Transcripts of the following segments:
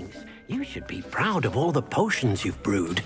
things. You should be proud of all the potions you've brewed.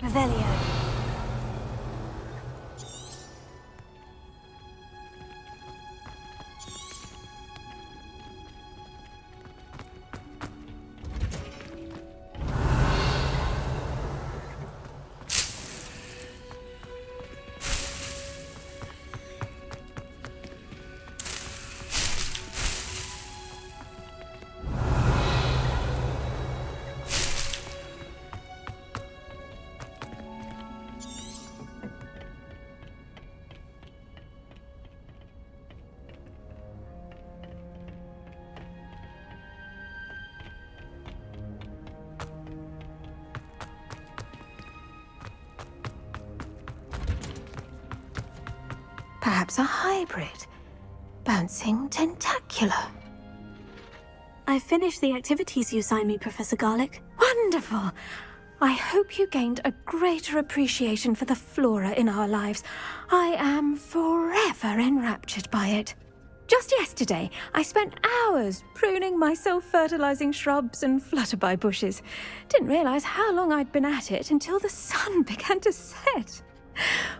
Revelio. Perhaps a hybrid. Bouncing tentacular. I finished the activities you signed me, Professor Garlick. Wonderful! I hope you gained a greater appreciation for the flora in our lives. I am forever enraptured by it. Just yesterday, I spent hours pruning my self-fertilizing shrubs and flutterby bushes. Didn't realize how long I'd been at it until the sun began to set.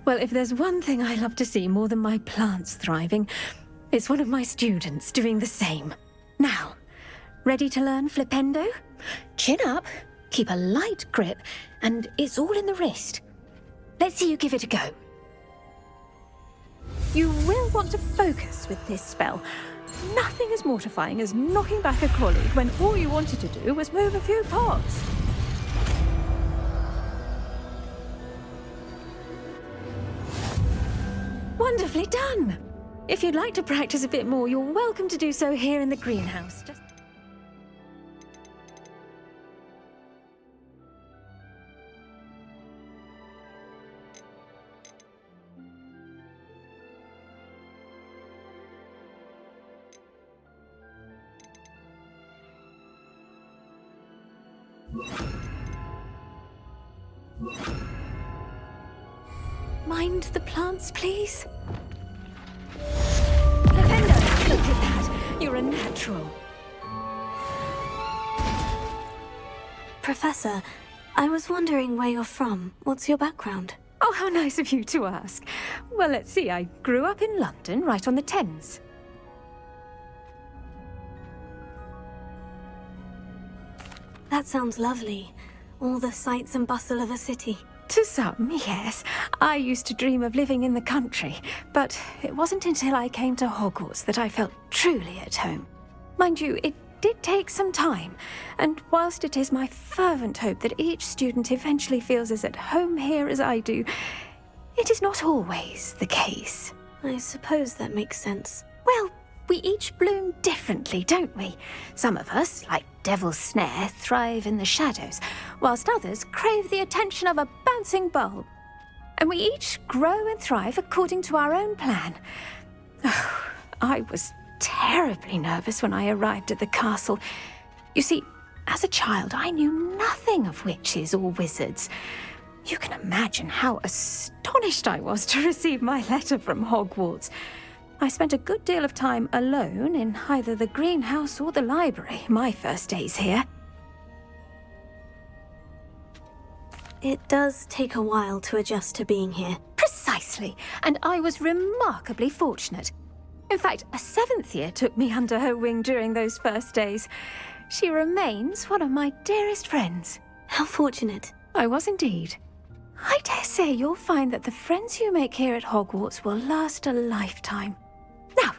Well, if there's one thing I love to see more than my plants thriving, it's one of my students doing the same. Now, ready to learn flipendo? Chin up, keep a light grip, and it's all in the wrist. Let's see you give it a go. You will want to focus with this spell. Nothing as mortifying as knocking back a colleague when all you wanted to do was move a few pots. Wonderfully done! If you'd like to practice a bit more, you're welcome to do so here in the greenhouse. Mind the plants, please. Lavender, look at that. You're a natural. Professor, I was wondering where you're from. What's your background? Oh, how nice of you to ask. Well, let's see. I grew up in London, right on the Thames. That sounds lovely. All the sights and bustle of a city. To some, yes. I used to dream of living in the country, but it wasn't until I came to Hogwarts that I felt truly at home. Mind you, it did take some time, and whilst it is my fervent hope that each student eventually feels as at home here as I do, it is not always the case. I suppose that makes sense. Well, we each bloom differently, don't we? Some of us, like Devil's Snare, thrive in the shadows, whilst others crave the attention of a bouncing bulb. And we each grow and thrive according to our own plan. Oh, I was terribly nervous when I arrived at the castle. You see, as a child, I knew nothing of witches or wizards. You can imagine how astonished I was to receive my letter from Hogwarts. I spent a good deal of time alone in either the greenhouse or the library my first days here. It does take a while to adjust to being here. Precisely, and I was remarkably fortunate. In fact, a 7th year took me under her wing during those first days. She remains one of my dearest friends. How fortunate. I was indeed. I dare say you'll find that the friends you make here at Hogwarts will last a lifetime. Now,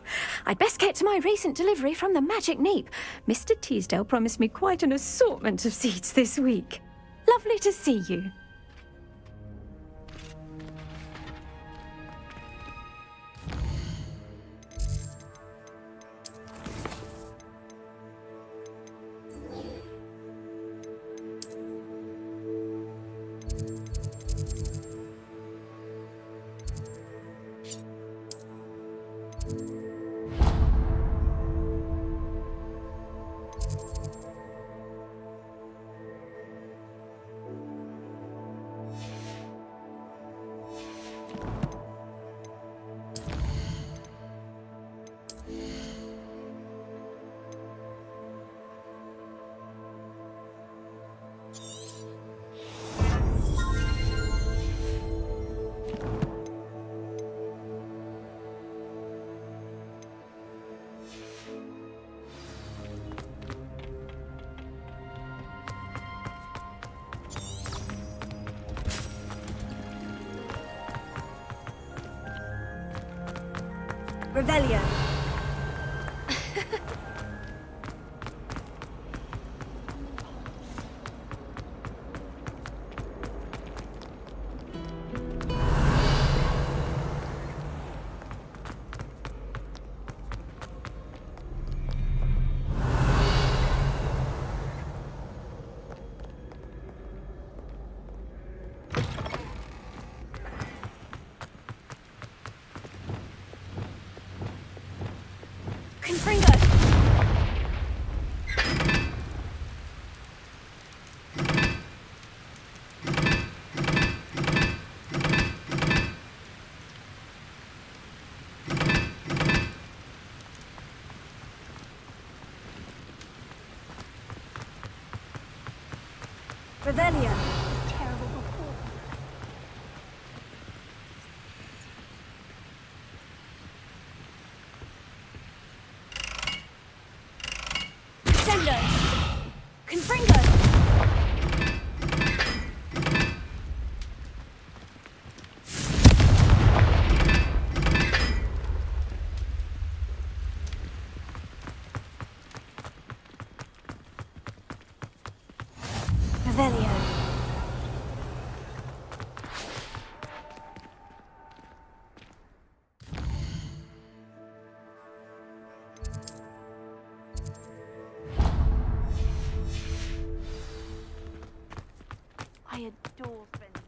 I'd best get to my recent delivery from the Magic Neep. Mr. Teasdale promised me quite an assortment of seeds this week. Lovely to see you. Revelio. Revelio. Sendo. Confringo. Revelio. I adore Spencer.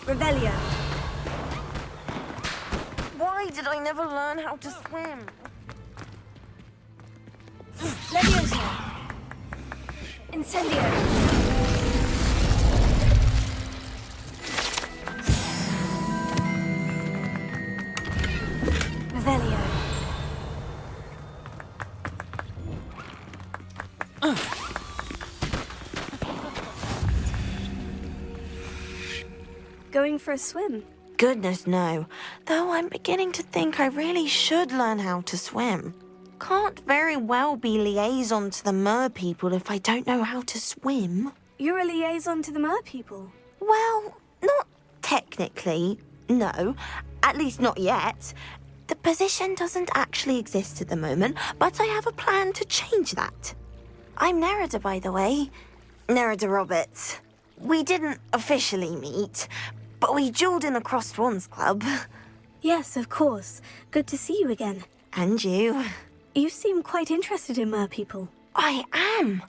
Revelio. Why did I never learn how to swim? Leviosa. Incendio. Revelio. Going for a swim. goodness, no. Though I'm beginning to think I really should learn how to swim. Can't very well be liaison to the mer people if I don't know how to swim. You're a liaison to the mer people? Well, not technically, no. At least not yet. The position doesn't actually exist at the moment, but I have a plan to change that. I'm Nerida, by the way. Nerida Roberts. We didn't officially meet, but we duelled in the Crossed Wands Club. Yes, of course. Good to see you again. And you. You seem quite interested in mer people. I am.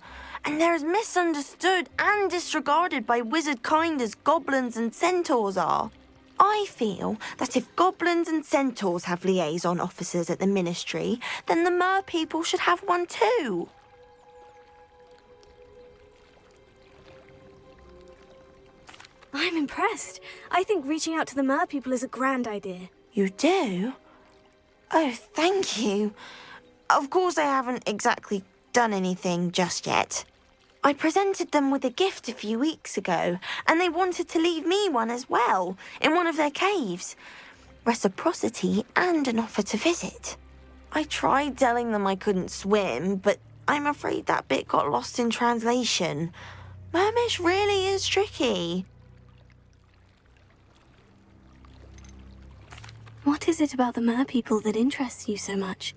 And they're as misunderstood and disregarded by wizard kind as goblins and centaurs are. I feel that if goblins and centaurs have liaison officers at the Ministry, then the mer people should have one too. I'm impressed. I think reaching out to the mer people is a grand idea. You do? Oh, thank you. Of course I haven't exactly done anything just yet. I presented them with a gift a few weeks ago, and they wanted to leave me one as well, in one of their caves. Reciprocity and an offer to visit. I tried telling them I couldn't swim, but I'm afraid that bit got lost in translation. Mermish really is tricky. What is it about the mer people that interests you so much?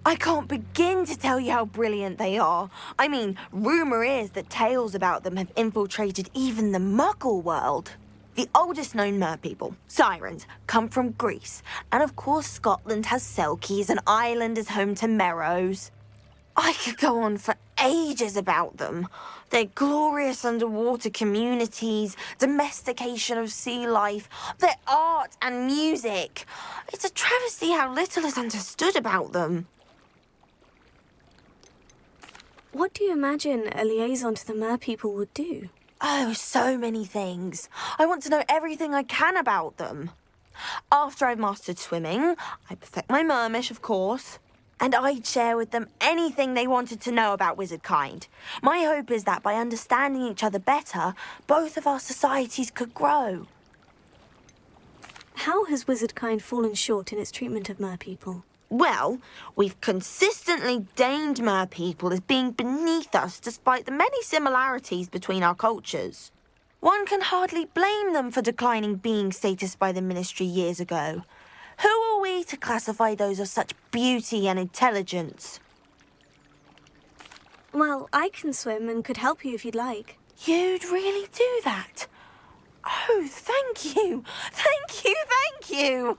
I can't begin to tell you how brilliant they are. I mean, rumour is that tales about them have infiltrated even the Muggle world. The oldest known mer people, sirens, come from Greece. And of course Scotland has Selkies and Ireland is home to Merrows. I could go on for ages about them. Their glorious underwater communities, domestication of sea life, their art and music. It's a travesty how little is understood about them. What do you imagine a liaison to the mer people would do? Oh, so many things. I want to know everything I can about them. After I've mastered swimming, I perfect my mermish, of course. And I'd share with them anything they wanted to know about wizard kind. My hope is that by understanding each other better, both of our societies could grow. How has wizard kind fallen short in its treatment of mer people? Well, we've consistently deigned mer people as being beneath us despite the many similarities between our cultures. One can hardly blame them for declining being status by the Ministry years ago. Who are we to classify those of such beauty and intelligence? Well, I can swim and could help you if you'd like. You'd really do that? Oh, thank you! Thank you, thank you!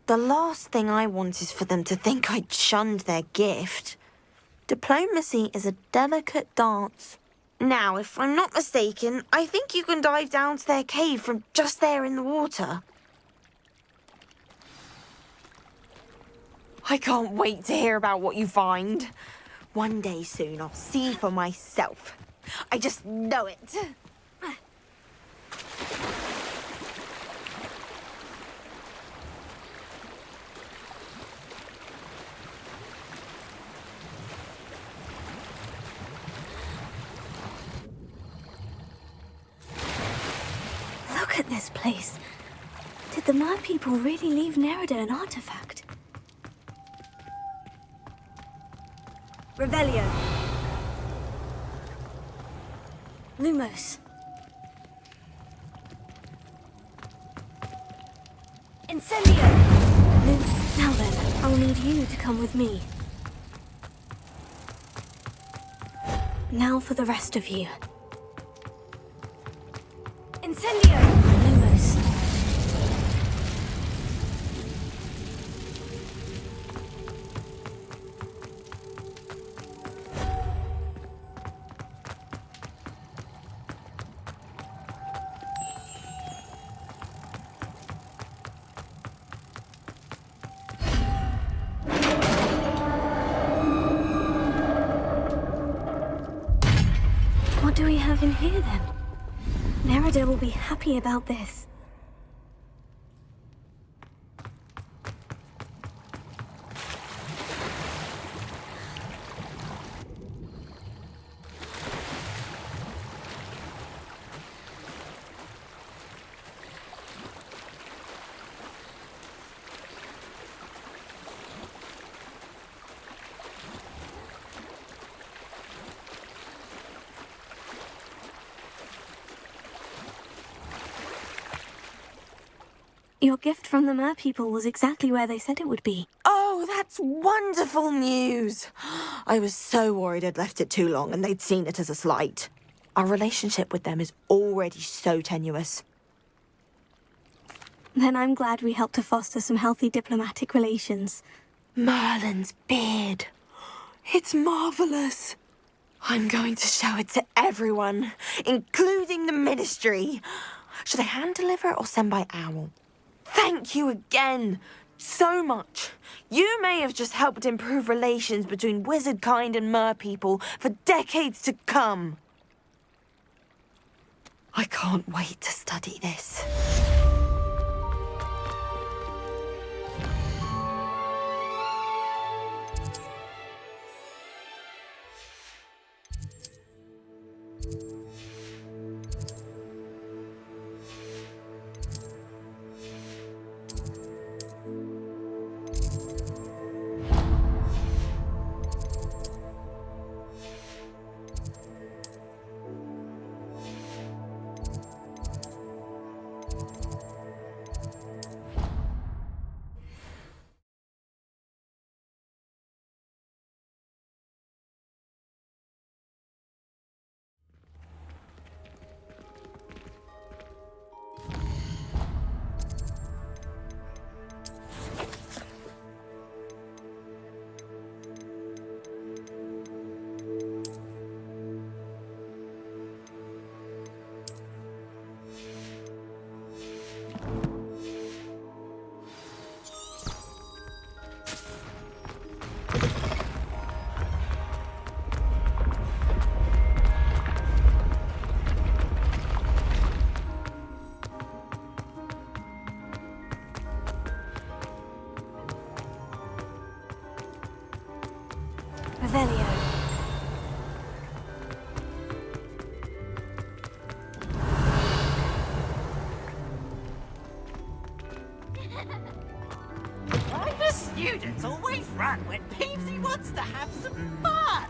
The last thing I want is for them to think I'd shunned their gift. Diplomacy is a delicate dance. Now, if I'm not mistaken, I think you can dive down to their cave from just there in the water. I can't wait to hear about what you find. One day soon I'll see for myself. I just know it. Look at this place. Did the mer people really leave Nerida an artifact? Revelio. Lumos. Incendio! Now then, I'll need you to come with me. Now for the rest of you. Incendio! Lumos. What do we have in here then? Nerida will be happy about this. Your gift from the merpeople was exactly where they said it would be. Oh, that's wonderful news. I was so worried I'd left it too long and they'd seen it as a slight. Our relationship with them is already so tenuous. Then I'm glad we helped to foster some healthy diplomatic relations. Merlin's beard. It's marvellous. I'm going to show it to everyone, including the Ministry. Should I hand deliver it or send by owl? Thank you again so much. You may have just helped improve relations between wizard kind and merpeople for decades to come. I can't wait to study this. Revelio. Private students always run when Peevesy wants to have some fun.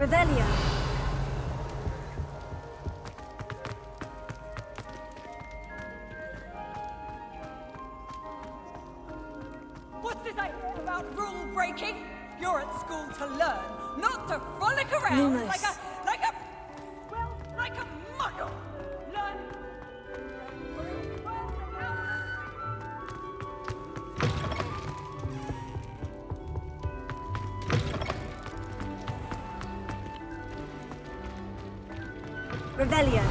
Revelio. What's this I hear about rule breaking? You're at school to learn, not to frolic around Lumos. like a muggle. Learn. Revelio.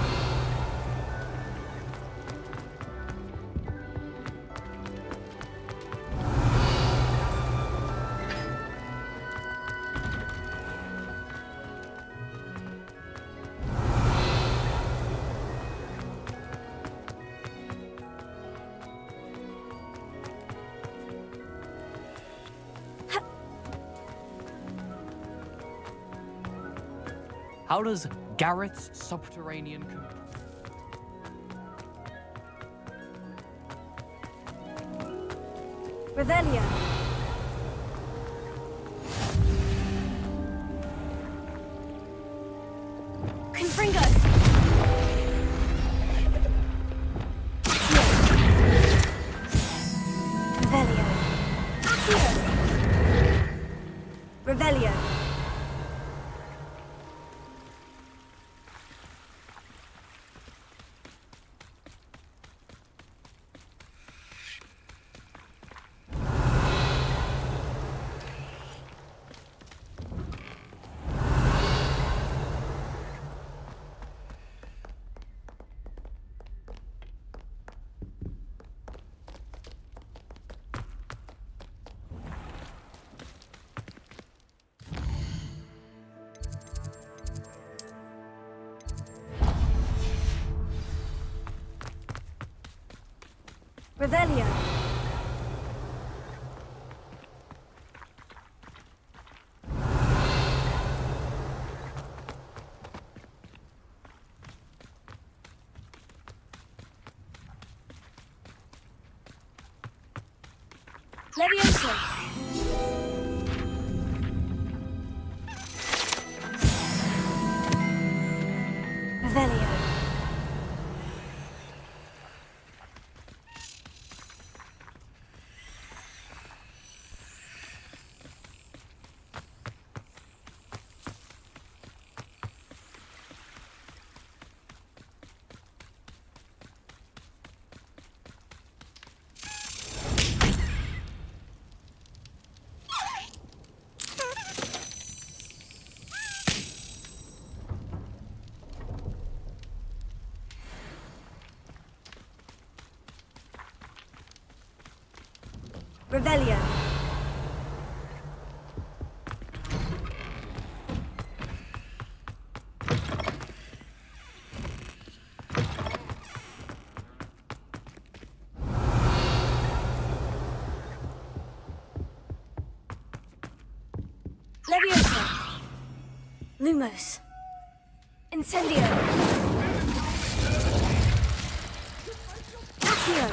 How does Garrett's subterranean Revelio. Confringo. Revelio. Revelio. Revelio. Levioso. Revelio. Revelio. Levioso. Lumos. Incendio. Accio.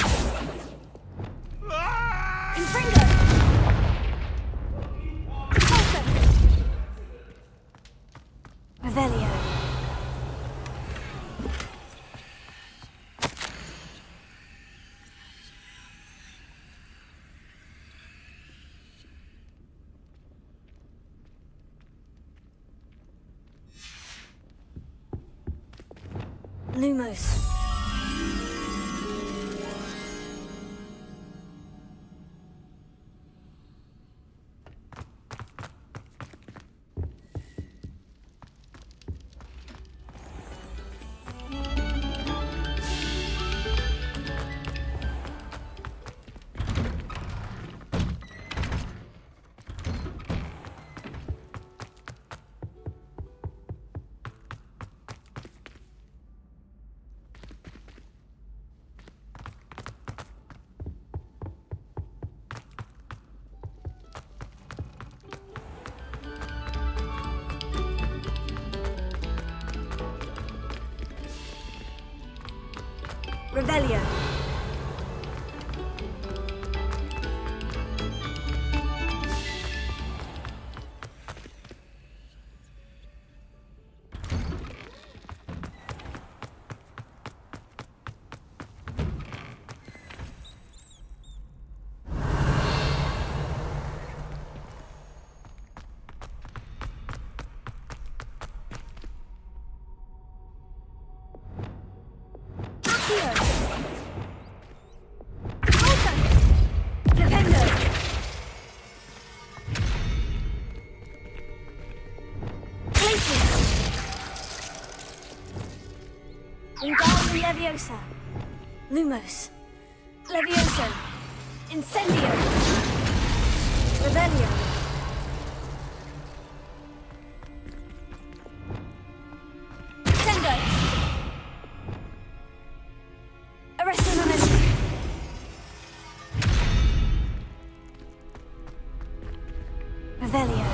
Infringo. Pulso. Revelio. Lumos. Revelio. Wingardium Leviosa. Lumos. Levioso. Incendio. Revelio. Sendo. Arresto momentum. Revelio.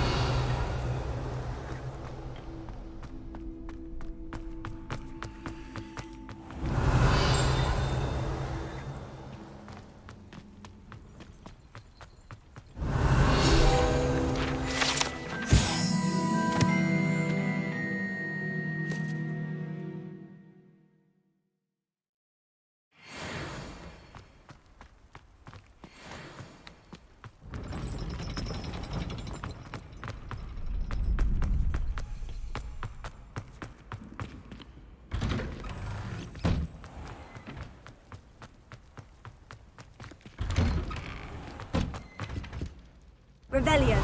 Revelio.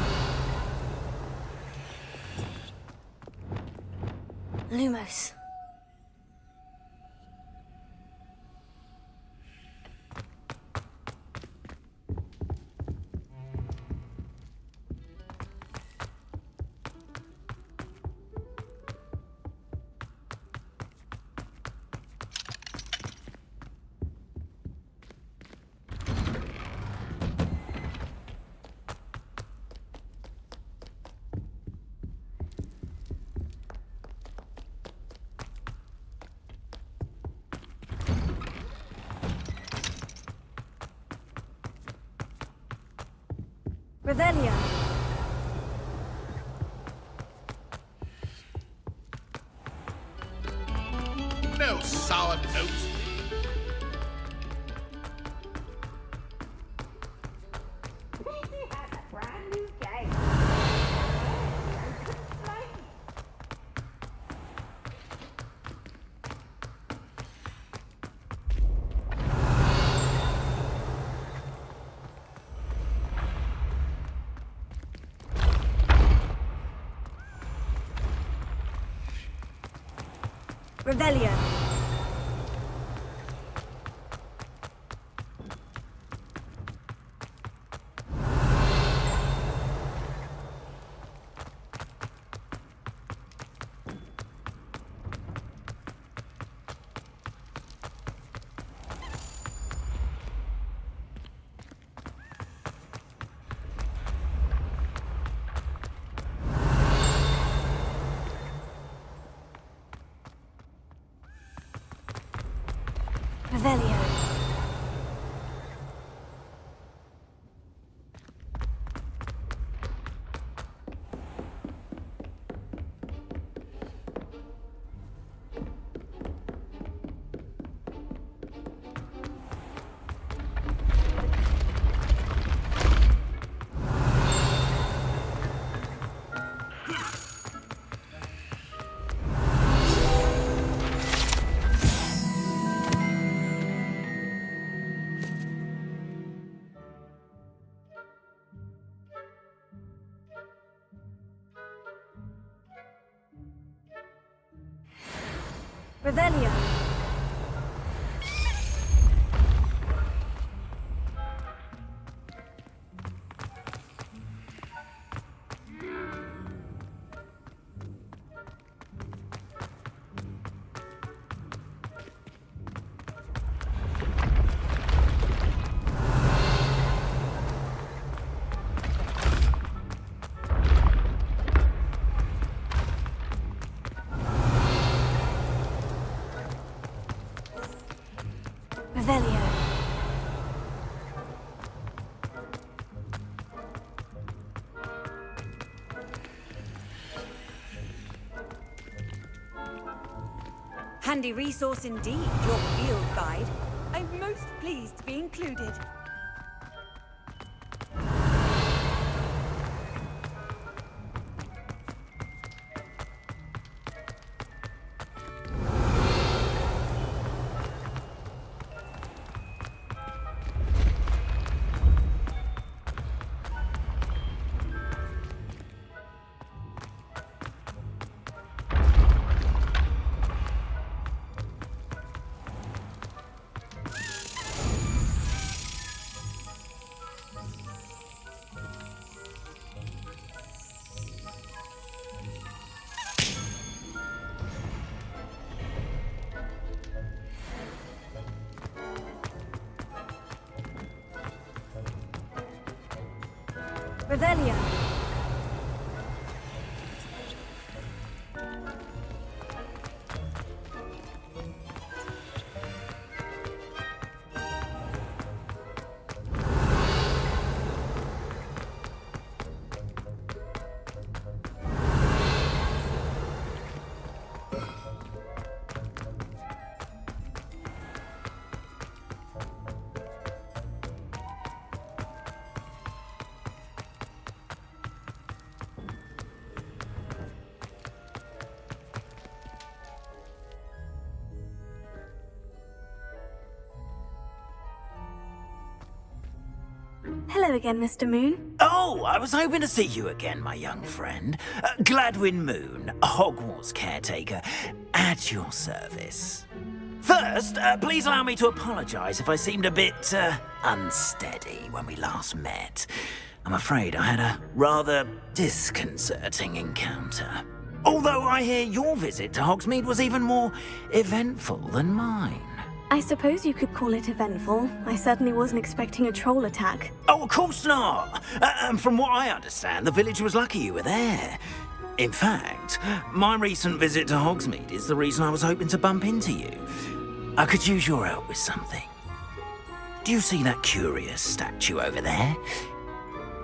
Lumos. Revelio. No sour notes. has a brand new game. Revelio. Revelio. Revelio. Revelio. Handy resource indeed, your field guide. I'm most pleased to be included. Revelio. Hello again, Mr. Moon. Oh, I was hoping to see you again, my young friend. Gladwin Moon, Hogwarts caretaker, at your service. First, please allow me to apologise if I seemed a bit unsteady when we last met. I'm afraid I had a rather disconcerting encounter. Although I hear your visit to Hogsmeade was even more eventful than mine. I suppose you could call it eventful. I certainly wasn't expecting a troll attack. Oh, of course not! And from what I understand, the village was lucky you were there. In fact, my recent visit to Hogsmeade is the reason I was hoping to bump into you. I could use your help with something. Do you see that curious statue over there?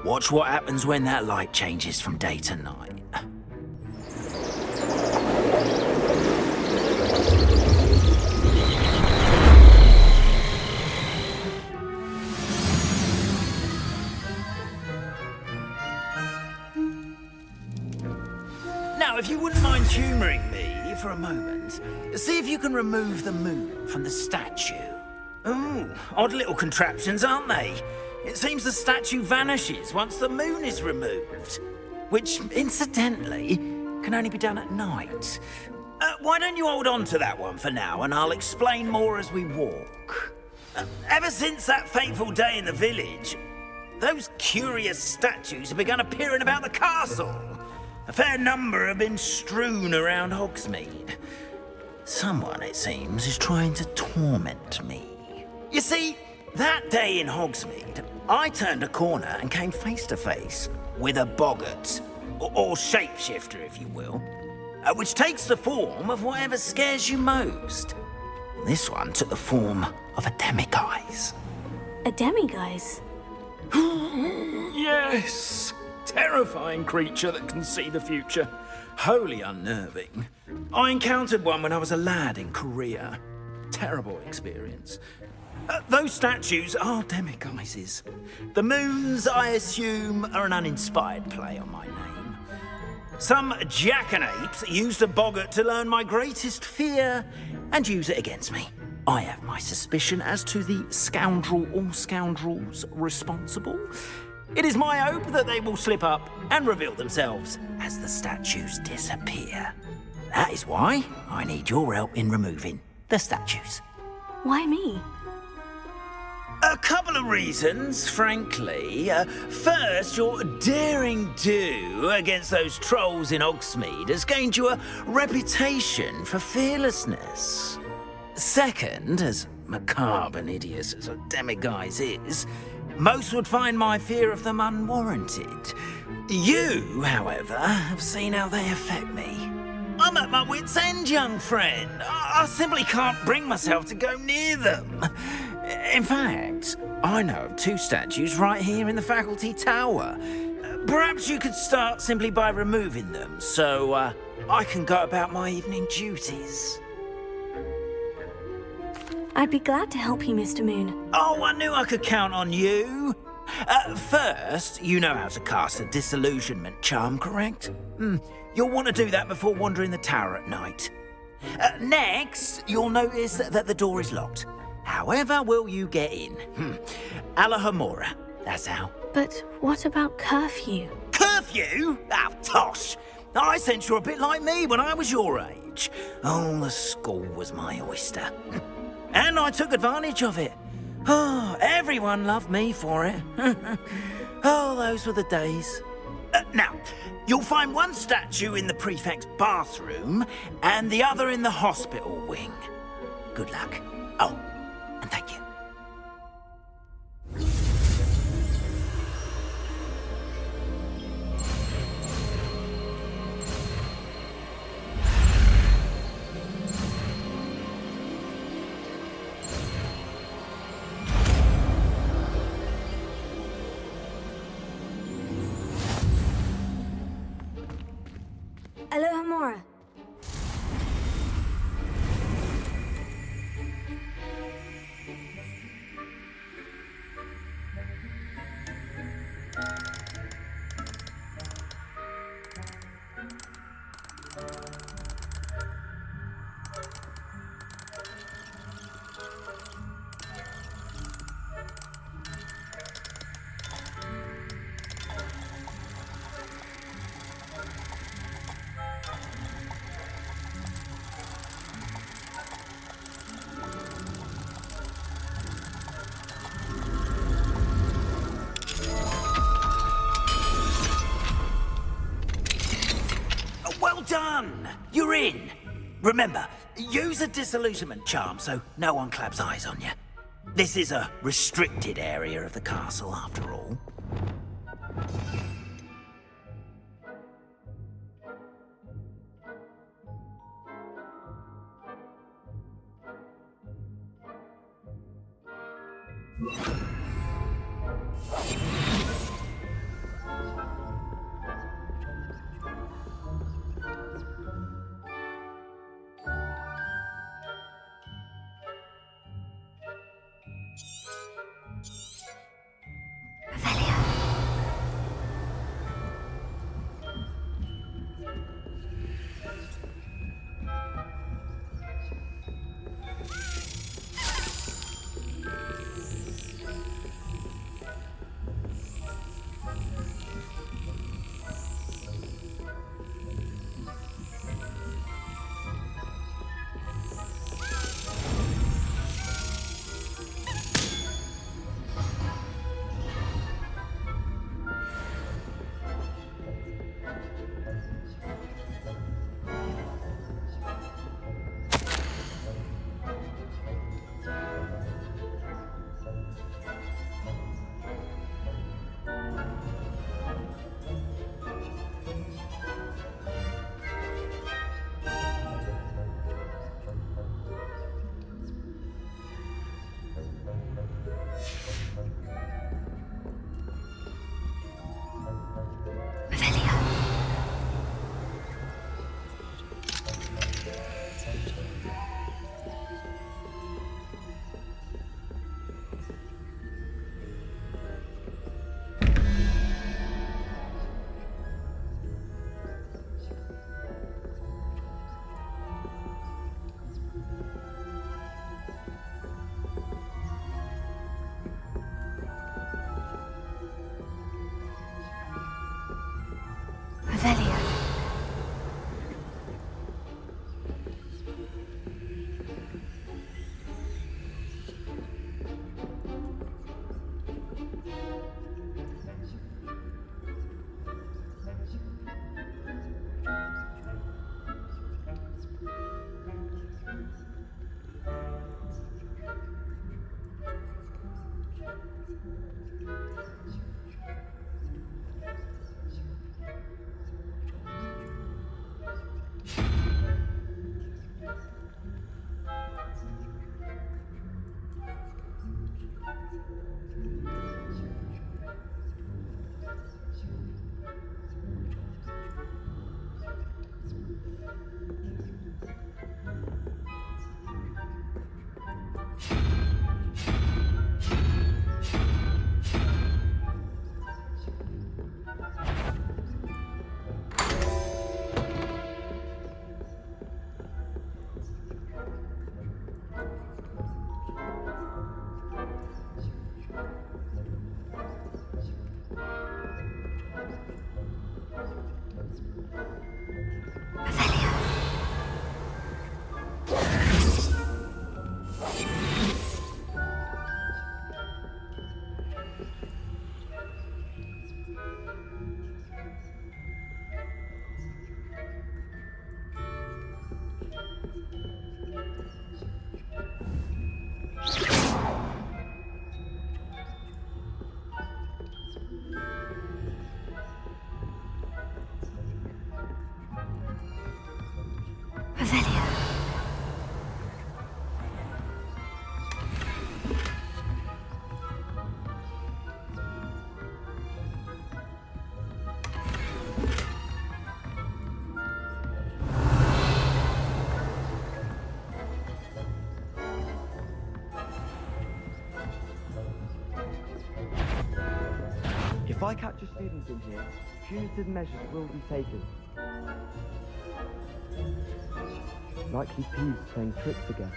Watch what happens when that light changes from day to night. Now, if you wouldn't mind humouring me for a moment, see if you can remove the moon from the statue. Ooh, odd little contraptions, aren't they? It seems the statue vanishes once the moon is removed, which, incidentally, can only be done at night. Why don't you hold on to that one for now, and I'll explain more as we walk. Ever since that fateful day in the village, those curious statues have begun appearing about the castle. A fair number have been strewn around Hogsmeade. Someone, it seems, is trying to torment me. You see, that day in Hogsmeade, I turned a corner and came face to face with a boggart, or shapeshifter, if you will, which takes the form of whatever scares you most. This one took the form of a demiguise. A demiguise? Yes! Terrifying creature that can see the future. Wholly unnerving. I encountered one when I was a lad in Korea. Terrible experience. Those statues are demiguises. The moons, I assume, are an uninspired play on my name. Some jackanapes used a boggart to learn my greatest fear and use it against me. I have my suspicion as to the scoundrel or scoundrels responsible. It is my hope that they will slip up and reveal themselves as the statues disappear. That is why I need your help in removing the statues. Why me? A couple of reasons, frankly. First, your daring do against those trolls in Hogsmeade has gained you a reputation for fearlessness. Second, as macabre and hideous as a demiguise is, most would find my fear of them unwarranted. You, however, have seen how they affect me. I'm at my wit's end, young friend. I simply can't bring myself to go near them. In fact, I know of two statues right here in the faculty tower. Perhaps you could start simply by removing them, so I can go about my evening duties. I'd be glad to help you, Mr. Moon. Oh, I knew I could count on you. First, you know how to cast a disillusionment charm, correct? You'll want to do that before wandering the tower at night. Next, you'll notice that the door is locked. However will you get in? Alahomora, that's how. But what about curfew? Curfew? Ah, tosh! I sense you're a bit like me when I was your age. Oh, the school was my oyster. And I took advantage of it. Oh, everyone loved me for it. Oh, those were the days. Now, you'll find one statue in the prefect's bathroom and the other in the hospital wing. Good luck. Oh, and thank you. Alohomora. Done! You're in! Remember, use a disillusionment charm so no one claps eyes on you. This is a restricted area of the castle, after all. If I catch a student in here, punitive measures will be taken. Likely Peeves playing tricks again.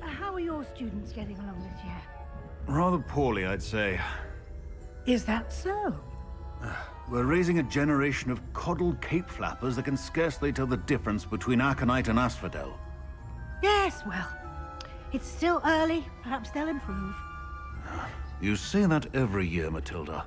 How are your students getting along this year? Rather poorly, I'd say. Is that so? We're raising a generation of coddled cape flappers that can scarcely tell the difference between aconite and asphodel. Yes, well, it's still early. Perhaps they'll improve. You say that every year, Matilda.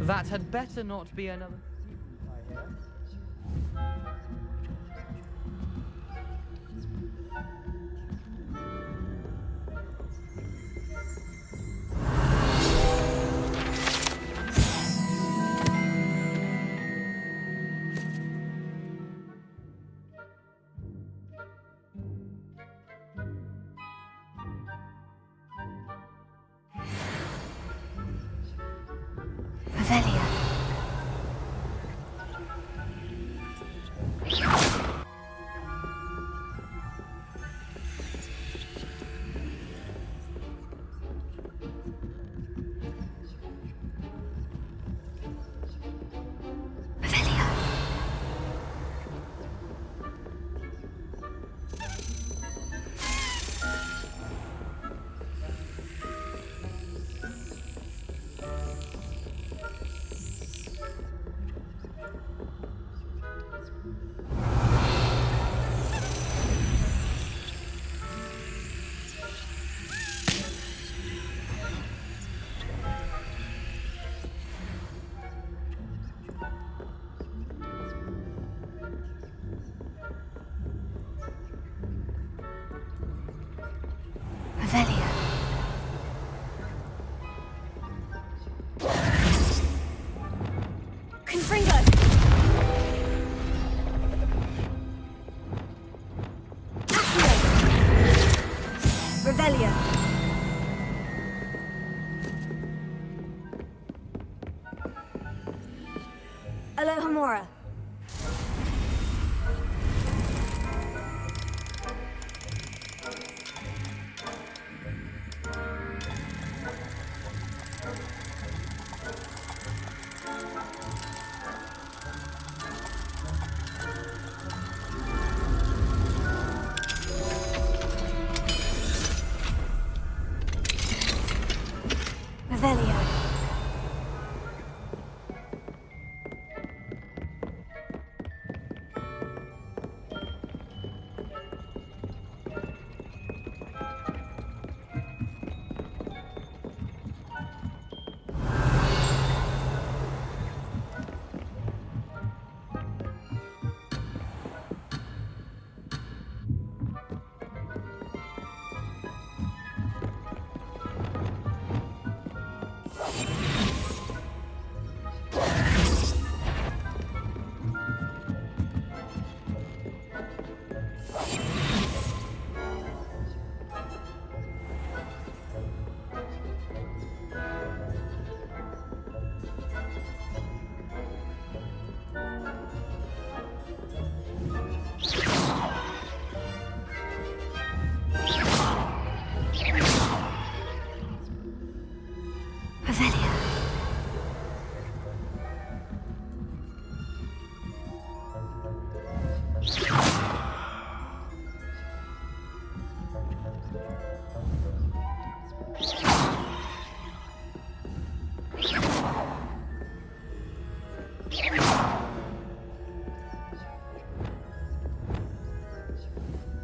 That had better not be another. Alohomora.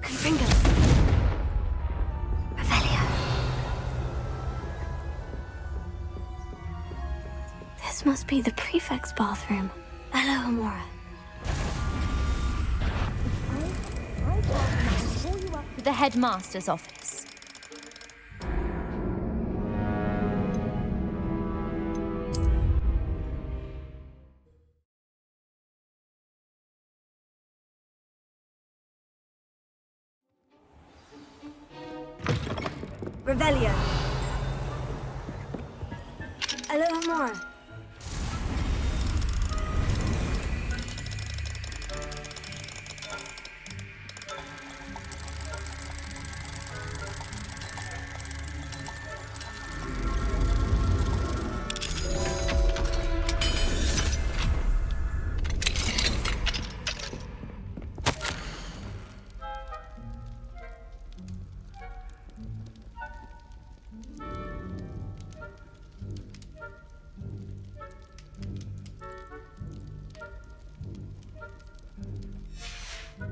broken fingers. Revelio. This must be the prefect's bathroom. Hello, Amora. To the headmaster's office. Revelio. Hello, Amora.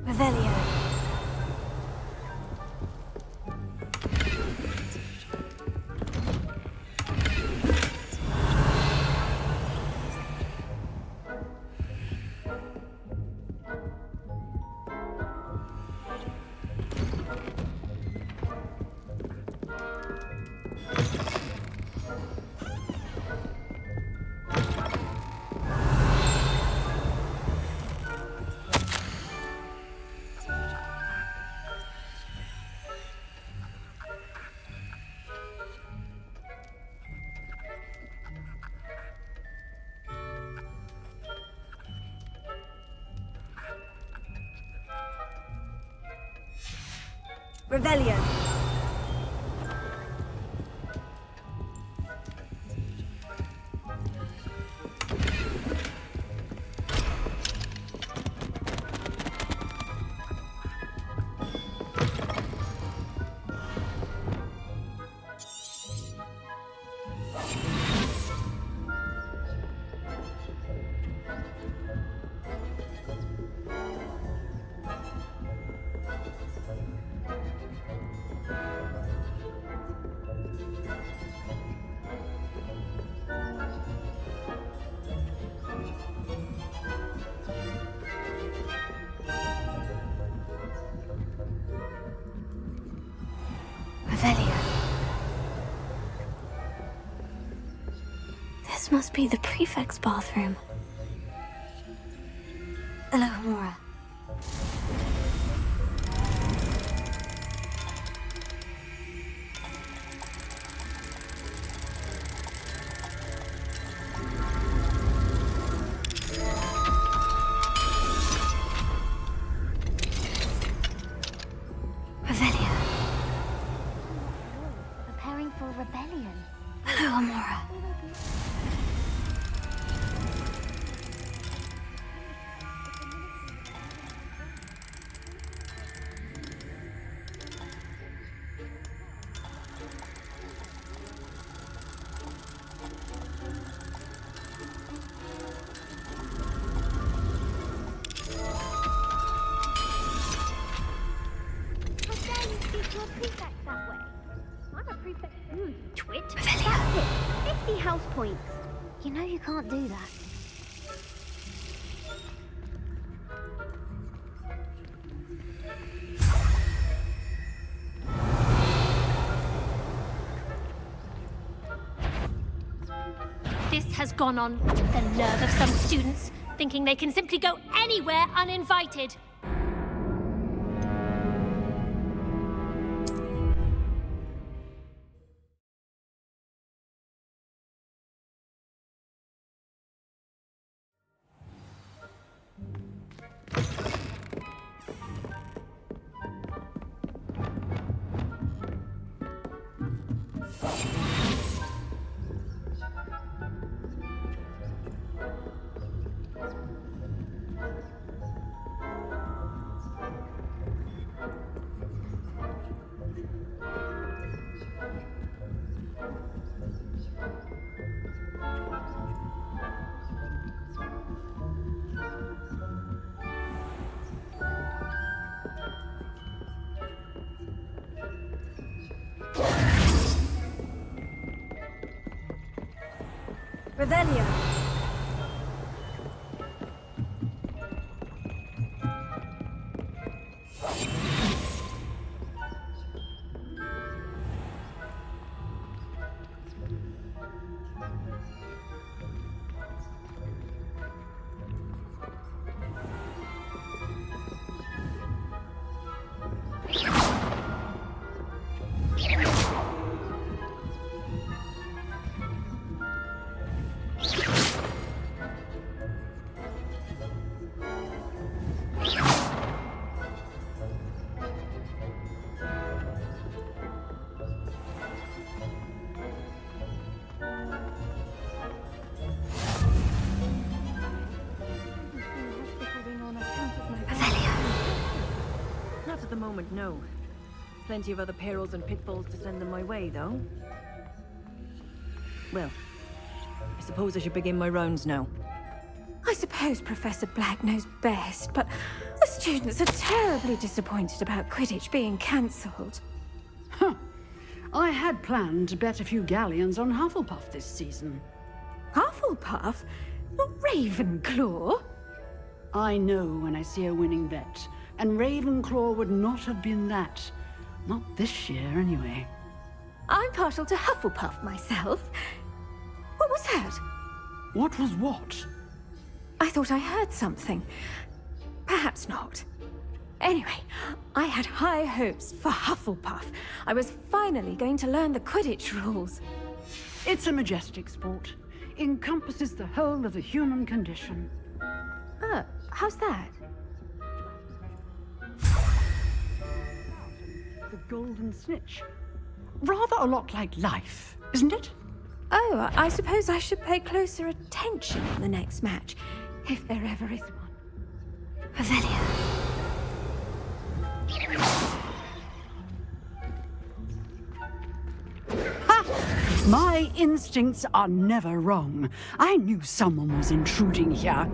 Revelio. Revelio. Revelio. This must be the prefect's bathroom. Hello, Amora. Revelio. Preparing for rebellion. Hello, Amora. That's it. 50 house points. You know you can't do that. This has gone on. The nerve of some students, thinking they can simply go anywhere uninvited. Revelio. Not at the moment, no. Plenty of other perils and pitfalls to send them my way, though. Well, I suppose I should begin my rounds now. I suppose Professor Black knows best, but the students are terribly disappointed about Quidditch being cancelled. Huh. I had planned to bet a few galleons on Hufflepuff this season. Hufflepuff? Not Ravenclaw? I know when I see a winning bet, and Ravenclaw would not have been that. Not this year, anyway. I'm partial to Hufflepuff myself. What was that? What was what? I thought I heard something. Perhaps not. Anyway, I had high hopes for Hufflepuff. I was finally going to learn the Quidditch rules. It's a majestic sport. Encompasses the whole of the human condition. Oh, how's that? The golden snitch. Rather a lot like life, isn't it? Oh, I suppose I should pay closer attention in the next match, if there ever is one. Revelio. Ha! My instincts are never wrong. I knew someone was intruding here.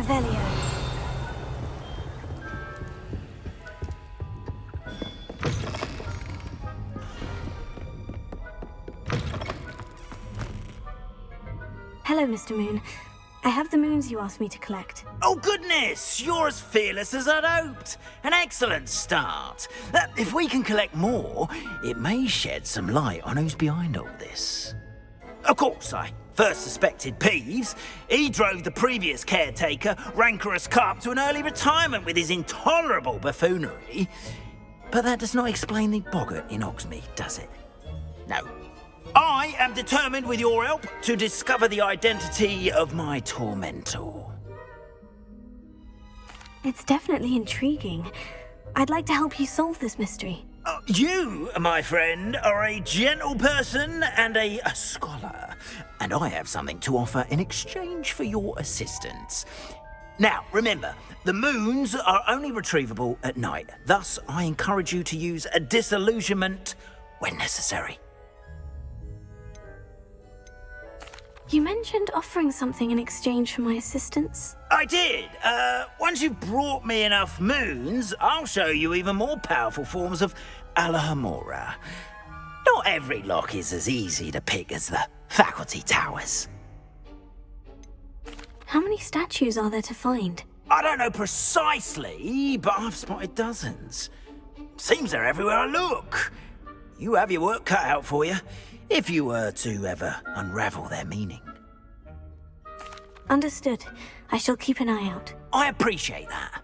Revelio. Hello, Mr. Moon. I have the moons you asked me to collect. Oh, goodness! You're as fearless as I'd hoped. An excellent start. If we can collect more, it may shed some light on who's behind all this. Of course, I first suspected Peeves. He drove the previous caretaker, rancorous carp, to an early retirement with his intolerable buffoonery. But that does not explain the boggart in Hogsmeade, does it? No. I am determined, with your help, to discover the identity of my tormentor. It's definitely intriguing. I'd like to help you solve this mystery. You, my friend, are a gentle person and a scholar, and I have something to offer in exchange for your assistance. Now, remember, the moons are only retrievable at night. Thus, I encourage you to use a disillusionment when necessary. You mentioned offering something in exchange for my assistance. I did. Once you've brought me enough moons, I'll show you even more powerful forms of Alohomora. Not every lock is as easy to pick as the faculty towers. How many statues are there to find? I don't know precisely, but I've spotted dozens. Seems they're everywhere I look. You have your work cut out for you, if you were to ever unravel their meaning. Understood. I shall keep an eye out. I appreciate that.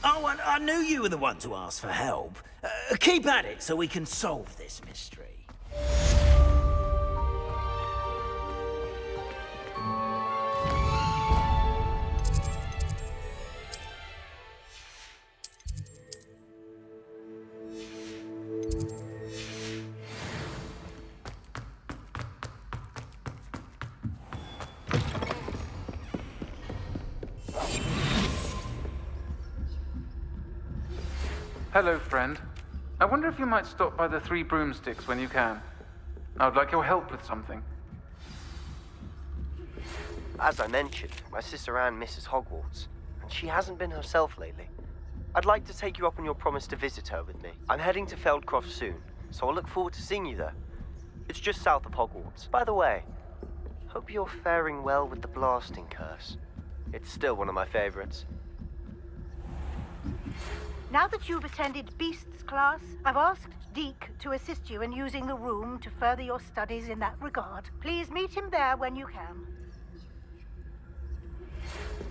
Oh, and I knew you were the one to ask for help. Keep at it so we can solve this mystery. Hello, friend. I wonder if you might stop by the Three Broomsticks when you can. I would like your help with something. As I mentioned, my sister Anne misses Hogwarts, and she hasn't been herself lately. I'd like to take you up on your promise to visit her with me. I'm heading to Feldcroft soon, so I'll look forward to seeing you there. It's just south of Hogwarts. By the way, hope you're faring well with the blasting curse. It's still one of my favorites. Now that you've attended Beasts class, I've asked Deke to assist you in using the room to further your studies in that regard. Please meet him there when you can.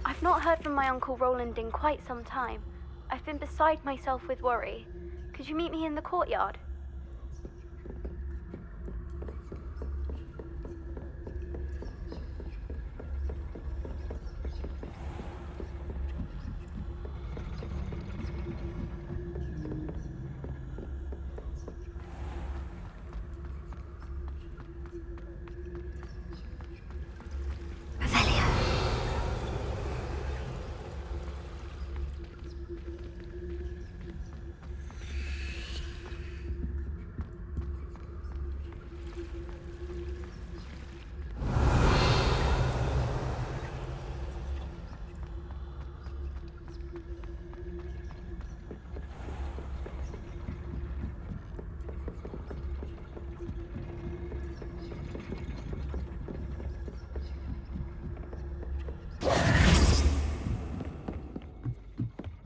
I've not heard from my Uncle Roland in quite some time. I've been beside myself with worry. Could you meet me in the courtyard?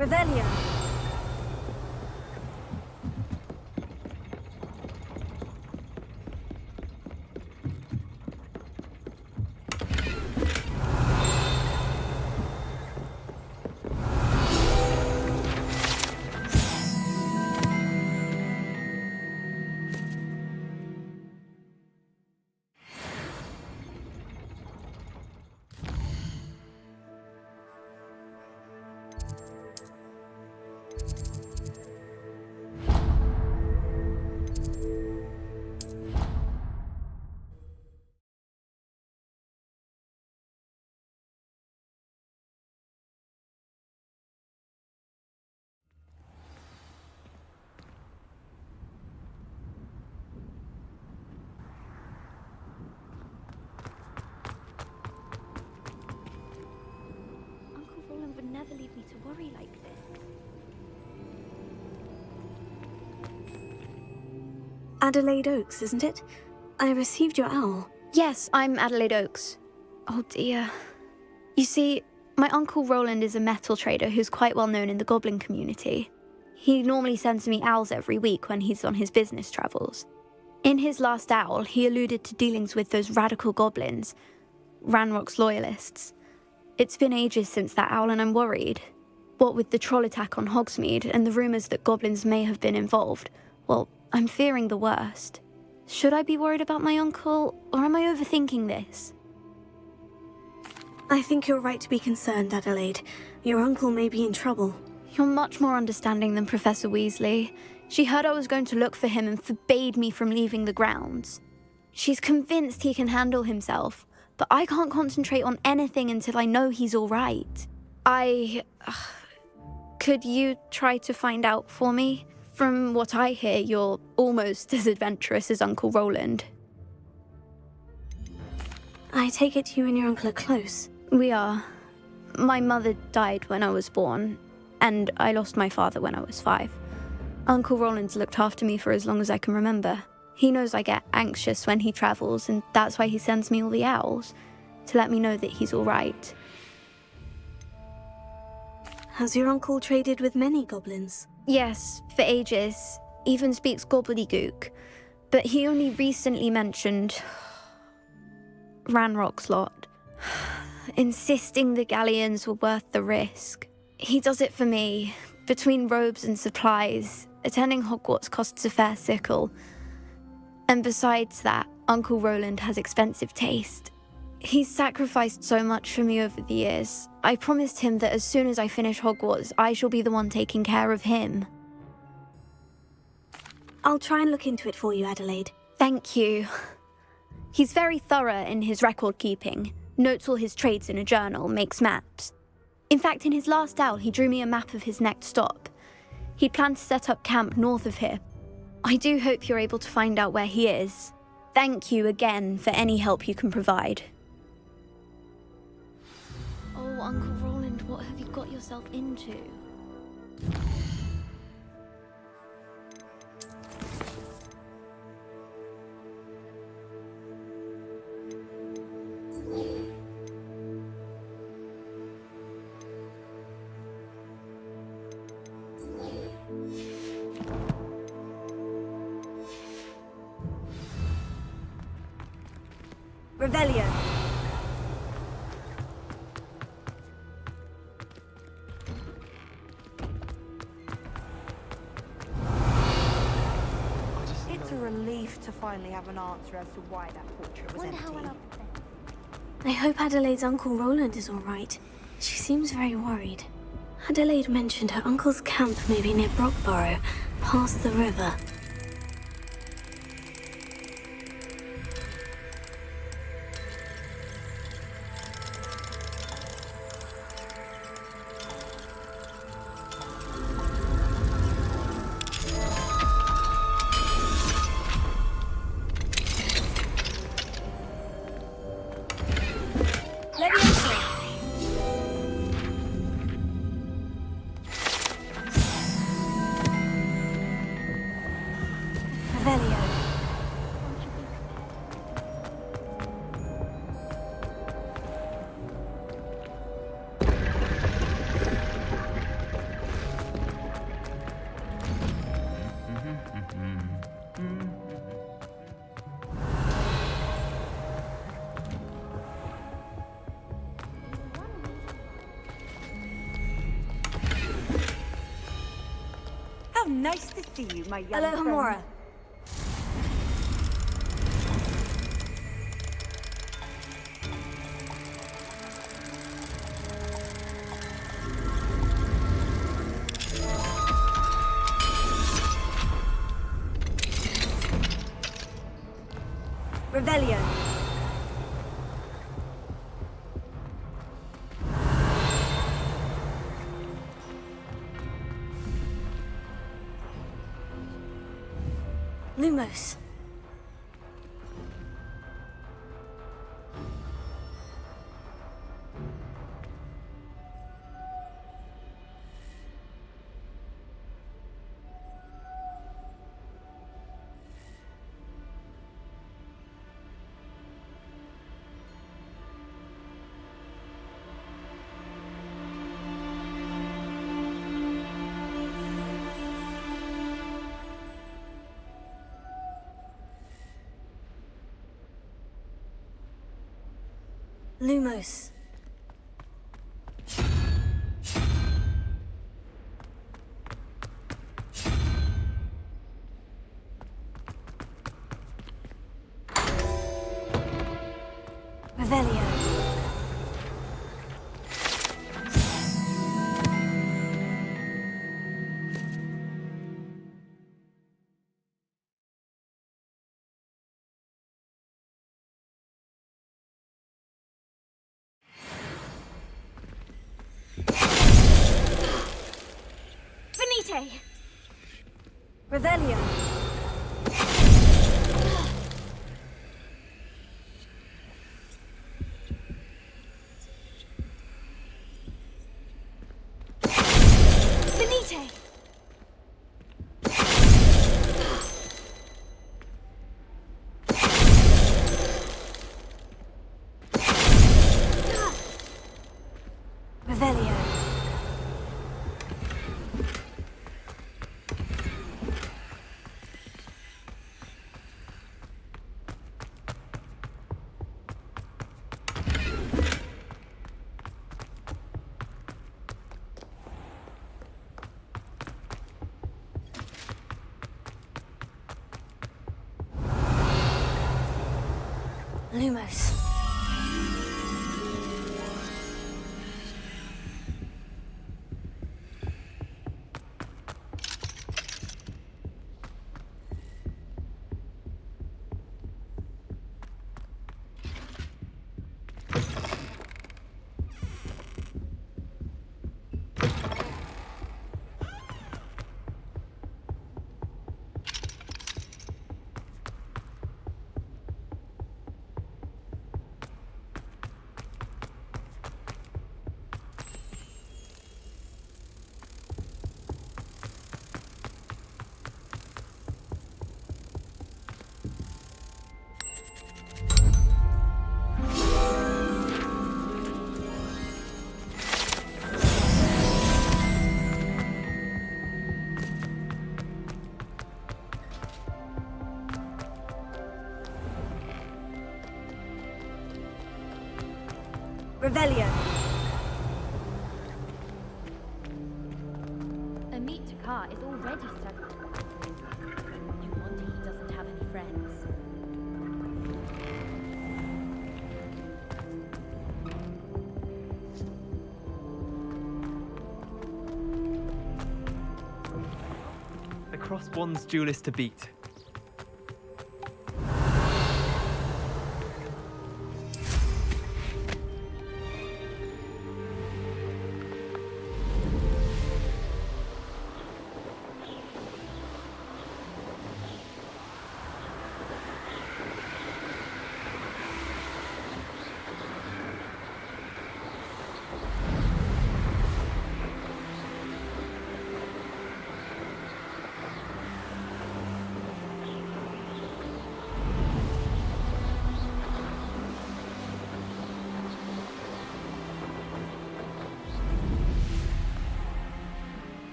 Revelio. worry like this. Adelaide Oaks, isn't it? I received your owl. Yes, I'm Adelaide Oaks. Oh dear. You see, my Uncle Roland is a metal trader who's quite well known in the goblin community. He normally sends me owls every week when he's on his business travels. In his last owl, he alluded to dealings with those radical goblins, Ranrock's loyalists. It's been ages since that owl and I'm worried. What with the troll attack on Hogsmeade and the rumours that goblins may have been involved, well, I'm fearing the worst. Should I be worried about my uncle, or am I overthinking this? I think you're right to be concerned, Adelaide. Your uncle may be in trouble. You're much more understanding than Professor Weasley. She heard I was going to look for him and forbade me from leaving the grounds. She's convinced he can handle himself, but I can't concentrate on anything until I know he's all right. Could you try to find out for me? From what I hear, you're almost as adventurous as Uncle Roland. I take it you and your uncle are close. We are. My mother died when I was born, and I lost my father when I was 5. Uncle Roland's looked after me for as long as I can remember. He knows I get anxious when he travels, and that's why he sends me all the owls, to let me know that he's all right. Has your uncle traded with many goblins? Yes, for ages. Even speaks gobbledygook. But he only recently mentioned Ranrock's lot, insisting the galleons were worth the risk. He does it for me. Between robes and supplies, attending Hogwarts costs a fair sickle. And besides that, Uncle Roland has expensive taste. He's sacrificed so much for me over the years. I promised him that as soon as I finish Hogwarts, I shall be the one taking care of him. I'll try and look into it for you, Adelaide. Thank you. He's very thorough in his record keeping, notes all his trades in a journal, makes maps. In fact, in his last owl, he drew me a map of his next stop. He'd planned to set up camp north of here. I do hope you're able to find out where he is. Thank you again for any help you can provide. Oh, Uncle Roland, what have you got yourself into? Revelio. It's a relief to finally have an answer as to why that portrait was empty. I hope Adelaide's Uncle Roland is all right. She seems very worried. Adelaide mentioned her uncle's camp may be near Brockborough, past the river. How nice to see you, my young Hello, friend. Hamora. Revelio. Lumos. Lumos. Revelio. Finite. Revelio. Finite. Revelio. Lumos. Revelio. Amit Takkar is already struggling. No wonder he doesn't have any friends. The crossed one's duelist to beat.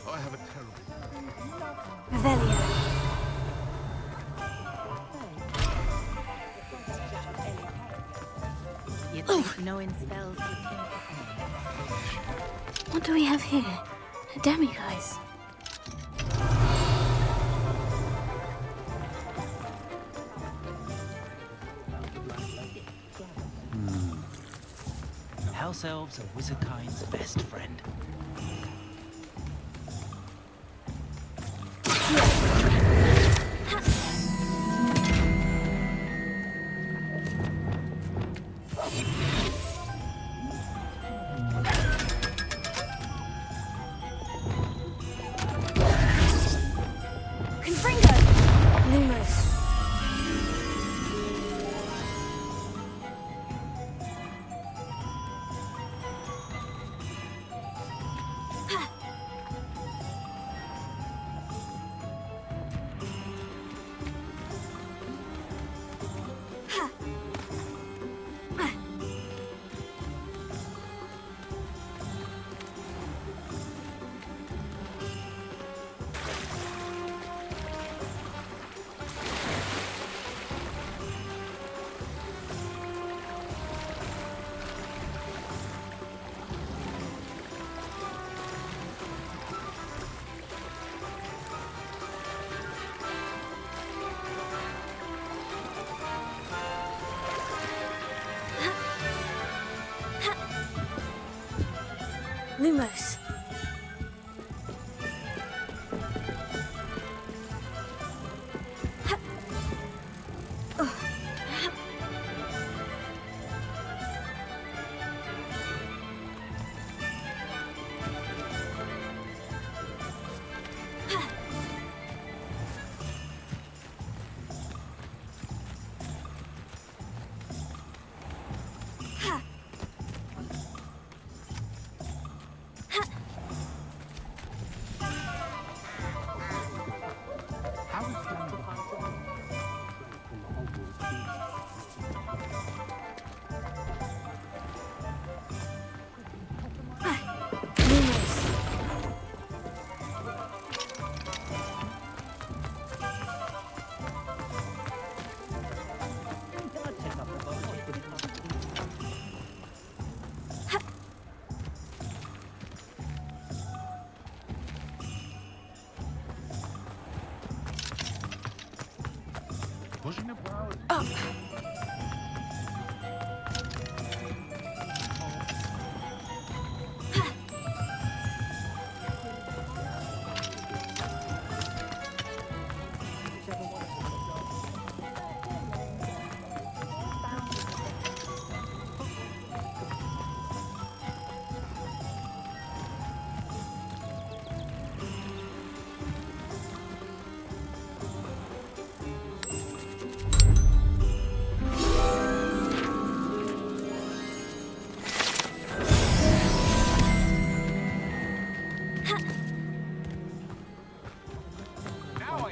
I have a terrible... Revelio. You'd think knowing spells would kill. What do we have here? A demiguise. House elves are wizardkind's best friend. pushing the flowers.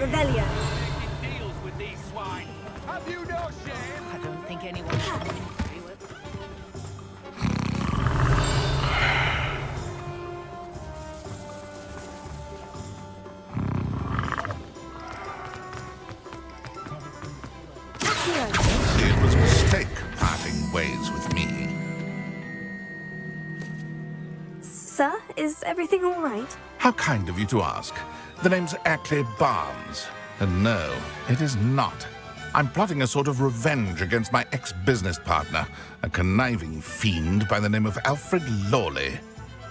Revelio. Deals with these swine. Have you no shame? I don't think anyone should do it. See, it was a mistake parting ways with me. Sir, is everything all right? How kind of you to ask. The name's Ackley Barnes. And no, it is not. I'm plotting a sort of revenge against my ex-business partner, a conniving fiend by the name of Alfred Lawley.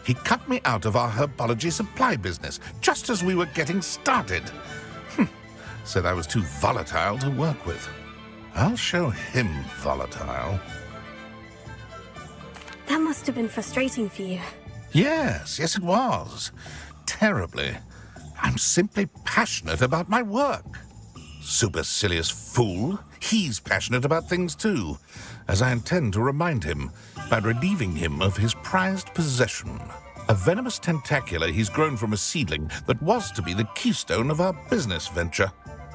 He cut me out of our herbology supply business just as we were getting started. Said I was too volatile to work with. I'll show him volatile. That must have been frustrating for you. Yes, it was. Terribly. I'm simply passionate about my work. Supercilious fool. He's passionate about things too, as I intend to remind him by relieving him of his prized possession. A venomous tentacula he's grown from a seedling that was to be the keystone of our business venture.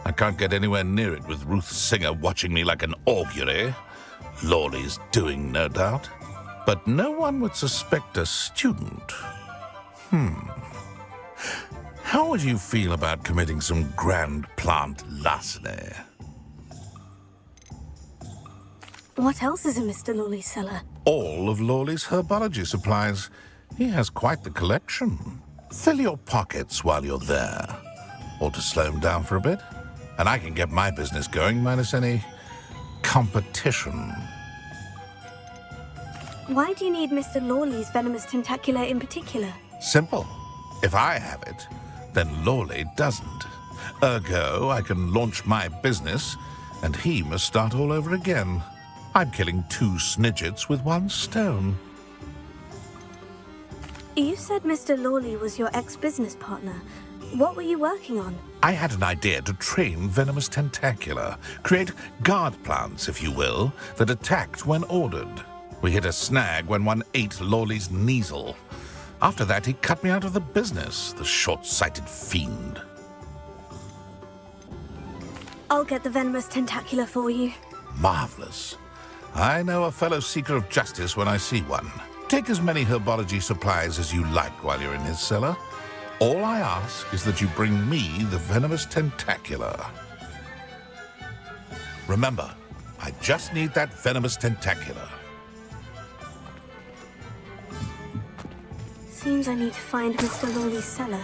I can't get anywhere near it with Ruth Singer watching me like an augury. Lawley's doing, no doubt. But no one would suspect a student. How would you feel about committing some grand plant larceny? What else is in Mr. Lawley's cellar? All of Lawley's herbology supplies. He has quite the collection. Fill your pockets while you're there. Or to slow him down for a bit. And I can get my business going minus any competition. Why do you need Mr. Lawley's venomous tentacula in particular? Simple. If I have it, then Lawley doesn't. Ergo, I can launch my business, and he must start all over again. I'm killing two snidgets with one stone. You said Mr. Lawley was your ex-business partner. What were you working on? I had an idea to train venomous tentacula, create guard plants, if you will, that attacked when ordered. We hit a snag when one ate Lawley's Kneasel. After that, he cut me out of the business, the short-sighted fiend. I'll get the venomous tentacula for you. Marvelous. I know a fellow seeker of justice when I see one. Take as many herbology supplies as you like while you're in his cellar. All I ask is that you bring me the venomous tentacula. Remember, I just need that venomous tentacula. Seems I need to find Mr. Lawley's cellar.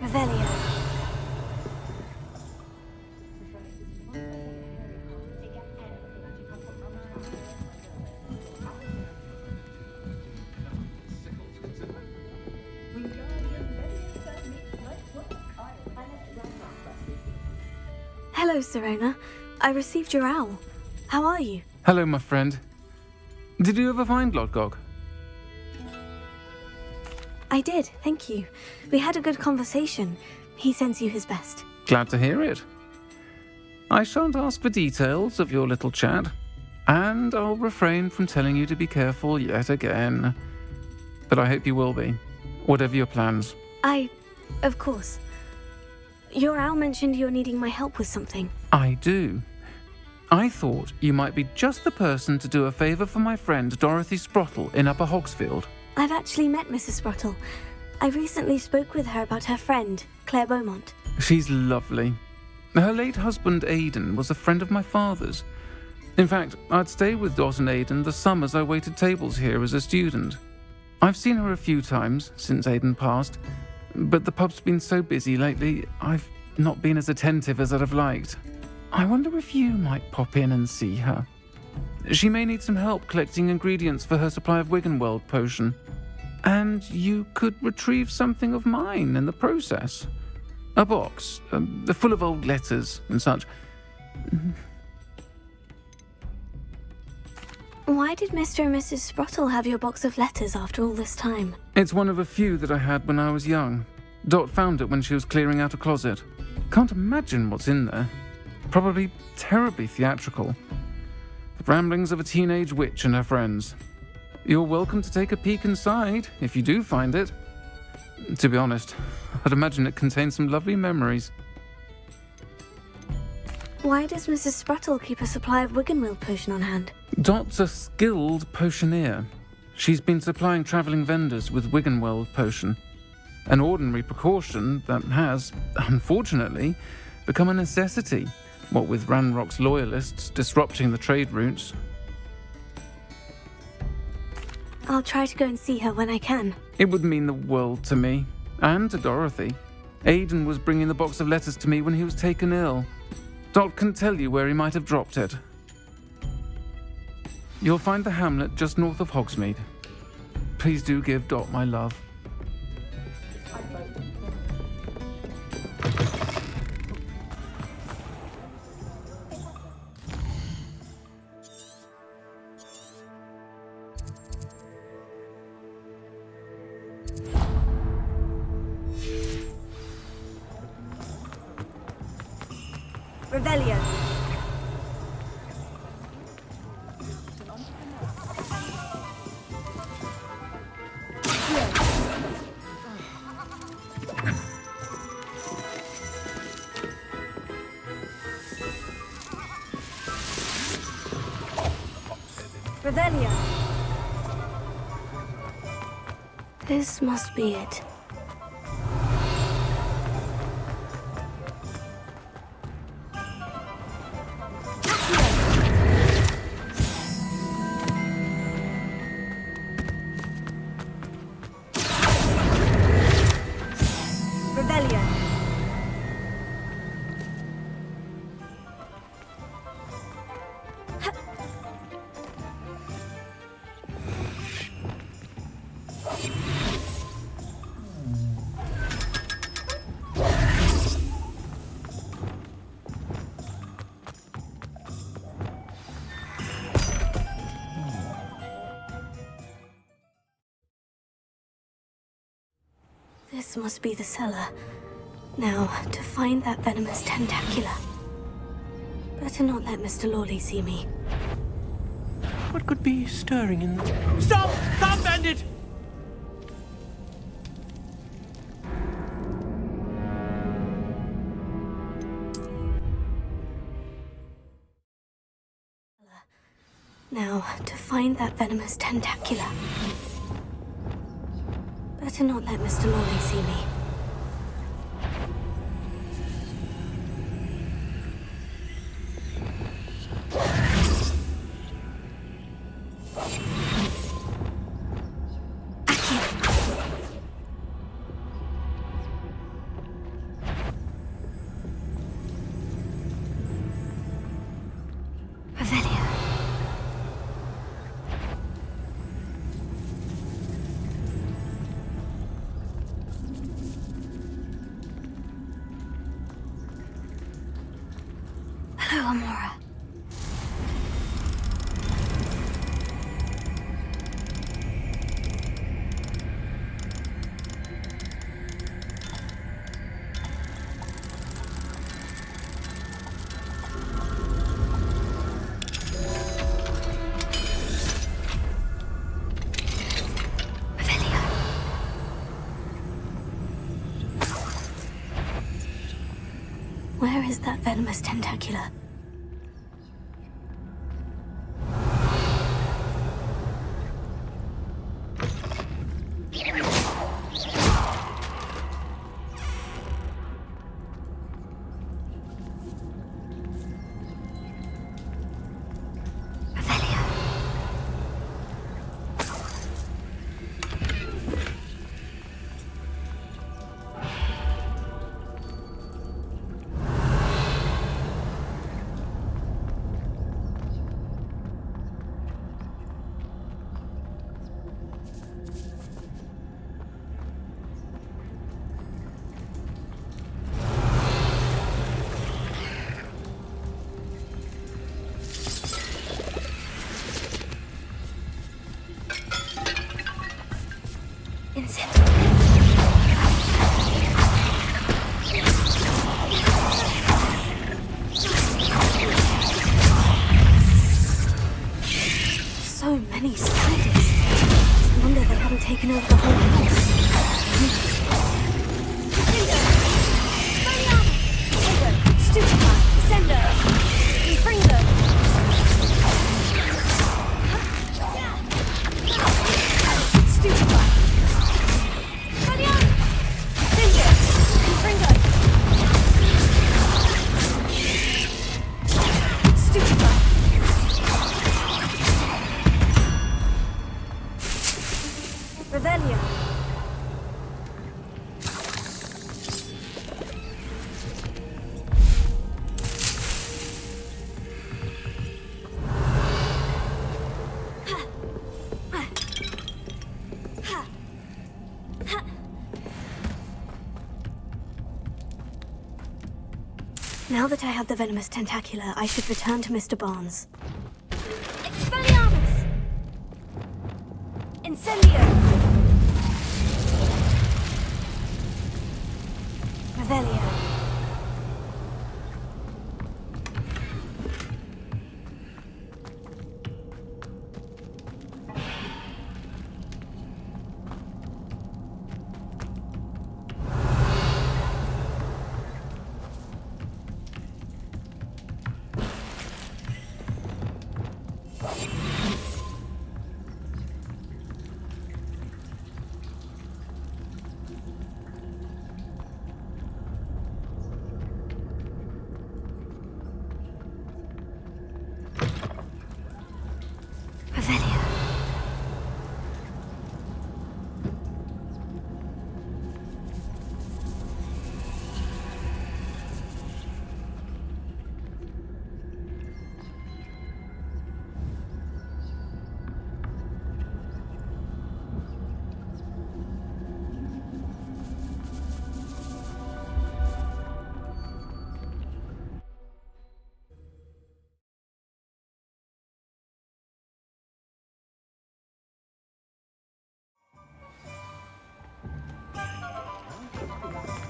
Revelio. Hello, Serona. I received your owl. How are you? Hello, my friend. Did you ever find Lodgog? I did, thank you. We had a good conversation. He sends you his best. Glad to hear it. I shan't ask for details of your little chat, and I'll refrain from telling you to be careful yet again. But I hope you will be, whatever your plans. Of course. Your owl mentioned you're needing my help with something. I do. I thought you might be just the person to do a favour for my friend Dorothy Sprottle in Upper Hogsfield. I've actually met Mrs. Sprottle. I recently spoke with her about her friend, Claire Beaumont. She's lovely. Her late husband Aidan was a friend of my father's. In fact, I'd stay with Dot and Aidan the summers I waited tables here as a student. I've seen her a few times since Aiden passed, but the pub's been so busy lately, I've not been as attentive as I'd have liked. I wonder if you might pop in and see her. She may need some help collecting ingredients for her supply of Wiggenweld potion. And you could retrieve something of mine in the process. A box, full of old letters and such. Why did Mr. and Mrs. Sprottle have your box of letters after all this time? It's one of a few that I had when I was young. Dot found it when she was clearing out a closet. Can't imagine what's in there. Probably terribly theatrical. The ramblings of a teenage witch and her friends. You're welcome to take a peek inside, if you do find it. To be honest, I'd imagine it contains some lovely memories. Why does Mrs. Sprottle keep a supply of Wiggenweld potion on hand? Dot's a skilled potioneer. She's been supplying travelling vendors with Wiggenweld potion. An ordinary precaution that has, unfortunately, become a necessity, what with Ranrock's loyalists disrupting the trade routes. I'll try to go and see her when I can. It would mean the world to me, and to Dorothy. Aiden was bringing the box of letters to me when he was taken ill. Dot can tell you where he might have dropped it. You'll find the hamlet just north of Hogsmeade. Please do give Dot my love. Revelio. Revelio. This must be it. This must be the cellar. Now, to find that venomous tentacula. Better not let Mr. Lawley see me. What could be stirring in the... Stop! Stop, bandit! Now, to find that venomous tentacula. Better not let Mr. Lawley see me. Hello, Amora. Where is that venomous tentacula? many spiders. I wonder they haven't taken over the whole house. Stupefy, Sender, Infringo. Stupefy. Sender, Infringo. Stupefy. Revelio. Now that I have the venomous tentacula, I should return to Mr. Barnes. Expelliarmus! Incendio! Revelio.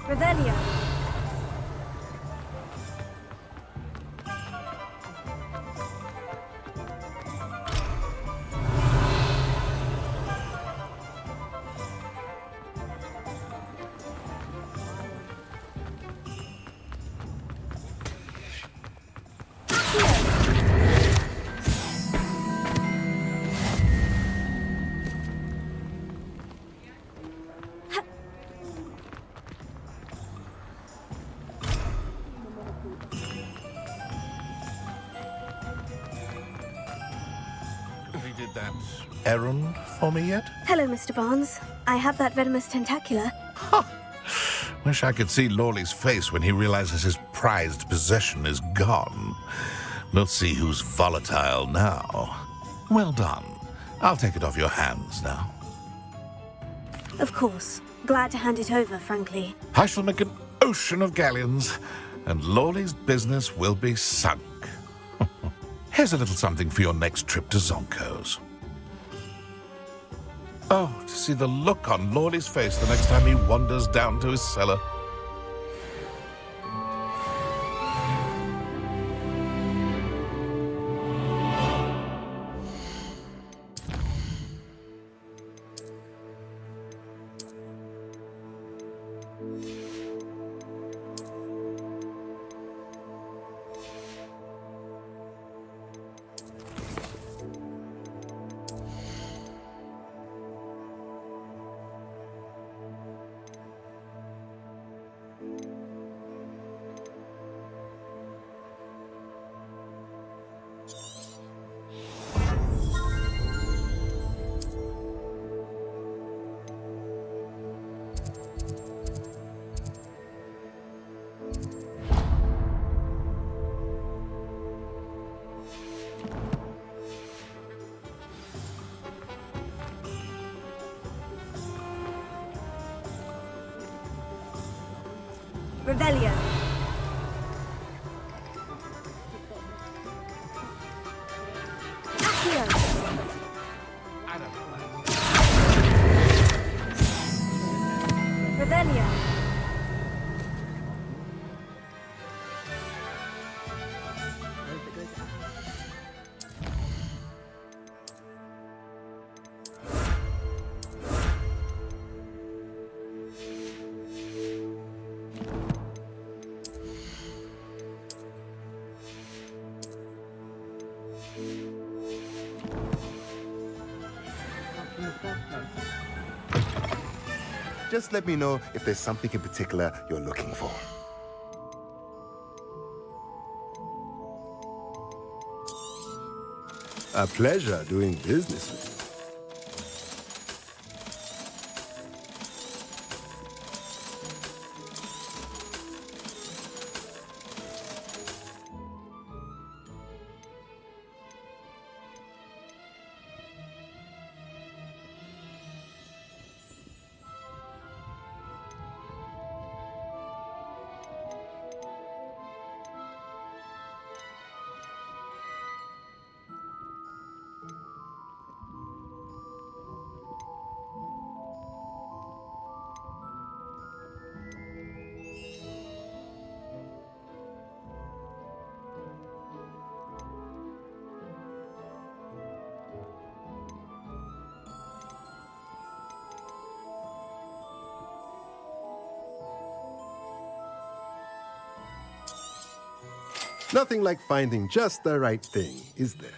Revelio. That errand for me yet? Hello, Mr. Barnes. I have that venomous tentacula. Wish I could see Lawley's face when he realizes his prized possession is gone. Let's see who's volatile now. Well done. I'll take it off your hands now. Of course. Glad to hand it over, frankly. I shall make an ocean of galleons, and Lawley's business will be sunk. Here's a little something for your next trip to Zonko's. Oh, to see the look on Lawley's face the next time he wanders down to his cellar. Revelio. Accio. Revelio. Just let me know if there's something in particular you're looking for. A pleasure doing business with you. Nothing like finding just the right thing, is there?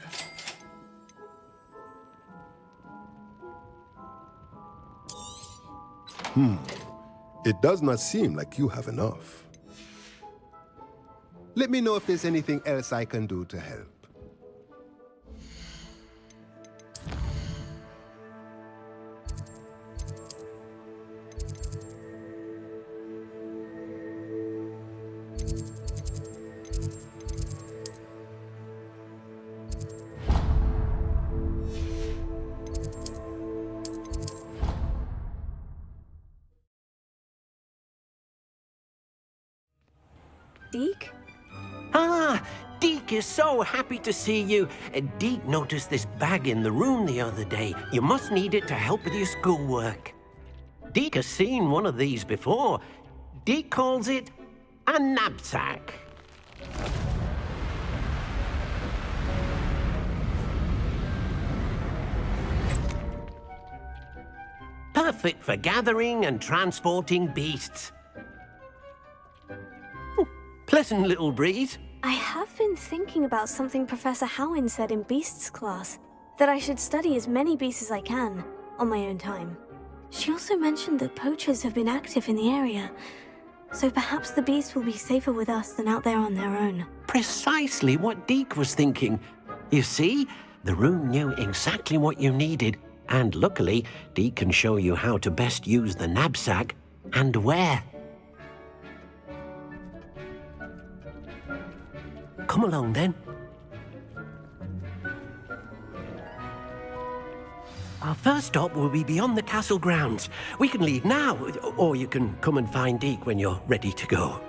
It does not seem like you have enough. Let me know if there's anything else I can do to help. Deke? Ah, Deke is so happy to see you. Deke noticed this bag in the room the other day. You must need it to help with your schoolwork. Deke has seen one of these before. Deke calls it a knapsack. Perfect for gathering and transporting beasts. Pleasant little breeze. I have been thinking about something Professor Howin said in Beasts class, that I should study as many beasts as I can, on my own time. She also mentioned that poachers have been active in the area, so perhaps the beasts will be safer with us than out there on their own. Precisely what Deke was thinking. You see, the room knew exactly what you needed, and luckily, Deke can show you how to best use the knapsack and where. Come along, then. Our first stop will be beyond the castle grounds. We can leave now, or you can come and find Deke when you're ready to go.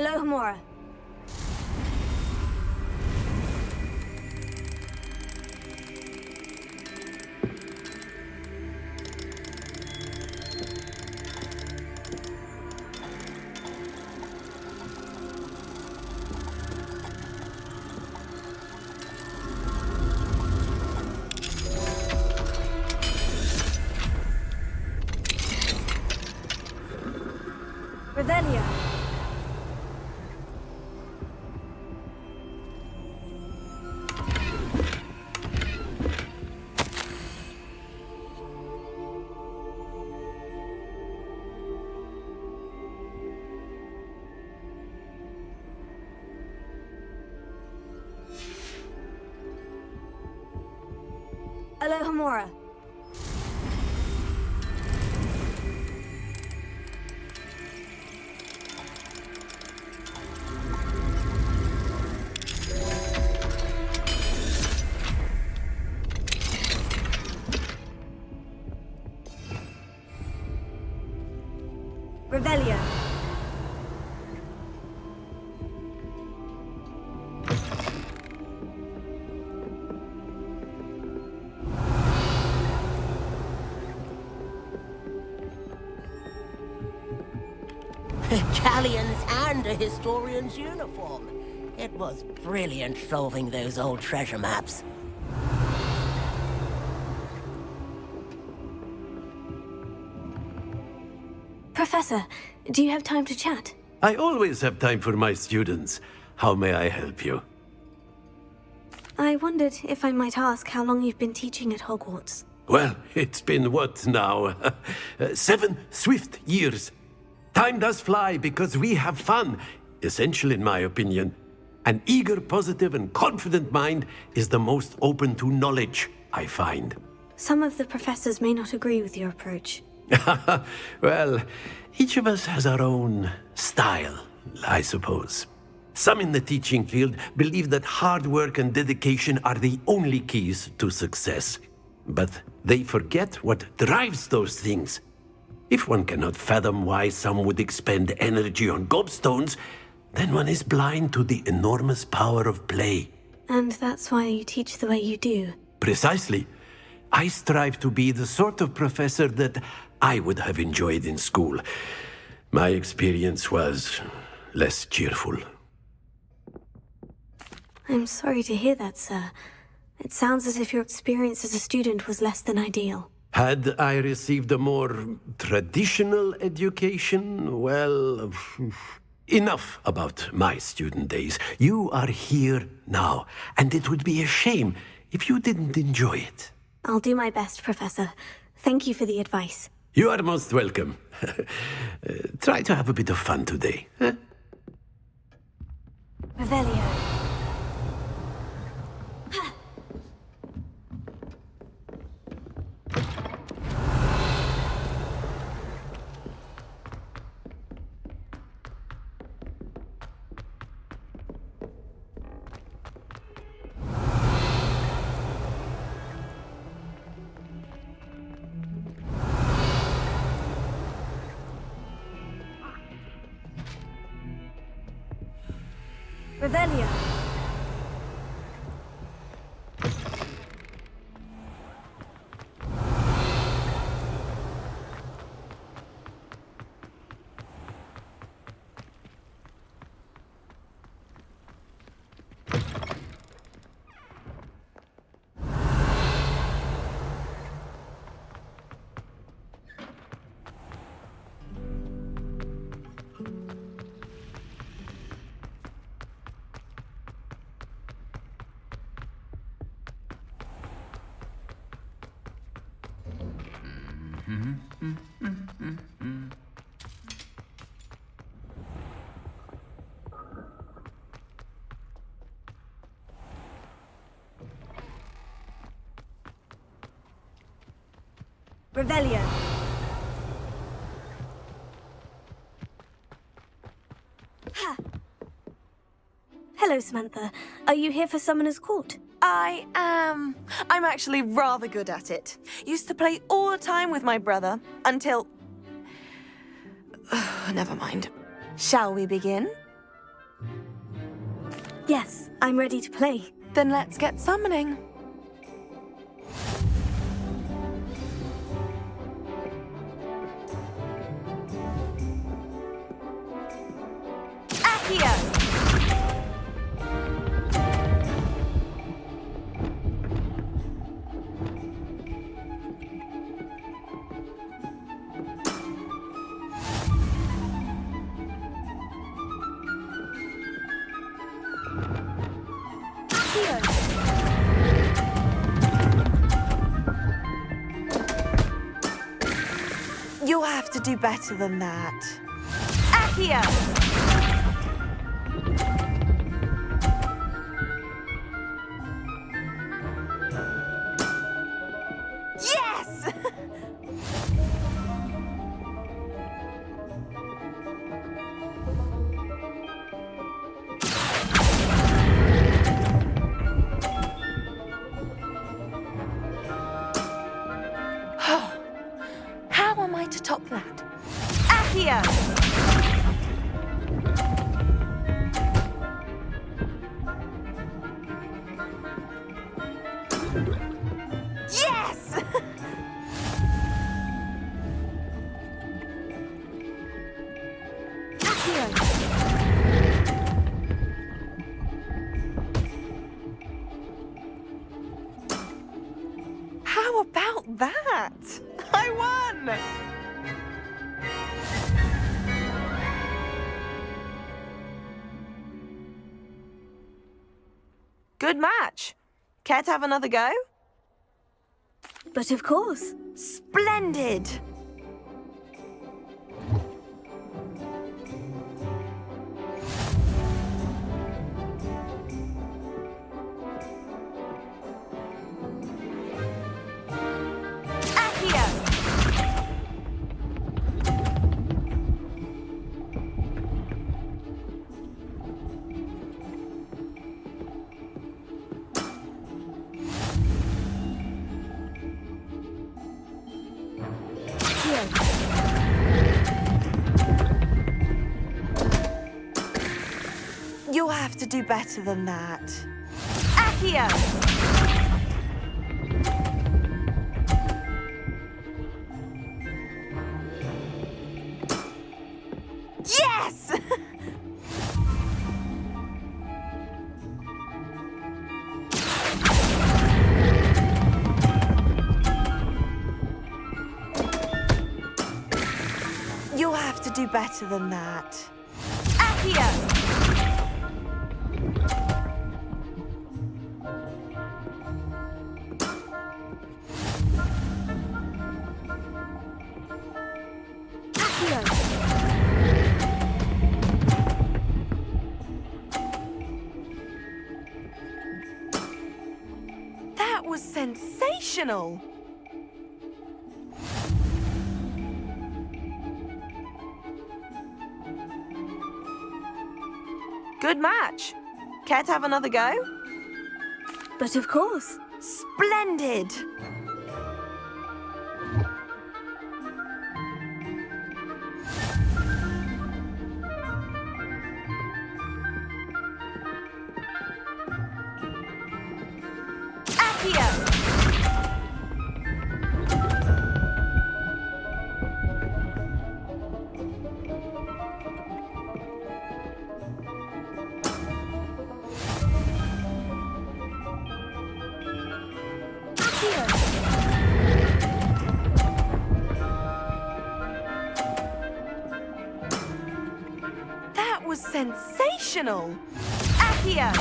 Alohomora. Revelia. Alohomora. Revelia. Galleons and a historian's uniform. It was brilliant solving those old treasure maps. Professor, do you have time to chat? I always have time for my students. How may I help you? I wondered if I might ask how long you've been teaching at Hogwarts. Well, it's been what now? 7 swift years. Time does fly because we have fun. Essential in my opinion. An eager, positive, and confident mind is the most open to knowledge, I find. Some of the professors may not agree with your approach. Well, each of us has our own style, I suppose. Some in the teaching field believe that hard work and dedication are the only keys to success. But they forget what drives those things. If one cannot fathom why some would expend energy on gobstones, then one is blind to the enormous power of play. And that's why you teach the way you do. Precisely. I strive to be the sort of professor that I would have enjoyed in school. My experience was less cheerful. I'm sorry to hear that, sir. It sounds as if your experience as a student was less than ideal. Had I received a more traditional education, well, enough about my student days. You are here now, and it would be a shame if you didn't enjoy it. I'll do my best, Professor. Thank you for the advice. You are most welcome. Try to have a bit of fun today. Huh? Revelio. Revelio. Revelio. Ha. Hello, Samantha. Are you here for Summoner's Court? I am. I'm actually rather good at it. Used to play all the time with my brother, until... Never mind. Shall we begin? Yes, I'm ready to play. Then let's get summoning. Accio! You'll have to do better than that. Accio! Yes! How am I to top that? Accio! Yes! Accio! How about that? I won! Good match. Care to have another go? But of course. Splendid! Accio! You'll have to do better than that. Accio! Yes! You'll have to do better than that. Accio! That was sensational! Good match. Care to have another go? But of course. Splendid! Accio! That was sensational! Accio!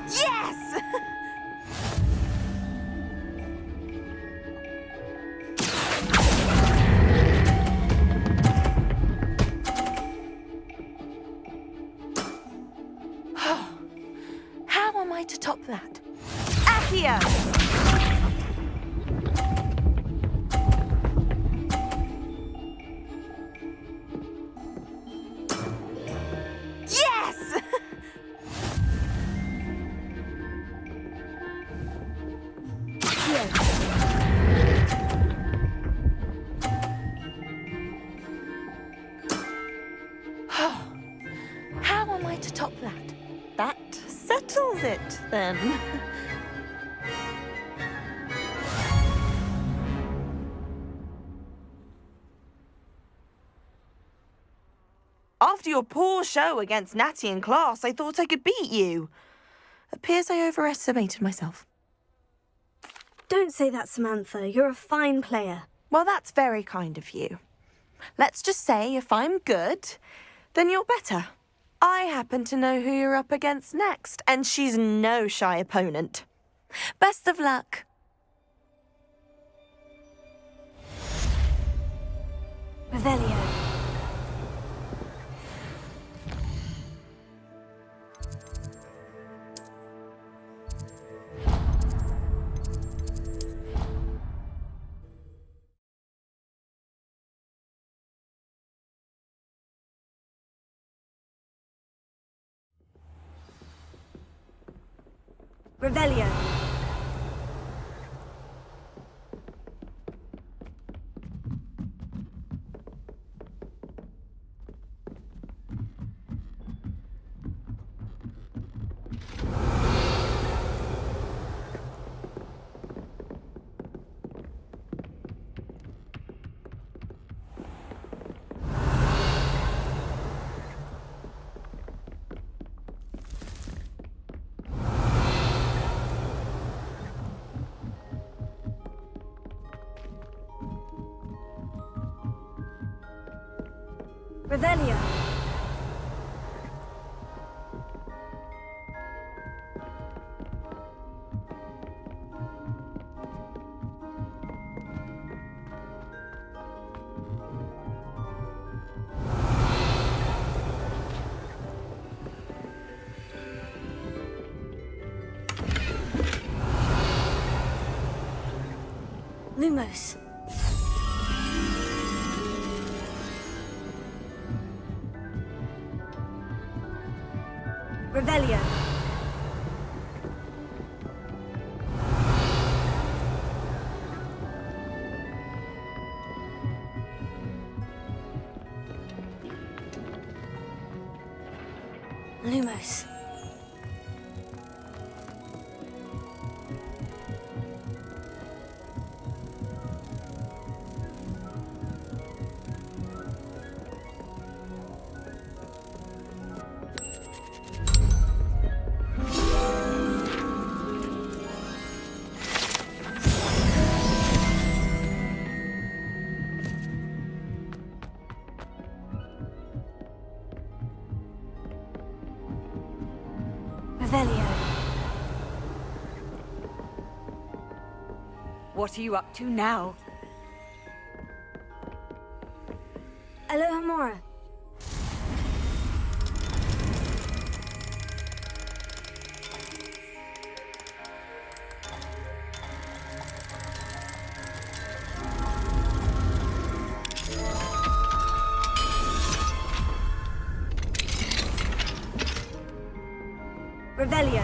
Yes! How am I to top that? Accio! Yes! to top that. That settles it, then. After your poor show against Natty in class, I thought I could beat you. Appears I overestimated myself. Don't say that, Samantha. You're a fine player. Well, that's very kind of you. Let's just say if I'm good, then you're better. I happen to know who you're up against next, and she's no shy opponent. Best of luck. Revelio. Revelio. Revelio. Lumos. Revelio. Lumos. What are you up to now? Alohomora. Revelio.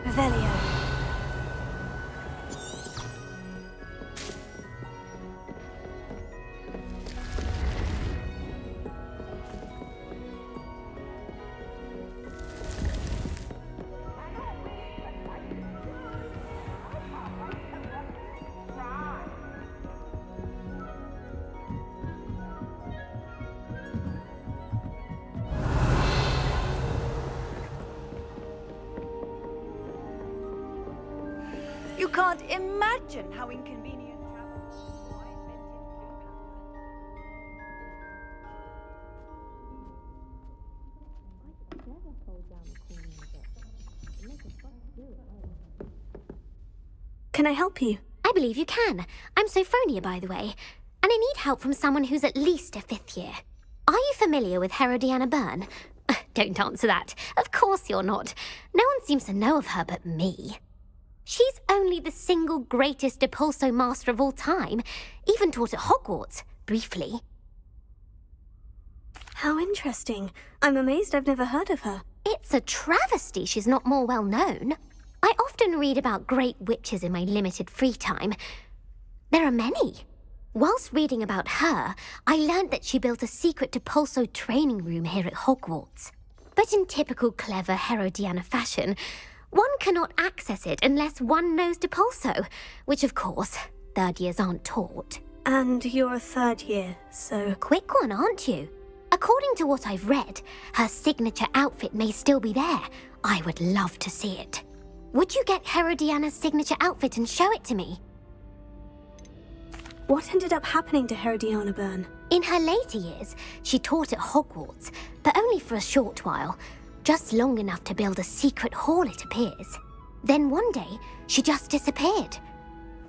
Revelio. You can't imagine how inconvenient travel was. Can I help you? I believe you can. I'm Sophronia, by the way, and I need help from someone who's at least a 5th year. Are you familiar with Herodiana Byrne? Don't answer that. Of course you're not. No one seems to know of her but me. She's only the single greatest Depulso master of all time, even taught at Hogwarts, briefly. How interesting. I'm amazed I've never heard of her. It's a travesty she's not more well known. I often read about great witches in my limited free time. There are many. Whilst reading about her, I learned that she built a secret Depulso training room here at Hogwarts. But in typical clever Herodiana fashion, one cannot access it unless one knows Depulso, which of course, 3rd years aren't taught. And you're a 3rd year, so... Quick one, aren't you? According to what I've read, her signature outfit may still be there. I would love to see it. Would you get Herodiana's signature outfit and show it to me? What ended up happening to Herodiana Byrne? In her later years, she taught at Hogwarts, but only for a short while. Just long enough to build a secret hall, it appears. Then one day, she just disappeared.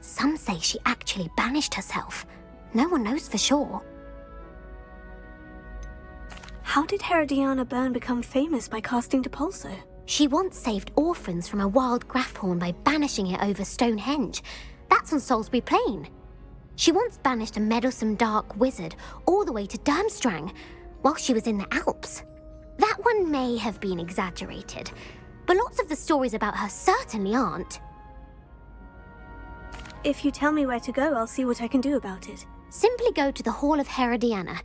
Some say she actually banished herself. No one knows for sure. How did Herodiana Byrne become famous by casting Depulso? She once saved orphans from a wild Grafhorn by banishing it over Stonehenge. That's on Salisbury Plain. She once banished a meddlesome dark wizard all the way to Durmstrang while she was in the Alps. That one may have been exaggerated, but lots of the stories about her certainly aren't. If you tell me where to go, I'll see what I can do about it. Simply go to the Hall of Herodiana.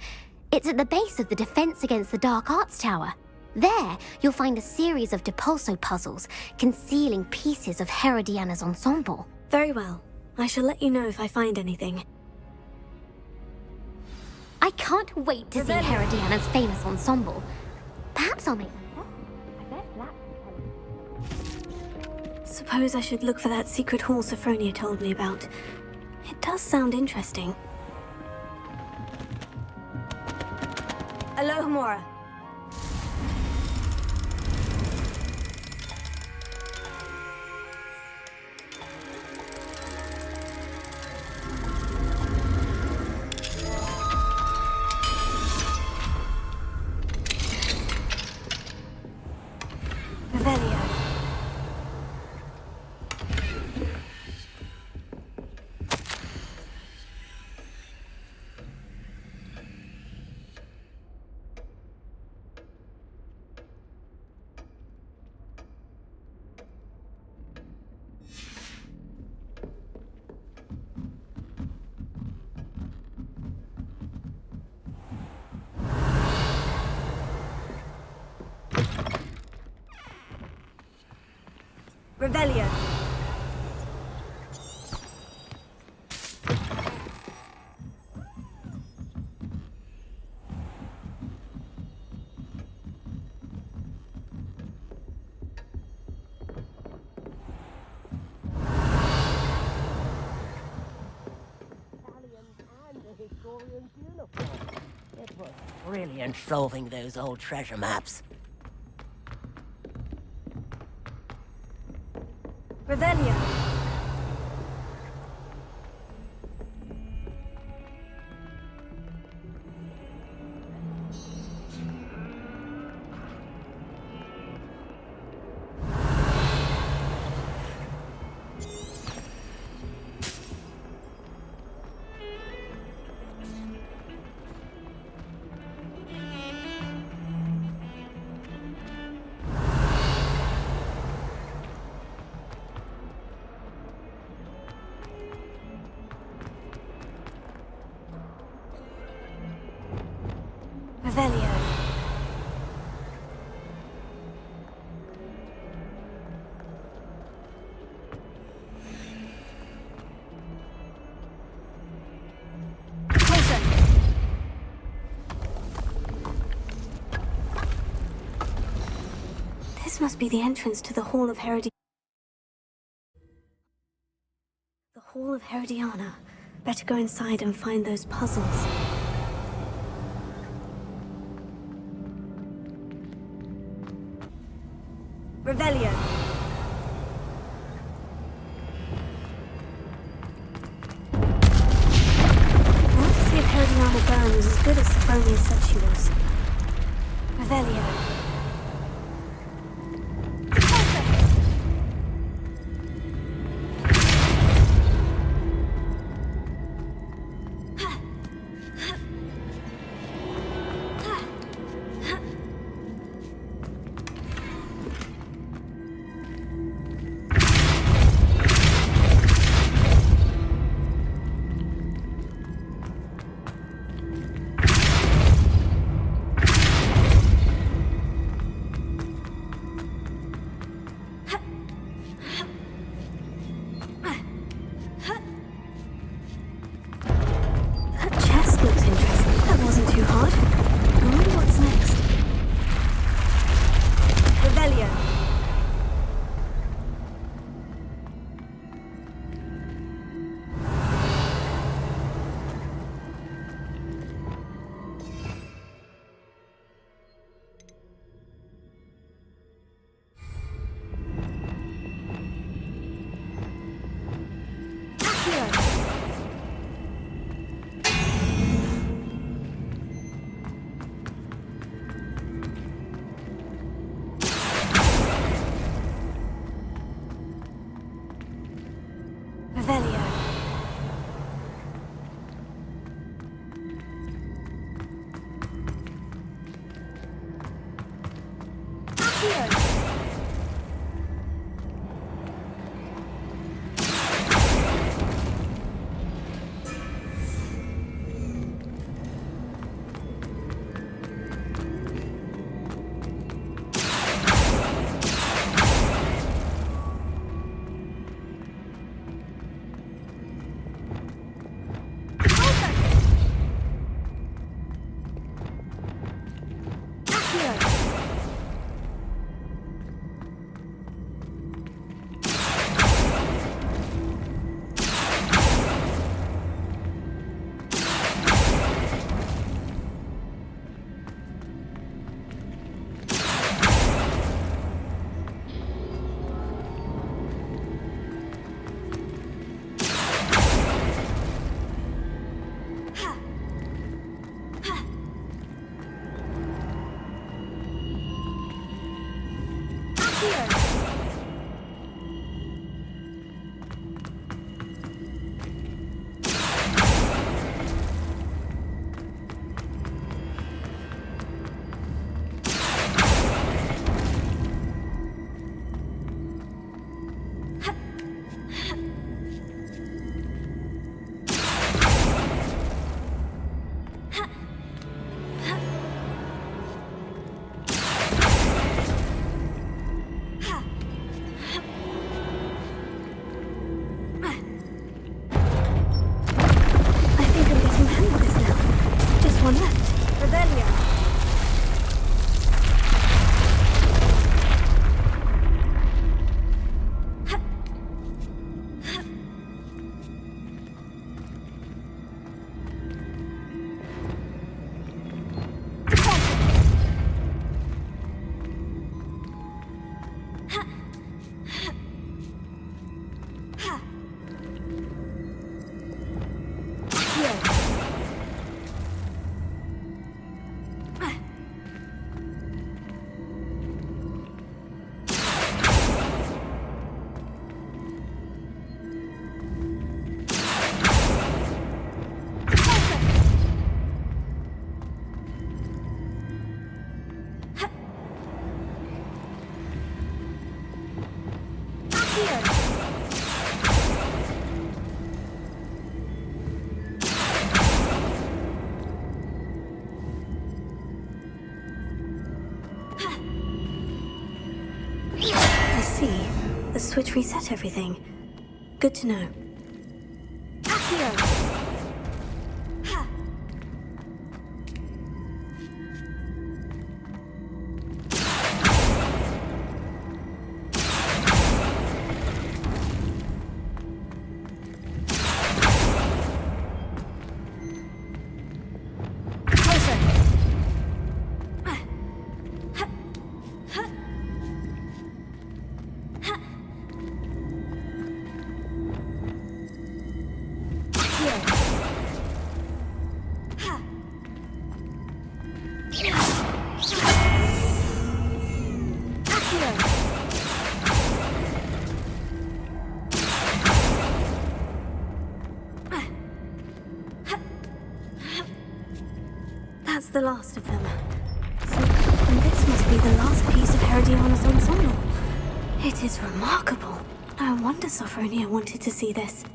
It's at the base of the Defense Against the Dark Arts Tower. There, you'll find a series of Depulso puzzles concealing pieces of Herodiana's ensemble. Very well. I shall let you know if I find anything. I can't wait to see Herodiana's famous ensemble. Perhaps I'll make... Suppose I should look for that secret hall Sophronia told me about. It does sound interesting. Alohomora. Revelio. Revelio. It was brilliant solving those old treasure maps. Revelio. Revelio. Closer. This must be the entrance to the Hall of Herodiana. wall of Herodiana. Better go inside and find those puzzles. Revelio. I want to see if Herodiana Byrne was as good as Sophronia said she was. Revelio. The switch reset everything. Good to know. That's the last of them. So, this must be the last piece of Herodiana's ensemble. It is remarkable. No wonder Sophronia wanted to see this.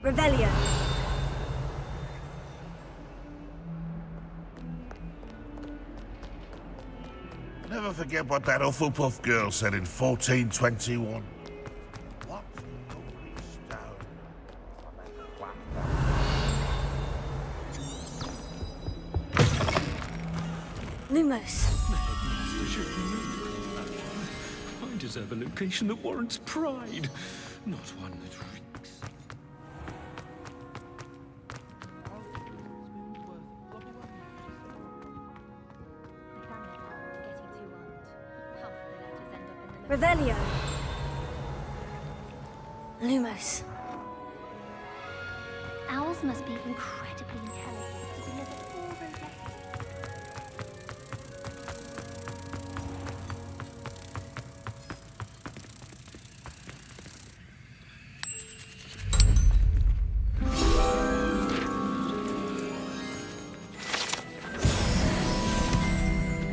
Revelio. Never forget what that Hufflepuff girl said in 1421. What? Lumos. I deserve a location that warrants pride, not one that reeks. Revelio. Lumos. Owls must be incredibly intelligent to be as a full robotic.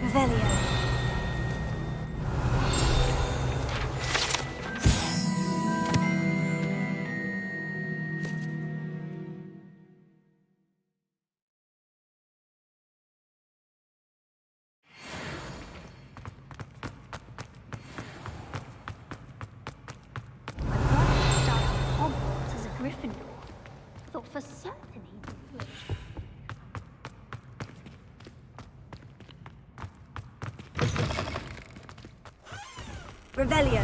Revelio. Hogwarts as a Gryffindor. Thought for certain he would. Revelio.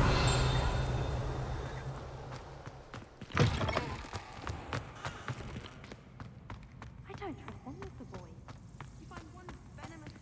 I don't trust any of the boys. You find one venomous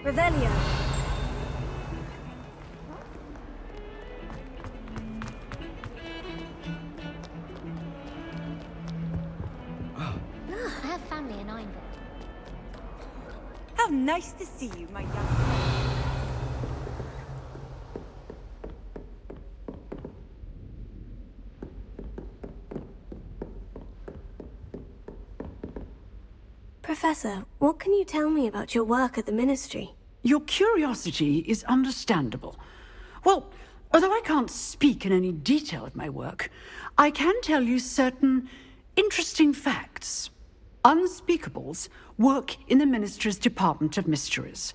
Revelio. I have family in Einville. How nice to see you, my young friend. Professor, what can you tell me about your work at the Ministry? Your curiosity is understandable. Well, although I can't speak in any detail of my work, I can tell you certain interesting facts. Unspeakables work in the Ministry's Department of Mysteries.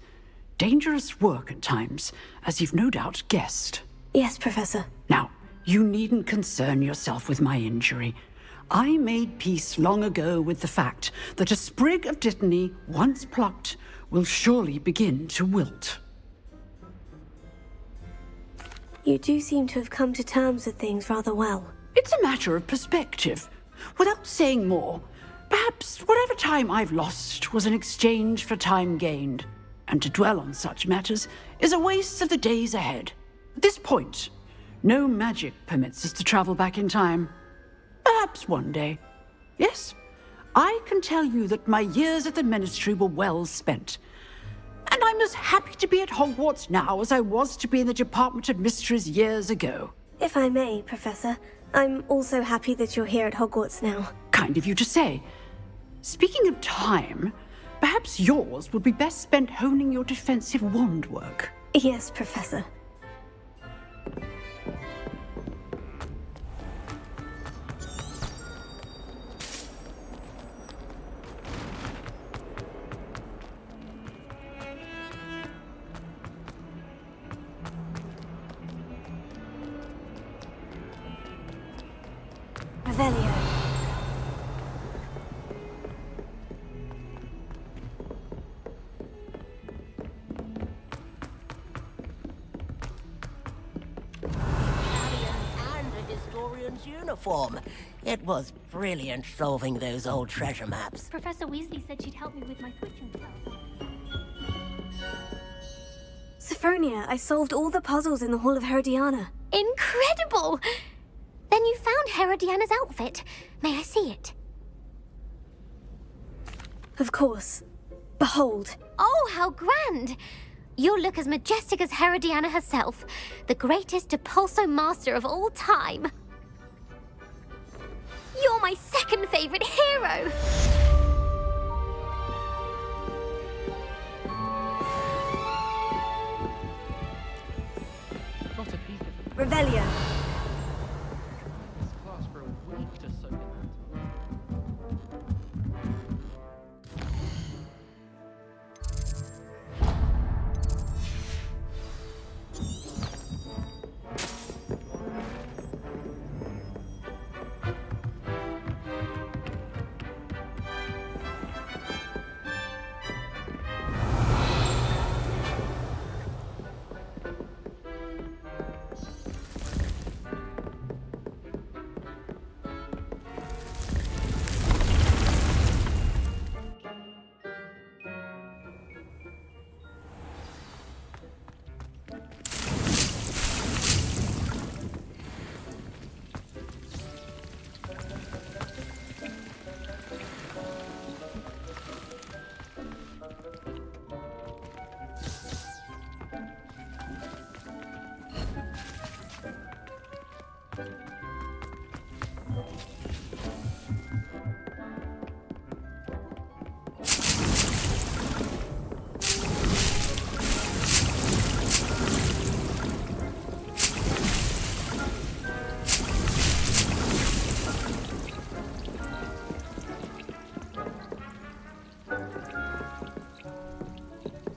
Dangerous work at times, as you've no doubt guessed. Yes, Professor. Now, you needn't concern yourself with my injury. I made peace long ago with the fact that a sprig of dittany, once plucked, will surely begin to wilt. You do seem to have come to terms with things rather well. It's a matter of perspective. Without saying more, perhaps whatever time I've lost was an exchange for time gained. And to dwell on such matters is a waste of the days ahead. At this point, no magic permits us to travel back in time. Perhaps one day. Yes, I can tell you that my years at the Ministry were well spent. And I'm as happy to be at Hogwarts now as I was to be in the Department of Mysteries years ago. If I may, Professor, I'm also happy that you're here at Hogwarts now. Kind of you to say. Speaking of time, perhaps yours would be best spent honing your defensive wand work. Yes, Professor. Revelio. historian's uniform. It was brilliant solving those old treasure maps. Professor Weasley said she'd help me with my switching spell. Sophronia, I solved all the puzzles in the Hall of Herodiana. Incredible! Then you found Herodiana's outfit. May I see it? Of course. Behold. Oh, how grand! You'll look as majestic as Herodiana herself, the greatest Depulso master of all time. You're my second favorite hero! Got a peek at Revelio. this class for a week to soak in that.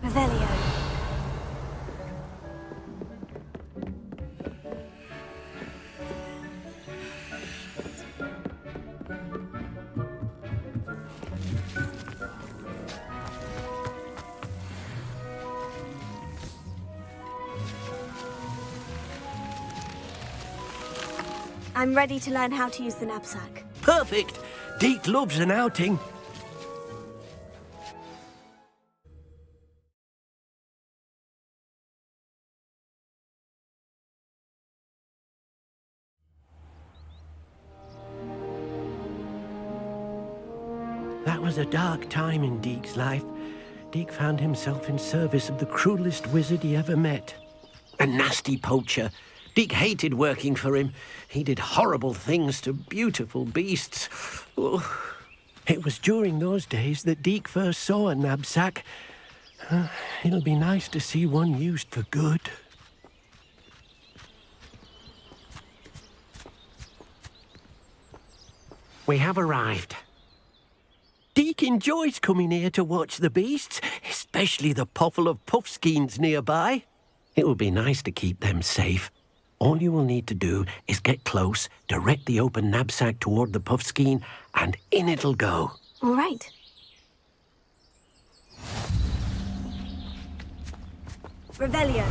Revelio. I'm ready to learn how to use the knapsack. Perfect. Deke loves an outing. That was a dark time in Deke's life. Deke found himself in service of the cruelest wizard he ever met. A nasty poacher. Deke hated working for him. He did horrible things to beautiful beasts. Oh. It was during those days that Deke first saw a knapsack. It'll be nice to see one used for good. We have arrived. Deke enjoys coming here to watch the beasts, especially the poffle of puffskeins nearby. It will be nice to keep them safe. All you will need to do is get close, direct the open knapsack toward the puffskein, and in it'll go. All right. Revelio.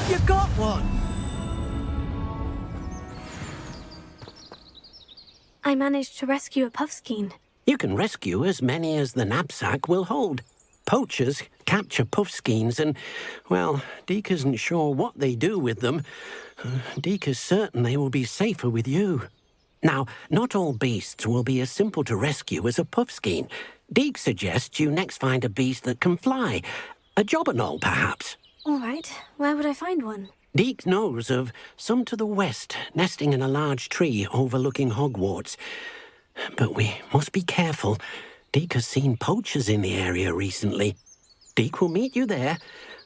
You got one! I managed to rescue a puffskein. You can rescue as many as the knapsack will hold. Poachers capture puffskeins and, well, Deke isn't sure what they do with them. Deke is certain they will be safer with you. Now, not all beasts will be as simple to rescue as a puffskein. Deke suggests you next find a beast that can fly. A jobberknoll, perhaps. All right. Where would I find one? Deke knows of some to the west, nesting in a large tree overlooking Hogwarts. But we must be careful. Deke has seen poachers in the area recently. Deke will meet you there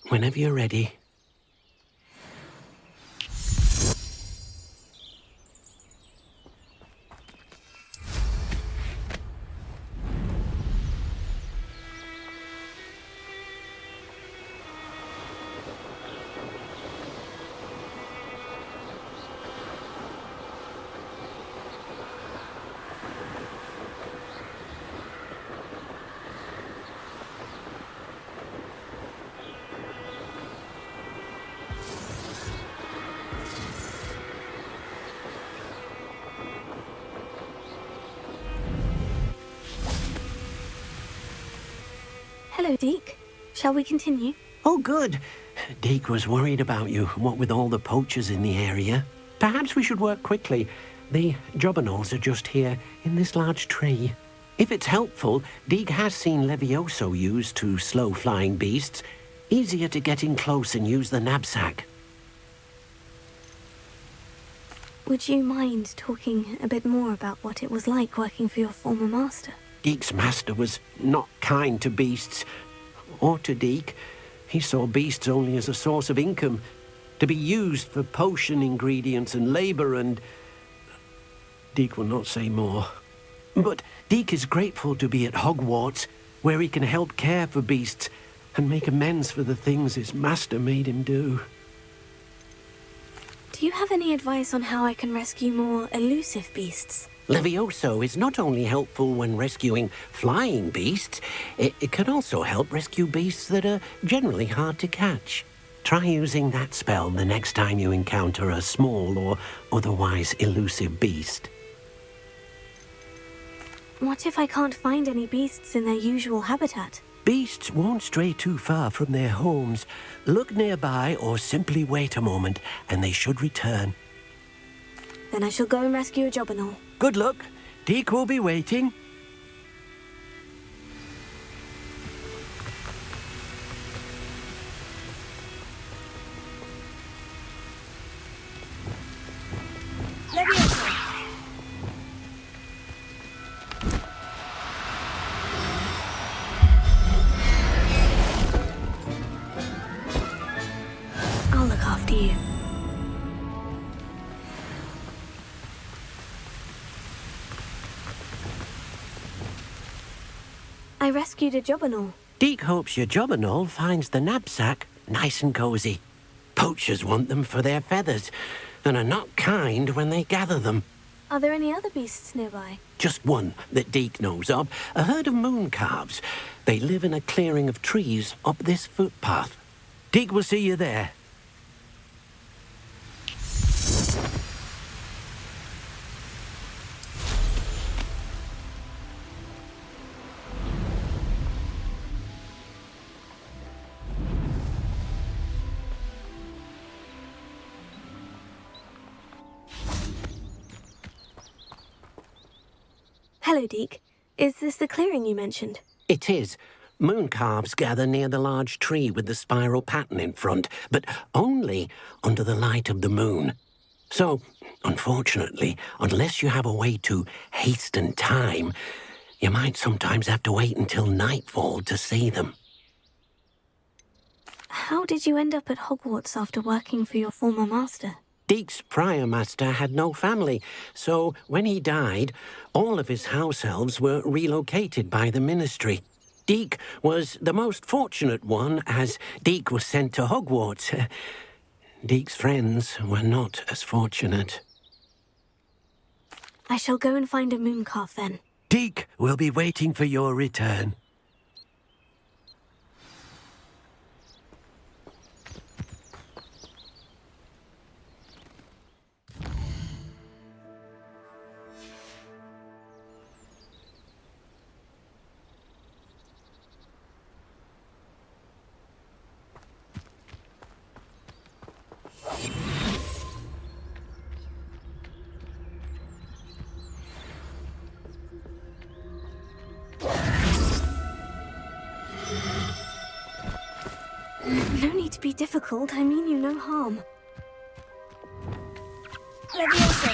whenever you're ready. Hello, Deke. Shall we continue? Oh, good. Deke was worried about you, what with all the poachers in the area. Perhaps we should work quickly. The jobberknolls are just here, in this large tree. If it's helpful, Deke has seen Levioso used to slow flying beasts. Easier to get in close and use the knapsack. Would you mind talking a bit more about what it was like working for your former master? Deke's master was not kind to beasts, or to Deke. He saw beasts only as a source of income, to be used for potion ingredients and labour, and... Deke will not say more. But Deke is grateful to be at Hogwarts, where he can help care for beasts and make amends for the things his master made him do. Do you have any advice on how I can rescue more elusive beasts? Levioso is not only helpful when rescuing flying beasts, it can also help rescue beasts that are generally hard to catch. Try using that spell the next time you encounter a small or otherwise elusive beast. What if I can't find any beasts in their usual habitat? Beasts won't stray too far from their homes. Look nearby or simply wait a moment and they should return. Then I shall go and rescue a jobberknoll. Good luck. Deke will be waiting. I'll look after you. I rescued a jobberknoll. Deke hopes your jobberknoll finds the knapsack nice and cozy. Poachers want them for their feathers and are not kind when they gather them. Are there any other beasts nearby? Just one that Deke knows of, a herd of moon calves. They live in a clearing of trees up this footpath. Deke will see you there. Hello, Deke. Is this the clearing you mentioned? It is. Moon calves gather near the large tree with the spiral pattern in front, but only under the light of the moon. So, unfortunately, unless you have a way to hasten time, you might sometimes have to wait until nightfall to see them. How did you end up at Hogwarts after working for your former master? Deke's prior master had no family, so when he died, all of his house elves were relocated by the ministry. Deke was the most fortunate one, as Deke was sent to Hogwarts. Deke's friends were not as fortunate. I shall go and find a mooncalf then. Deke will be waiting for your return. No need to be difficult. I mean you no harm. Levioso.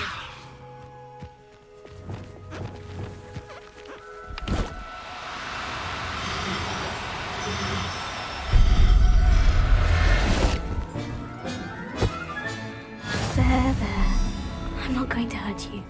There. I'm not going to hurt you.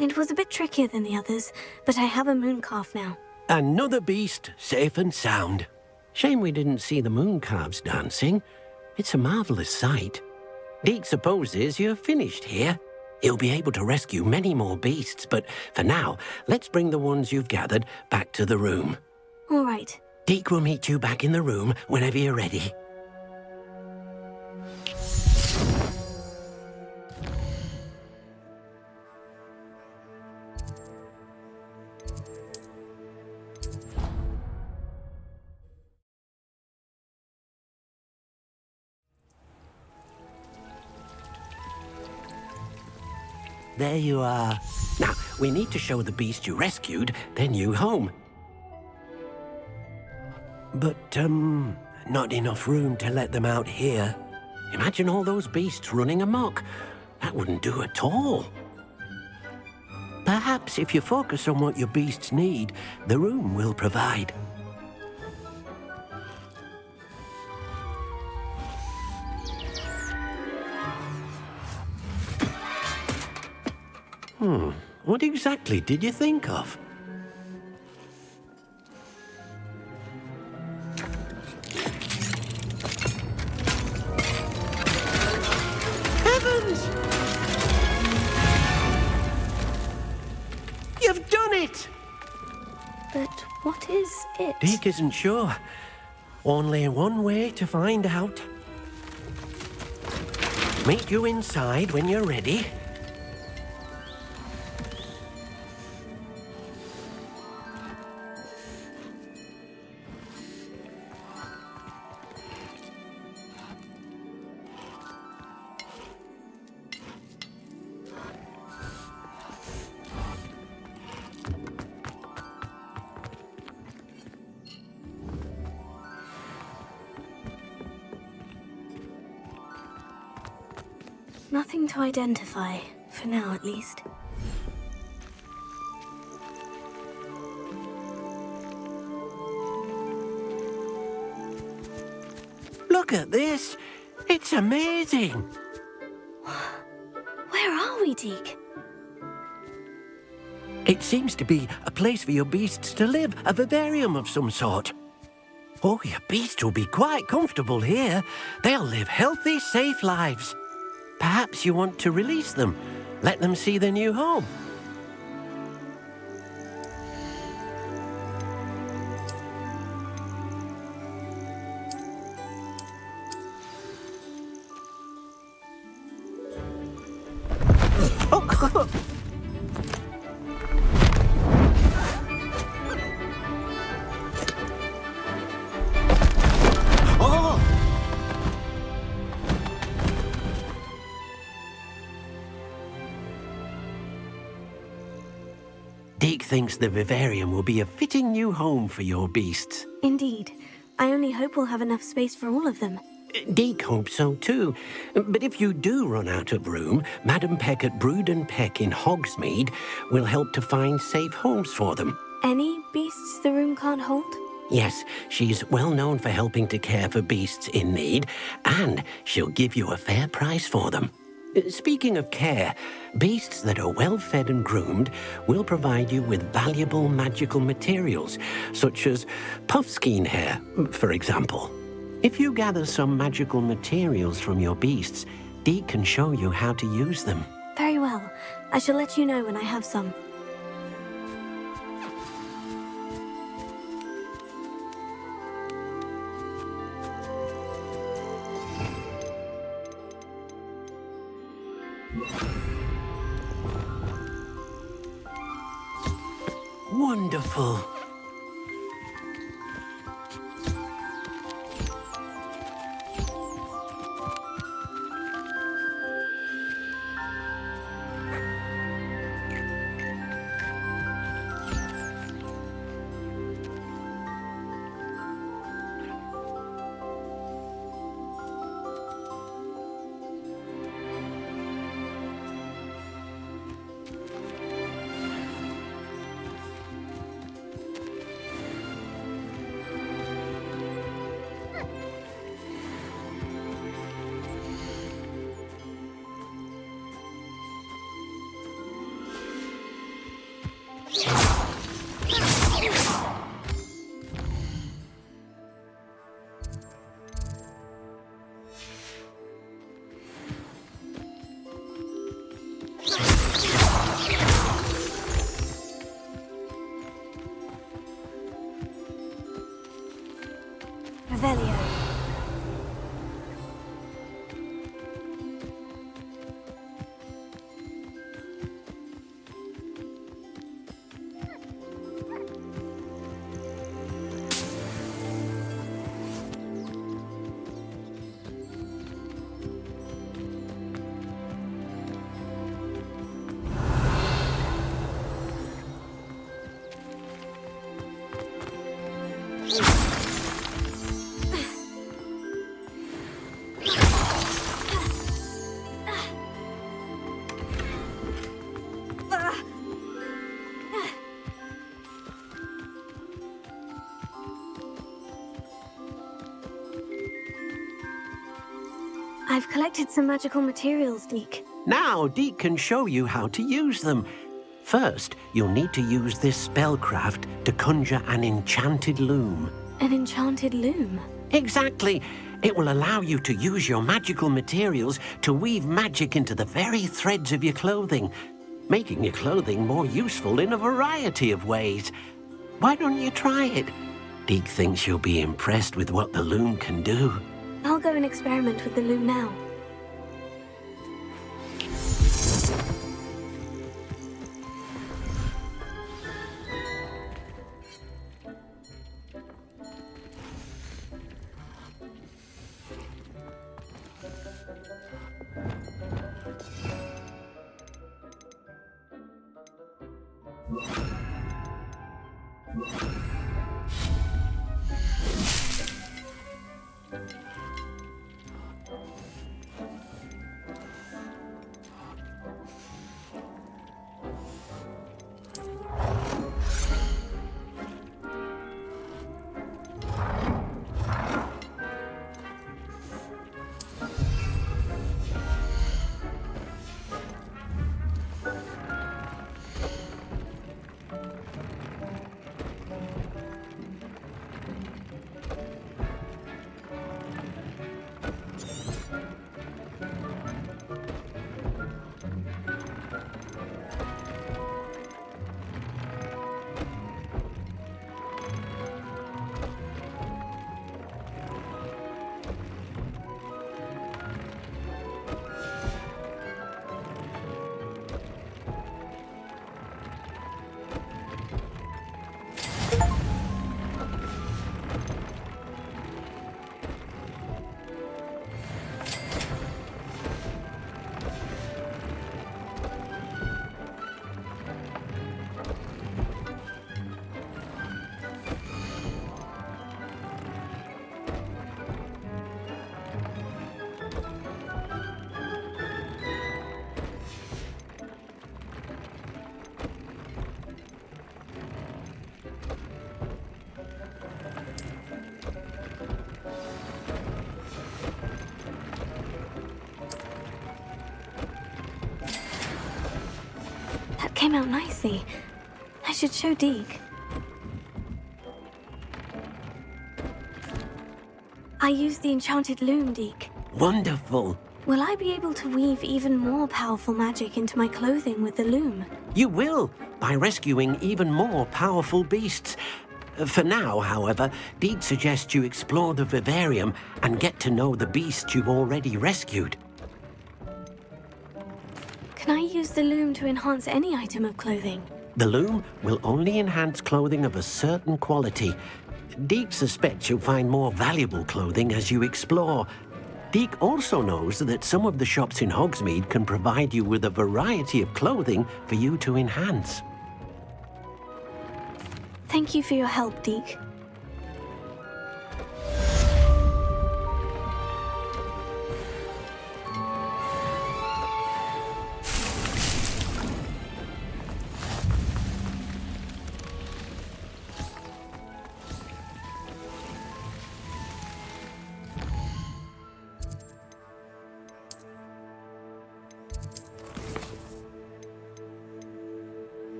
It was a bit trickier than the others, but I have a mooncalf now. Another beast, safe and sound. Shame we didn't see the mooncalves dancing. It's a marvellous sight. Deke supposes you're finished here. He'll be able to rescue many more beasts, but for now, let's bring the ones you've gathered back to the room. All right. Deke will meet you back in the room whenever you're ready. There you are. Now, we need to show the beast you rescued their new home. But, not enough room to let them out here. Imagine all those beasts running amok. That wouldn't do at all. Perhaps if you focus on what your beasts need, the room will provide. What exactly did you think of? Heavens! You've done it! But what is it? Deke isn't sure. Only one way to find out. Meet you inside when you're ready. Nothing to identify, for now at least. Look at this! It's amazing! Where are we, Deke? It seems to be a place for your beasts to live, a vivarium of some sort. Oh, your beasts will be quite comfortable here. They'll live healthy, safe lives. Perhaps you want to release them, let them see their new home. Deke thinks the vivarium will be a fitting new home for your beasts. Indeed. I only hope we'll have enough space for all of them. Deke hopes so too. But if you do run out of room, Madam Peck at Brood and Peck in Hogsmeade will help to find safe homes for them. Any beasts the room can't hold? Yes, she's well known for helping to care for beasts in need, and she'll give you a fair price for them. Speaking of care, beasts that are well fed and groomed will provide you with valuable magical materials, such as puffskein hair, for example. If you gather some magical materials from your beasts, Deke can show you how to use them. Very well. I shall let you know when I have some. Wonderful. I've collected some magical materials, Deke. Now, Deke can show you how to use them. First, you'll need to use this spellcraft to conjure an enchanted loom. An enchanted loom? Exactly. It will allow you to use your magical materials to weave magic into the very threads of your clothing, making your clothing more useful in a variety of ways. Why don't you try it? Deke thinks you'll be impressed with what the loom can do. I'll go and experiment with the loom now. Came out nicely. I should show Deke. I used the enchanted loom, Deke. Wonderful. Will I be able to weave even more powerful magic into my clothing with the loom? You will, by rescuing even more powerful beasts. For now, however, Deke suggests you explore the vivarium and get to know the beasts you've already rescued. Can I use the loom to enhance any item of clothing? The loom will only enhance clothing of a certain quality. Deke suspects you'll find more valuable clothing as you explore. Deke also knows that some of the shops in Hogsmeade can provide you with a variety of clothing for you to enhance. Thank you for your help, Deke.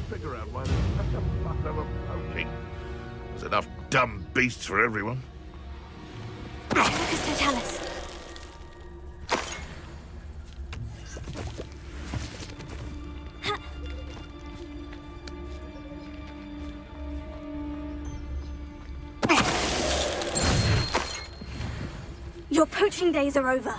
Figure out why there's such a fuss over poaching. There's enough dumb beasts for everyone. Lucas Totalis. Your poaching days are over.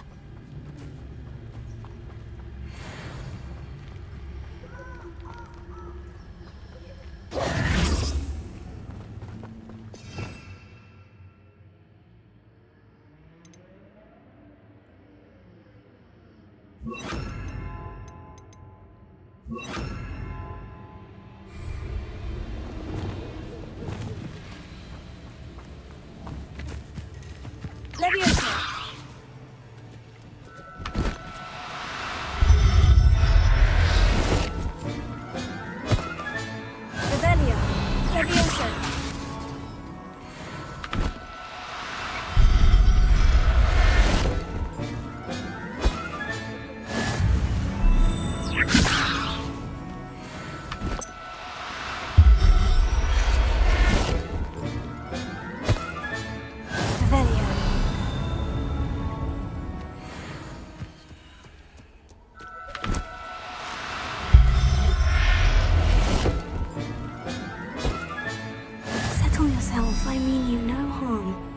I mean you no harm.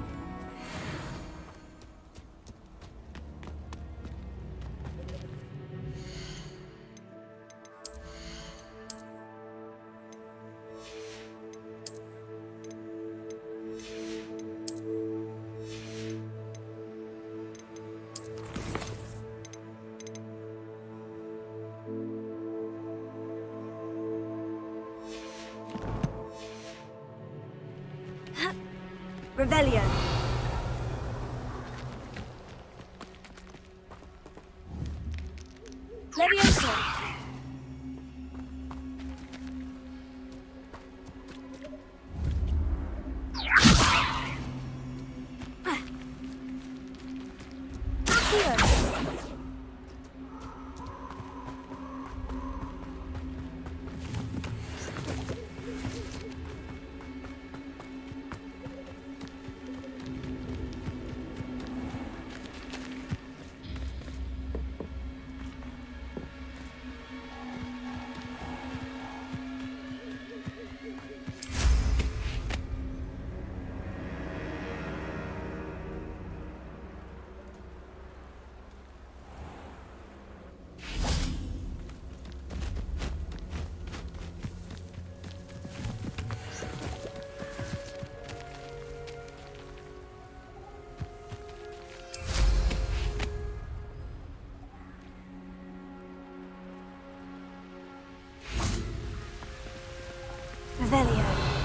Revelio. Levioso. Revelio.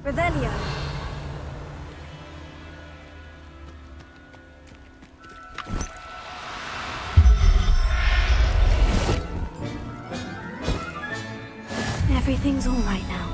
Revelio. Everything's all right now.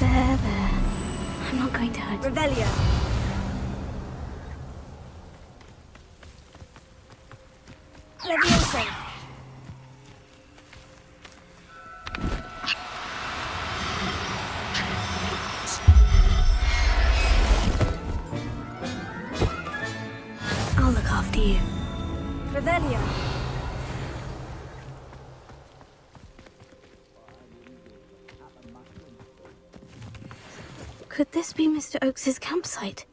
There. I'm not going to hurt you. Revelio. Leviosa. I'll look after you. Revelio. Could this be Mr. Oakes's campsite?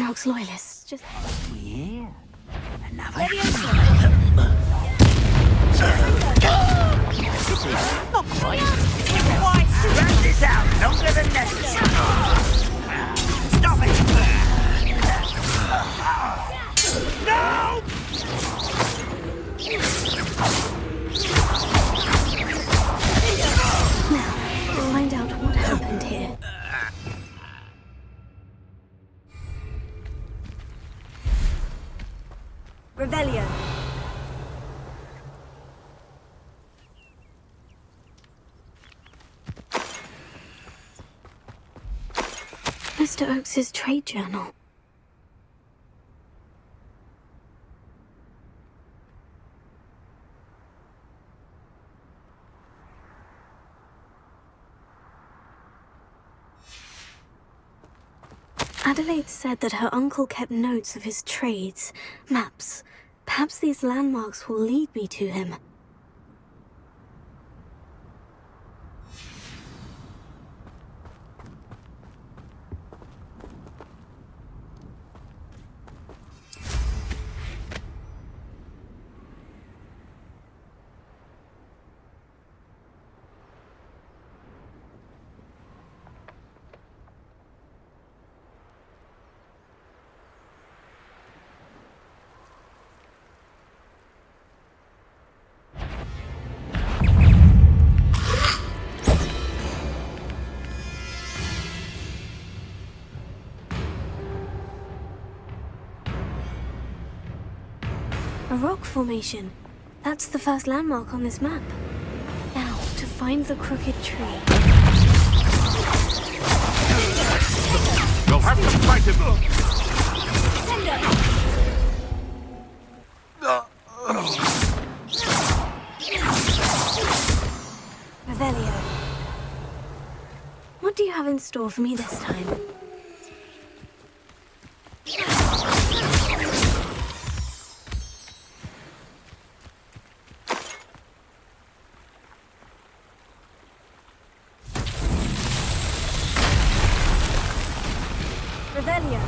Oakes loyalists, just... Yeah. Another not quite. Drag this out longer than necessary. Stop it! No! Now, we'll find out what happened here. Revelio. Mr. Oakes's trade journal. Adelaide said that her uncle kept notes of his trades, maps. Perhaps these landmarks will lead me to him. A rock formation. That's the first landmark on this map. Now, to find the crooked tree. You'll have to fight him! Revelio. What do you have in store for me this time? Revelio.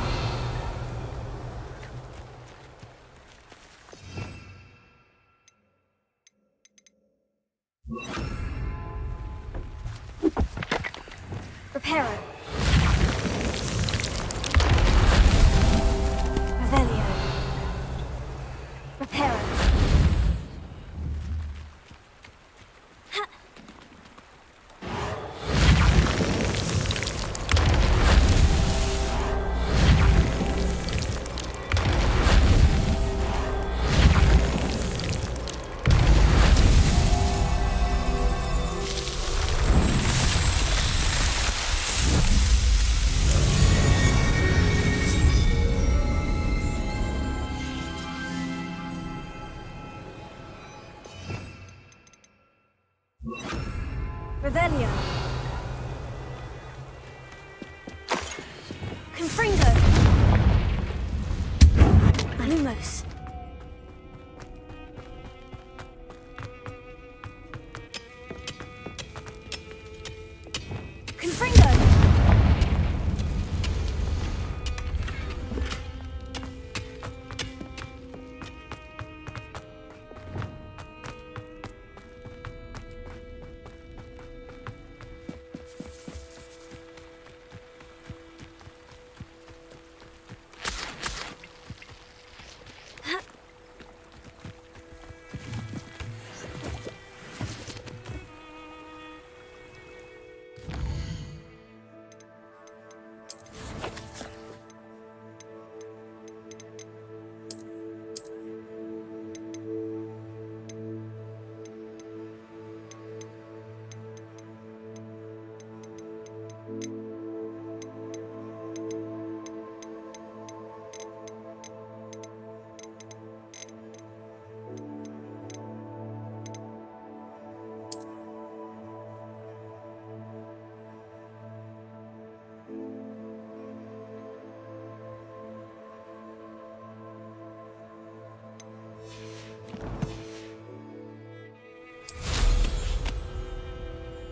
Reparo. Revelio. Reparo. Revelio. Confringo. Lumos. Confringo.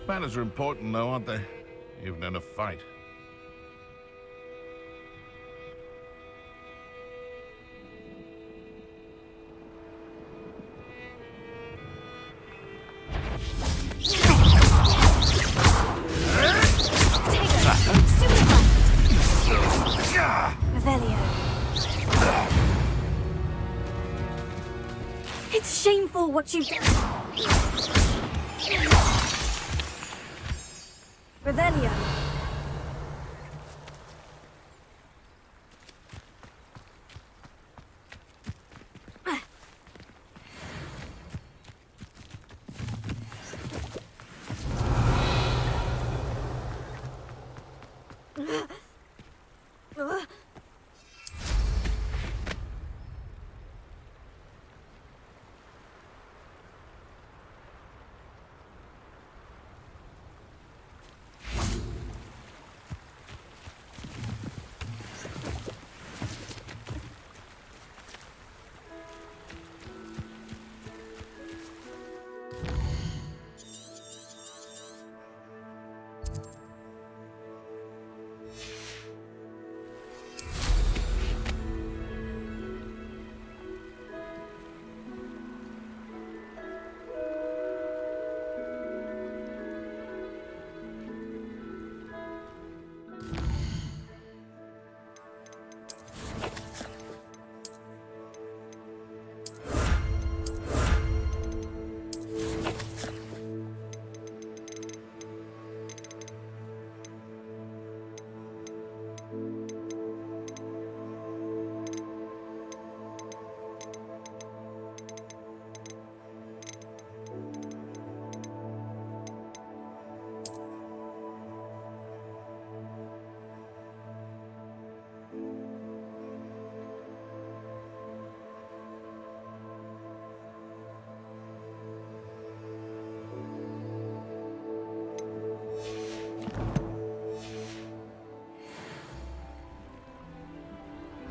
Manners are important, though, aren't they? Even in a fight. Revelio. It's shameful what you've done. Revelio.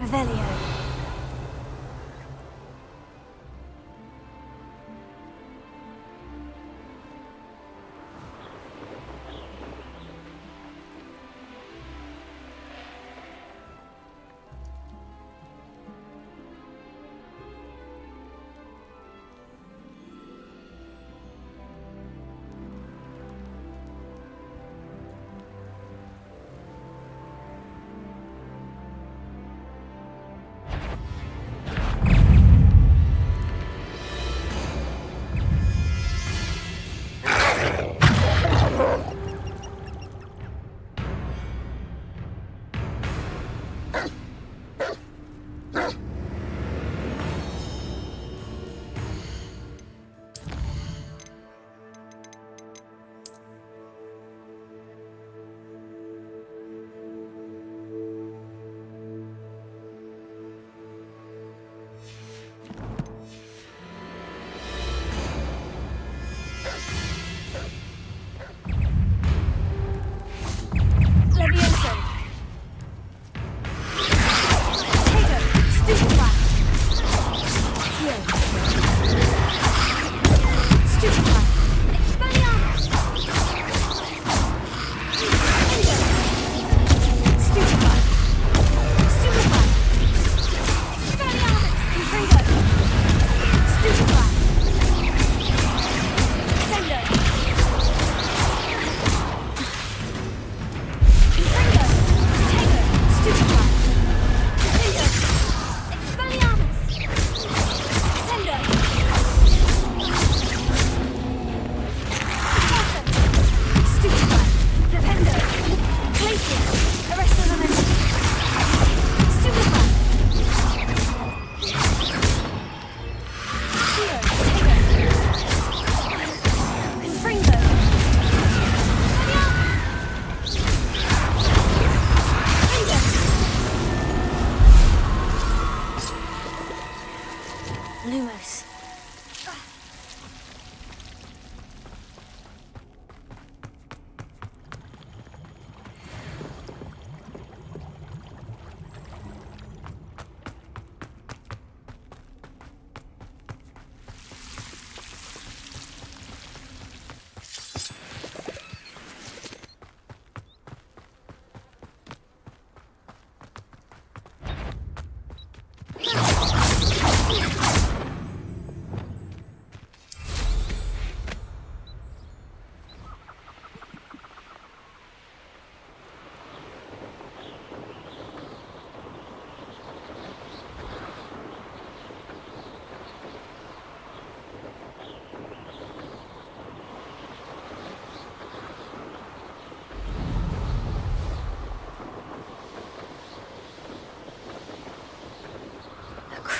Revelio.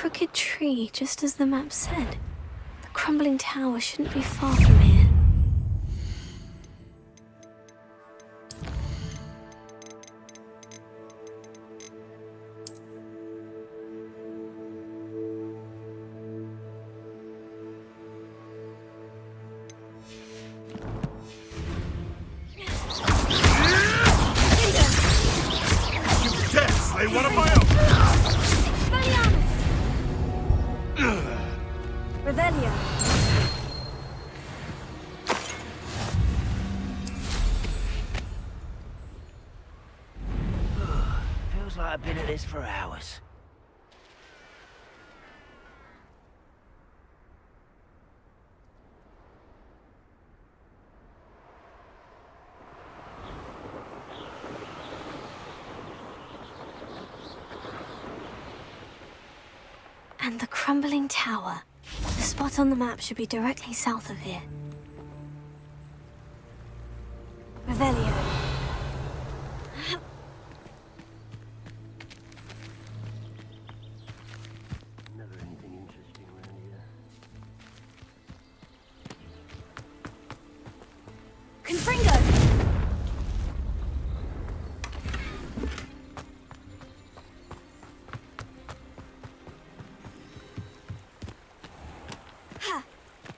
crooked tree, just as the map said. The crumbling tower shouldn't be far from here. One of my own! Revelio. Feels like I've been at this for hours. And the crumbling tower. The spot on the map should be directly south of here. Revelio. Never anything interesting around here. Confringo!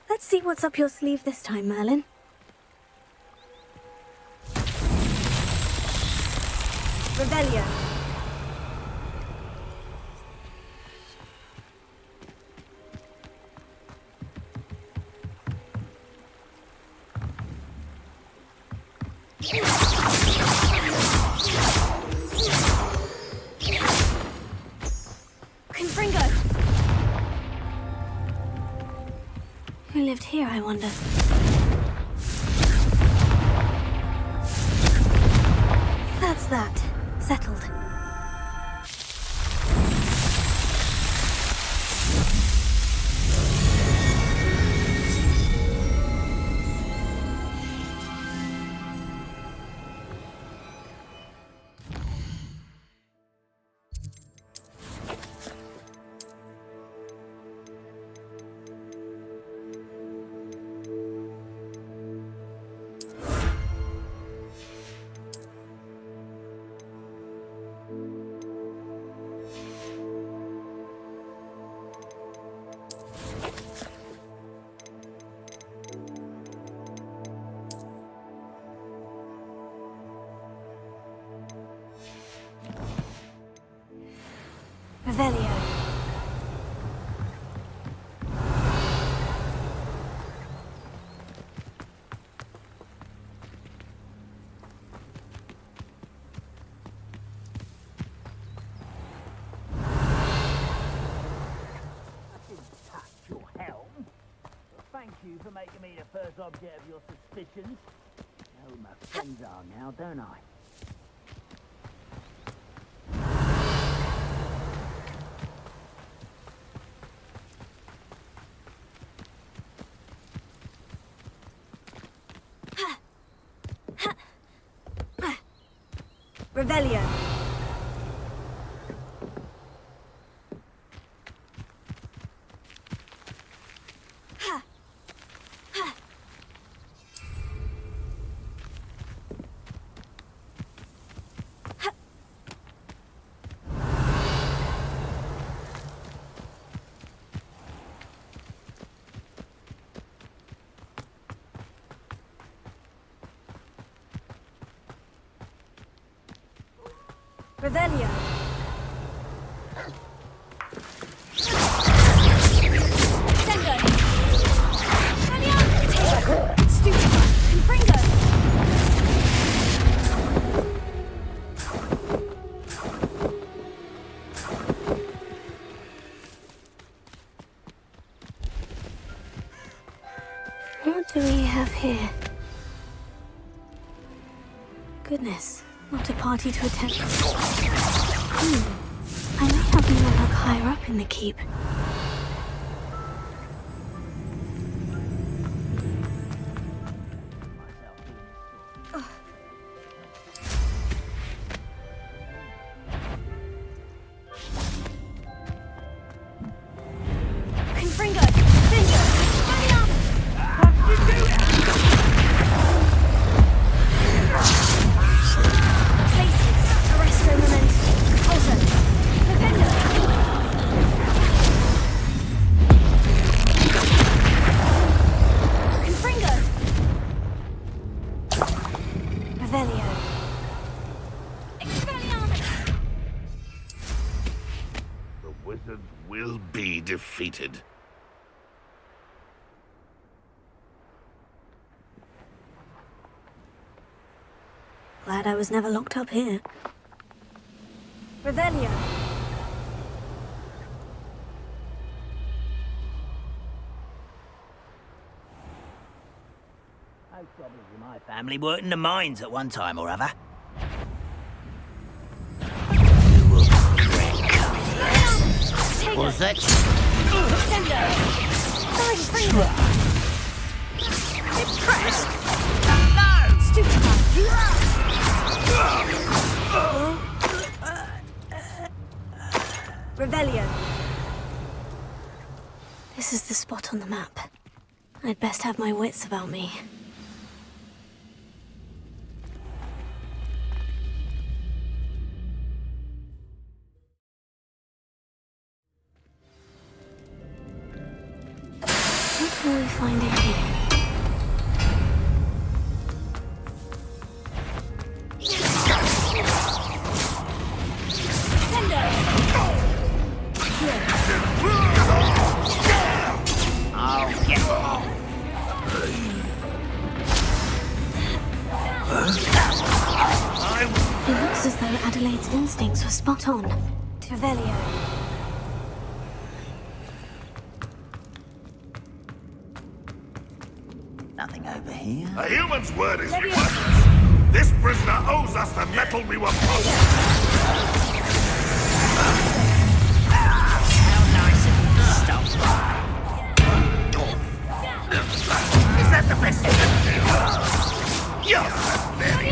Let's see what's up your sleeve this time, Merlin. Revelio. Confringo. Who lived here, I wonder? That's that. Settled. Revelio. Your helm. Thank you for making me the first object of your suspicions. I know who my friends are now, don't I? Revelio. Revelio. Sendo. Stupid. Confringo. What do we have here? Goodness. Not a party to attend. I may have more luck higher up in the keep. defeated. Glad I was never locked up here. Revelio. Most probably my family worked in the mines at one time or other. You will regret coming here. Was that? Impressed? No! Stupid. Revelio. This is the spot on the map. I'd best have my wits about me. What can we find in here? It looks as though Adelaide's instincts were spot on. Revelio. Nothing over here. A human's word is worthless. This prisoner owes us the metal we were promised. How nice of you to stop by. Is that the best you can do? You're very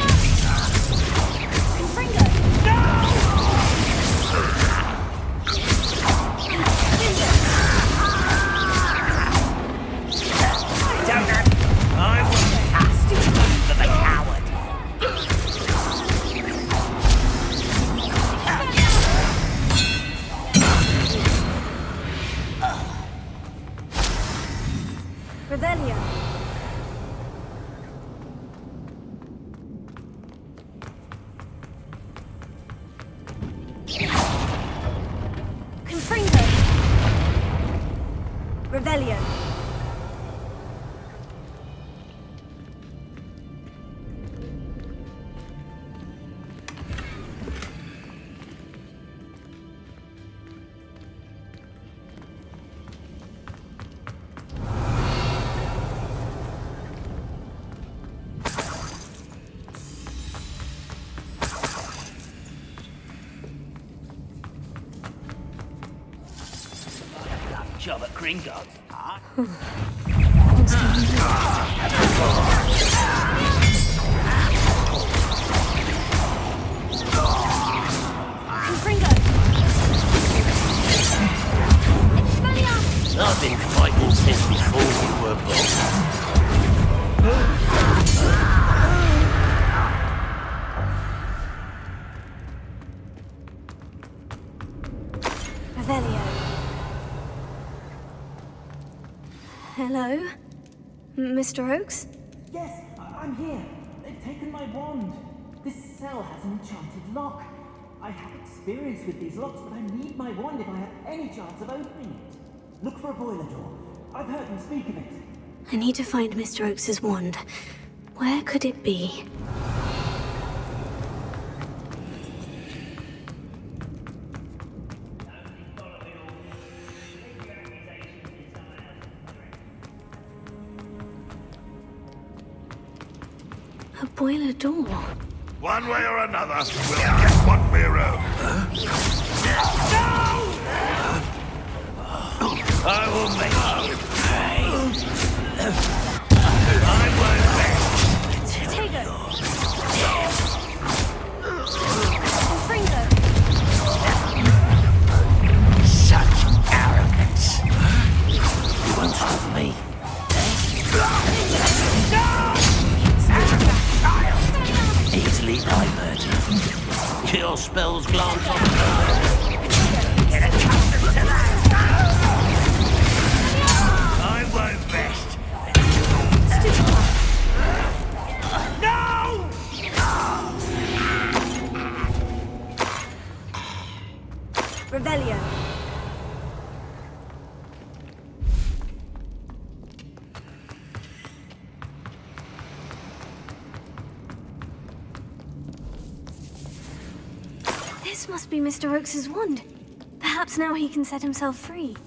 Revelio. Confringo. Revelio. Job at Gringotts, huh? I've been fighting since before we were born. Revelio. Hello? Mr. Oakes? Yes, I'm here. They've taken my wand. This cell has an enchanted lock. I have experience with these locks, but I need my wand if I have any chance of opening it. Look for a boiler door. I've heard them speak of it. I need to find Mr. Oakes' wand. Where could it be? A boiler door. One way or another, we'll get what we're owed. I will make you pay. I won't let Take it. such arrogance. You won't stop me. Easily diverted. Your spells glance on the get accustomed to that. I won't rest. No! Revelio. This must be Mr. Oakes's wand. Perhaps now he can set himself free.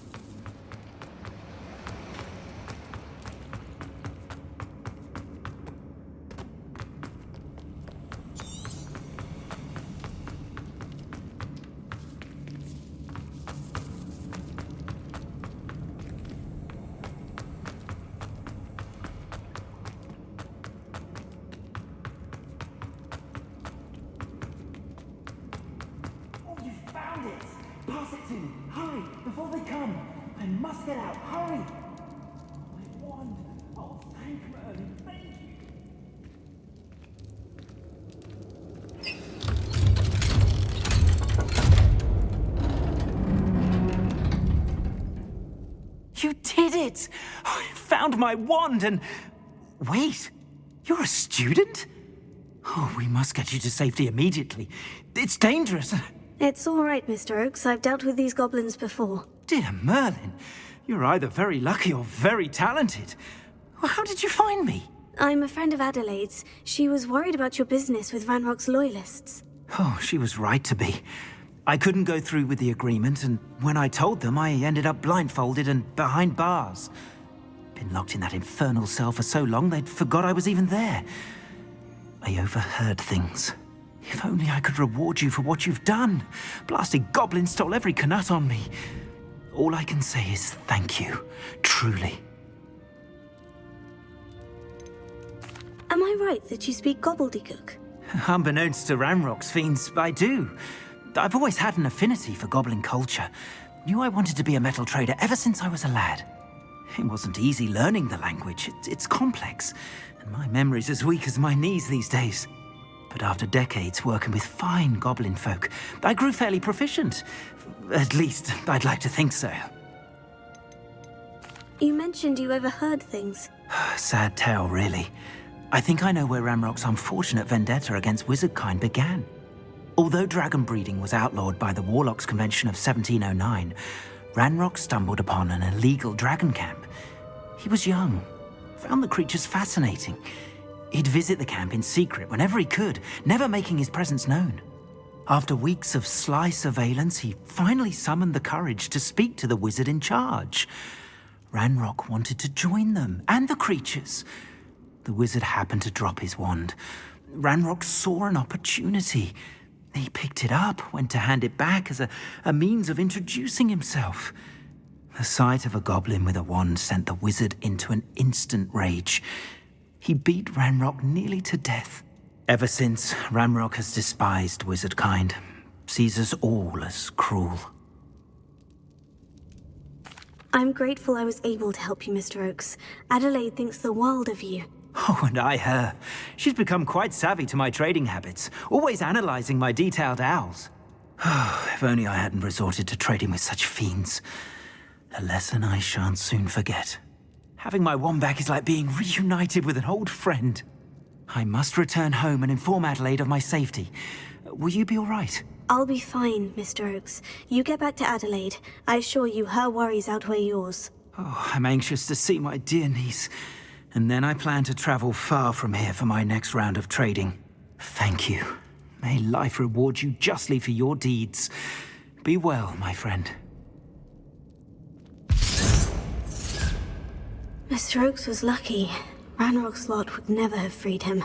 Pass it to me! Hurry! Before they come! I must get out! Hurry! My wand! Oh, thank Merlin! Thank You did it! I found my wand and... Wait, you're a student? Oh, we must get you to safety immediately. It's dangerous. It's all right, Mr. Oakes. I've dealt with these goblins before. Dear Merlin, you're either very lucky or very talented. Well, how did you find me? I'm a friend of Adelaide's. She was worried about your business with Ranrock's loyalists. Oh, she was right to be. I couldn't go through with the agreement, and when I told them, I ended up blindfolded and behind bars. Been locked in that infernal cell for so long, they'd forgot I was even there. I overheard things. If only I could reward you for what you've done. Blasted goblins stole every knut on me. All I can say is thank you, truly. Am I right that you speak gobbledygook? Unbeknownst to Ranrock's fiends, I do. I've always had an affinity for goblin culture. Knew I wanted to be a metal trader ever since I was a lad. It wasn't easy learning the language. It's complex, and my memory's as weak as my knees these days. But after decades working with fine goblin folk, I grew fairly proficient. At least, I'd like to think so. You mentioned you overheard things. Sad tale, really. I think I know where Ranrock's unfortunate vendetta against wizardkind began. Although dragon breeding was outlawed by the Warlocks Convention of 1709, Ranrock stumbled upon an illegal dragon camp. He was young, found the creatures fascinating. He'd visit the camp in secret whenever he could, never making his presence known. After weeks of sly surveillance, he finally summoned the courage to speak to the wizard in charge. Ranrock wanted to join them, and the creatures. The wizard happened to drop his wand. Ranrock saw an opportunity. He picked it up, went to hand it back as a means of introducing himself. The sight of a goblin with a wand sent the wizard into an instant rage. He beat Ranrock nearly to death. Ever since, Ranrock has despised wizardkind, sees us all as cruel. I'm grateful I was able to help you, Mr. Oakes. Adelaide thinks the world of you. Oh, and I her. She's become quite savvy to my trading habits, always analysing my detailed owls. If only I hadn't resorted to trading with such fiends. A lesson I shan't soon forget. Having my wand back is like being reunited with an old friend. I must return home and inform Adelaide of my safety. Will you be all right? I'll be fine, Mr. Oakes. You get back to Adelaide. I assure you her worries outweigh yours. Oh, I'm anxious to see my dear niece. And then I plan to travel far from here for my next round of trading. Thank you. May life reward you justly for your deeds. Be well, my friend. Mr. Oakes was lucky. Ranrock's lot would never have freed him.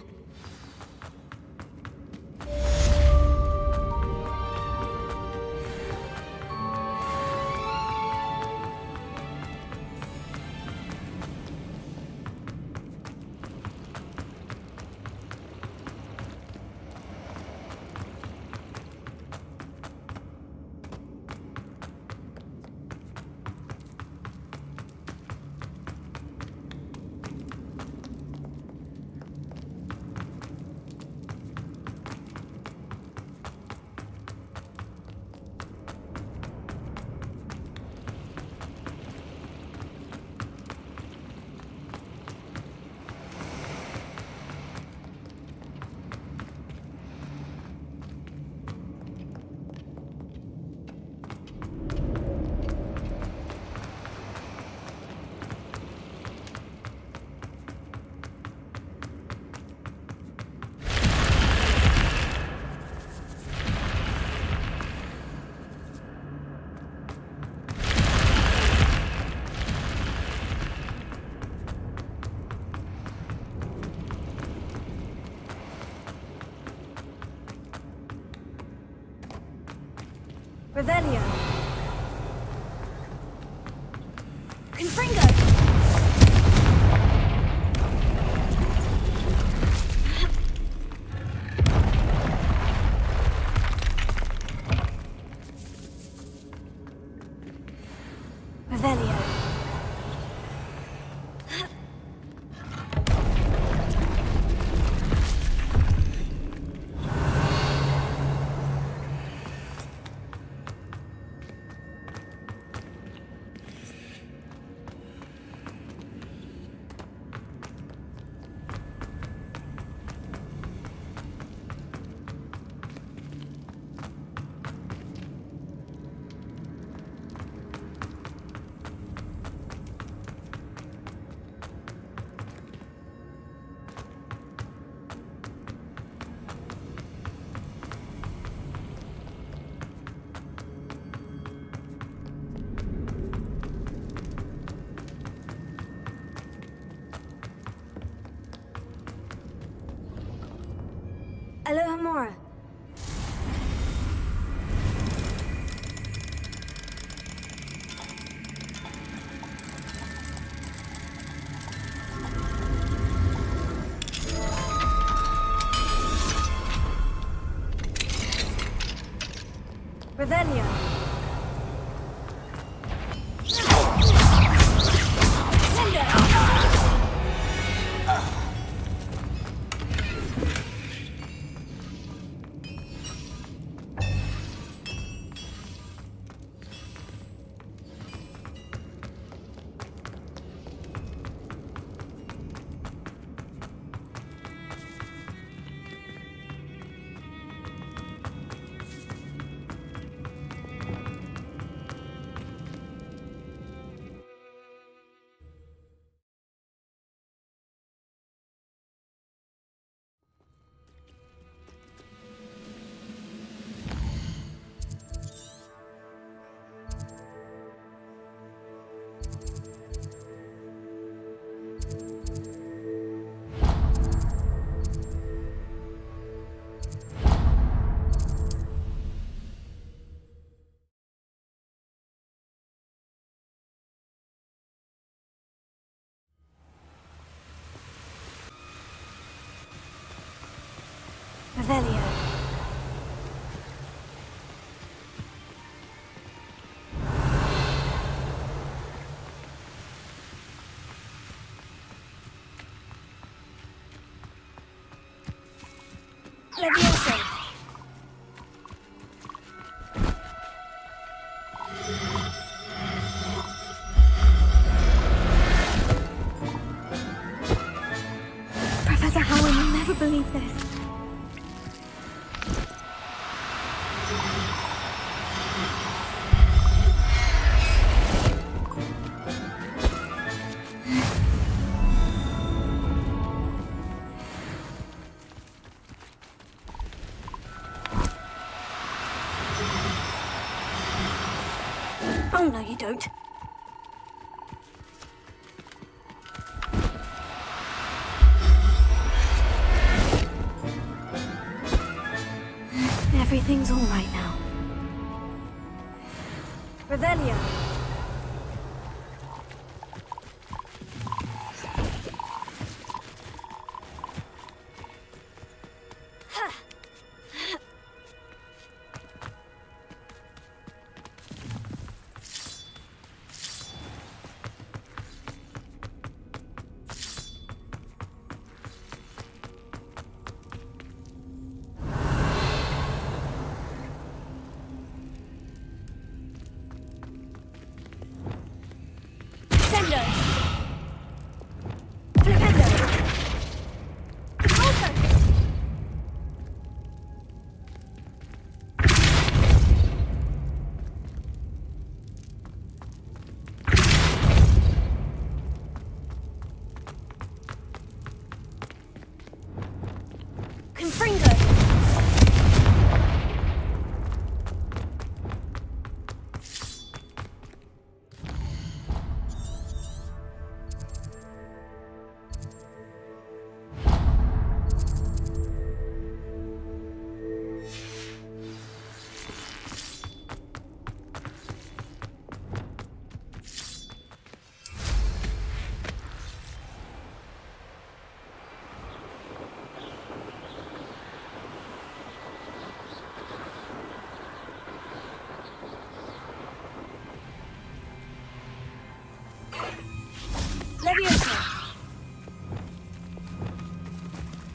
Revelio. Confringo. Revelio. Alohomora. Revelio. Revelio. Levioso. Professor Howard will never believe this. Oh, no, you don't. Everything's all right now. Revelio.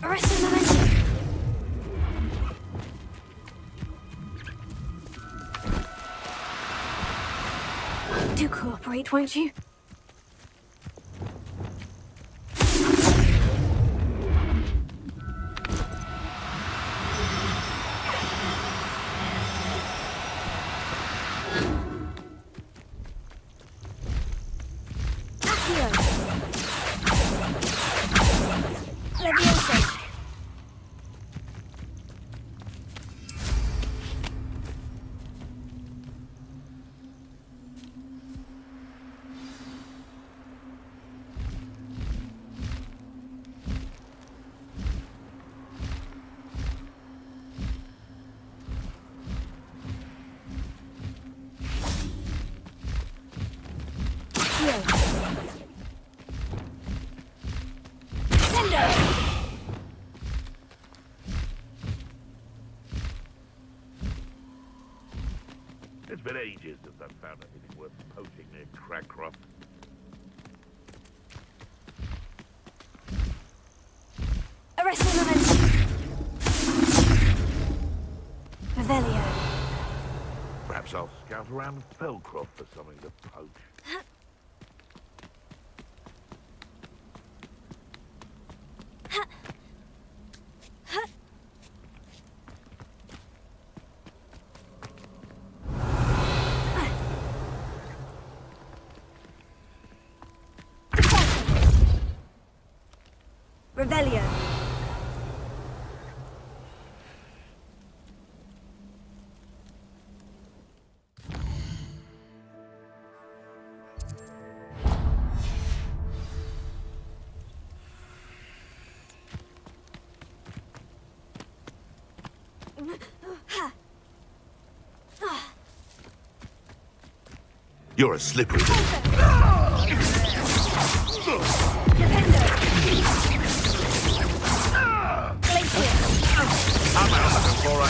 Arrested momentum. Do cooperate, won't you? It's been ages since I've found anything worth poaching near Crackcroft. Arrested momentum. Revelio. Perhaps I'll scout around Felcroft for something to poach. Revelio. You're a slippery. I'm out before I...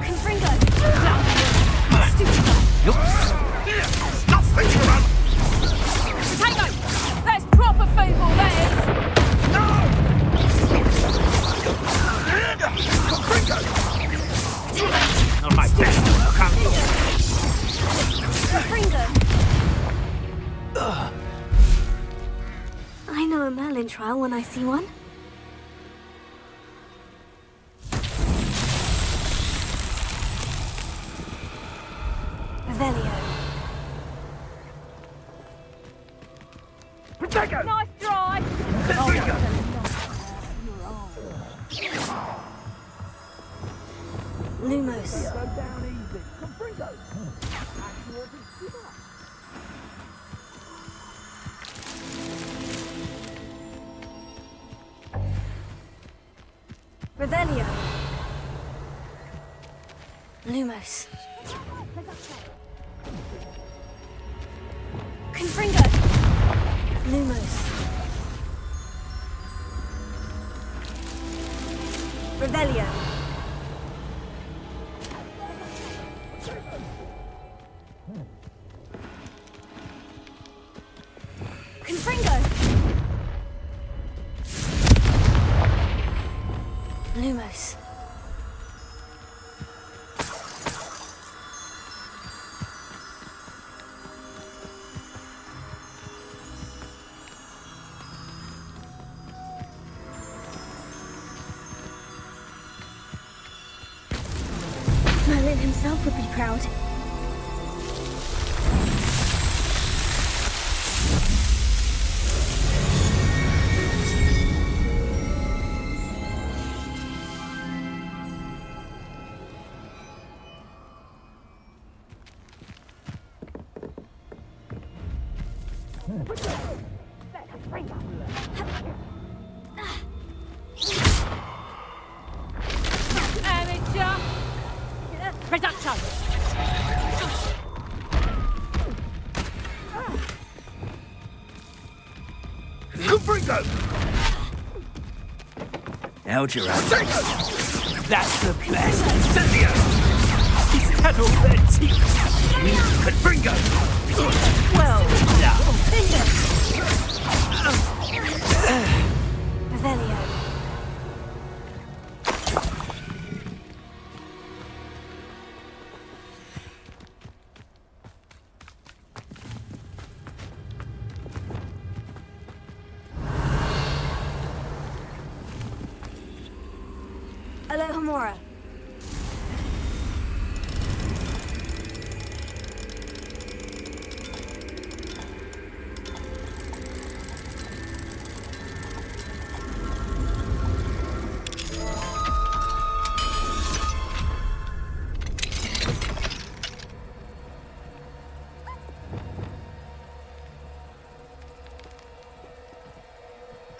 Confringo! Stop thinking about... Potato! That's proper football, that is! No! Not my best work, Uncle. Confringo! I know a Merlin trial when I see one. Revelio. Protego! Nice try! Lumos. Revelio. Lumos. Confringo. Lumos. Revelio. Confringo. Lumos. Merlin himself would be proud. Amateur! Reduction! Confringo! Held your own. That's the best. Cynthia! He's had all their teeth. Confringo! Well done. Revelio. Alohomora.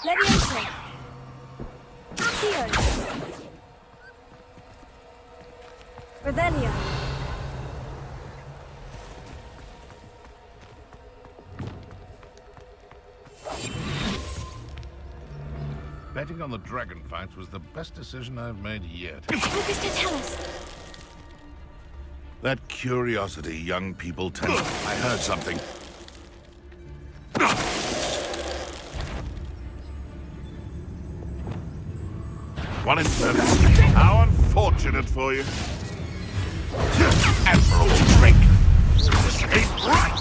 Leviosa. Accio. Revelio. Betting on the dragon fights was the best decision I've made yet. Focus to tell us. That curiosity young people tend to... I heard something. One in 7. How unfortunate for you. Admiral Drake. Ain't right.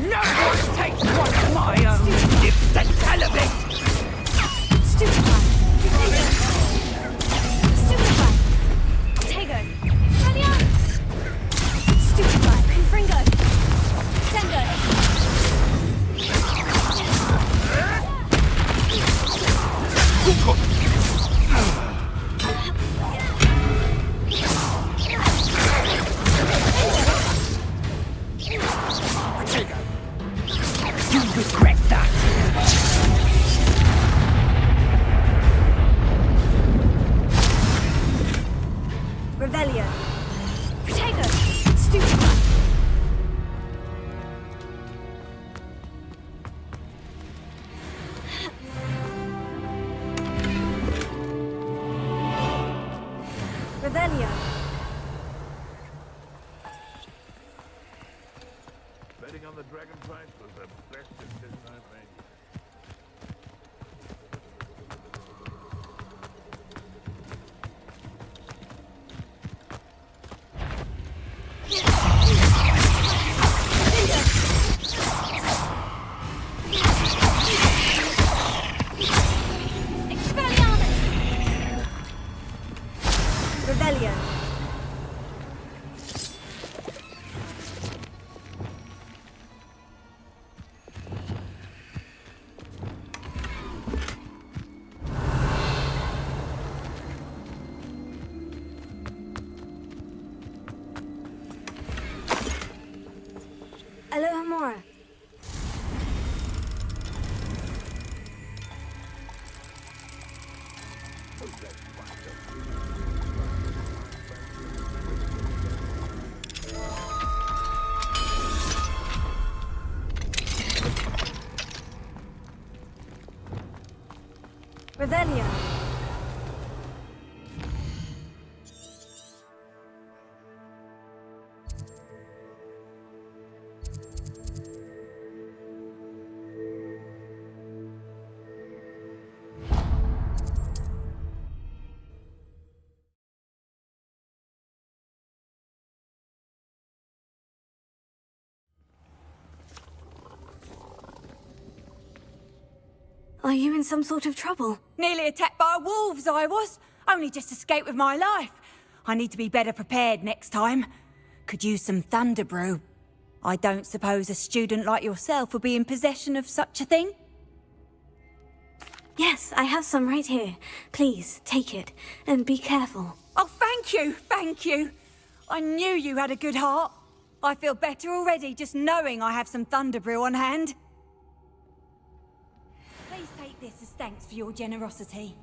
No one takes one of my own! It's the television! Stupefy. Stupefy. Tego. Radiance. Stupefy. Confringo. Sendo. You regret that! Revelio. Protego. Stupefy. Revelio. Betting on the dragon fight was the best decision I've made. Expelliarmus. Revelio. Alohomora. Revelio. Are you in some sort of trouble? Nearly attacked by wolves, I was. Only just escaped with my life. I need to be better prepared next time. Could use some thunder brew. I don't suppose a student like yourself would be in possession of such a thing? Yes, I have some right here. Please, take it. And be careful. Oh, thank you, thank you. I knew you had a good heart. I feel better already just knowing I have some thunder brew on hand. Please take this as thanks for your generosity.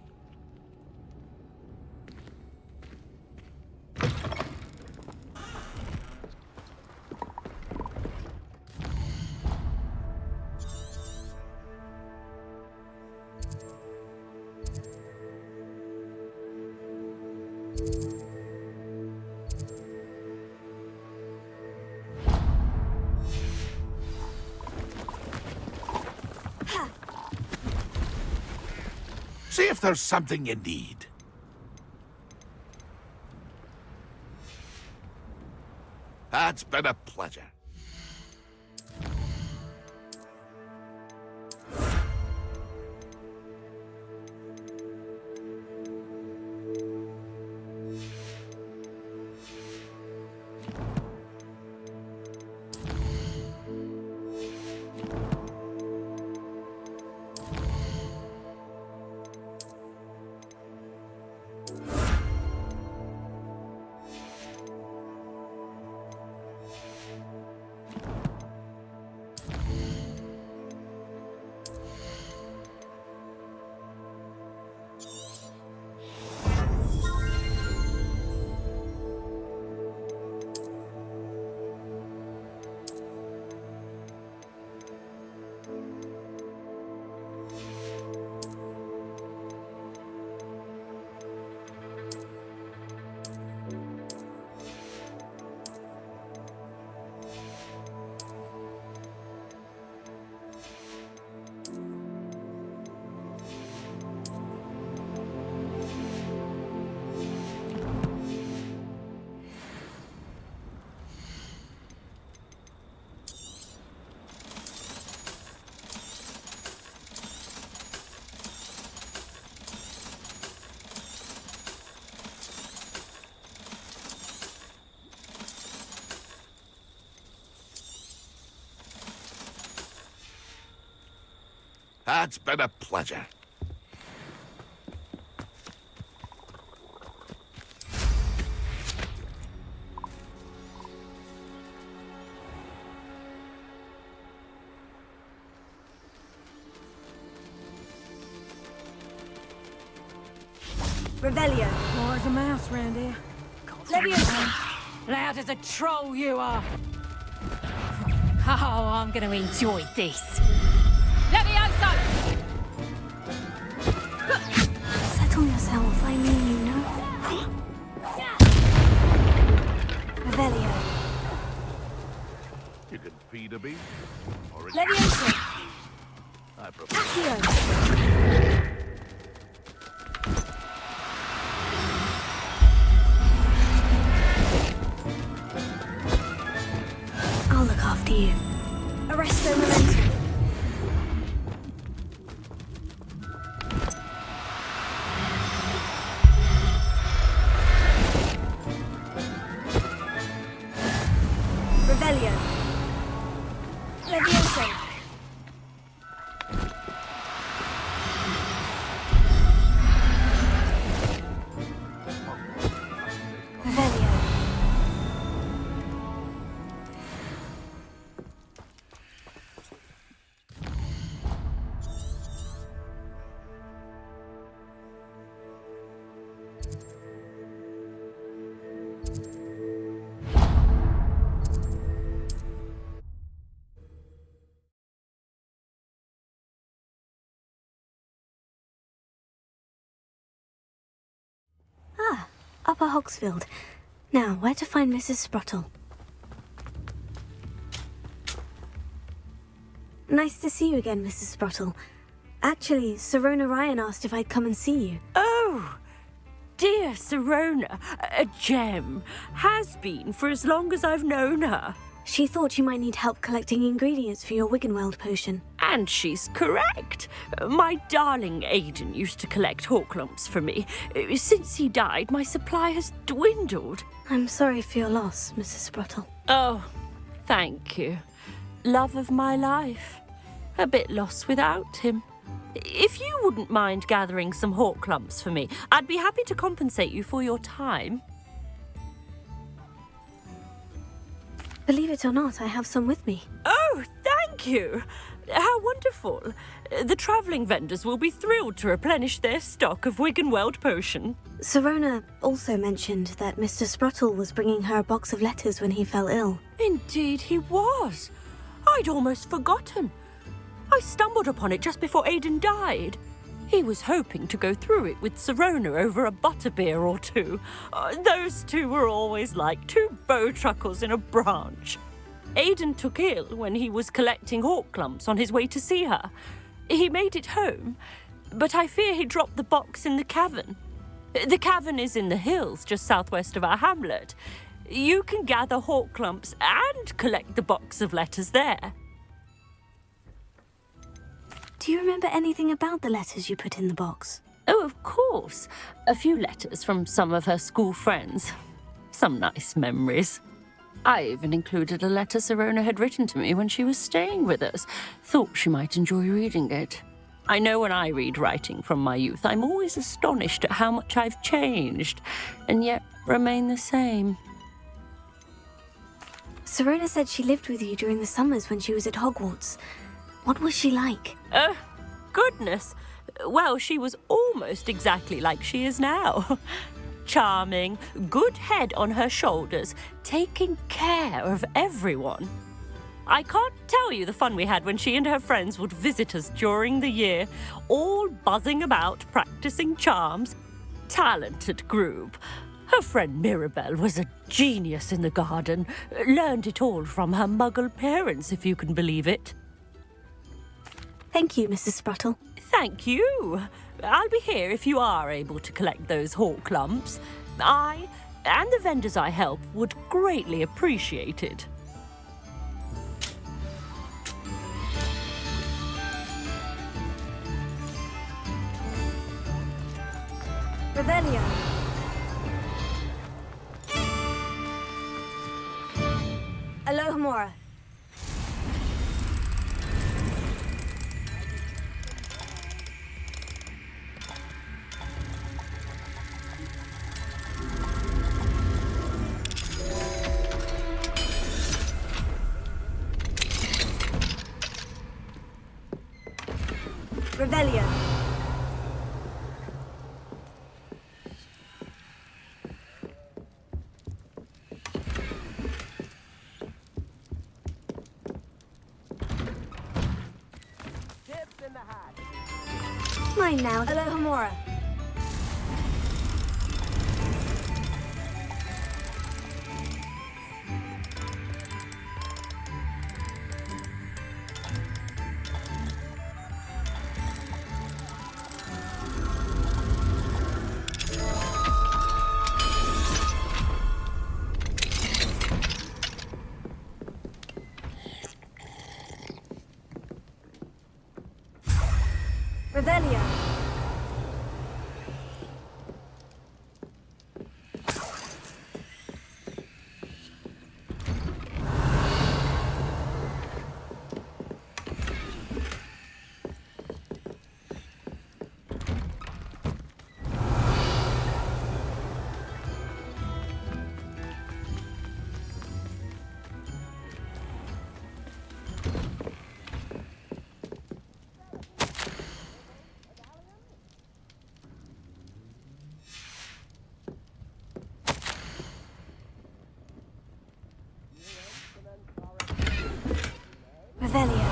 See if there's something you need. It's been a pleasure. It's been a pleasure. Revelio. More as a mouse round here. Leviosa. Loud as a troll you are. Oh, I'm going to enjoy this. Leviosa! Settle yourself, I mean you know. Revelio. You can feed a beast, or it's... Leviosa. I prefer... Accio. I'll look after you. Arresto momentum. Revelio. Leviosa. Revelio. Ah, Upper Hogsfield. Now, where to find Mrs. Sprottle? Nice to see you again, Mrs. Sprottle. Actually, Sirona Ryan asked if I'd come and see you. Oh, dear Sirona, a gem. Has been for as long as I've known her. She thought you might need help collecting ingredients for your Wiggenweld potion. And she's correct. My darling Aidan used to collect hawk lumps for me. Since he died, my supply has dwindled. I'm sorry for your loss, Mrs. Sprottle. Oh, thank you. Love of my life. A bit lost without him. If you wouldn't mind gathering some hawk lumps for me, I'd be happy to compensate you for your time. Believe it or not, I have some with me. Oh, thank you. How wonderful. The travelling vendors will be thrilled to replenish their stock of Wiggenweld potion. Sirona also mentioned that Mr. Sprottle was bringing her a box of letters when he fell ill. Indeed he was. I'd almost forgotten. I stumbled upon it just before Aidan died. He was hoping to go through it with Sirona over a butterbeer or two. Those two were always like two bowtruckles in a branch. Aidan took ill when he was collecting hawk lumps on his way to see her. He made it home, but I fear he dropped the box in the cavern. The cavern is in the hills just southwest of our hamlet. You can gather hawk clumps and collect the box of letters there. Do you remember anything about the letters you put in the box? Oh, of course. A few letters from some of her school friends. Some nice memories. I even included a letter Sirona had written to me when she was staying with us. Thought she might enjoy reading it. I know when I read writing from my youth, I'm always astonished at how much I've changed, and yet remain the same. Sirona said she lived with you during the summers when she was at Hogwarts. What was she like? Goodness. Well, she was almost exactly like she is now. Charming, good head on her shoulders, taking care of everyone. I can't tell you the fun we had when she and her friends would visit us during the year, all buzzing about, practicing charms. Talented group. Her friend Mirabelle was a genius in the garden. Learned it all from her muggle parents, if you can believe it. Thank you, Mrs. Spruttle. Thank you. I'll be here if you are able to collect those hawk lumps. I and the vendors I help would greatly appreciate it. Revelio. Alohomora. Revelio. Mine now. Alohomora. Revelio. Revelio.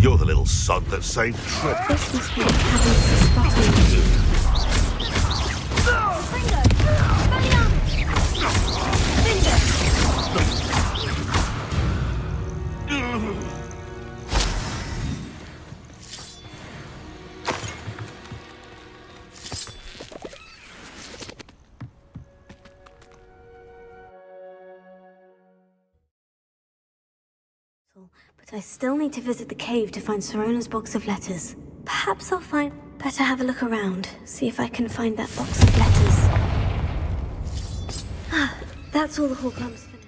You're the little sod that saved Trip. This must be Cabin's spotting. But I still need to visit the cave to find Sirona's box of letters. Perhaps I'll better have a look around, see if I can find that box of letters. Ah, that's all the Horcrumbs for now.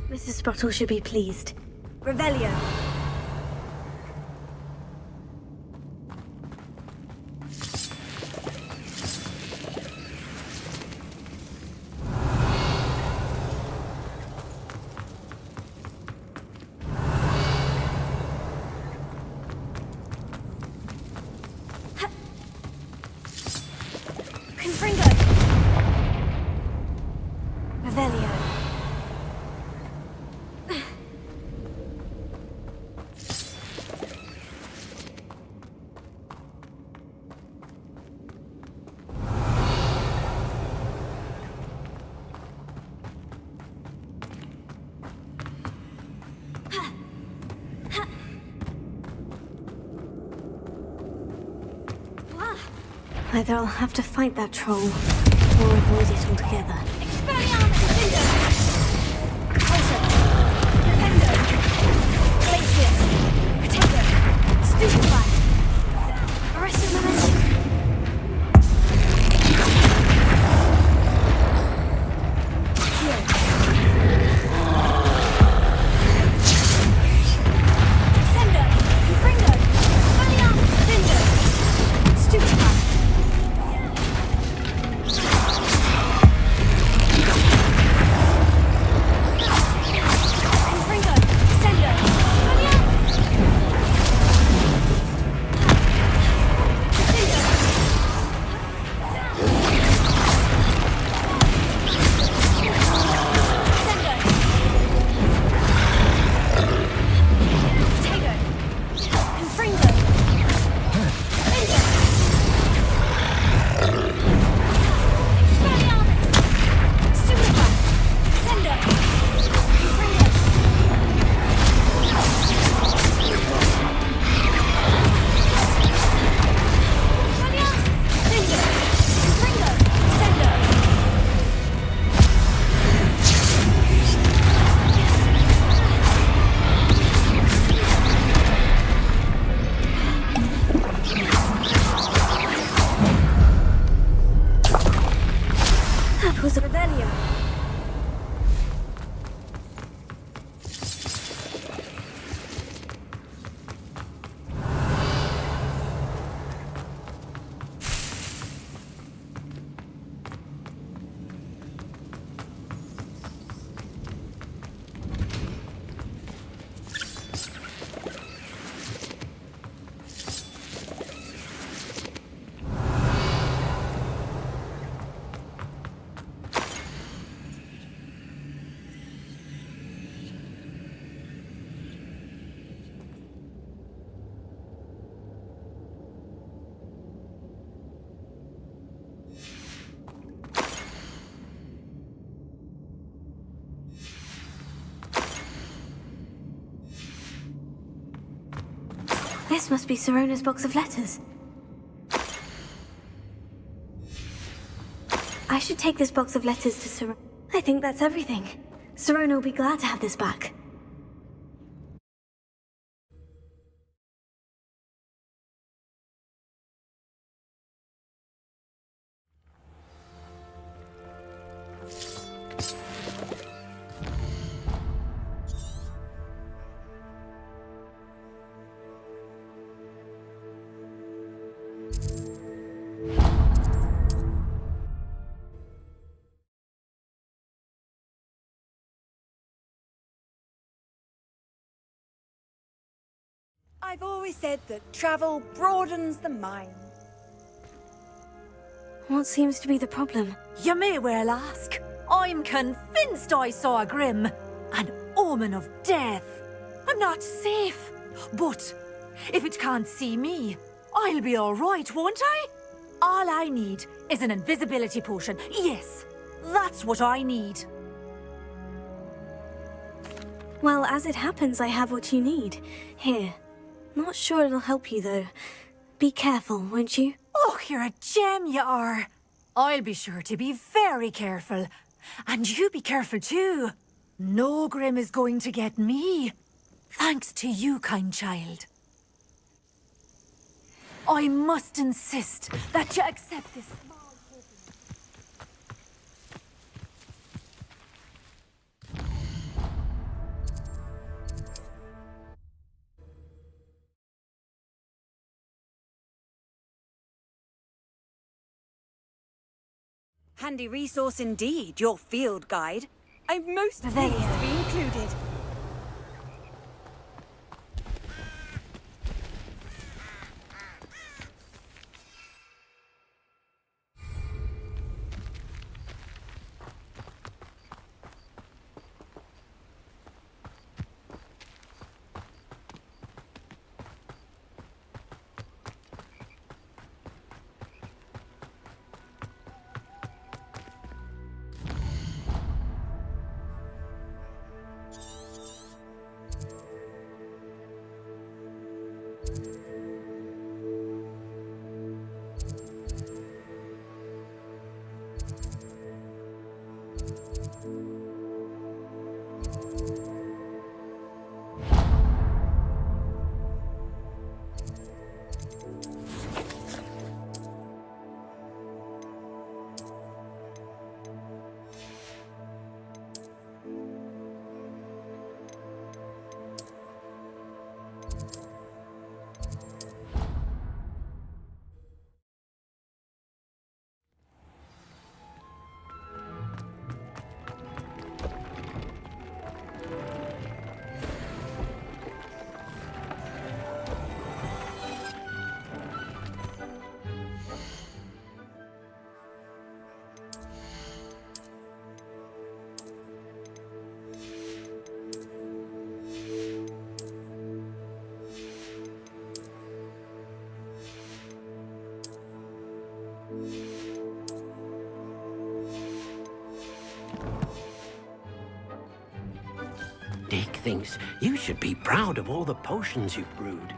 Mrs. Spruttle should be pleased. Revelio. Either I'll have to fight that troll, or avoid it altogether. Arrested momentum. This must be Sirona's box of letters. I should take this box of letters to Sirona. I think that's everything. Sirona will be glad to have this back. I've always said that travel broadens the mind. What seems to be the problem? You may well ask. I'm convinced I saw a Grim, an omen of death. I'm not safe, but if it can't see me, I'll be all right, won't I? All I need is an invisibility potion. Yes, that's what I need. Well, as it happens, I have what you need. Here. Not sure it'll help you, though. Be careful, won't you? Oh, you're a gem, you are. I'll be sure to be very careful. And you be careful, too. No Grim is going to get me. Thanks to you, kind child. I must insist that you accept this small token. Handy resource indeed, your field guide. I'm most pleased to be included. Dick thinks you should be proud of all the potions you've brewed.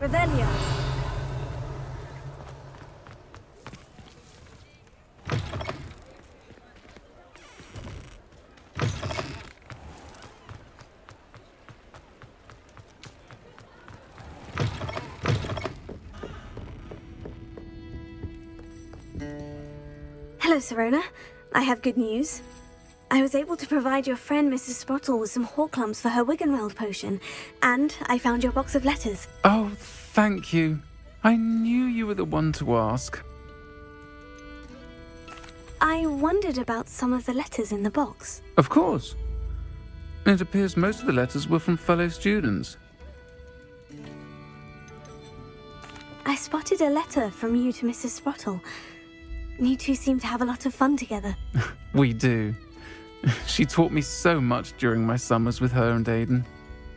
Revelio. Hello, Serona. I have good news. I was able to provide your friend Mrs. Sprottle with some Horklumps for her Wiggenweld potion, and I found your box of letters. Oh, thank you. I knew you were the one to ask. I wondered about some of the letters in the box. Of course. It appears most of the letters were from fellow students. I spotted a letter from you to Mrs. Sprottle. You two seem to have a lot of fun together. We do. She taught me so much during my summers with her and Aidan.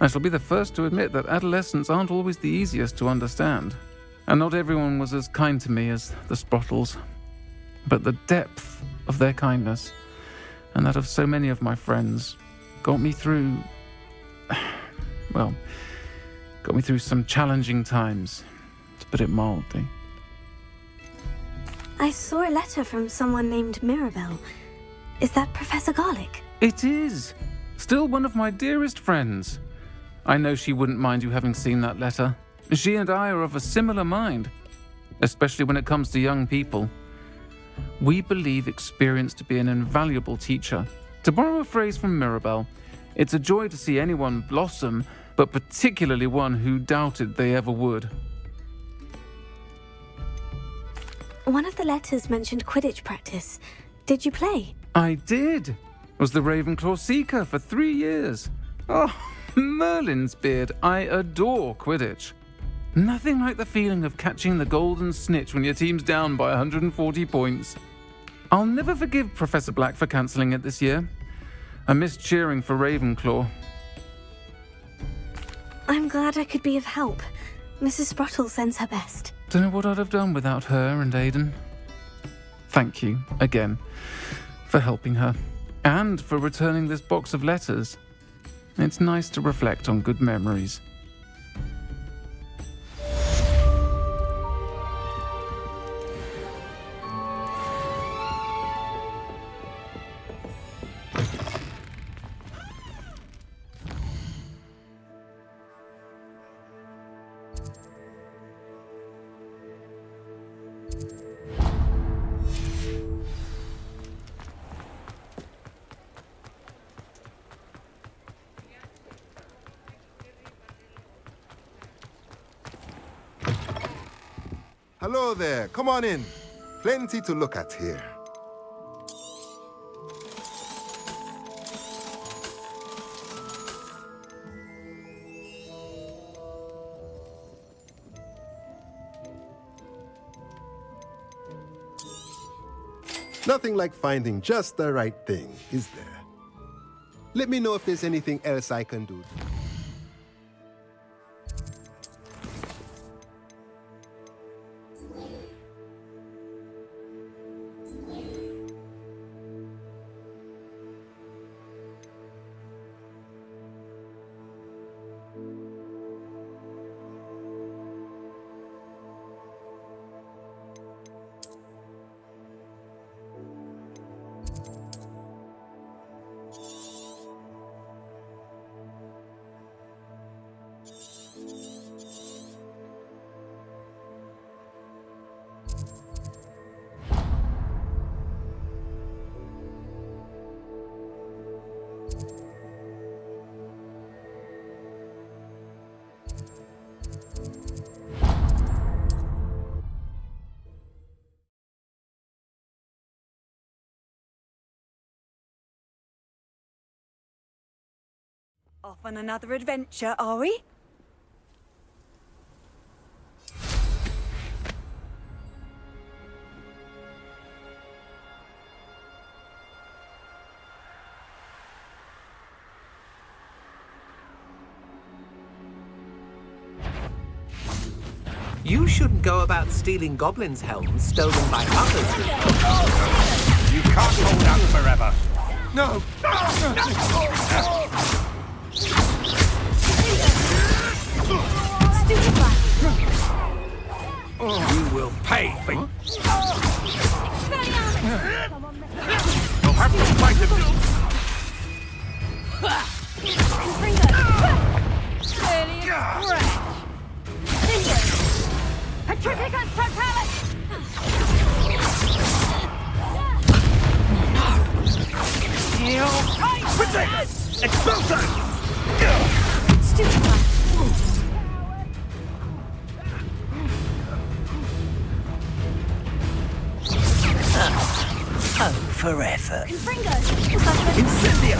I shall be the first to admit that adolescents aren't always the easiest to understand. And not everyone was as kind to me as the Sprottles. But the depth of their kindness, and that of so many of my friends, got me through... well, got me through some challenging times, to put it mildly. I saw a letter from someone named Mirabelle. Is that Professor Garlick? It is! Still one of my dearest friends. I know she wouldn't mind you having seen that letter. She and I are of a similar mind, especially when it comes to young people. We believe experience to be an invaluable teacher. To borrow a phrase from Mirabelle, it's a joy to see anyone blossom, but particularly one who doubted they ever would. One of the letters mentioned Quidditch practice. Did you play? I did. Was the Ravenclaw Seeker for 3 years. Oh, Merlin's beard. I adore Quidditch. Nothing like the feeling of catching the golden snitch when your team's down by 140 points. I'll never forgive Professor Black for cancelling it this year. I missed cheering for Ravenclaw. I'm glad I could be of help. Mrs. Sprottle sends her best. Don't know what I'd have done without her and Aidan. Thank you, again, for helping her, and for returning this box of letters. It's nice to reflect on good memories. Hello there, come on in. Plenty to look at here. Nothing like finding just the right thing, is there? Let me know if there's anything else I can do. Off on another adventure, are we? You shouldn't go about stealing goblins' helms stolen by others. You can't hold out forever. No! You will pay for... You'll have to fight him. Petrificus totalis! Expulso! Oh, forever. Incendio!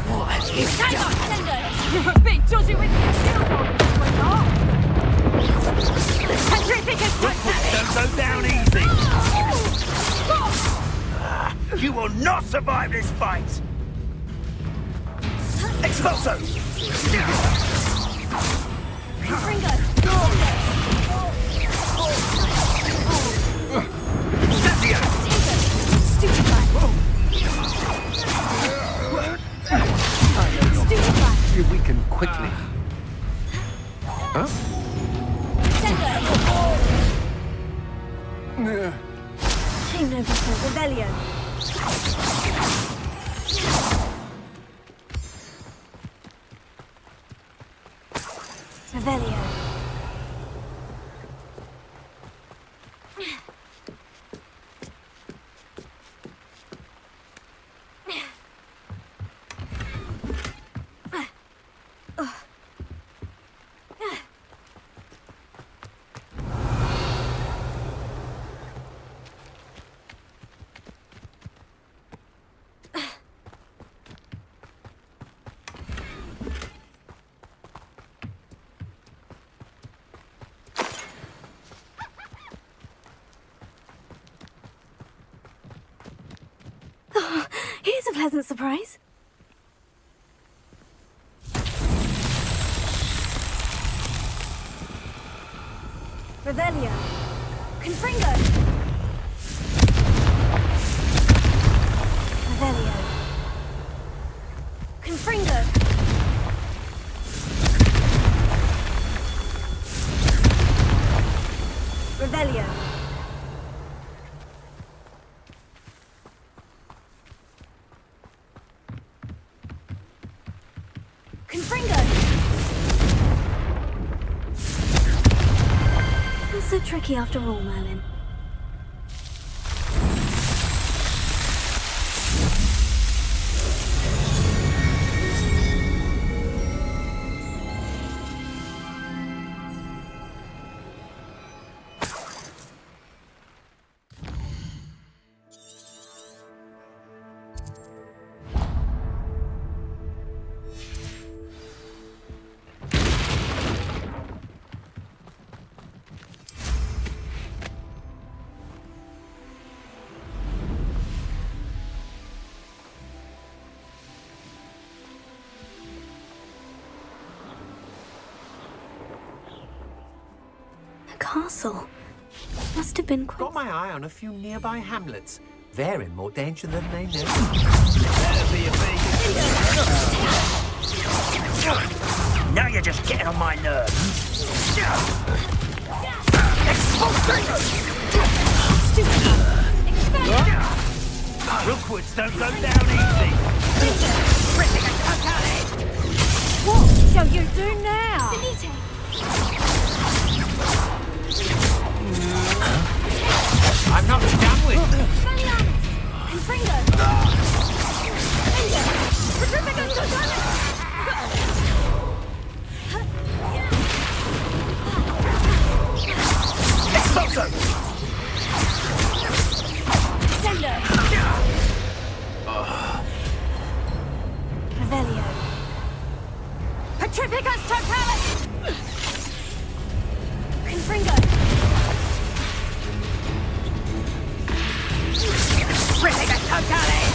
What have you done? You're a bit dodgy with your Petrificus totalis! Don't go down easy. You will not survive this fight. Expulso! You weaken quickly. Huh? Came no before rebellion. Revelio. Here's a pleasant surprise. Revelio. Confringo. Revelio. Confringo. Revelio. Confringo! Not so tricky after all, Merlin. castle. Must have been quite... Got my eye on a few nearby hamlets. They're in more danger than they know. Now you're just getting on my nerves. Rookwoods don't go down easy. What shall you do now? I'm not done with. Expulso! Revelio. Petrificus Totalis! Confringo. Petrificus Totalis!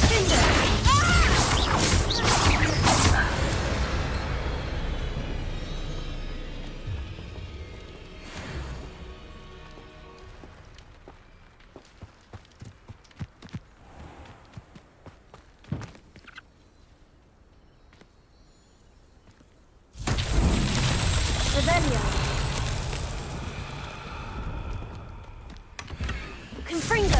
Revelio. Confringo.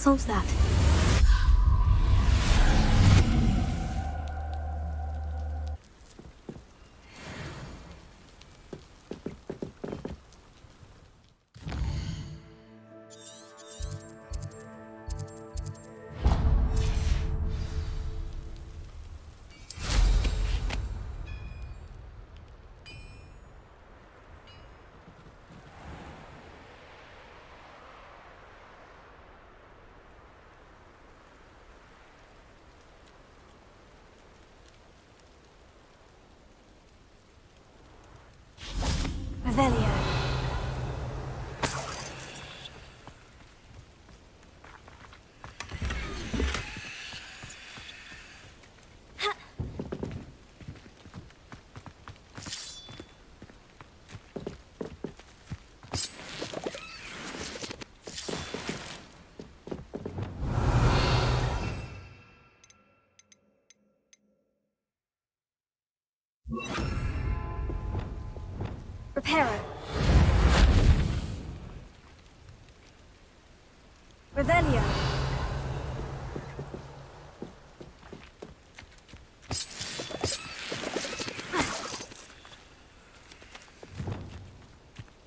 solves that. Revelio. Reparo. Revelio.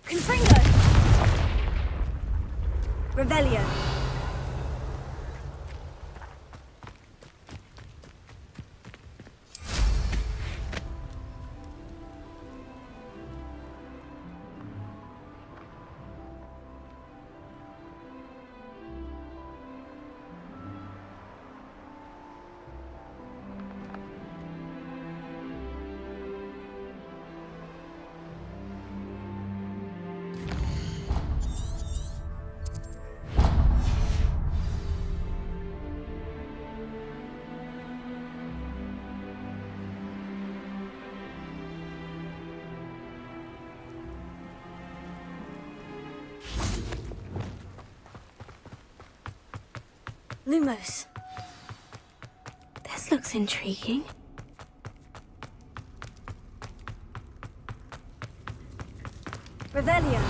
Confringo. Revelio. Lumos. This looks intriguing. Revelio.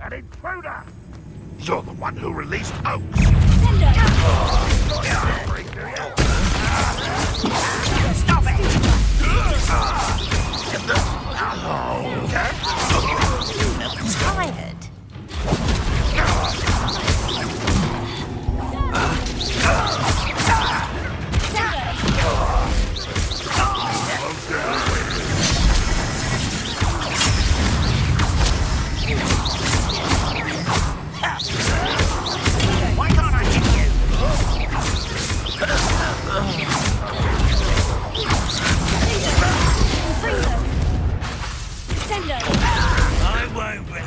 An intruder! You're the one who released Oaks! Stop it! I'm tired. Why can't I hit you? I won't win.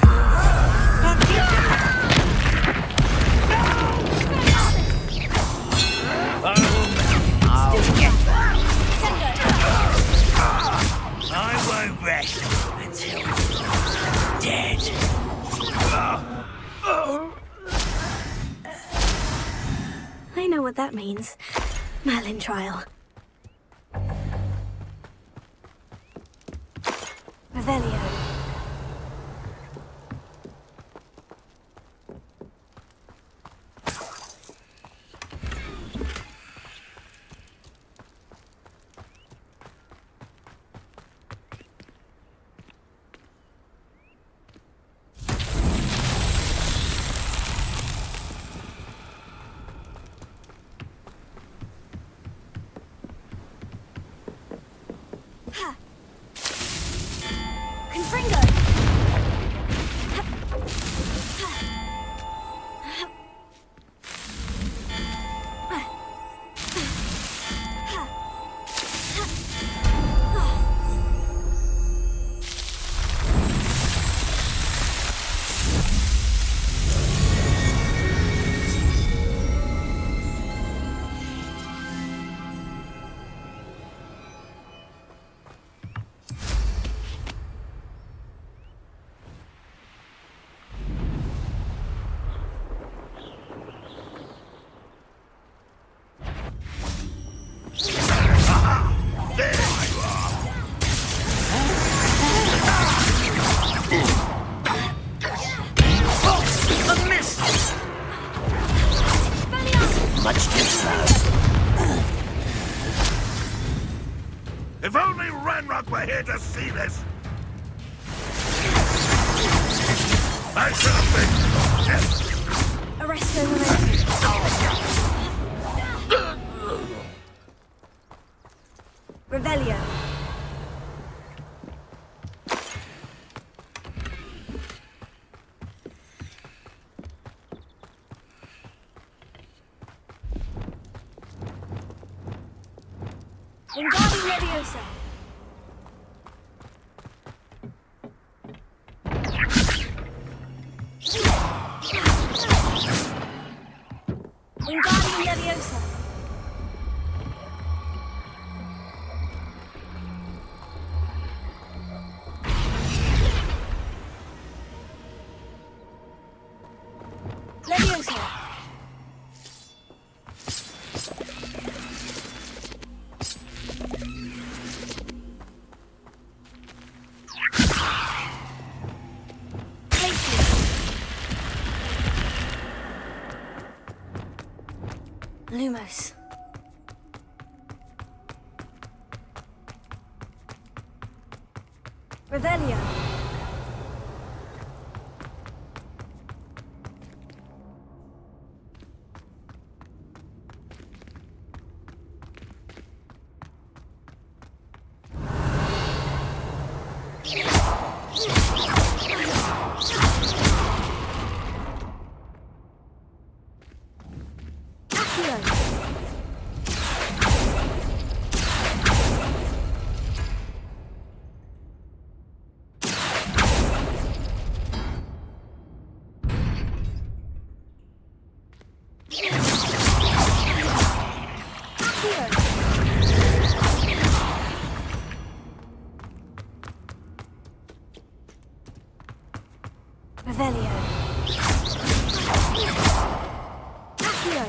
I won't rest until you're dead. I know what that means. Merlin trial. Revelio. Confringo! If only Ranrock were here to see this! I should have been... Arresto momentum. Revelio. Wingardium Leviosa. Wingardium Leviosa. Leviosa. Lumos. Revelio. Revelio. Accio.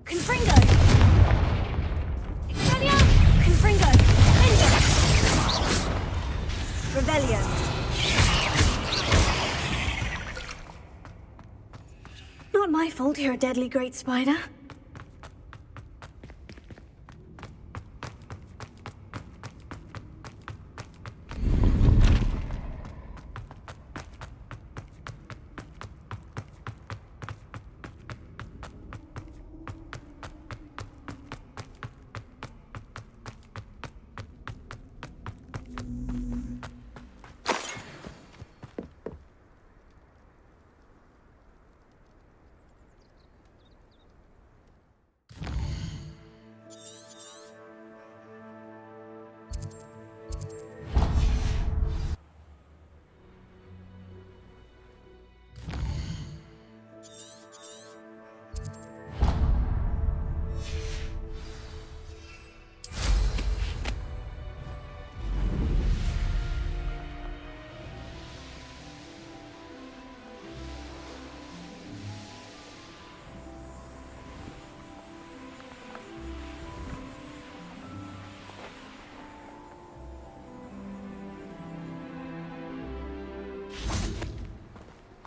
Confringo. Expelliarmus. Confringo. Index. Revelio. Not my fault you're a deadly great spider.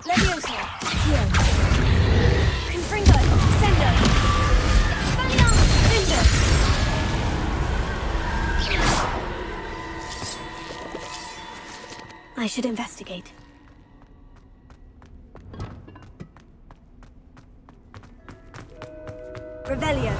Leviosa. Here. Confringo. Sendo. Expelliarmus. Index. I should investigate. Revelio.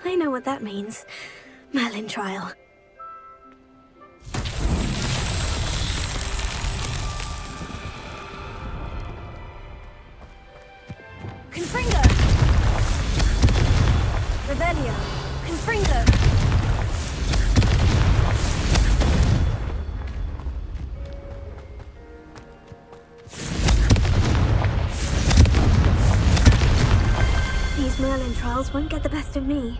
I know what that means. Merlin trial. Confringo! Revelio! Confringo! These Merlin trials won't get the best of me.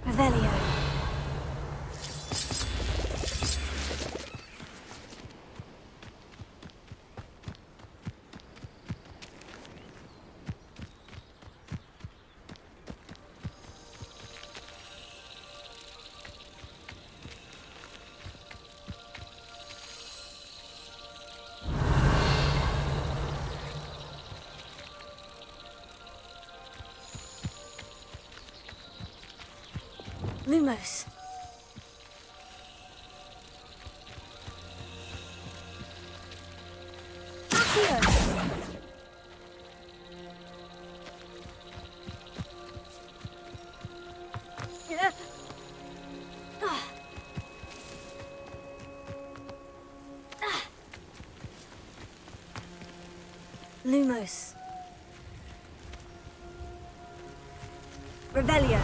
Revelio. Lumos. Accio. Lumos. Revelio.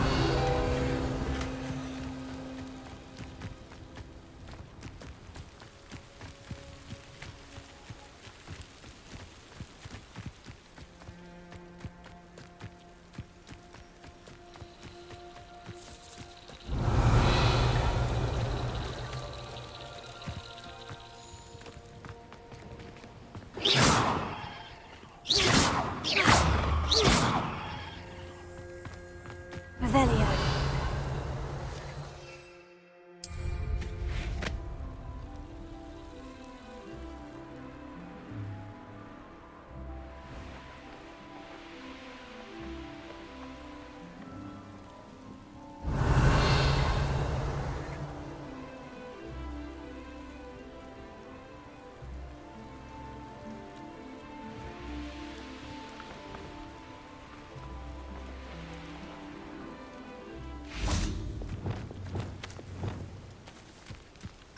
Revelio.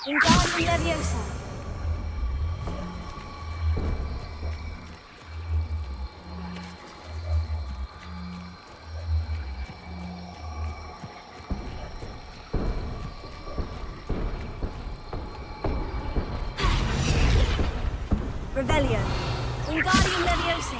Wingardium Leviosa. Revelio. Wingardium Leviosa.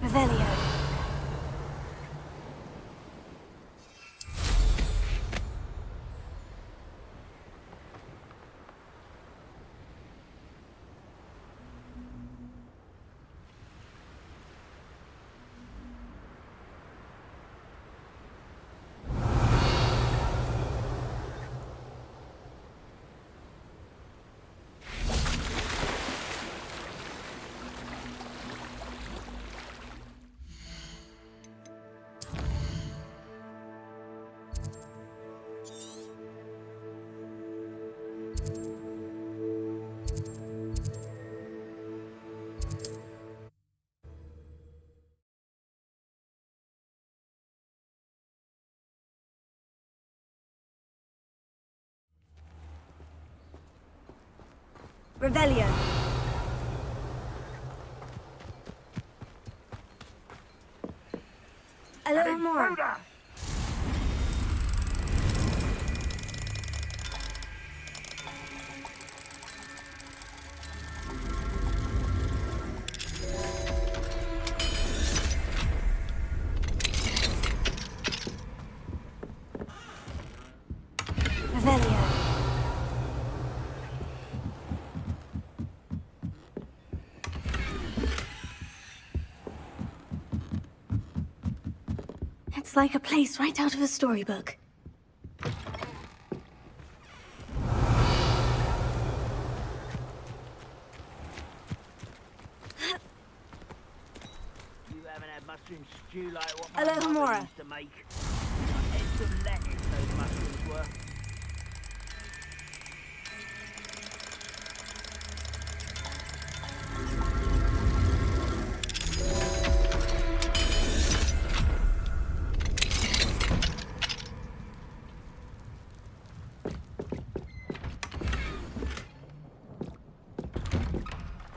Revelio. Revelio. A little more. Revelio. It's like a place right out of a storybook. You haven't had mushroom stew like what A little my more. mother used to make. Heads of lettuce those mushrooms were.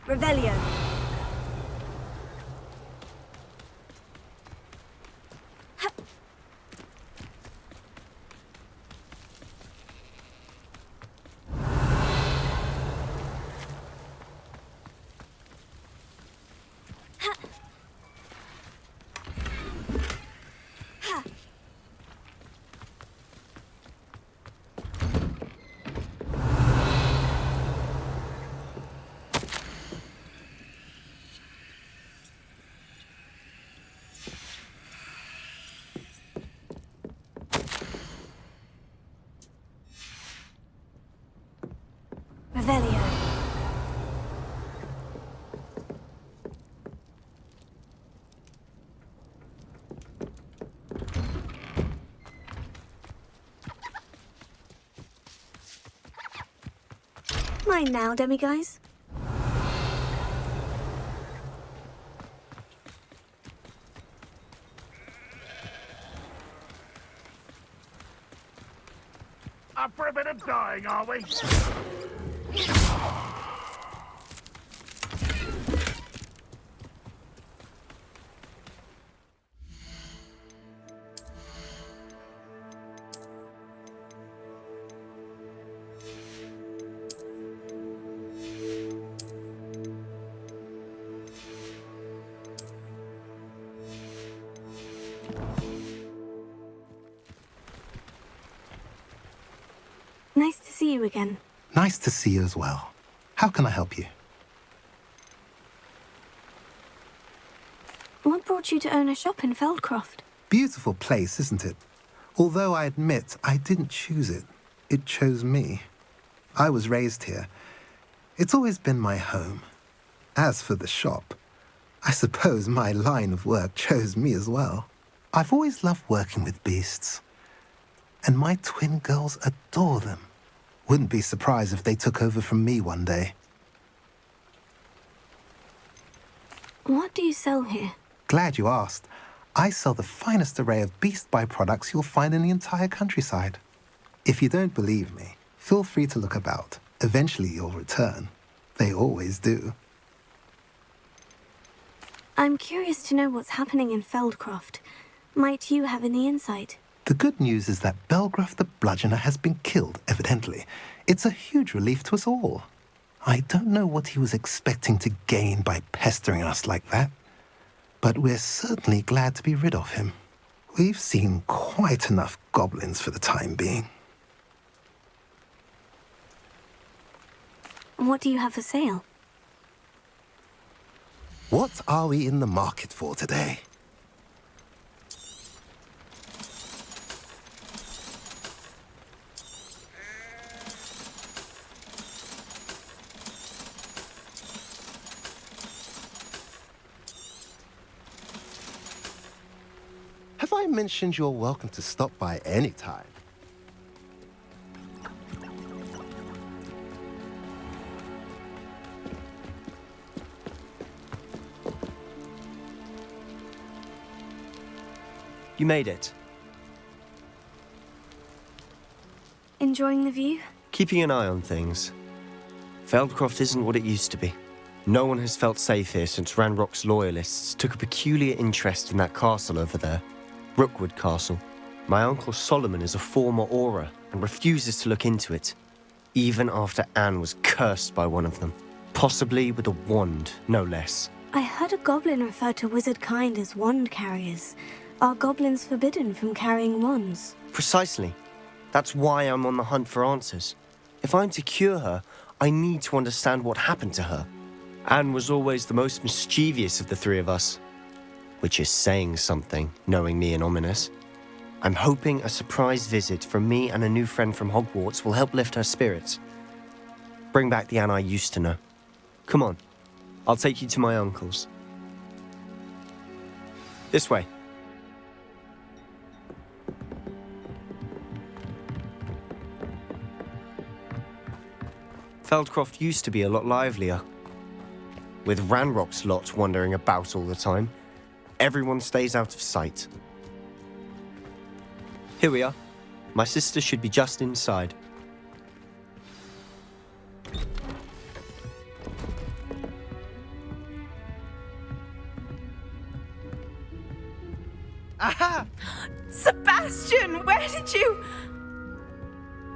Revelio. Revelio. Mine now, demiguys. Up for a bit of dying, are we? Nice to see you again. Nice to see you as well. How can I help you? What brought you to own a shop in Feldcroft? Beautiful place, isn't it? Although I admit I didn't choose it. It chose me. I was raised here. It's always been my home. As for the shop, I suppose my line of work chose me as well. I've always loved working with beasts. And my twin girls adore them. Wouldn't be surprised if they took over from me one day. What do you sell here? Glad you asked. I sell the finest array of beast byproducts you'll find in the entire countryside. If you don't believe me, feel free to look about. Eventually you'll return. They always do. I'm curious to know what's happening in Feldcroft. Might you have any insight? The good news is that Belgruff the Bludgeoner has been killed, evidently. It's a huge relief to us all. I don't know what he was expecting to gain by pestering us like that, but we're certainly glad to be rid of him. We've seen quite enough goblins for the time being. What do you have for sale? What are we in the market for today? Have I mentioned you're welcome to stop by any time? You made it. Enjoying the view? Keeping an eye on things. Feldcroft isn't what it used to be. No one has felt safe here since Ranrock's loyalists took a peculiar interest in that castle over there, Rookwood Castle. My uncle Solomon is a former Auror and refuses to look into it, even after Anne was cursed by one of them, possibly with a wand, no less. I heard a goblin refer to wizard kind as wand carriers. Are goblins forbidden from carrying wands? Precisely. That's why I'm on the hunt for answers. If I'm to cure her, I need to understand what happened to her. Anne was always the most mischievous of the three of us, which is saying something, knowing me and Ominous. I'm hoping a surprise visit from me and a new friend from Hogwarts will help lift her spirits. Bring back the Anne I used to know. Come on, I'll take you to my uncle's. This way. Feldcroft used to be a lot livelier. With Ranrock's lot wandering about all the time, everyone stays out of sight. Here we are. My sister should be just inside. Aha! Sebastian, where did you...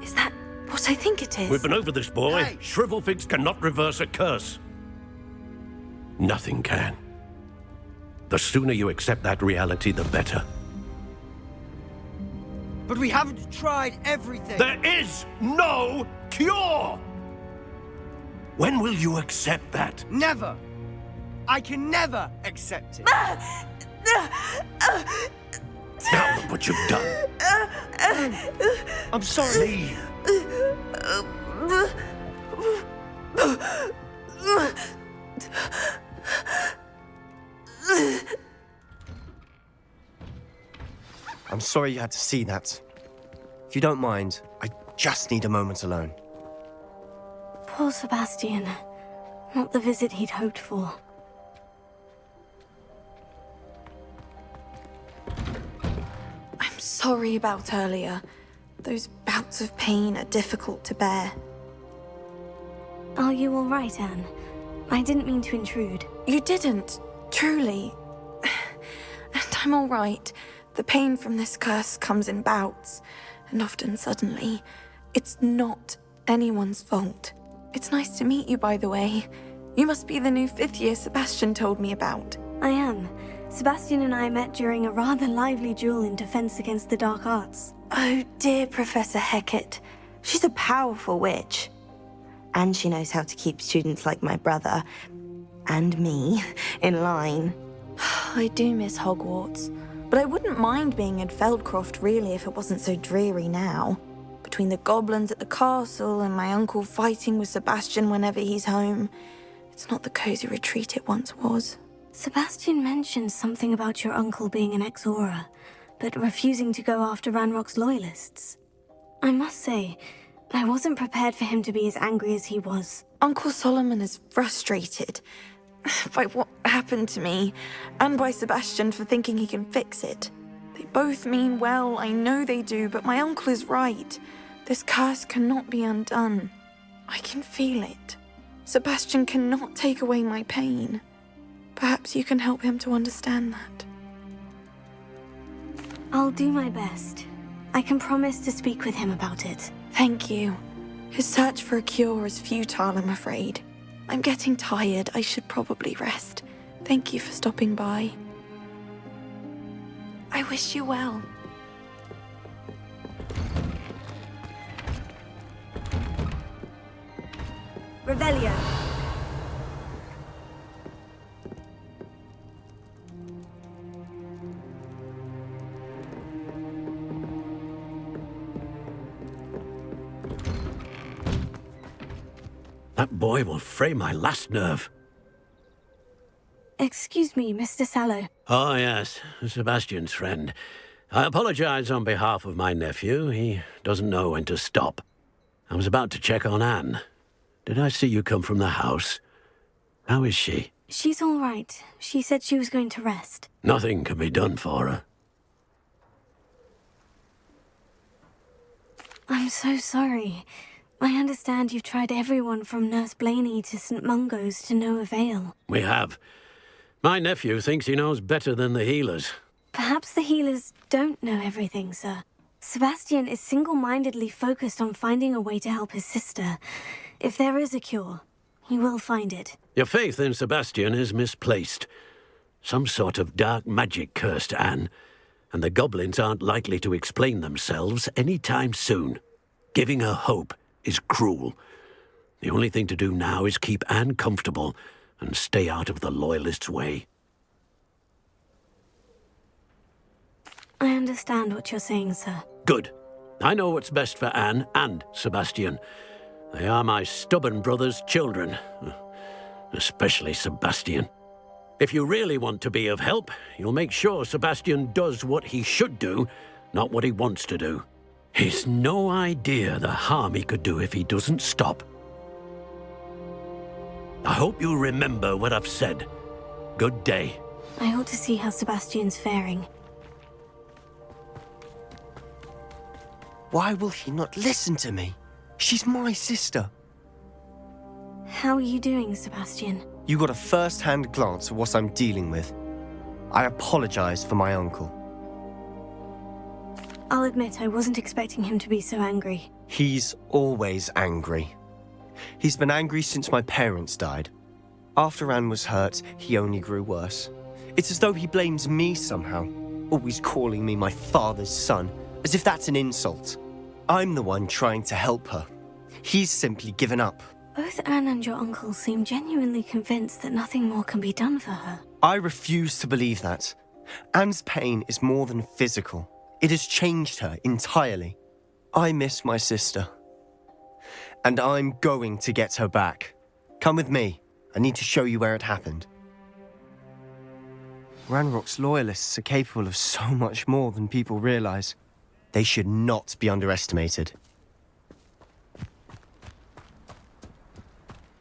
Is that what I think it is? We've been over this, boy. Hey. Shrivelfigs cannot reverse a curse. Nothing can. The sooner you accept that reality, the better. But we haven't tried everything. There is no cure! When will you accept that? Never. I can never accept it. Now look what you've done. I'm sorry. I'm sorry you had to see that. If you don't mind, I just need a moment alone. Poor Sebastian. Not the visit he'd hoped for. I'm sorry about earlier. Those bouts of pain are difficult to bear. Are you all right, Anne? I didn't mean to intrude. You didn't, truly. And I'm all right. The pain from this curse comes in bouts, and often suddenly. It's not anyone's fault. It's nice to meet you, by the way. You must be the new 5th year Sebastian told me about. I am. Sebastian and I met during a rather lively duel in Defense Against the Dark Arts. Oh, dear Professor Hecat. She's a powerful witch. And she knows how to keep students like my brother, and me, in line. I do miss Hogwarts, but I wouldn't mind being in Feldcroft, really, if it wasn't so dreary now. Between the goblins at the castle and my uncle fighting with Sebastian whenever he's home, it's not the cozy retreat it once was. Sebastian mentioned something about your uncle being an ex-Auror, but refusing to go after Ranrock's loyalists. I must say, I wasn't prepared for him to be as angry as he was. Uncle Solomon is frustrated by what happened to me, and by Sebastian for thinking he can fix it. They both mean well, I know they do, but my uncle is right. This curse cannot be undone. I can feel it. Sebastian cannot take away my pain. Perhaps you can help him to understand that. I'll do my best. I can promise to speak with him about it. Thank you. His search for a cure is futile, I'm afraid. I'm getting tired. I should probably rest. Thank you for stopping by. I wish you well. Revelio. That boy will fray my last nerve. Excuse me, Mr. Sэлlow. Oh, yes, Sebastian's friend. I apologize on behalf of my nephew. He doesn't know when to stop. I was about to check on Anne. Did I see you come from the house? How is she? She's all right. She said she was going to rest. Nothing can be done for her. I'm so sorry. I understand you've tried everyone from Nurse Blaney to St. Mungo's to no avail. We have. My nephew thinks he knows better than the healers. Perhaps the healers don't know everything, sir. Sebastian is single-mindedly focused on finding a way to help his sister. If there is a cure, he will find it. Your faith in Sebastian is misplaced. Some sort of dark magic cursed Anne, and the goblins aren't likely to explain themselves any time soon. Giving her hope is cruel. The only thing to do now is keep Anne comfortable and stay out of the Loyalists' way. I understand what you're saying, sir. Good. I know what's best for Anne and Sebastian. They are my stubborn brother's children. Especially Sebastian. If you really want to be of help, you'll make sure Sebastian does what he should do, not what he wants to do. He's no idea the harm he could do if he doesn't stop. I hope you'll remember what I've said. Good day. I ought to see how Sebastian's faring. Why will he not listen to me? She's my sister. How are you doing, Sebastian? You got a first-hand glance at what I'm dealing with. I apologize for my uncle. I'll admit I wasn't expecting him to be so angry. He's always angry. He's been angry since my parents died. After Anne was hurt, he only grew worse. It's as though he blames me somehow, always calling me my father's son, as if that's an insult. I'm the one trying to help her. He's simply given up. Both Anne and your uncle seem genuinely convinced that nothing more can be done for her. I refuse to believe that. Anne's pain is more than physical. It has changed her entirely. I miss my sister. And I'm going to get her back. Come with me. I need to show you where it happened. Ranrock's loyalists are capable of so much more than people realize. They should not be underestimated.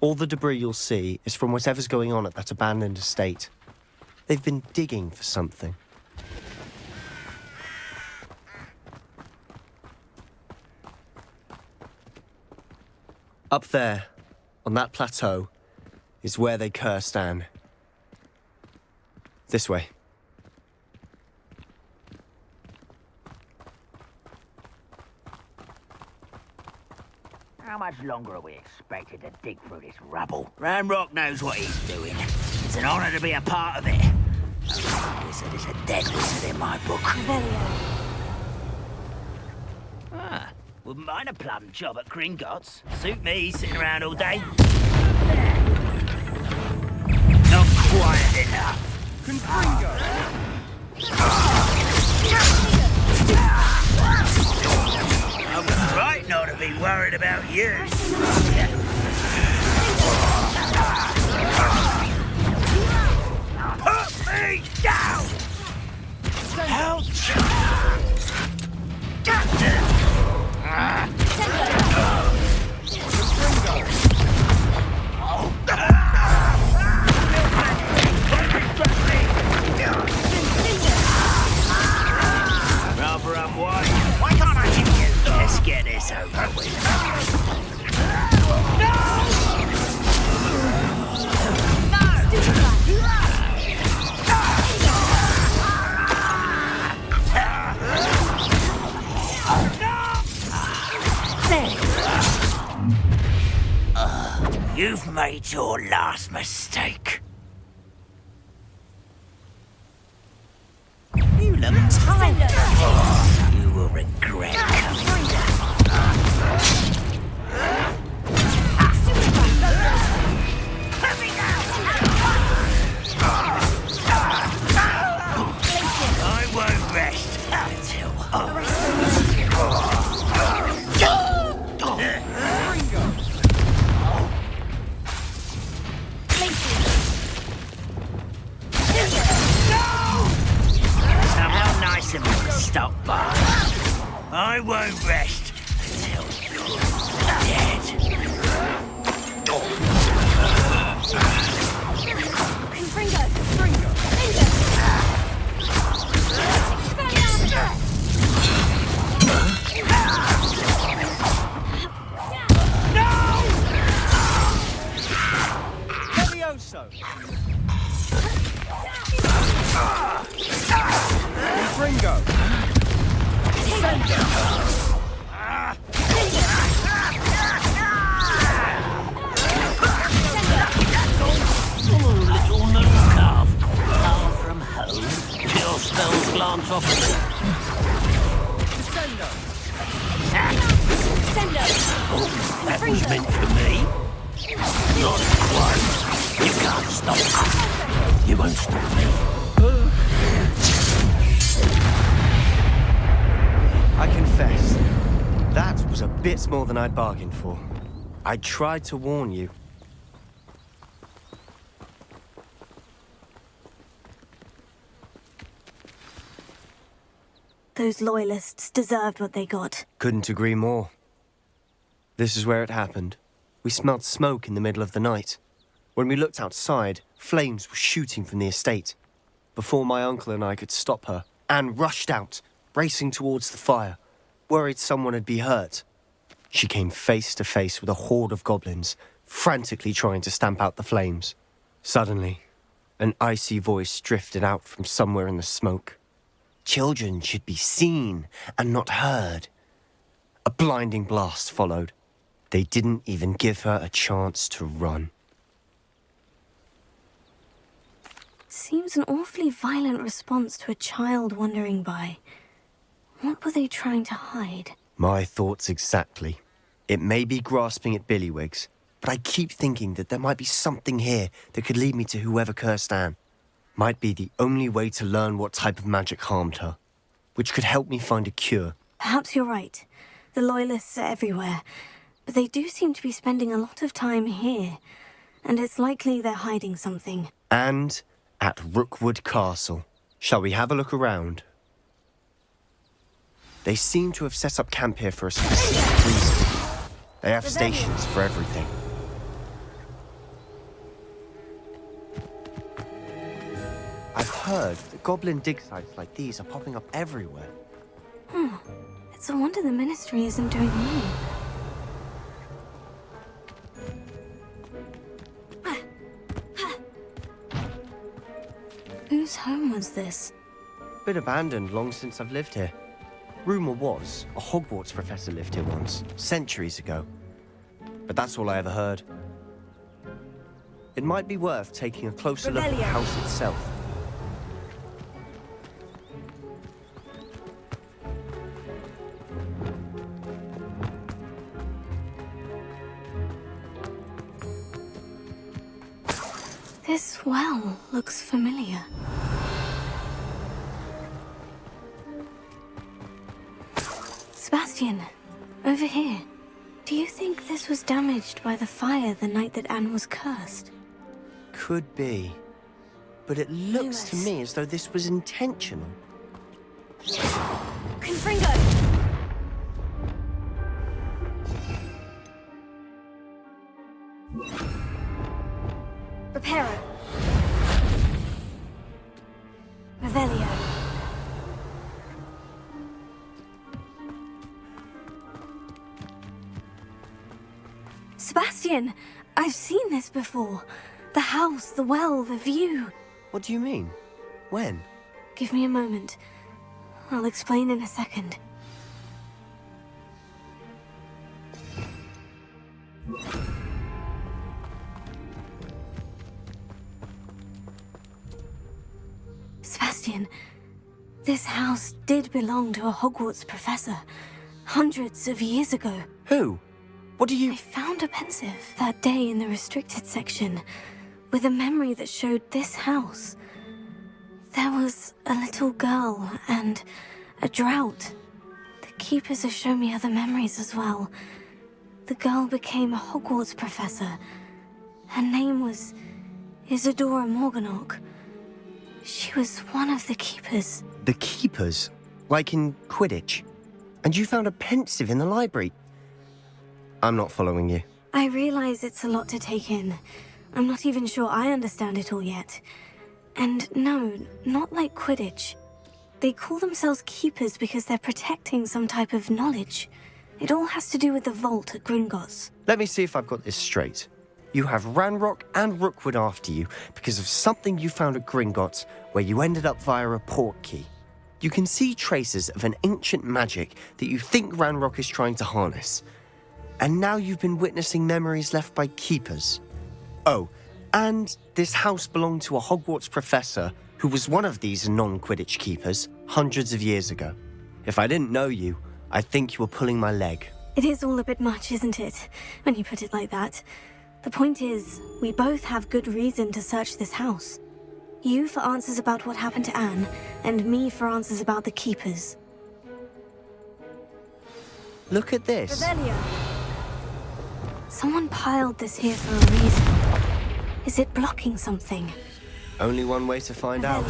All the debris you'll see is from whatever's going on at that abandoned estate. They've been digging for something. Up there, on that plateau, is where they cursed Anne. This way. How much longer are we expected to dig through this rubble? Ranrock knows what he's doing. It's an honor to be a part of it. A wizard is a dead wizard in my book. Wouldn't mind a plum job at Gringotts. Suit me, sitting around all day. Not quiet enough. I was right not to be worried about you. Put me down! Ouch! Rather unwise. Why can't I hit you? Let's get this over with. You've made your last mistake. You look tired. You will regret coming I won't rest until How nice of you to stop by. I won't rest until you're dead. Little moon calf. Far from home. Your spells glance off of me. Sendo! Oh, that was meant for me. Not one. You can't stop us. You won't stop me. I confess, that was a bit more than I'd bargained for. I tried to warn you. Those loyalists deserved what they got. Couldn't agree more. This is where it happened. We smelled smoke in the middle of the night. When we looked outside, flames were shooting from the estate. Before my uncle and I could stop her, Anne rushed out, racing towards the fire, worried someone had been hurt. She came face to face with a horde of goblins, frantically trying to stamp out the flames. Suddenly, an icy voice drifted out from somewhere in the smoke. Children should be seen and not heard. A blinding blast followed. They didn't even give her a chance to run. Seems an awfully violent response to a child wandering by. What were they trying to hide? My thoughts exactly. It may be grasping at billywhigs, but I keep thinking that there might be something here that could lead me to whoever cursed Anne. Might be the only way to learn what type of magic harmed her, which could help me find a cure. Perhaps you're right. The Loyalists are everywhere, but they do seem to be spending a lot of time here, and it's likely they're hiding something. And at Rookwood Castle. Shall we have a look around? They seem to have set up camp here for a specific reason. They have stations for everything. I've heard that goblin dig sites like these are popping up everywhere. It's a wonder the Ministry isn't doing more. Whose home was this? Been abandoned long since I've lived here. Rumour was a Hogwarts professor lived here once, centuries ago. But that's all I ever heard. It might be worth taking a closer look at the house itself. This well looks familiar. Sebastian, over here. Do you think this was damaged by the fire the night that Anne was cursed? Could be. But it looks to me as though this was intentional. Confringo! Reparo. Revelio. Sebastian, I've seen this before. The house, the well, the view. What do you mean? When? Give me a moment. I'll explain in a second. Sebastian, this house did belong to a Hogwarts professor, hundreds of years ago. Who? What do you... I found a pensive that day in the restricted section, with a memory that showed this house. There was a little girl and a drought. The keepers have shown me other memories as well. The girl became a Hogwarts professor. Her name was Isadora Morganach. She was one of the keepers. The keepers? Like in Quidditch? And you found a pensive in the library? I'm not following you. I realize it's a lot to take in. I'm not even sure I understand it all yet. And no, not like Quidditch. They call themselves keepers because they're protecting some type of knowledge. It all has to do with the vault at Gringotts. Let me see if I've got this straight. You have Ranrock and Rookwood after you because of something you found at Gringotts where you ended up via a port key. You can see traces of an ancient magic that you think Ranrock is trying to harness. And now you've been witnessing memories left by keepers. Oh, and this house belonged to a Hogwarts professor who was one of these non-Quidditch keepers hundreds of years ago. If I didn't know you, I'd think you were pulling my leg. It is all a bit much, isn't it, when you put it like that? The point is, we both have good reason to search this house. You for answers about what happened to Anne, and me for answers about the keepers. Look at this. Revelio. Someone piled this here for a reason. Is it blocking something? Only one way to find out.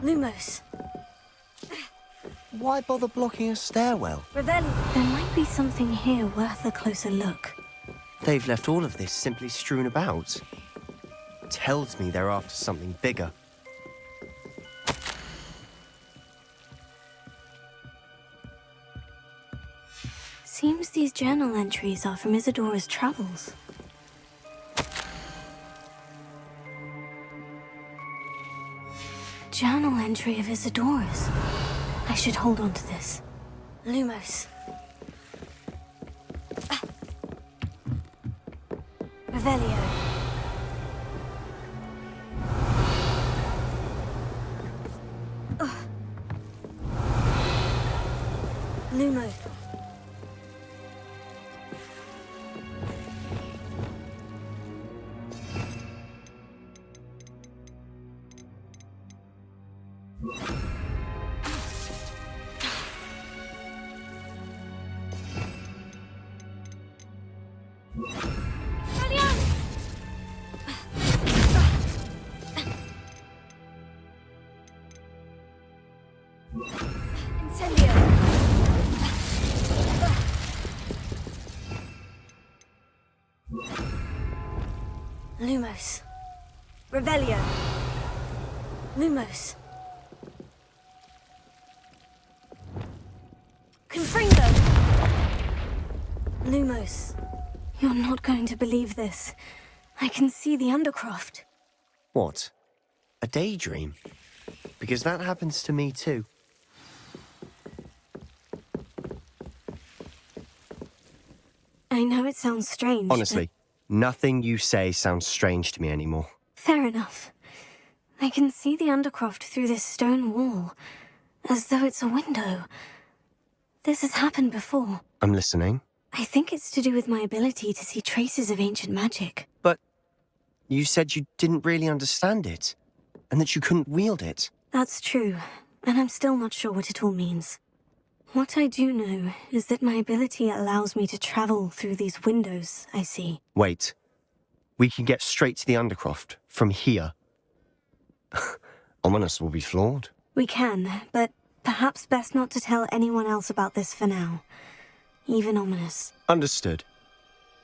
Lumos. Why bother blocking a stairwell? Revelio. There might be something here worth a closer look. They've left all of this simply strewn about. Tells me they're after something bigger. Seems these journal entries are from Isadora's travels. A journal entry of Isadora's. I should hold on to this. Lumos. Revelio. Lumo. Lumos. Revelio. Lumos. Confringo. Lumos. You're not going to believe this. I can see the Undercroft. What? A daydream? Because that happens to me too. I know it sounds strange. Honestly, nothing you say sounds strange to me anymore. Fair enough. I can see the Undercroft through this stone wall, as though it's a window. This has happened before. I'm listening. I think it's to do with my ability to see traces of ancient magic. But you said you didn't really understand it, and that you couldn't wield it. That's true, and I'm still not sure what it all means. What I do know is that my ability allows me to travel through these windows I see. Wait. We can get straight to the Undercroft from here. Ominous will be flawed. We can, but perhaps best not to tell anyone else about this for now. Even Ominous. Understood.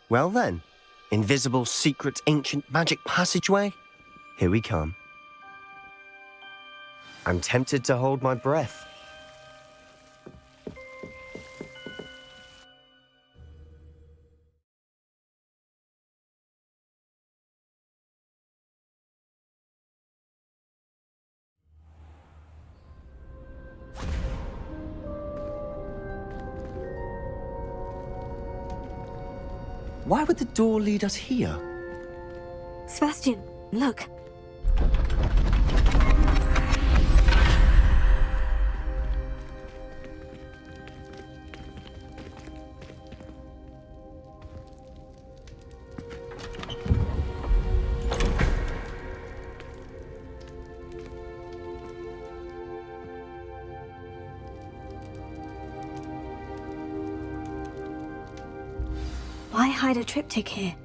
Well then, invisible, secret, ancient magic passageway? Here we come. I'm tempted to hold my breath. Why would the door lead us here? Sebastian, look. Why hide a triptych here?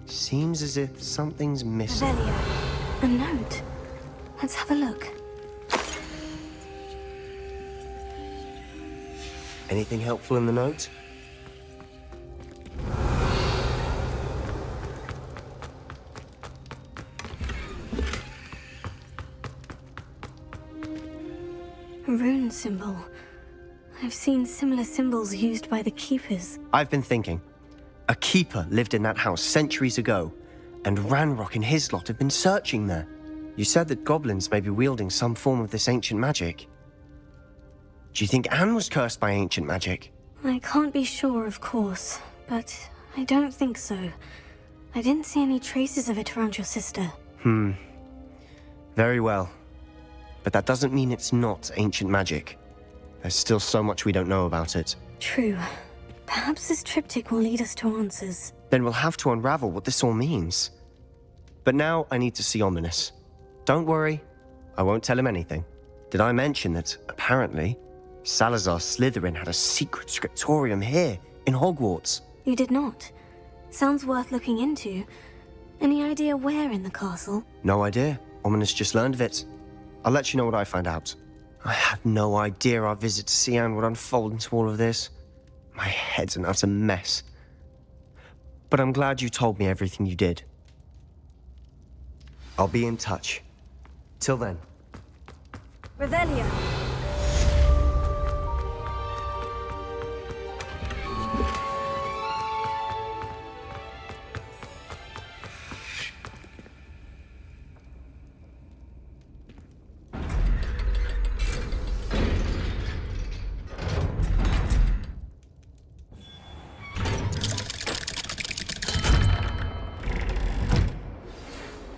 Seems as if something's missing. Revelio. A note. Let's have a look. Anything helpful in the note? A rune symbol. I've seen similar symbols used by the keepers. I've been thinking. A keeper lived in that house centuries ago, and Ranrock and his lot have been searching there. You said that goblins may be wielding some form of this ancient magic. Do you think Anne was cursed by ancient magic? I can't be sure, of course, but I don't think so. I didn't see any traces of it around your sister. Very well. But that doesn't mean it's not ancient magic. There's still so much we don't know about it. True. Perhaps this triptych will lead us to answers. Then we'll have to unravel what this all means. But now I need to see Ominous. Don't worry, I won't tell him anything. Did I mention that, apparently, Salazar Slytherin had a secret scriptorium here, in Hogwarts? You did not. Sounds worth looking into. Any idea where in the castle? No idea. Ominous just learned of it. I'll let you know what I find out. I had no idea our visit to see Anne would unfold into all of this. My head's an utter mess. But I'm glad you told me everything you did. I'll be in touch. Till then. Revelio.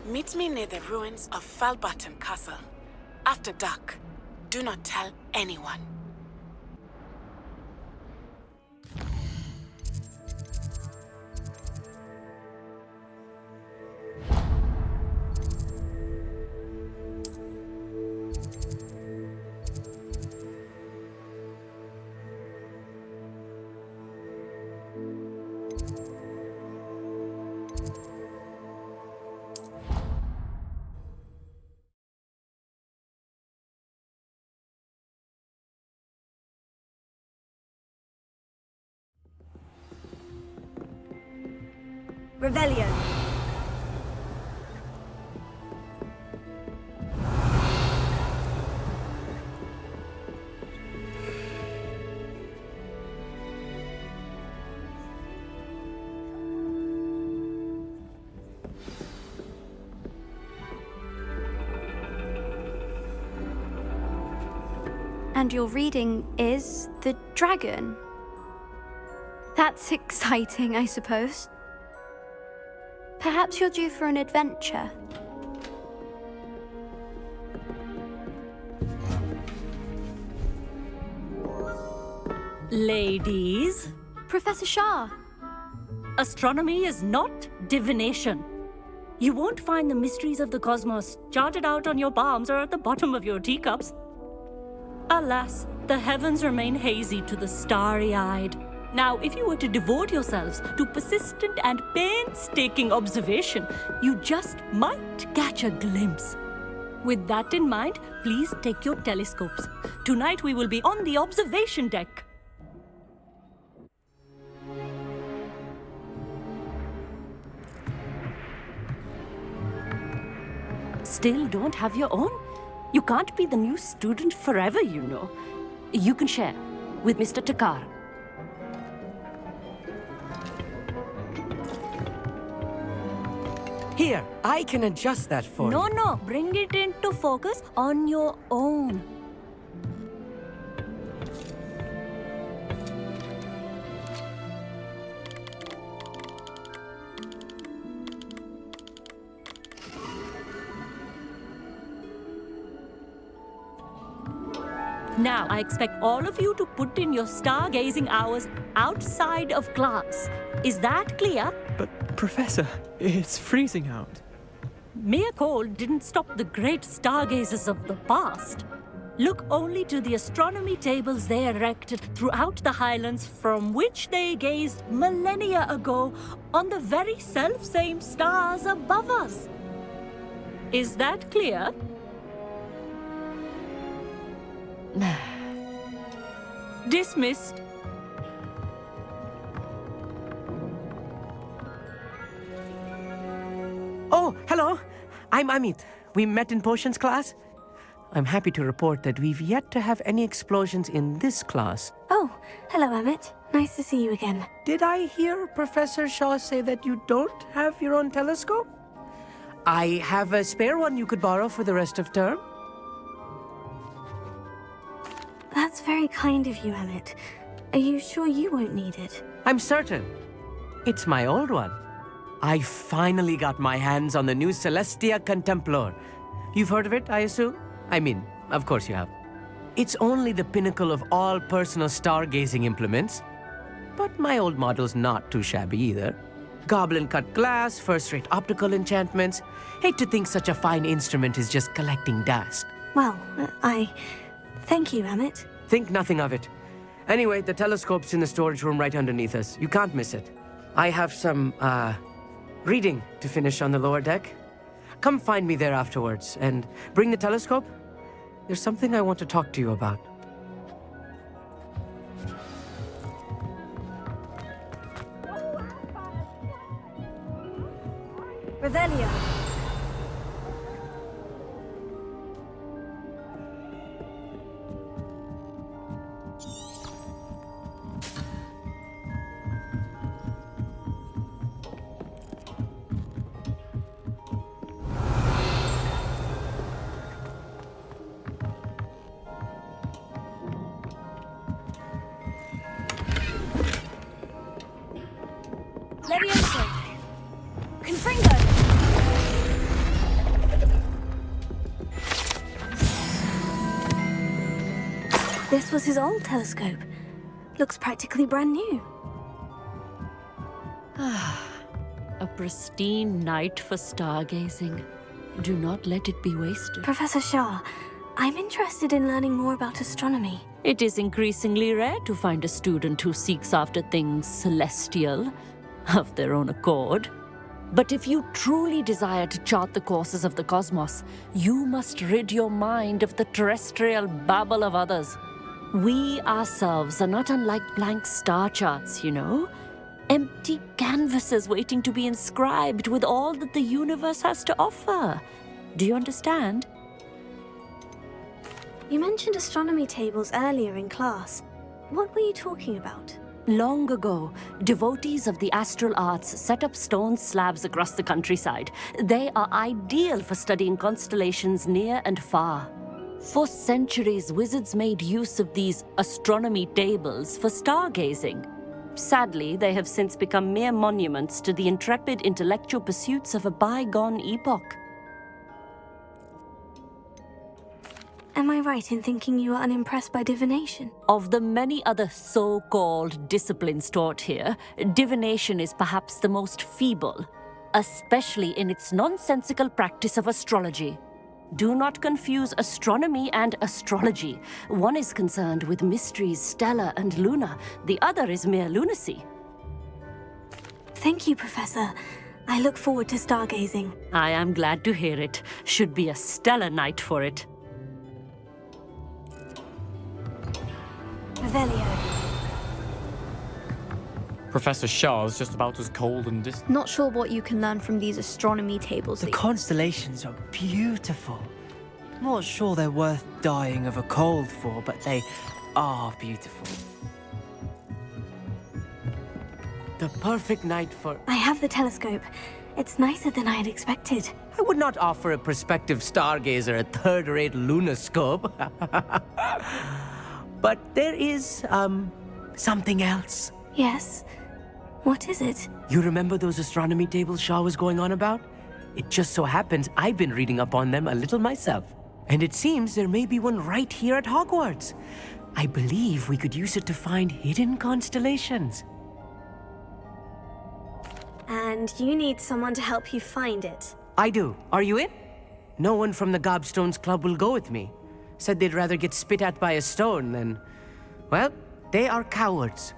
Meet me near the ruins of Falbottom Castle. After dark. Do not tell anyone. Revelio. And your reading is The Dragon. That's exciting, I suppose. Perhaps you're due for an adventure. Ladies. Professor Shah. Astronomy is not divination. You won't find the mysteries of the cosmos charted out on your palms or at the bottom of your teacups. Alas, the heavens remain hazy to the starry-eyed. Now, if you were to devote yourselves to persistent and painstaking observation, you just might catch a glimpse. With that in mind, please take your telescopes. Tonight we will be on the observation deck. Still don't have your own? You can't be the new student forever, you know. You can share with Mr. Takkar. Here, I can adjust that for you. No, bring it into focus on your own. Now, I expect all of you to put in your stargazing hours outside of class. Is that clear? But, Professor, it's freezing out. Mere cold didn't stop the great stargazers of the past. Look only to the astronomy tables they erected throughout the Highlands from which they gazed millennia ago on the very self-same stars above us. Is that clear? Dismissed. Oh, hello. I'm Amit. We met in potions class. I'm happy to report that we've yet to have any explosions in this class. Oh, hello, Amit. Nice to see you again. Did I hear Professor Shaw say that you don't have your own telescope? I have a spare one you could borrow for the rest of term. That's very kind of you, Emmett. Are you sure you won't need it? I'm certain. It's my old one. I finally got my hands on the new Celestia Contemplor. You've heard of it, I assume? I mean, of course you have. It's only the pinnacle of all personal stargazing implements. But my old model's not too shabby either. Goblin-cut glass, first-rate optical enchantments. Hate to think such a fine instrument is just collecting dust. Well, thank you, Emmett. Think nothing of it. Anyway, the telescope's in the storage room right underneath us. You can't miss it. I have some, reading to finish on the lower deck. Come find me there afterwards, and bring the telescope. There's something I want to talk to you about. Revelio. Levioso. Confringo. This was his old telescope. Looks practically brand new. A pristine night for stargazing. Do not let it be wasted. Professor Shah, I'm interested in learning more about astronomy. It is increasingly rare to find a student who seeks after things celestial of their own accord. But if you truly desire to chart the courses of the cosmos, you must rid your mind of the terrestrial babble of others. We ourselves are not unlike blank star charts, you know? Empty canvases waiting to be inscribed with all that the universe has to offer. Do you understand? You mentioned astronomy tables earlier in class. What were you talking about? Long ago, devotees of the astral arts set up stone slabs across the countryside. They are ideal for studying constellations near and far. For centuries, wizards made use of these astronomy tables for stargazing. Sadly, they have since become mere monuments to the intrepid intellectual pursuits of a bygone epoch. Am I right in thinking you are unimpressed by divination? Of the many other so-called disciplines taught here, divination is perhaps the most feeble, especially in its nonsensical practice of astrology. Do not confuse astronomy and astrology. One is concerned with mysteries stellar and lunar. The other is mere lunacy. Thank you, Professor. I look forward to stargazing. I am glad to hear it. Should be a stellar night for it. Revelio. Professor Shah's just about as cold and distant. Not sure what you can learn from these astronomy tables. The constellations are beautiful. Not sure they're worth dying of a cold for, but they are beautiful. The perfect night for... I have the telescope. It's nicer than I had expected. I would not offer a prospective stargazer a third-rate lunoscope. But there is, something else. Yes? What is it? You remember those astronomy tables Shah was going on about? It just so happens I've been reading up on them a little myself. And it seems there may be one right here at Hogwarts. I believe we could use it to find hidden constellations. And you need someone to help you find it. I do. Are you in? No one from the Gobstones Club will go with me. Said they'd rather get spit at by a stone than... Well, they are cowards.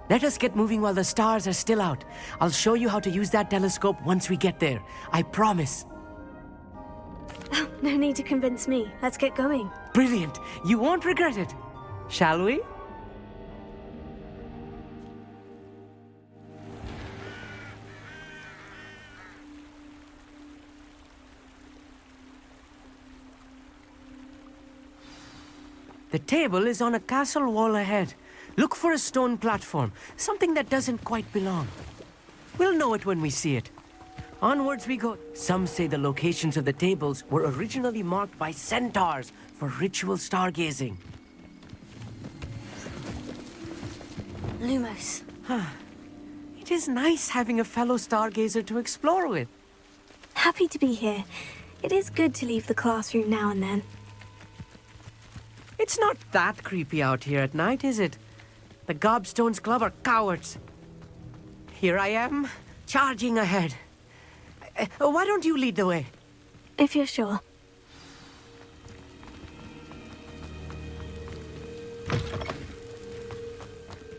Let us get moving while the stars are still out. I'll show you how to use that telescope once we get there. I promise. Oh, no need to convince me. Let's get going. Brilliant. You won't regret it. Shall we? The table is on a castle wall ahead. Look for a stone platform, something that doesn't quite belong. We'll know it when we see it. Onwards we go. Some say the locations of the tables were originally marked by centaurs for ritual stargazing. Lumos. It is nice having a fellow stargazer to explore with. Happy to be here. It is good to leave the classroom now and then. It's not that creepy out here at night, is it? The Gobstones Club are cowards. Here I am, charging ahead. Why don't you lead the way? If you're sure.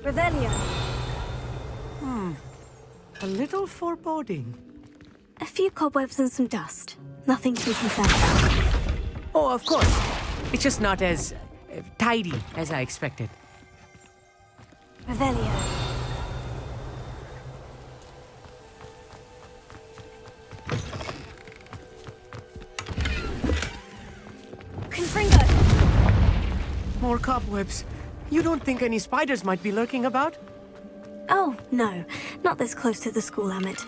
Revelio. A little foreboding. A few cobwebs and some dust. Nothing to be concerned about. Oh, of course. It's just not as tidy as I expected. Revelio. Confringo. More cobwebs. You don't think any spiders might be lurking about? Oh, no. Not this close to the school, Amit.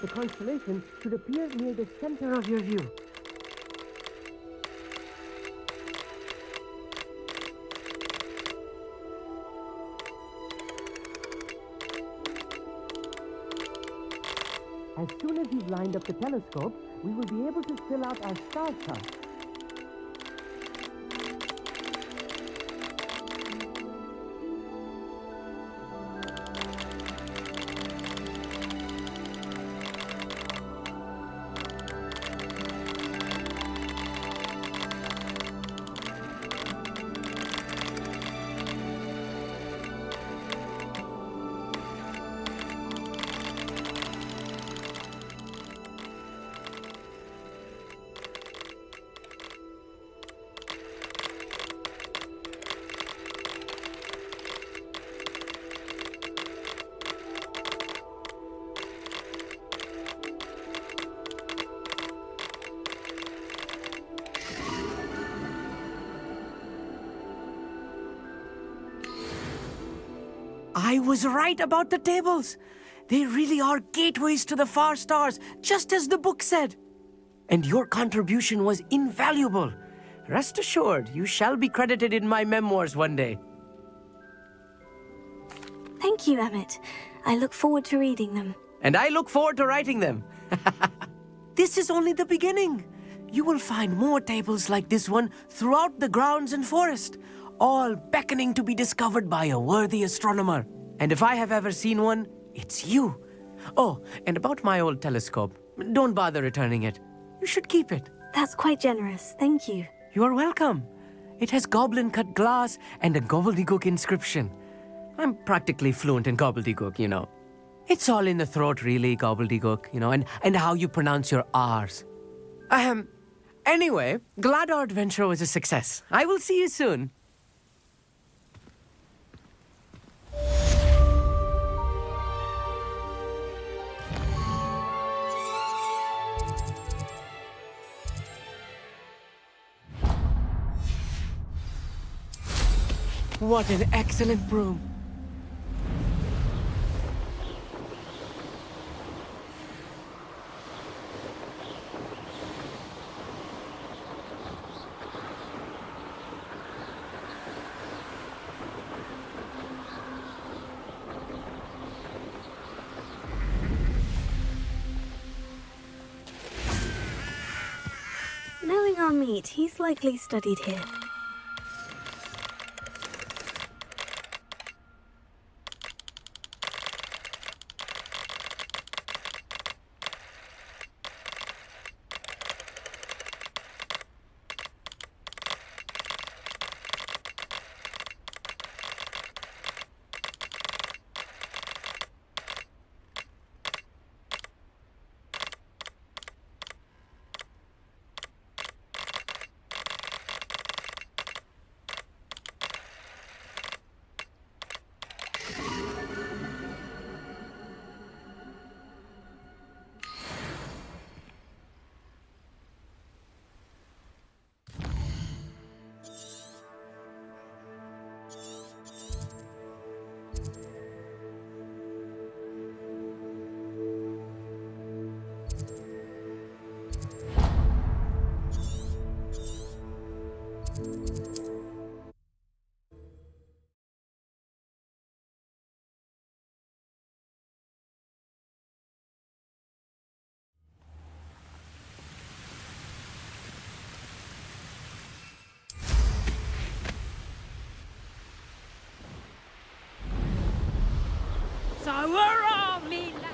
The constellation should appear near the center of your view. As soon as you've lined up the telescope, we will be able to fill out our star chart. I was right about the tables. They really are gateways to the far stars, just as the book said. And your contribution was invaluable. Rest assured, you shall be credited in my memoirs one day. Thank you, Amit. I look forward to reading them. And I look forward to writing them. This is only the beginning. You will find more tables like this one throughout the grounds and forest, all beckoning to be discovered by a worthy astronomer. And if I have ever seen one, it's you. Oh, and about my old telescope, don't bother returning it. You should keep it. That's quite generous. Thank you. You are welcome. It has goblin-cut glass and a gobbledygook inscription. I'm practically fluent in gobbledygook, you know. It's all in the throat, really, gobbledygook, you know, and how you pronounce your R's. Anyway, glad our adventure was a success. I will see you soon. What an excellent broom. Knowing our meet, he's likely studied here. So we're all me now.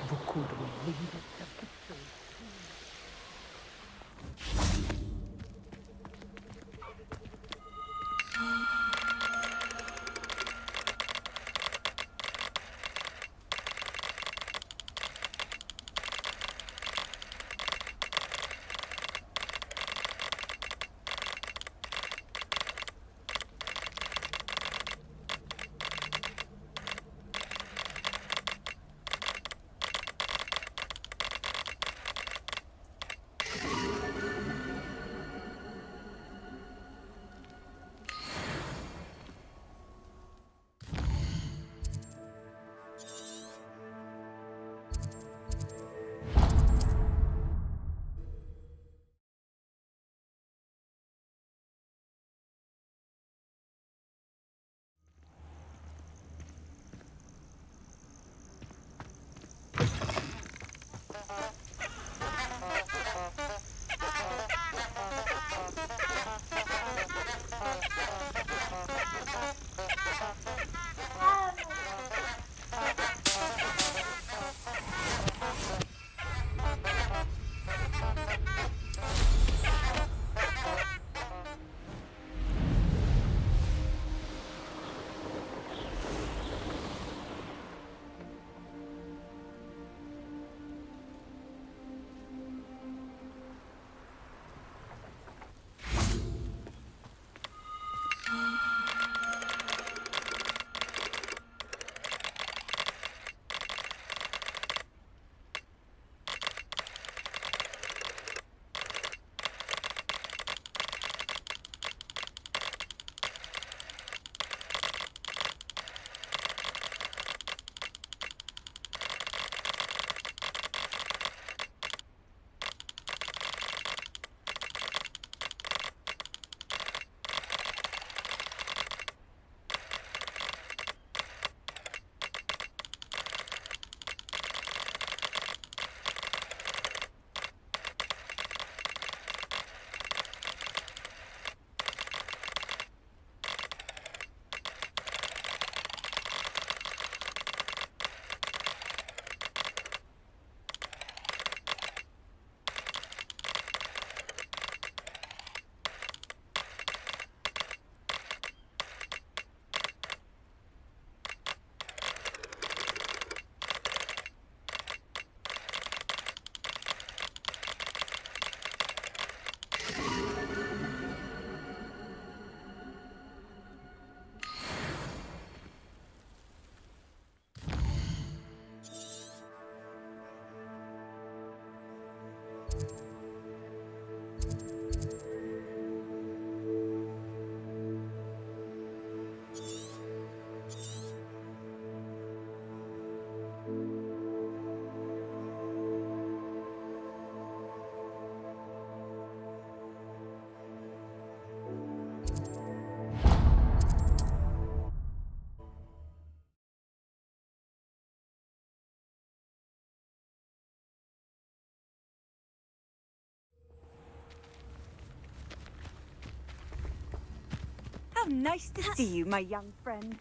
How nice to see you, my young friend.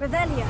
Revelio.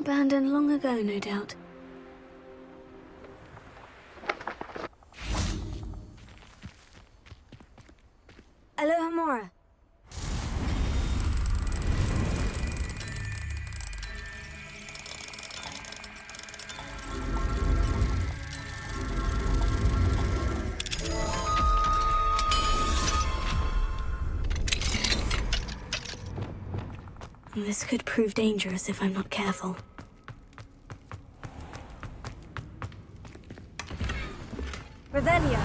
Abandoned long ago, no doubt. Aloha Mora. This could prove dangerous if I'm not careful. Revelio.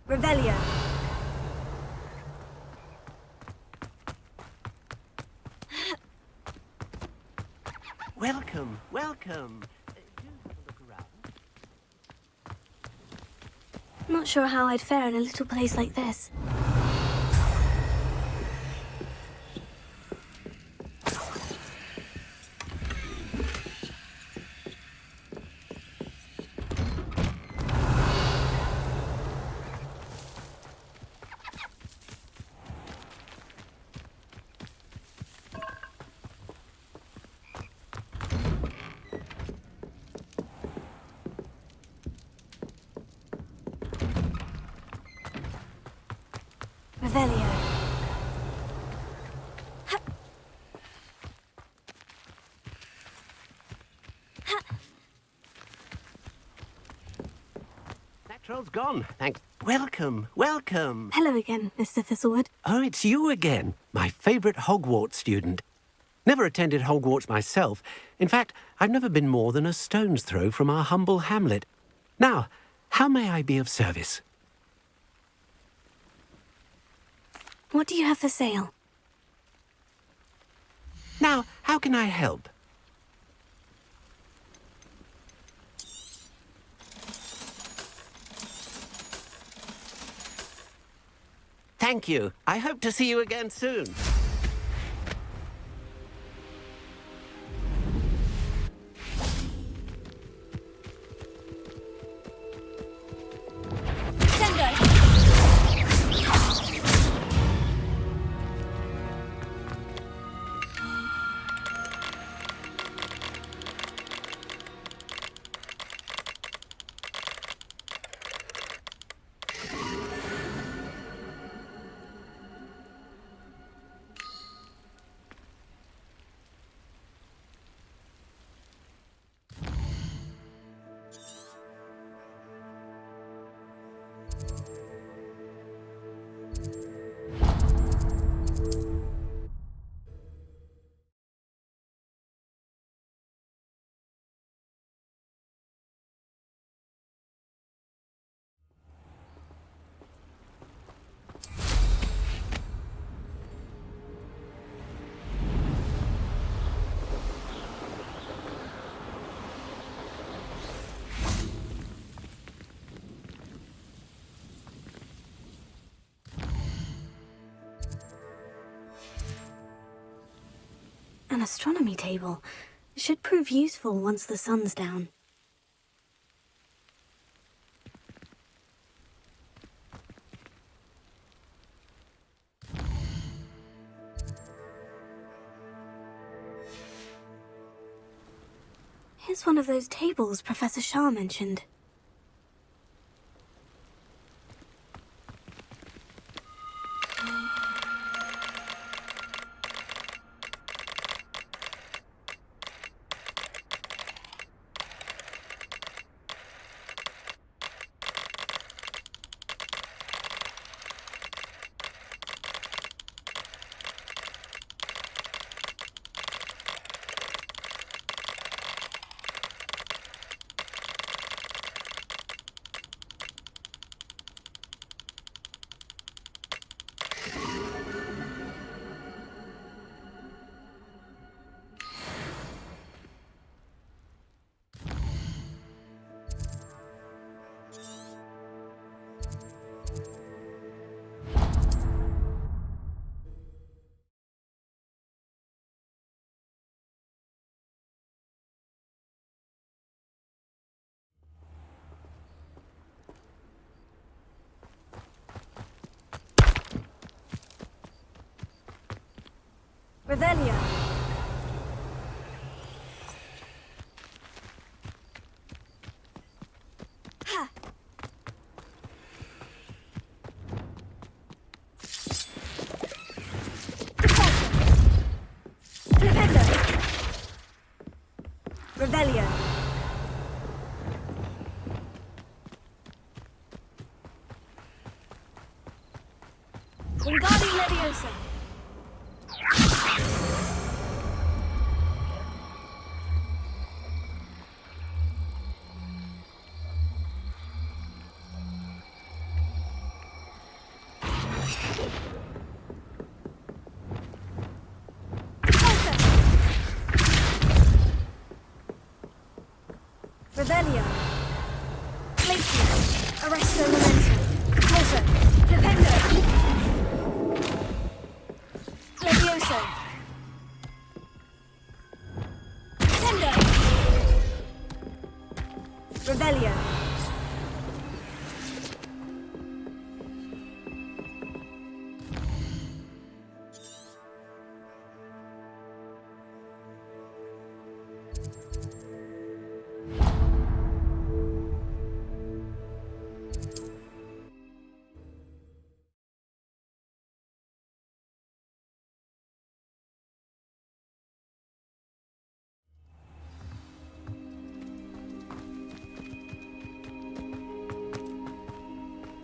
Revelio. Welcome, welcome. Do have a look around. Not sure how I'd fare in a little place like this. Revelio. That troll's gone. Thanks. Welcome, welcome. Hello again, Mr. Thistlewood. Oh, it's you again. My favourite Hogwarts student. Never attended Hogwarts myself. In fact, I've never been more than a stone's throw from our humble hamlet. Now, how may I be of service? What do you have for sale? Now, how can I help? Thank you. I hope to see you again soon. An astronomy table. Should prove useful once the sun's down. Here's one of those tables Professor Shah mentioned. Revelio. Ha. Flipendo. Revelio. Wingardium Leviosa. Revelio. Glacius. Arresto Momentum. Closer. Flipendo. Levioso. Tendo. Revelio.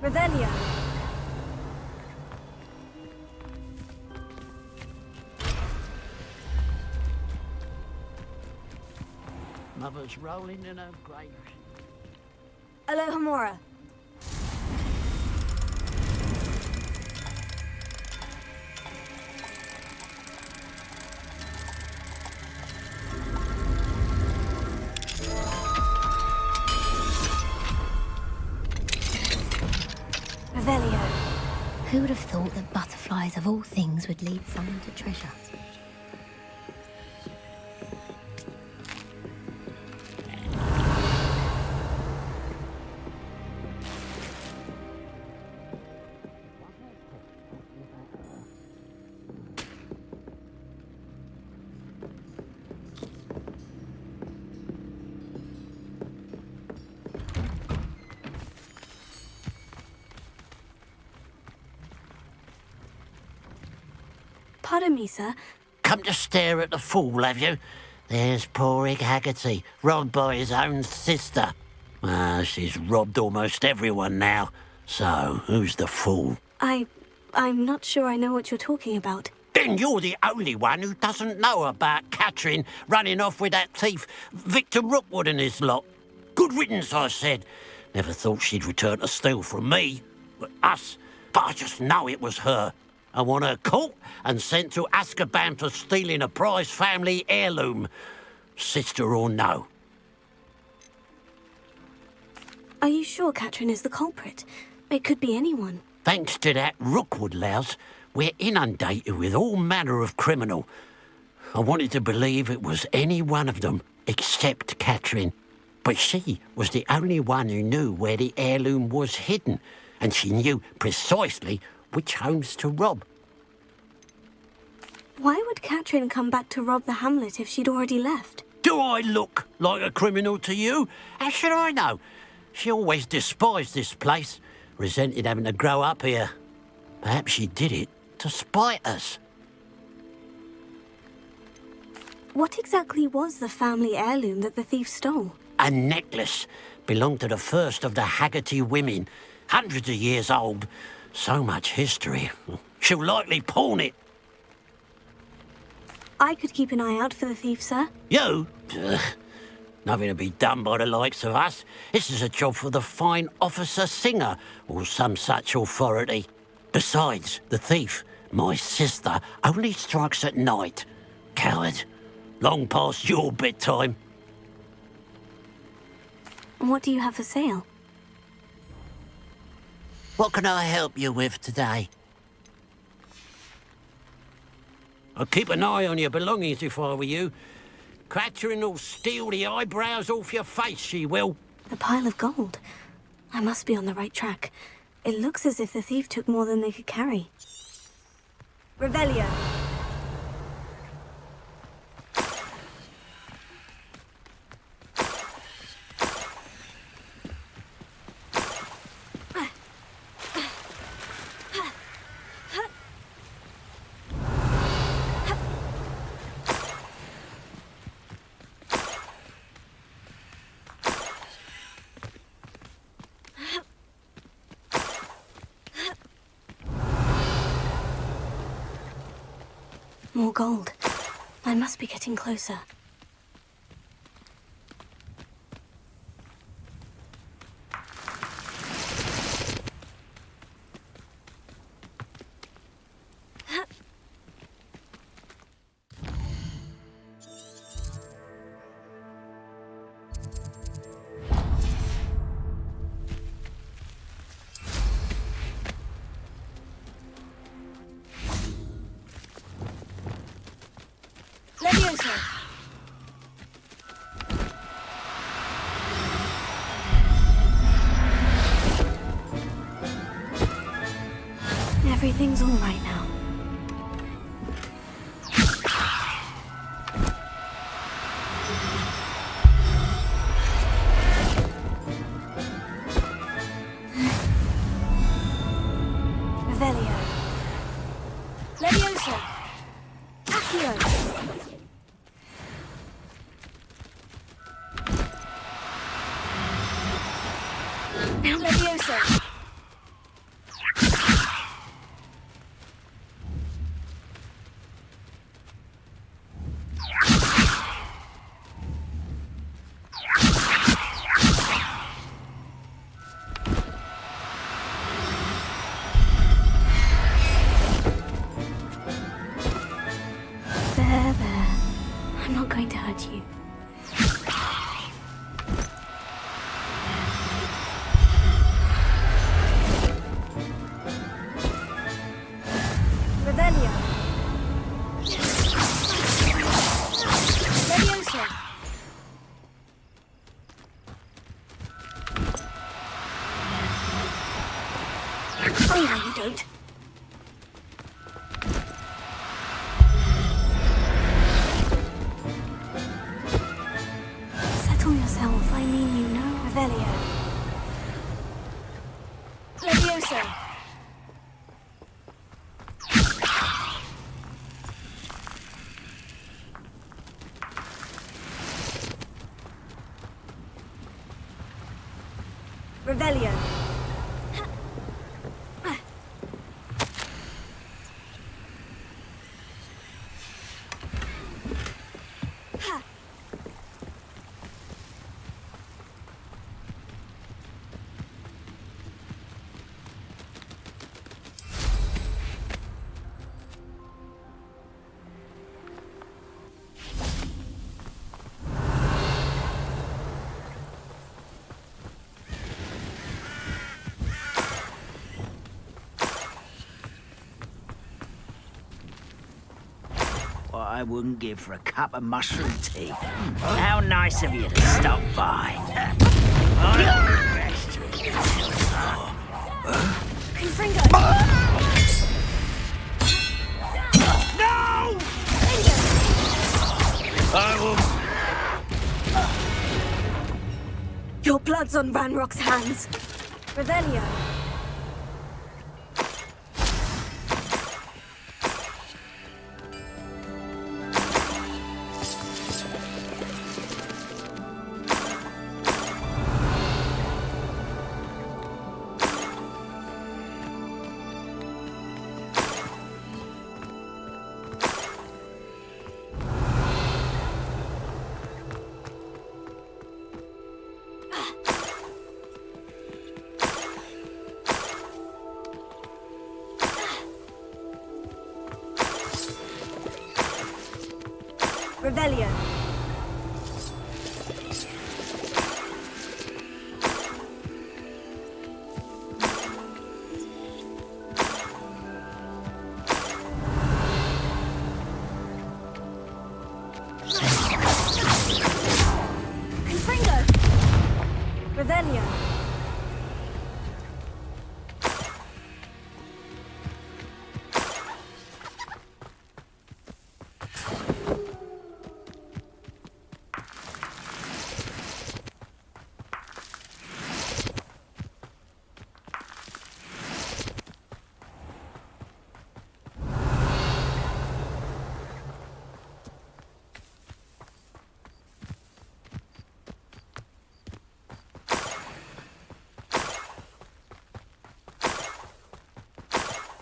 Revelio. Mother's rolling in her grave. Alohomora. Revelio. Who would have thought that butterflies of all things would lead someone to treasure? Pardon me, sir. Come to stare at the fool, have you? There's poor Ig Haggerty, robbed by his own sister. She's robbed almost everyone now. So, who's the fool? I'm not sure I know what you're talking about. Then you're the only one who doesn't know about Catherine running off with that thief, Victor Rukvud and his lot. Good riddance, I said. Never thought she'd return to steal from me, us, but I just know it was her. I want her caught and sent to Azkaban for stealing a prize family heirloom, sister or no. Are you sure Catherine is the culprit? It could be anyone. Thanks to that Rukvud louse, we're inundated with all manner of criminal. I wanted to believe it was any one of them except Catherine. But she was the only one who knew where the heirloom was hidden, and she knew precisely which homes to rob. Why would Catherine come back to rob the hamlet if she'd already left? Do I look like a criminal to you? How should I know? She always despised this place, resented having to grow up here. Perhaps she did it to spite us. What exactly was the family heirloom that the thief stole? A necklace belonged to the first of the Haggerty women, hundreds of years old. So much history. She'll likely pawn it. I could keep an eye out for the thief, sir. You? Ugh. Nothing to be done by the likes of us. This is a job for the fine officer singer, or some such authority. Besides, the thief, my sister, only strikes at night. Coward. Long past your bedtime. What do you have for sale? What can I help you with today? I'd keep an eye on your belongings if I were you. Catherine will steal the eyebrows off your face, she will. The pile of gold. I must be on the right track. It looks as if the thief took more than they could carry. Revelio. More gold. I must be getting closer. Everything's all right now. Revelio. Leviosa. Accio. Now Leviosa. Revelio. I wouldn't give for a cup of mushroom tea. How nice of you to stop by. I'm the best. Confringo! No! I will... Your blood's on Ranrock's hands. Revelio. Revelio. Confringo. Revelio.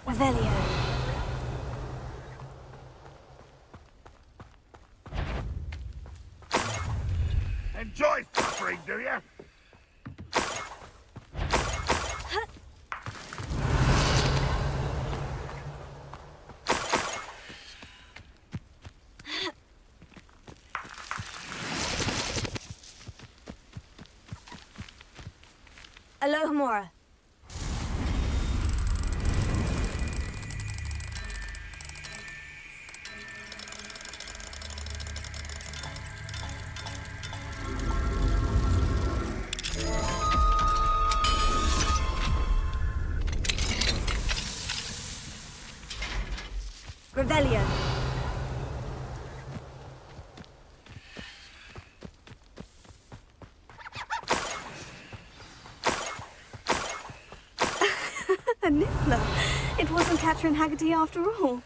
Revelio. Enjoy suffering, do you? Alohomora. Revelio. A Niffler. It wasn't Catherine Haggerty after all.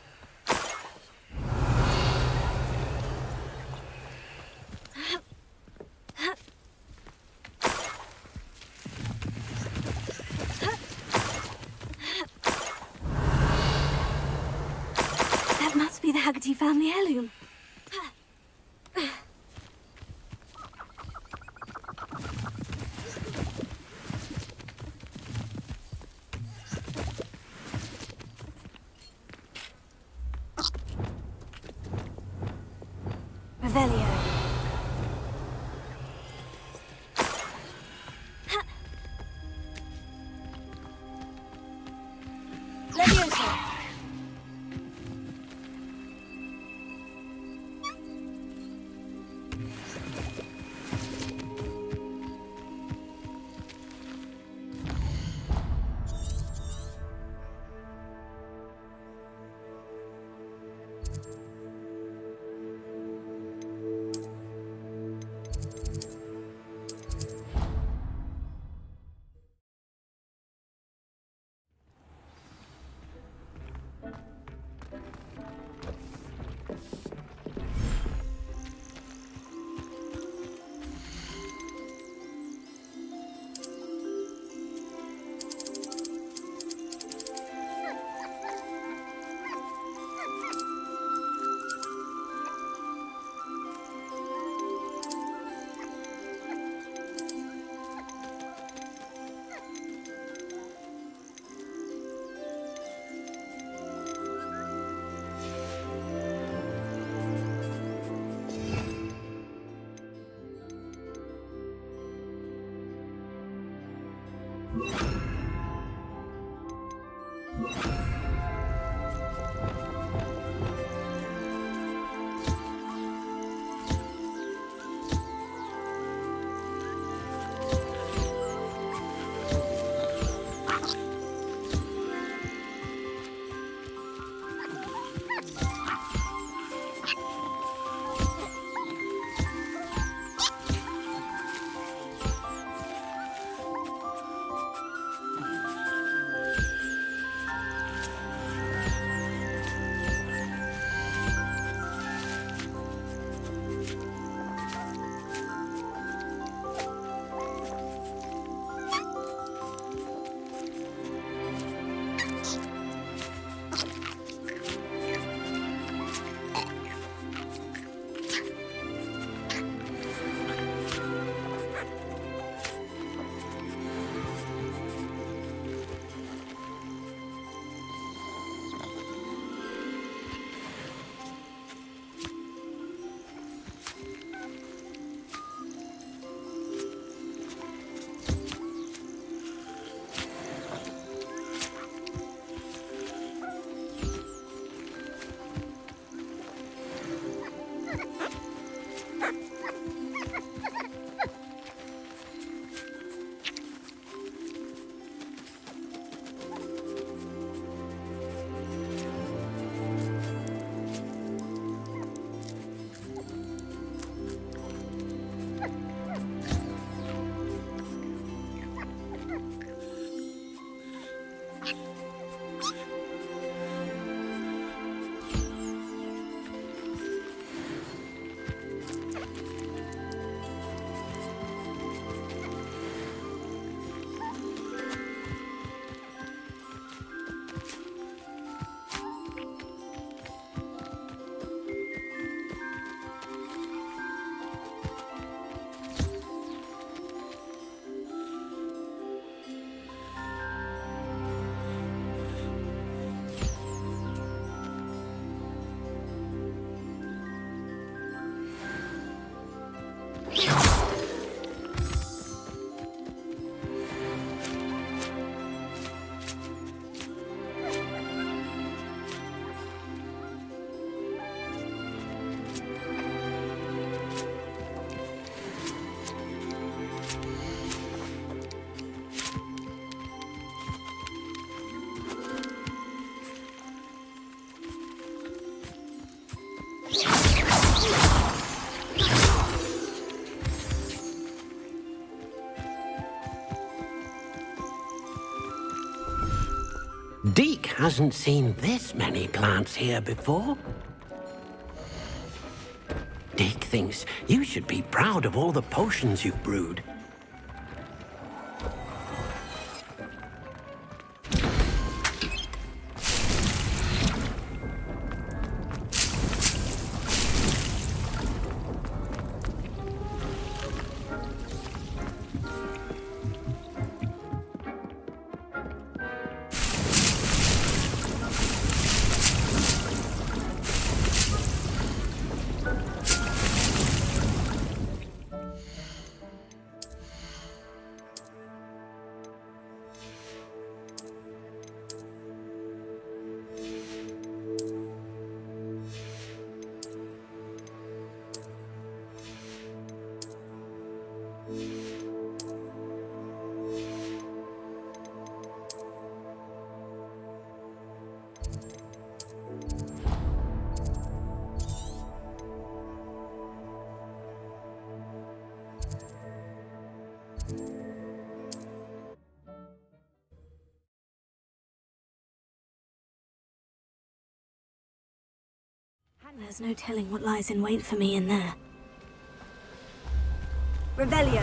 That must be the Haggerty family heirloom. Revelio. Leviosa. Deke hasn't seen this many plants here before. Deke thinks you should be proud of all the potions you've brewed. There's no telling what lies in wait for me in there. Revelio.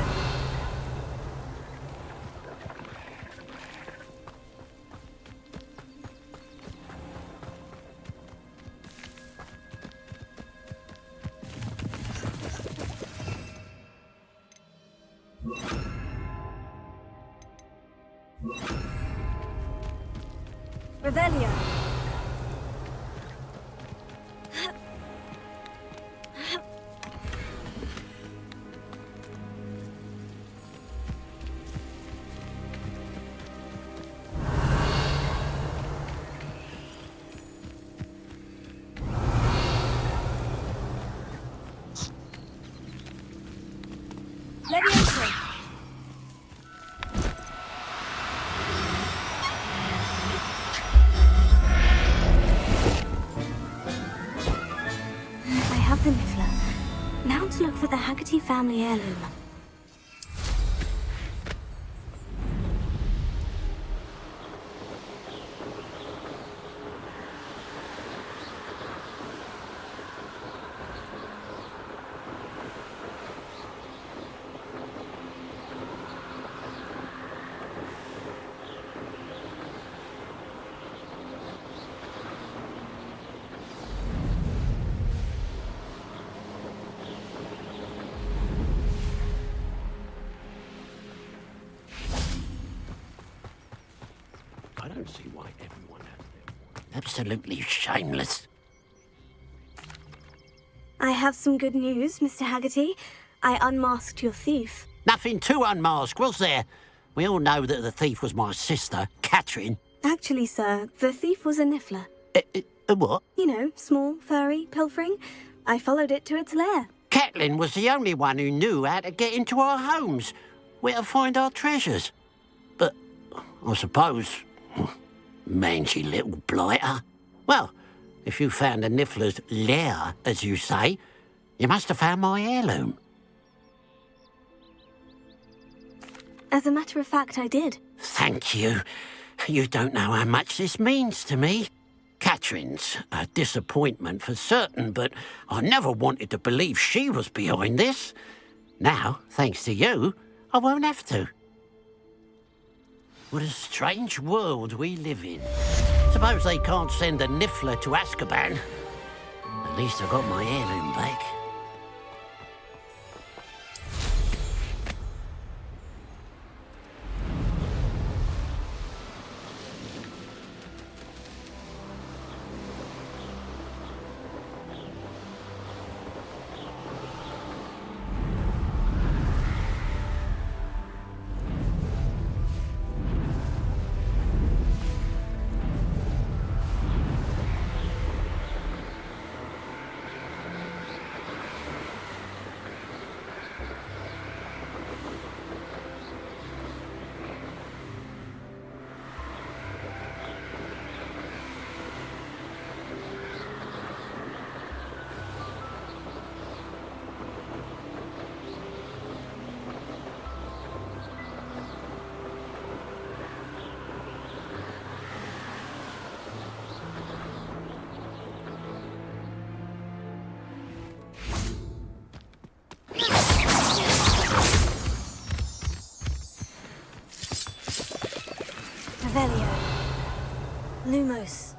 Revelio. Family heirloom. See why everyone has their... Absolutely shameless. I have some good news, Mr. Haggerty. I unmasked your thief. Nothing to unmask, was there? We all know that the thief was my sister, Catherine. Actually, sir, the thief was a niffler. A what? You know, small, furry, pilfering. I followed it to its lair. Catelyn was the only one who knew how to get into our homes, where to find our treasures. But I suppose... mangy little blighter. Well, if you found the niffler's lair, as you say, you must have found my heirloom. As a matter of fact, I did. Thank you. You don't know how much this means to me. Catherine's a disappointment for certain, but I never wanted to believe she was behind this. Now, thanks to you, I won't have to. What a strange world we live in. Suppose they can't send a niffler to Azkaban. At least I got my heirloom back. Lumos.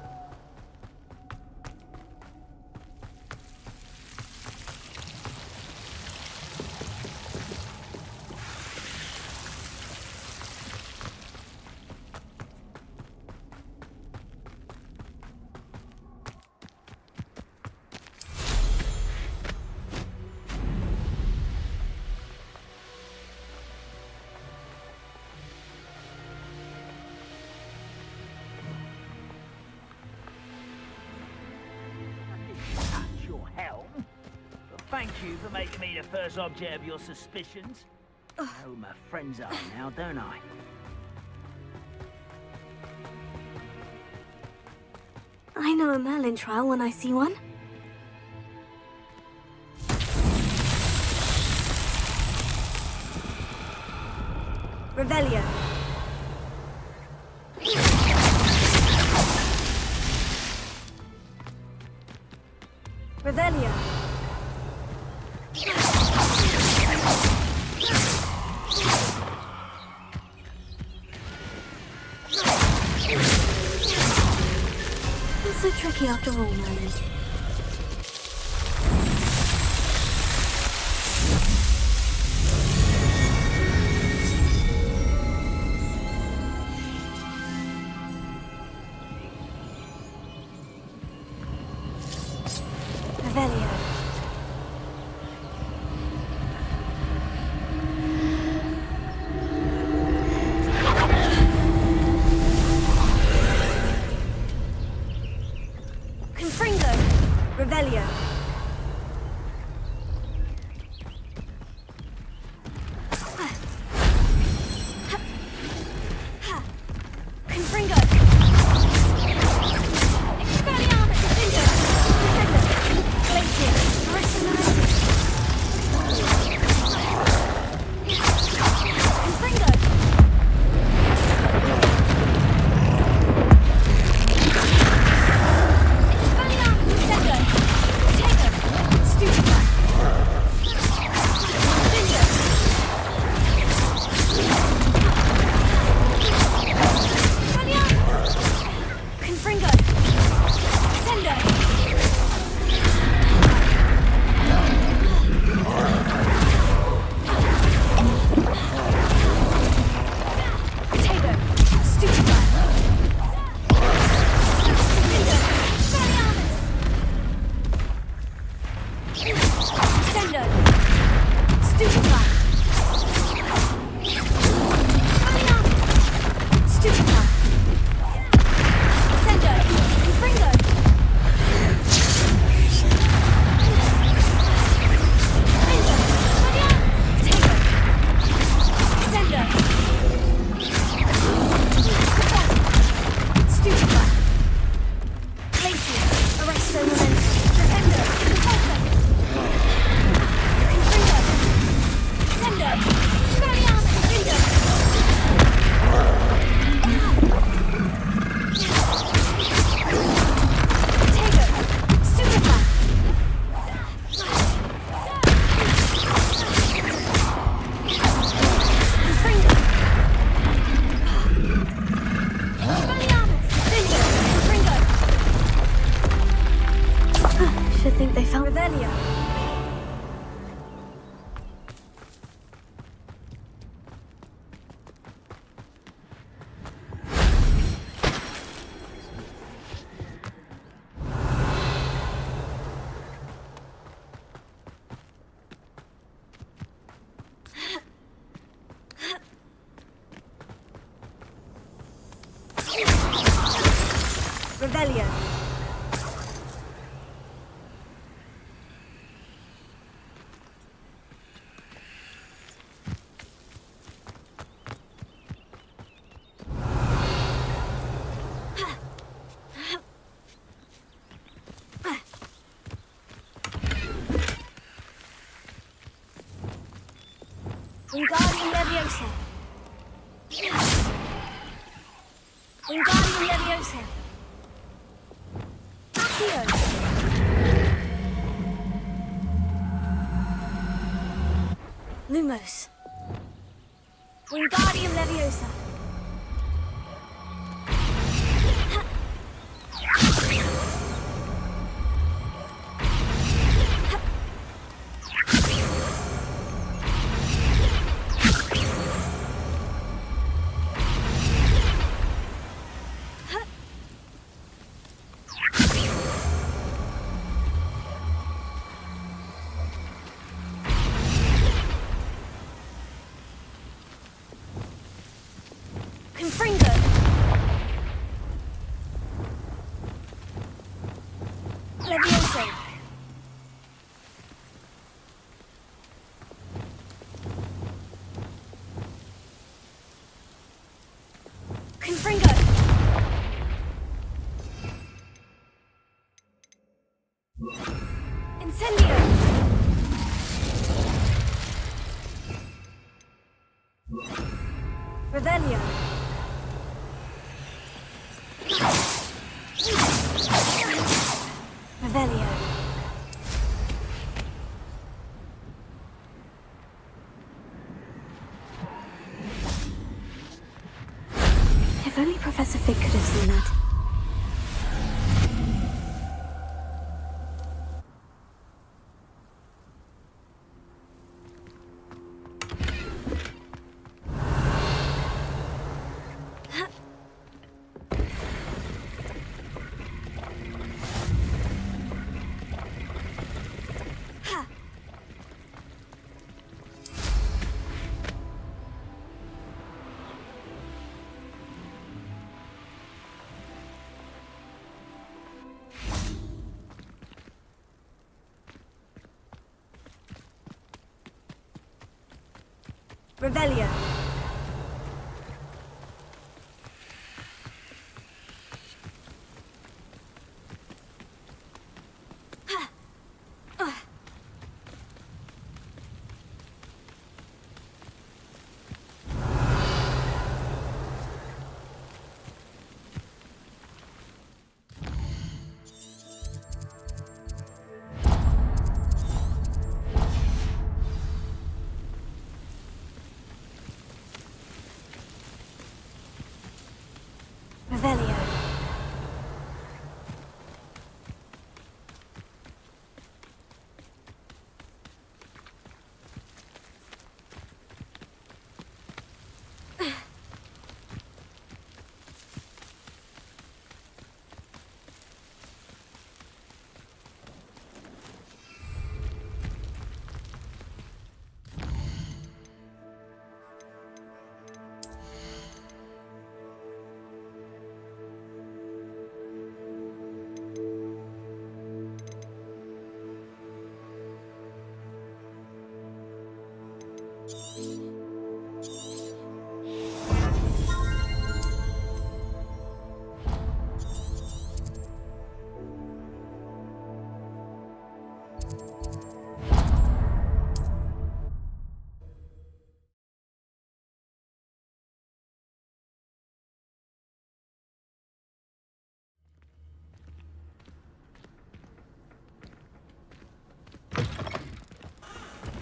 Thank you for making me the first object of your suspicions. I know who my friends are now, don't I? I know a Merlin trial when I see one. Revelio. Revelio. It's so tricky after all, Merlin. Revelio. Revelio. Confringo. Expelliarmus. Confringo. Glacier. Restoratus. Confringo. Revelio. Wingardium Leviosa. Wingardium Leviosa. Accio. Lumos. Wingardium Leviosa. Levioso. Confringo. Incendio. Revelio. Revelio. If only Professor Fig could have seen that. Revelio. Revelio.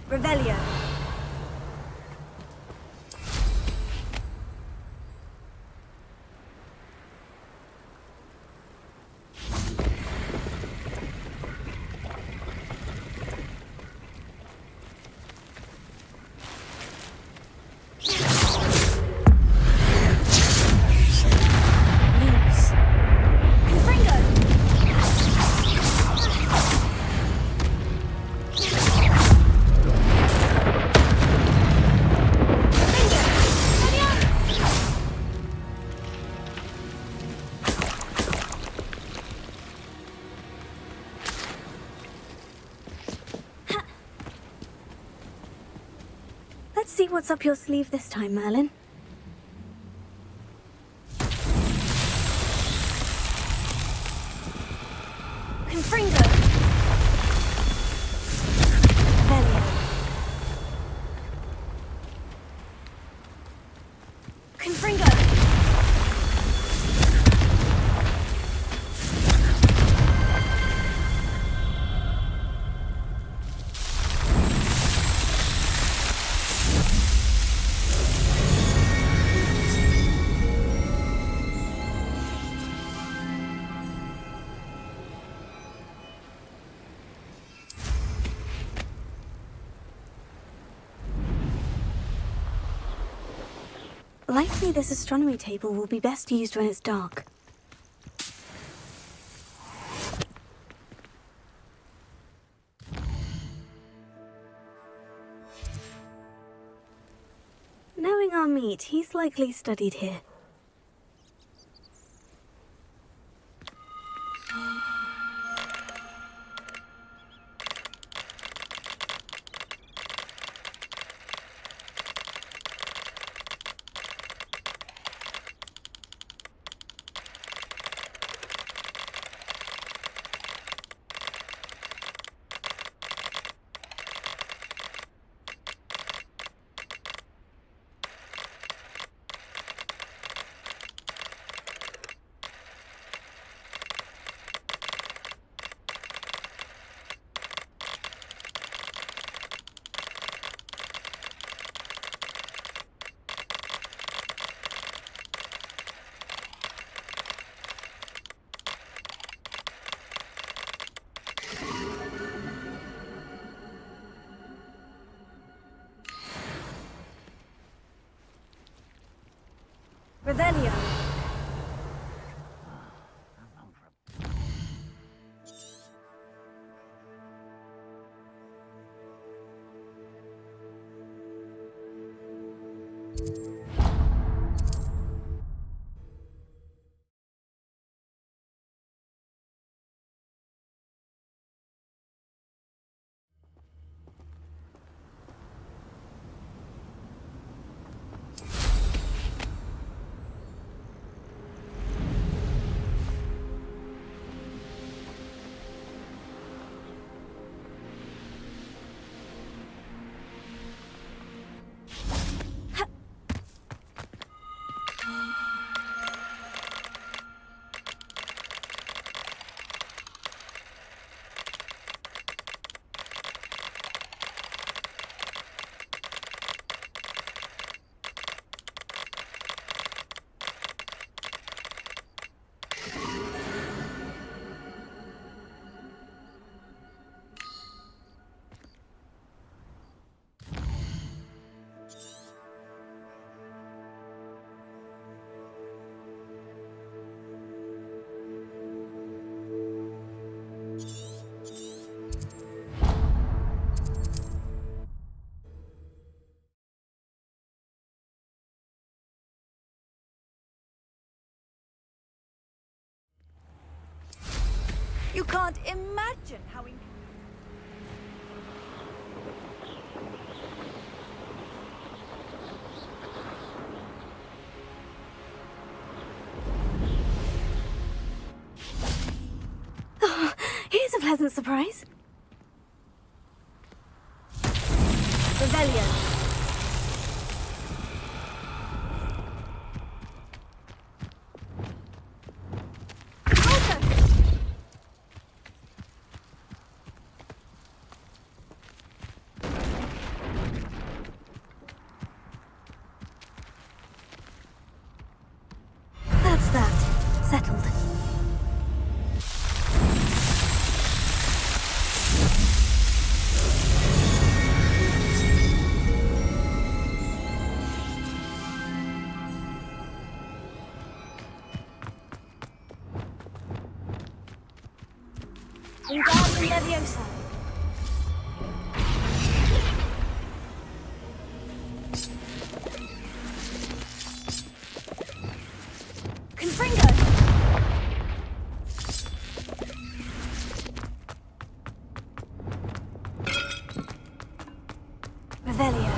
Revelio. Let's see what's up your sleeve this time, Merlin. Confringo. Revelio. Confringo. Likely this astronomy table will be best used when it's dark. Knowing our meat, he's likely studied here. Revelio. You can't imagine how... Oh, here's a pleasant surprise. Revelio. That's that. Settled. Wingardium Leviosa. Confringo. Revelio.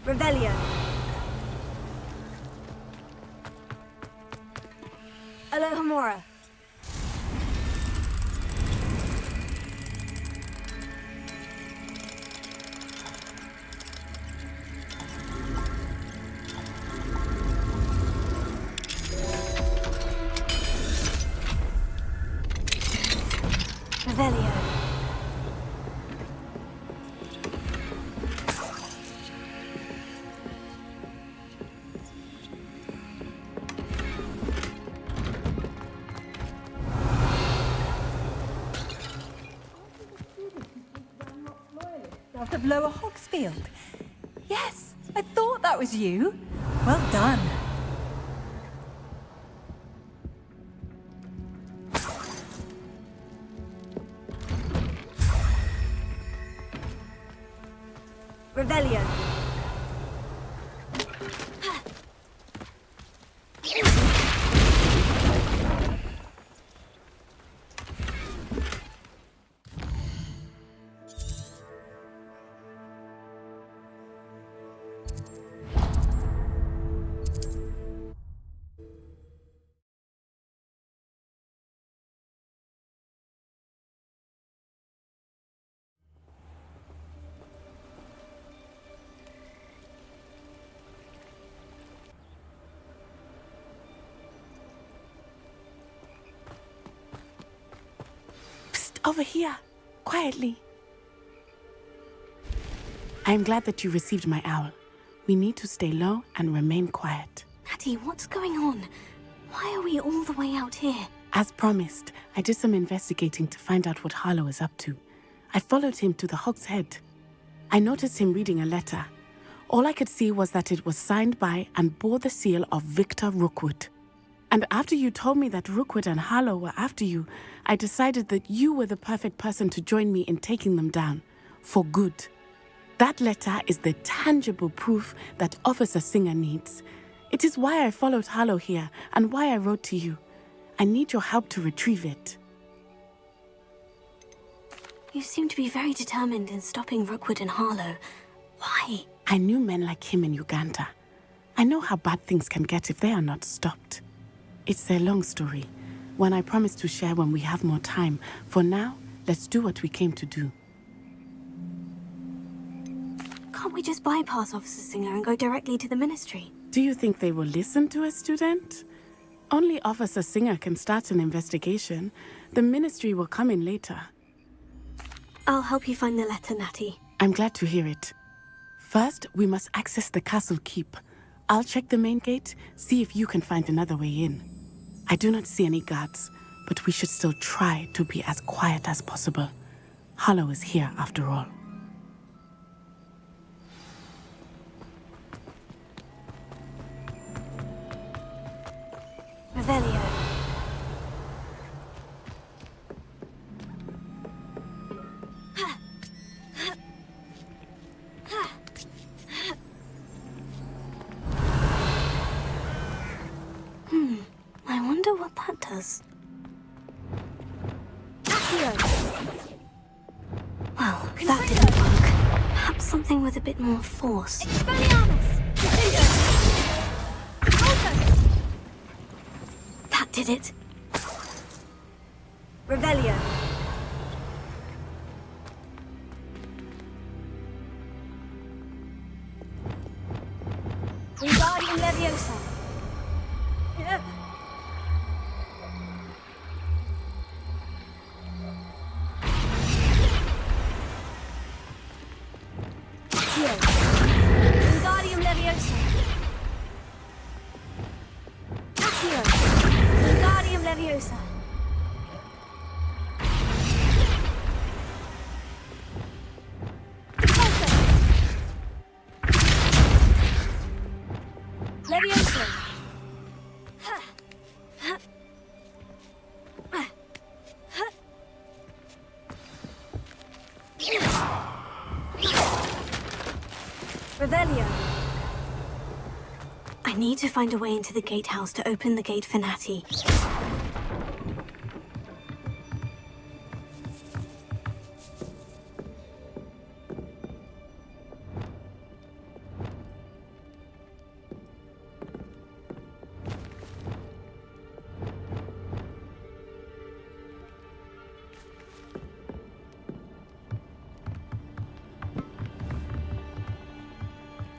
Revelio. Alohomora. Revelio. Out of Lower Hogsfield. Yes, I thought that was you. Well done. Revelio. Over here, quietly. I'm glad that you received my owl. We need to stay low and remain quiet. Natty, what's going on? Why are we all the way out here? As promised, I did some investigating to find out what Harlow is up to. I followed him to the Hog's Head. I noticed him reading a letter. All I could see was that it was signed by and bore the seal of Victor Rukvud. And after you told me that Rukvud and Harlow were after you, I decided that you were the perfect person to join me in taking them down. For good. That letter is the tangible proof that Officer Singer needs. It is why I followed Harlow here and why I wrote to you. I need your help to retrieve it. You seem to be very determined in stopping Rukvud and Harlow. Why? I knew men like him in Uganda. I know how bad things can get if they are not stopped. It's a long story, one I promise to share when we have more time. For now, let's do what we came to do. Can't we just bypass Officer Singer and go directly to the ministry? Do you think they will listen to a student? Only Officer Singer can start an investigation. The ministry will come in later. I'll help you find the letter, Natty. I'm glad to hear it. First, we must access the castle keep. I'll check the main gate, see if you can find another way in. I do not see any guards, but we should still try to be as quiet as possible. Harlow is here after all. Revelio. I wonder what that does. Well, that didn't work. Perhaps something with a bit more force. That did it. Revelio. Wingardium Leviosa. Wingardium Leviosa. Accio. Wingardium Leviosa. Leviosa. Revelio. I need to find a way into the gatehouse to open the gate for Natty.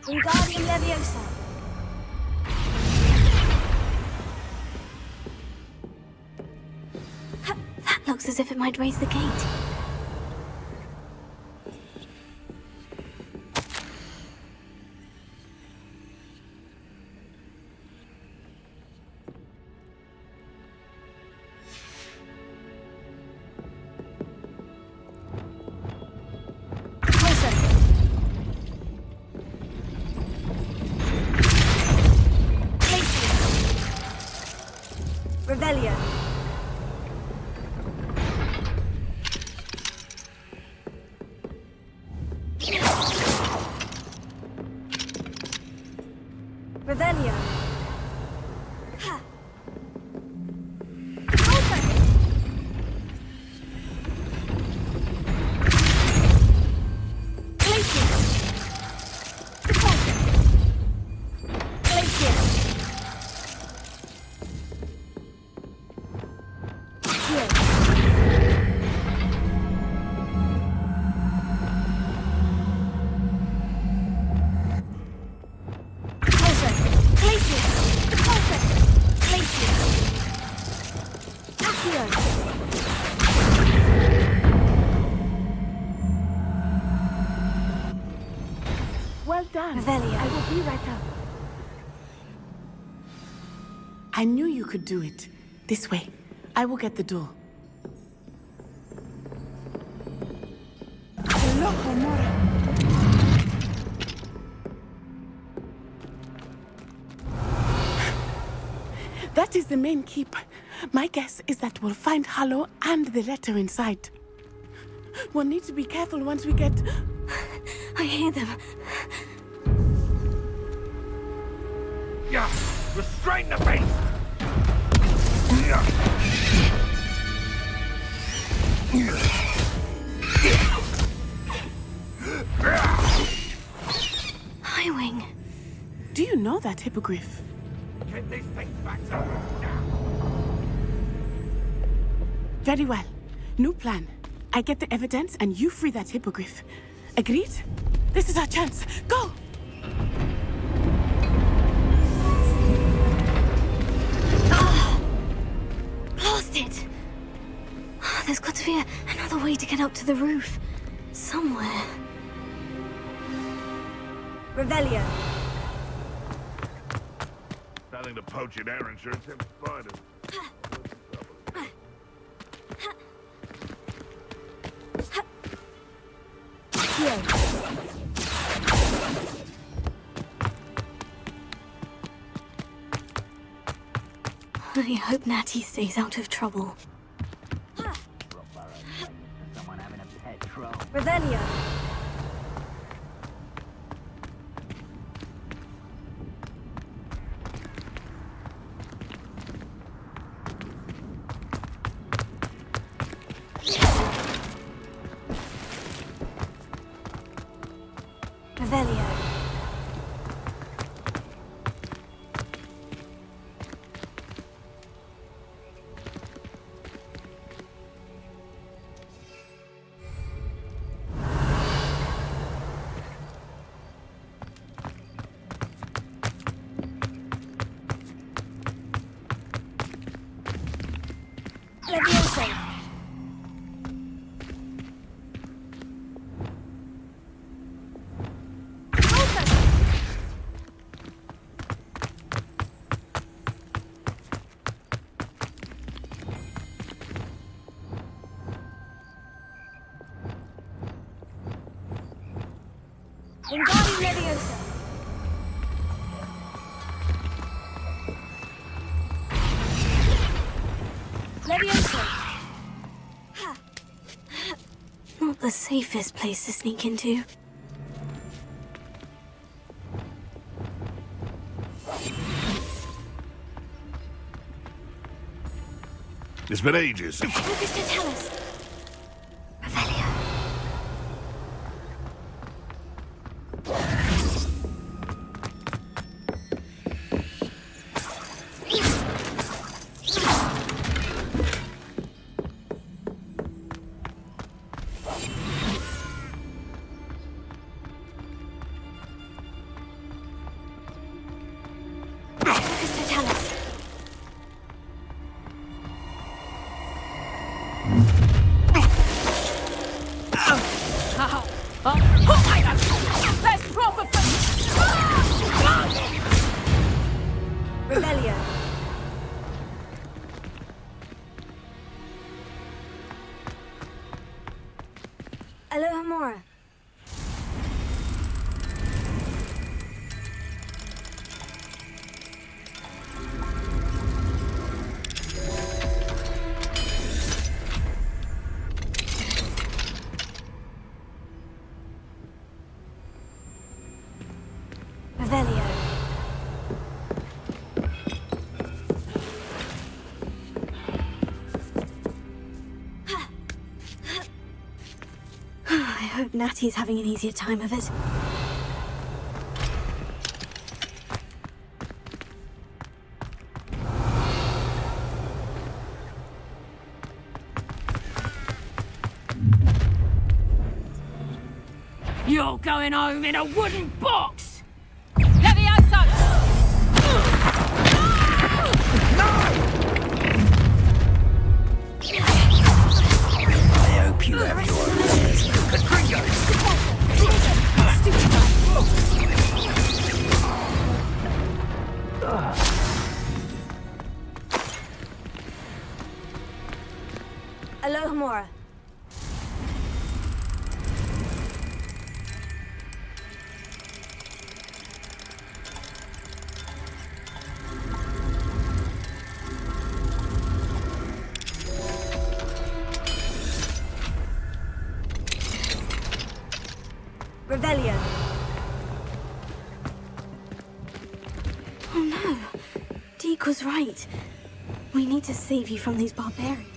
Wingardium Leviosa. That looks as if it might raise the gate. Revelio. Revelio. Ha. Glacius. I'll be right up. I knew you could do it. This way. I will get the door. That is the main keep. My guess is that we'll find Hallow and the letter inside. We'll need to be careful once we get... I hear them. Yeah, restrain the beast! Highwing. Do you know that hippogriff? Get these things back to now. Very well. New plan. I get the evidence and you free that hippogriff. Agreed? This is our chance. Go! Blast it! There's got to be another way to get up to the roof. Somewhere. Revelio. Nothing to poach in air insurance in spiders. I hope Natty stays out of trouble. Someone having a pet troll. Revelio. Revelio. Levioso. Wingardium Leviosa. Leviosa. Not the safest place to sneak into. It's been ages. Focus to tell us. Revelio. Focus to tell us. Oh my God! That's proper Revelio. Alohomora. Revelio. I hope Natty's having an easier time of it. You're going home in a wooden box! Levioso! I hope you have your affairs. Alohomora. Revelio. Oh no. Deke was right. We need to save you from these barbarians.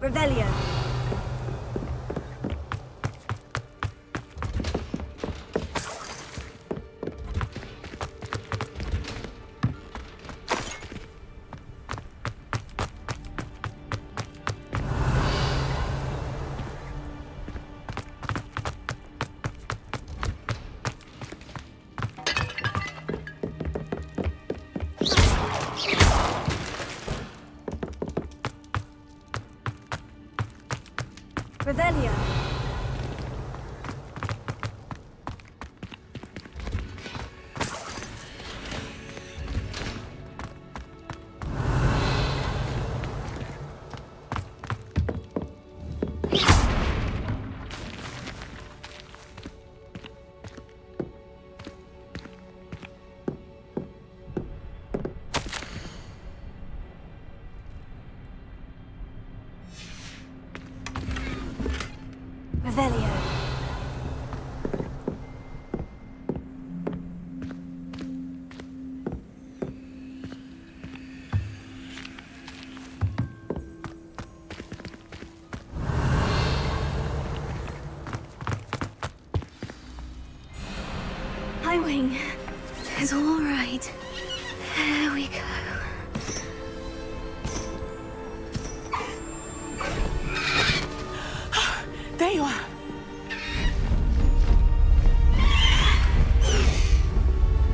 Revelio. Revelio. Revelio. Highwing is all right. There we go. There you are.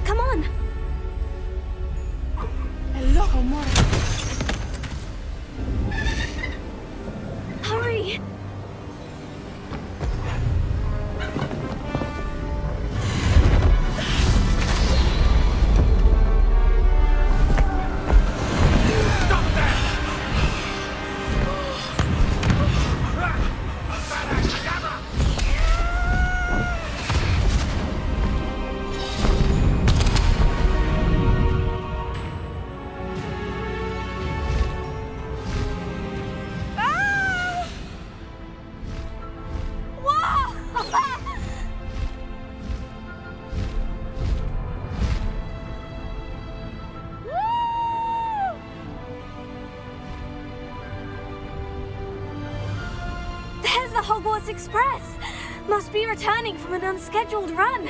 Come on. Alohomora. Hurry. There's the Hogwarts Express! Must be returning from an unscheduled run.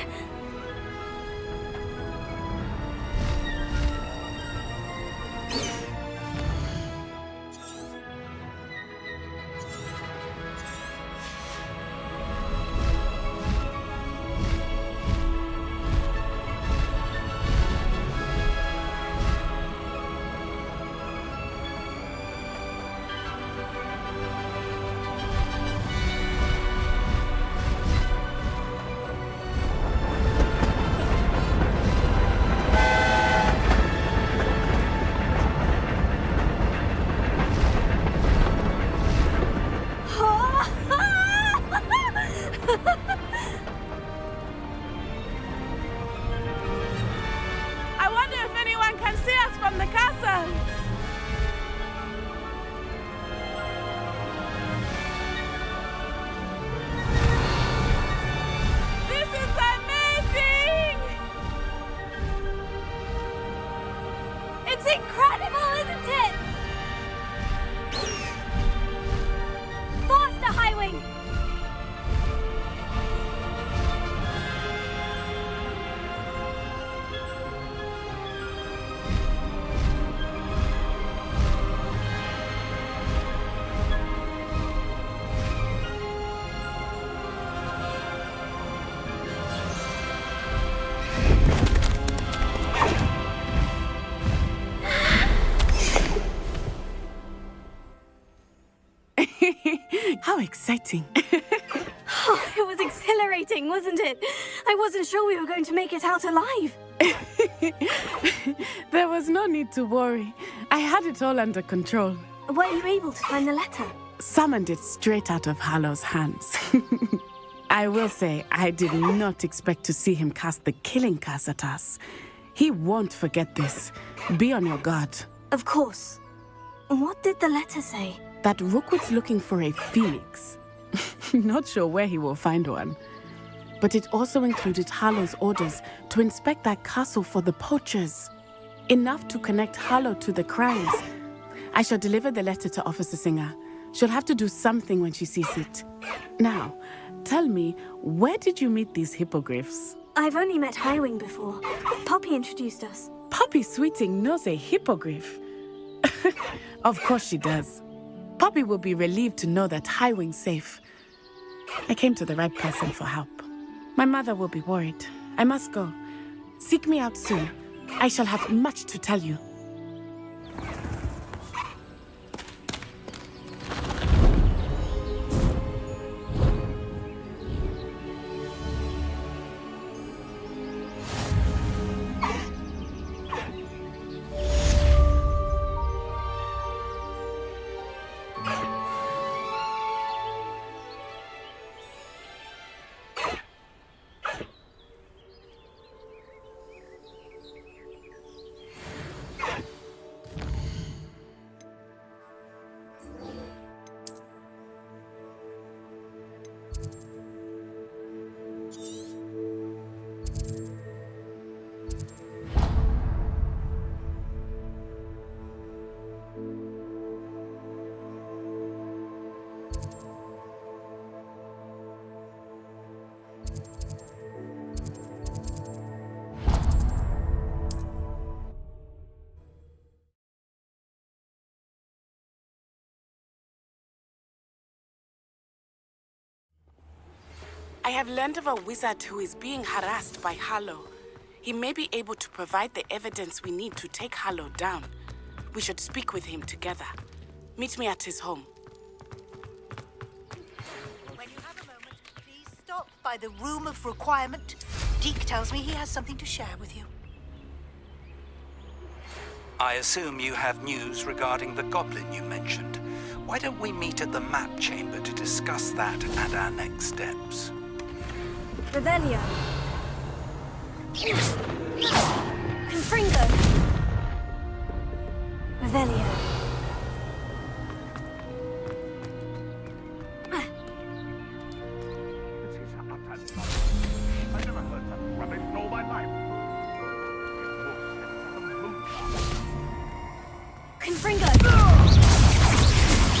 How exciting. Oh, it was exhilarating, wasn't it? I wasn't sure we were going to make it out alive. There was no need to worry. I had it all under control. Were you able to find the letter? Summoned it straight out of Hallow's hands. I will say, I did not expect to see him cast the killing curse at us. He won't forget this. Be on your guard. Of course. What did the letter say? That Rukwood's looking for a phoenix. Not sure where he will find one. But it also included Hallow's orders to inspect that castle for the poachers. Enough to connect Hallow to the crimes. I shall deliver the letter to Officer Singer. She'll have to do something when she sees it. Now, tell me, where did you meet these hippogriffs? I've only met Highwing before. Poppy introduced us. Poppy Sweeting knows a hippogriff. Of course she does. Poppy will be relieved to know that Highwing's safe. I came to the right person for help. My mother will be worried. I must go. Seek me out soon. I shall have much to tell you. I have learned of a wizard who is being harassed by Hallow. He may be able to provide the evidence we need to take Hallow down. We should speak with him together. Meet me at his home. When you have a moment, please stop by the Room of Requirement. Deke tells me he has something to share with you. I assume you have news regarding the goblin you mentioned. Why don't we meet at the map chamber to discuss that and our next steps? Revelio. Confringo. Revelio. I never heard such rubbish in all my life. Confringo.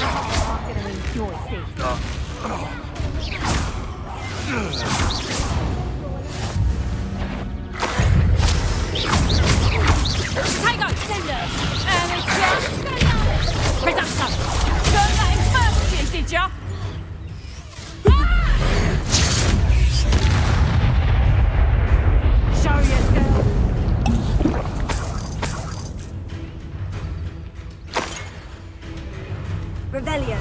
I'm gonna enjoy Take out Cinder! And it's just... Production! Don't let him first you, did ya? Show yourself! Revelio.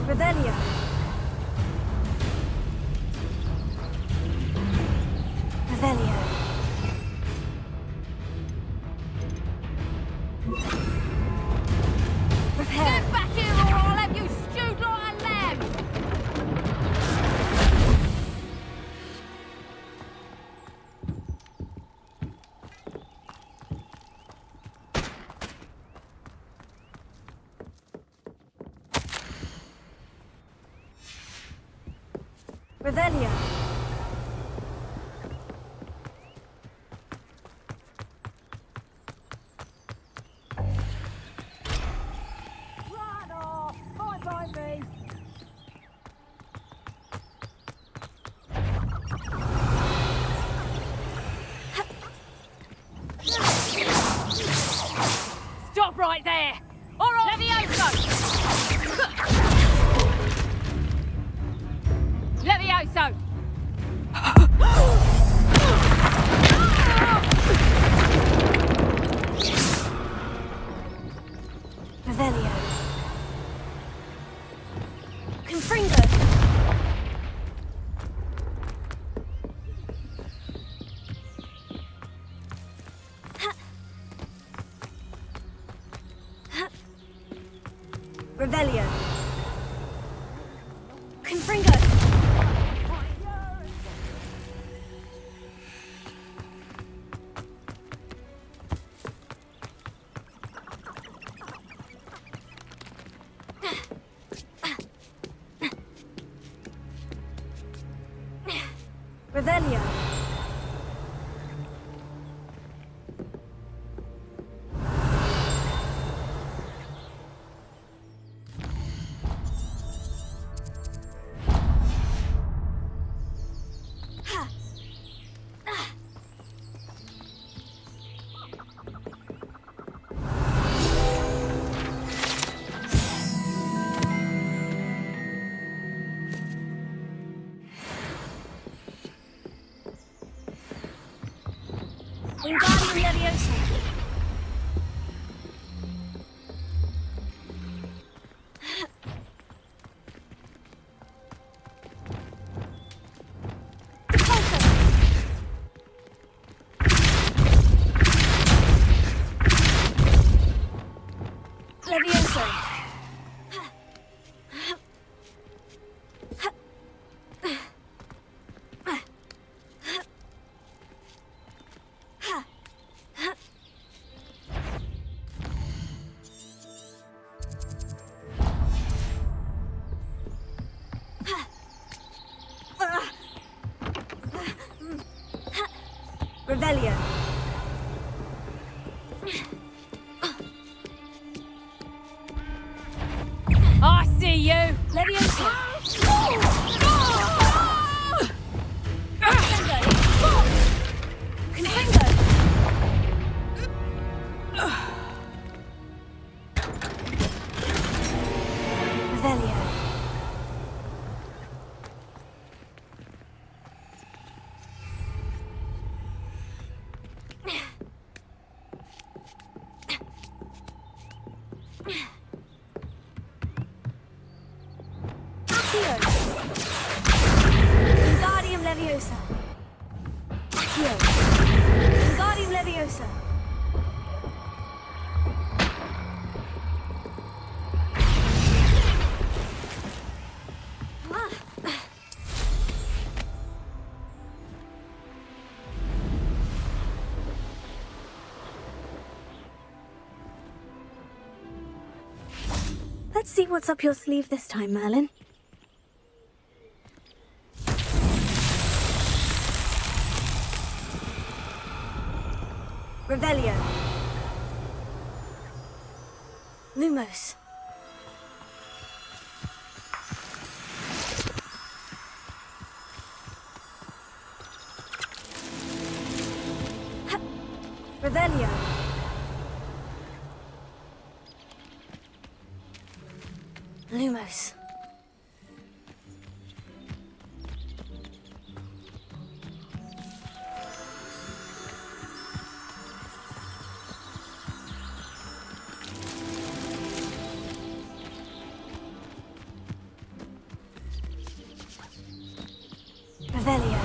Revelio. Revelio. Repair. Get back here or I'll have you stewed like a lamb! Revelio. Bye-bye, me! Stop right there! All right, Levioso! Confringo! Revelio. Confringo. Revelio. Wingardium Leviosa. Leviosa. Revelio. I see you! Leviosa. Confringo. Revelio. Wingardium Leviosa. Accio. Wingardium Leviosa. Let's see what's up your sleeve this time, Merlin. Revelio. Lumos. Revelio. Lumos. Revelio.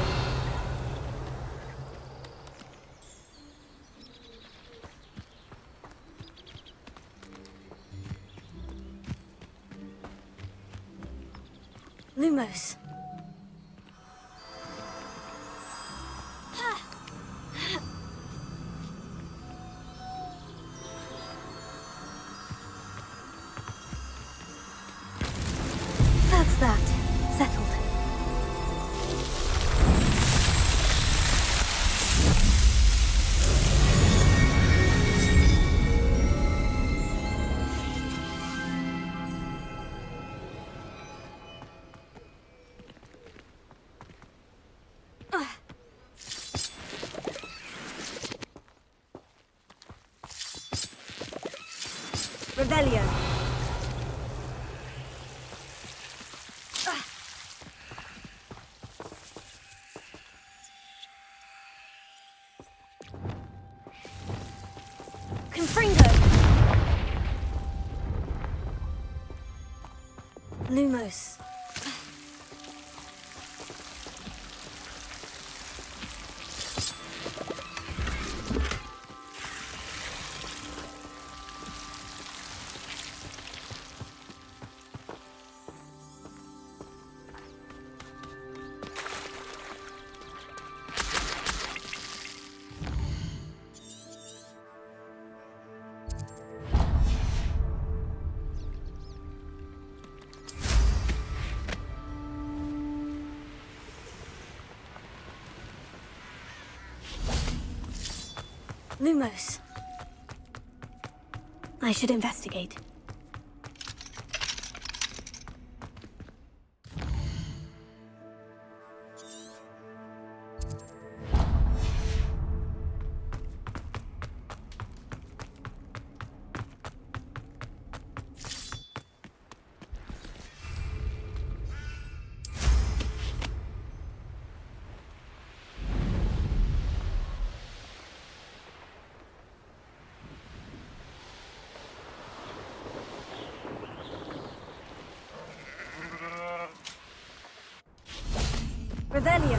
Lumos. That's that. Settled. Revelio. Confringo. Lumos. Lumos. I should investigate. Revelio.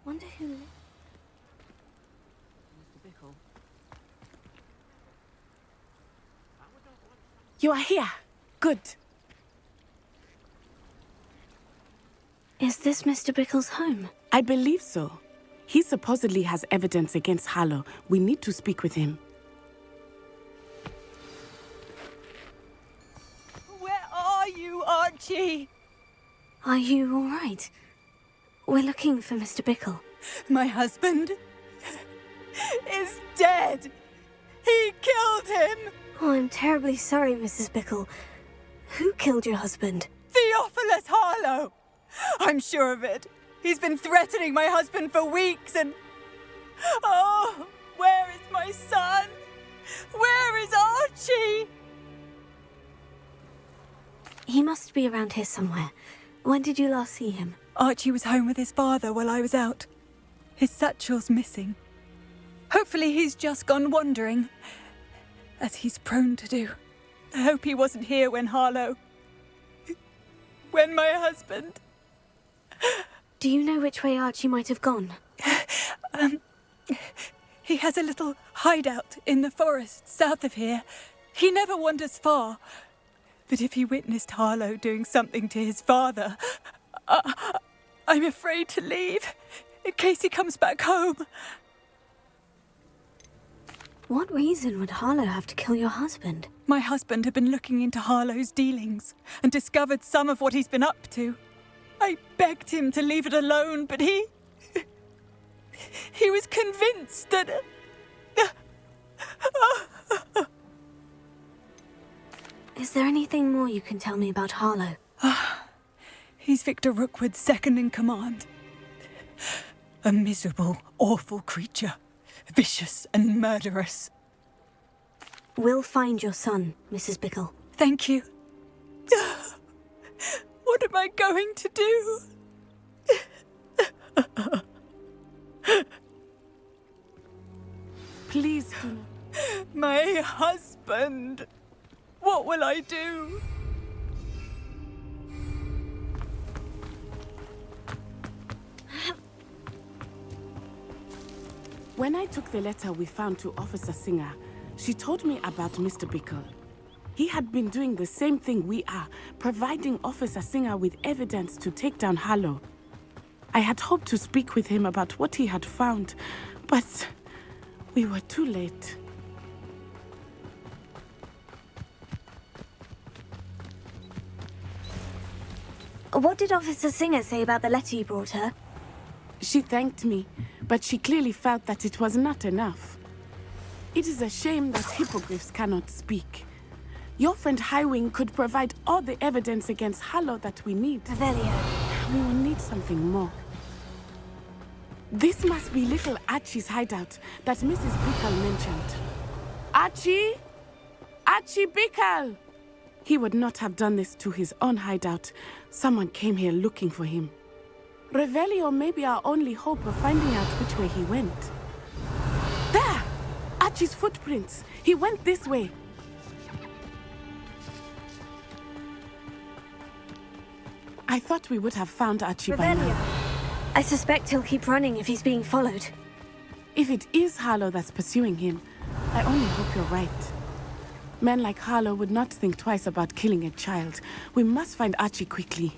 Wonder who lived. You are here. Good. Is this Mr. Bickle's home? I believe so. He supposedly has evidence against Harlow. We need to speak with him. Where are you, Archie? Are you all right? We're looking for Mr. Bickle. My husband is dead. He killed him. Oh, I'm terribly sorry, Mrs. Bickle. Who killed your husband? Theophilus Harlow. I'm sure of it. He's been threatening my husband for weeks and... Oh, where is my son? Where is Archie? He must be around here somewhere. When did you last see him? Archie was home with his father while I was out. His satchel's missing. Hopefully he's just gone wandering, as he's prone to do. I hope he wasn't here when Harlow... when my husband... Do you know which way Archie might have gone? He has a little hideout in the forest south of here. He never wanders far. But if he witnessed Harlow doing something to his father, I'm afraid to leave, in case he comes back home. What reason would Harlow have to kill your husband? My husband had been looking into Harlow's dealings and discovered some of what he's been up to. I begged him to leave it alone, but he was convinced that... Is there anything more you can tell me about Harlow? He's Victor Rukwood's second in command. A miserable, awful creature. Vicious and murderous. We'll find your son, Mrs. Bickle. Thank you. What am I going to do? Please do not. My husband. What will I do? When I took the letter we found to Officer Singer, she told me about Mr. Bickle. He had been doing the same thing we are, providing Officer Singer with evidence to take down Harlow. I had hoped to speak with him about what he had found, but we were too late. What did Officer Singer say about the letter you brought her? She thanked me, but she clearly felt that it was not enough. It is a shame that hippogriffs cannot speak. Your friend Highwing could provide all the evidence against Harlow that we need. Revelio. We will need something more. This must be little Archie's hideout that Mrs. Bickle mentioned. Archie? Archie Bickle! He would not have done this to his own hideout. Someone came here looking for him. Revelio may be our only hope of finding out which way he went. There! Archie's footprints. He went this way. I thought we would have found Archie by now. I suspect he'll keep running if he's being followed. If it is Harlow that's pursuing him, I only hope you're right. Men like Harlow would not think twice about killing a child. We must find Archie quickly.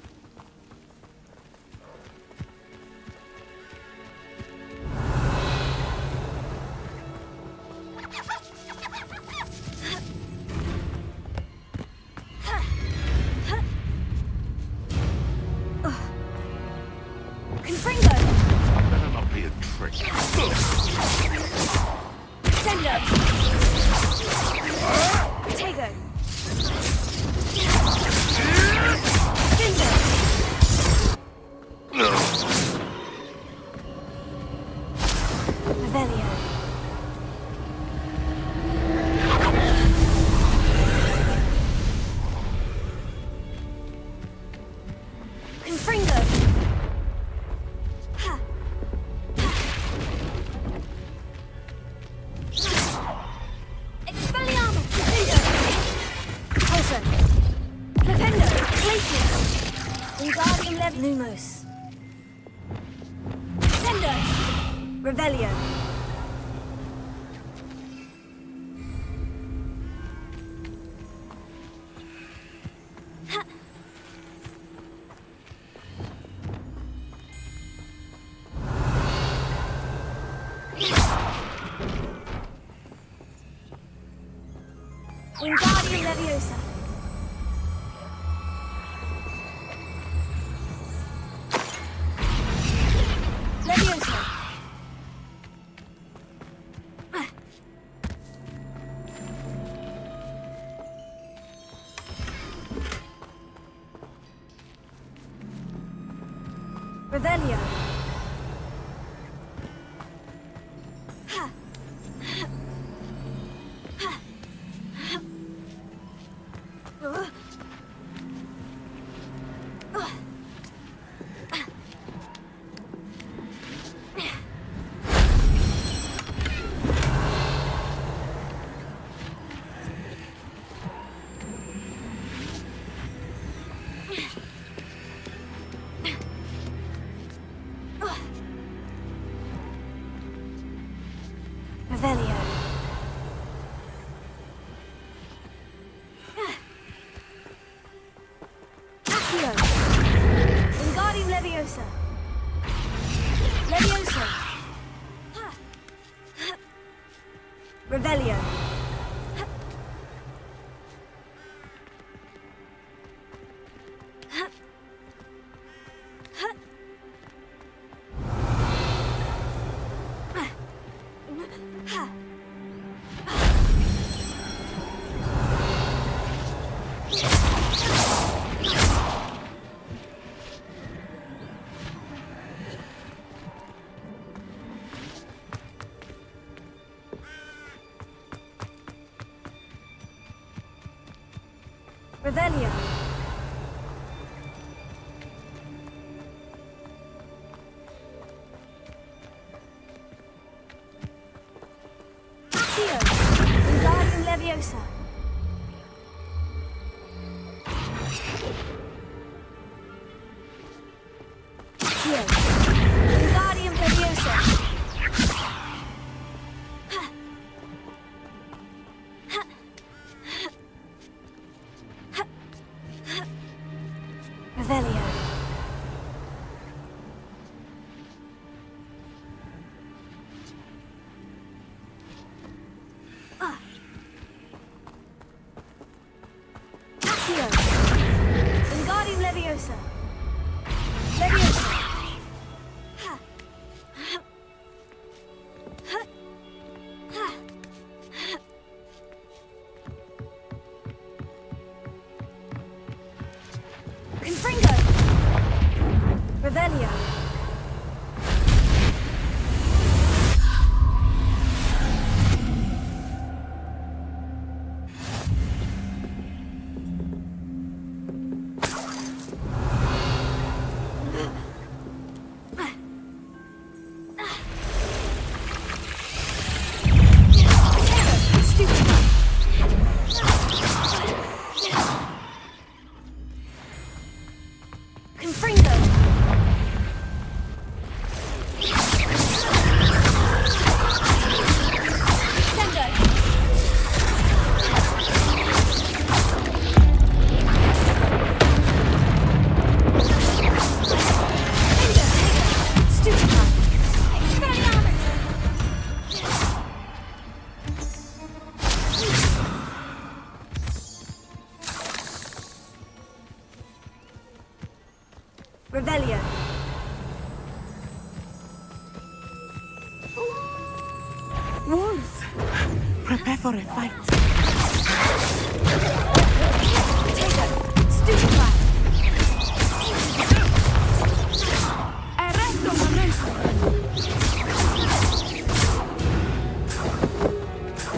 Wingardium Leviosa. Leviosa. Revelio. Revelio. Accio. Wingardium Leviosa. Leviosa. Revelio. Revelio. Accio. Wingardium Leviosa. Accio. Wingardium Leviosa. Revelio. Accio. Wingardium Leviosa. Leviosa. Confringo. Revelio. Revelio. Wolves! Prepare for a fight.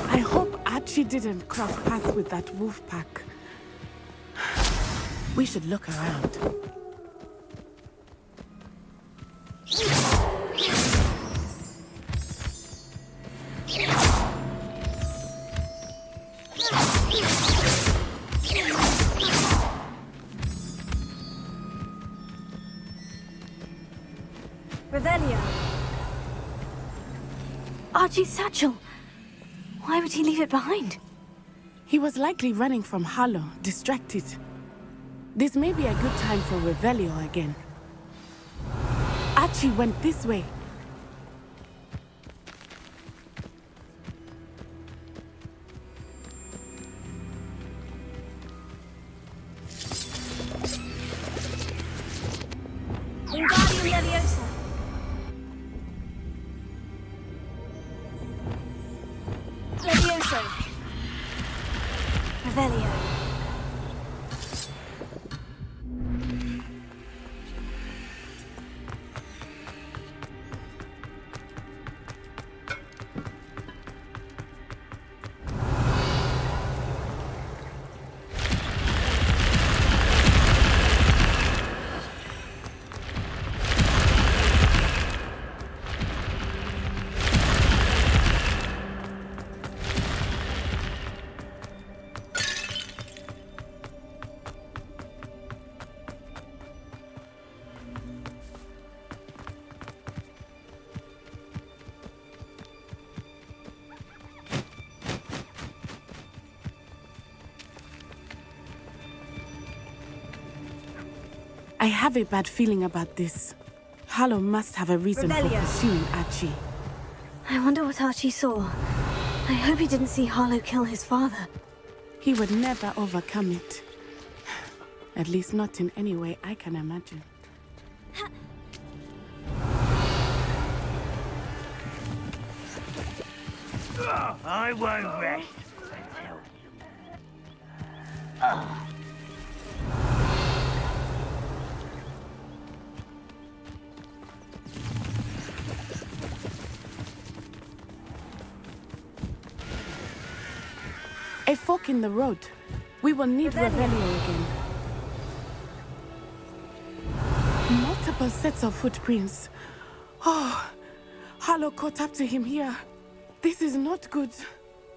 I hope Archie didn't cross paths with that wolf pack. We should look around. Revelio. Archie's satchel. Why would he leave it behind? He was likely running from Harlow, distracted. This may be a good time for Revelio again. Archie went this way. Wingardium Leviosa. Levioso. Revelio. I have a bad feeling about this. Harlow must have a reason for pursuing Archie. I wonder what Archie saw. I hope he didn't see Harlow kill his father. He would never overcome it. At least not in any way I can imagine. I won't rest until you... A fork in the road. We will need Revelio again. Multiple sets of footprints. Oh, Harlow caught up to him here. This is not good.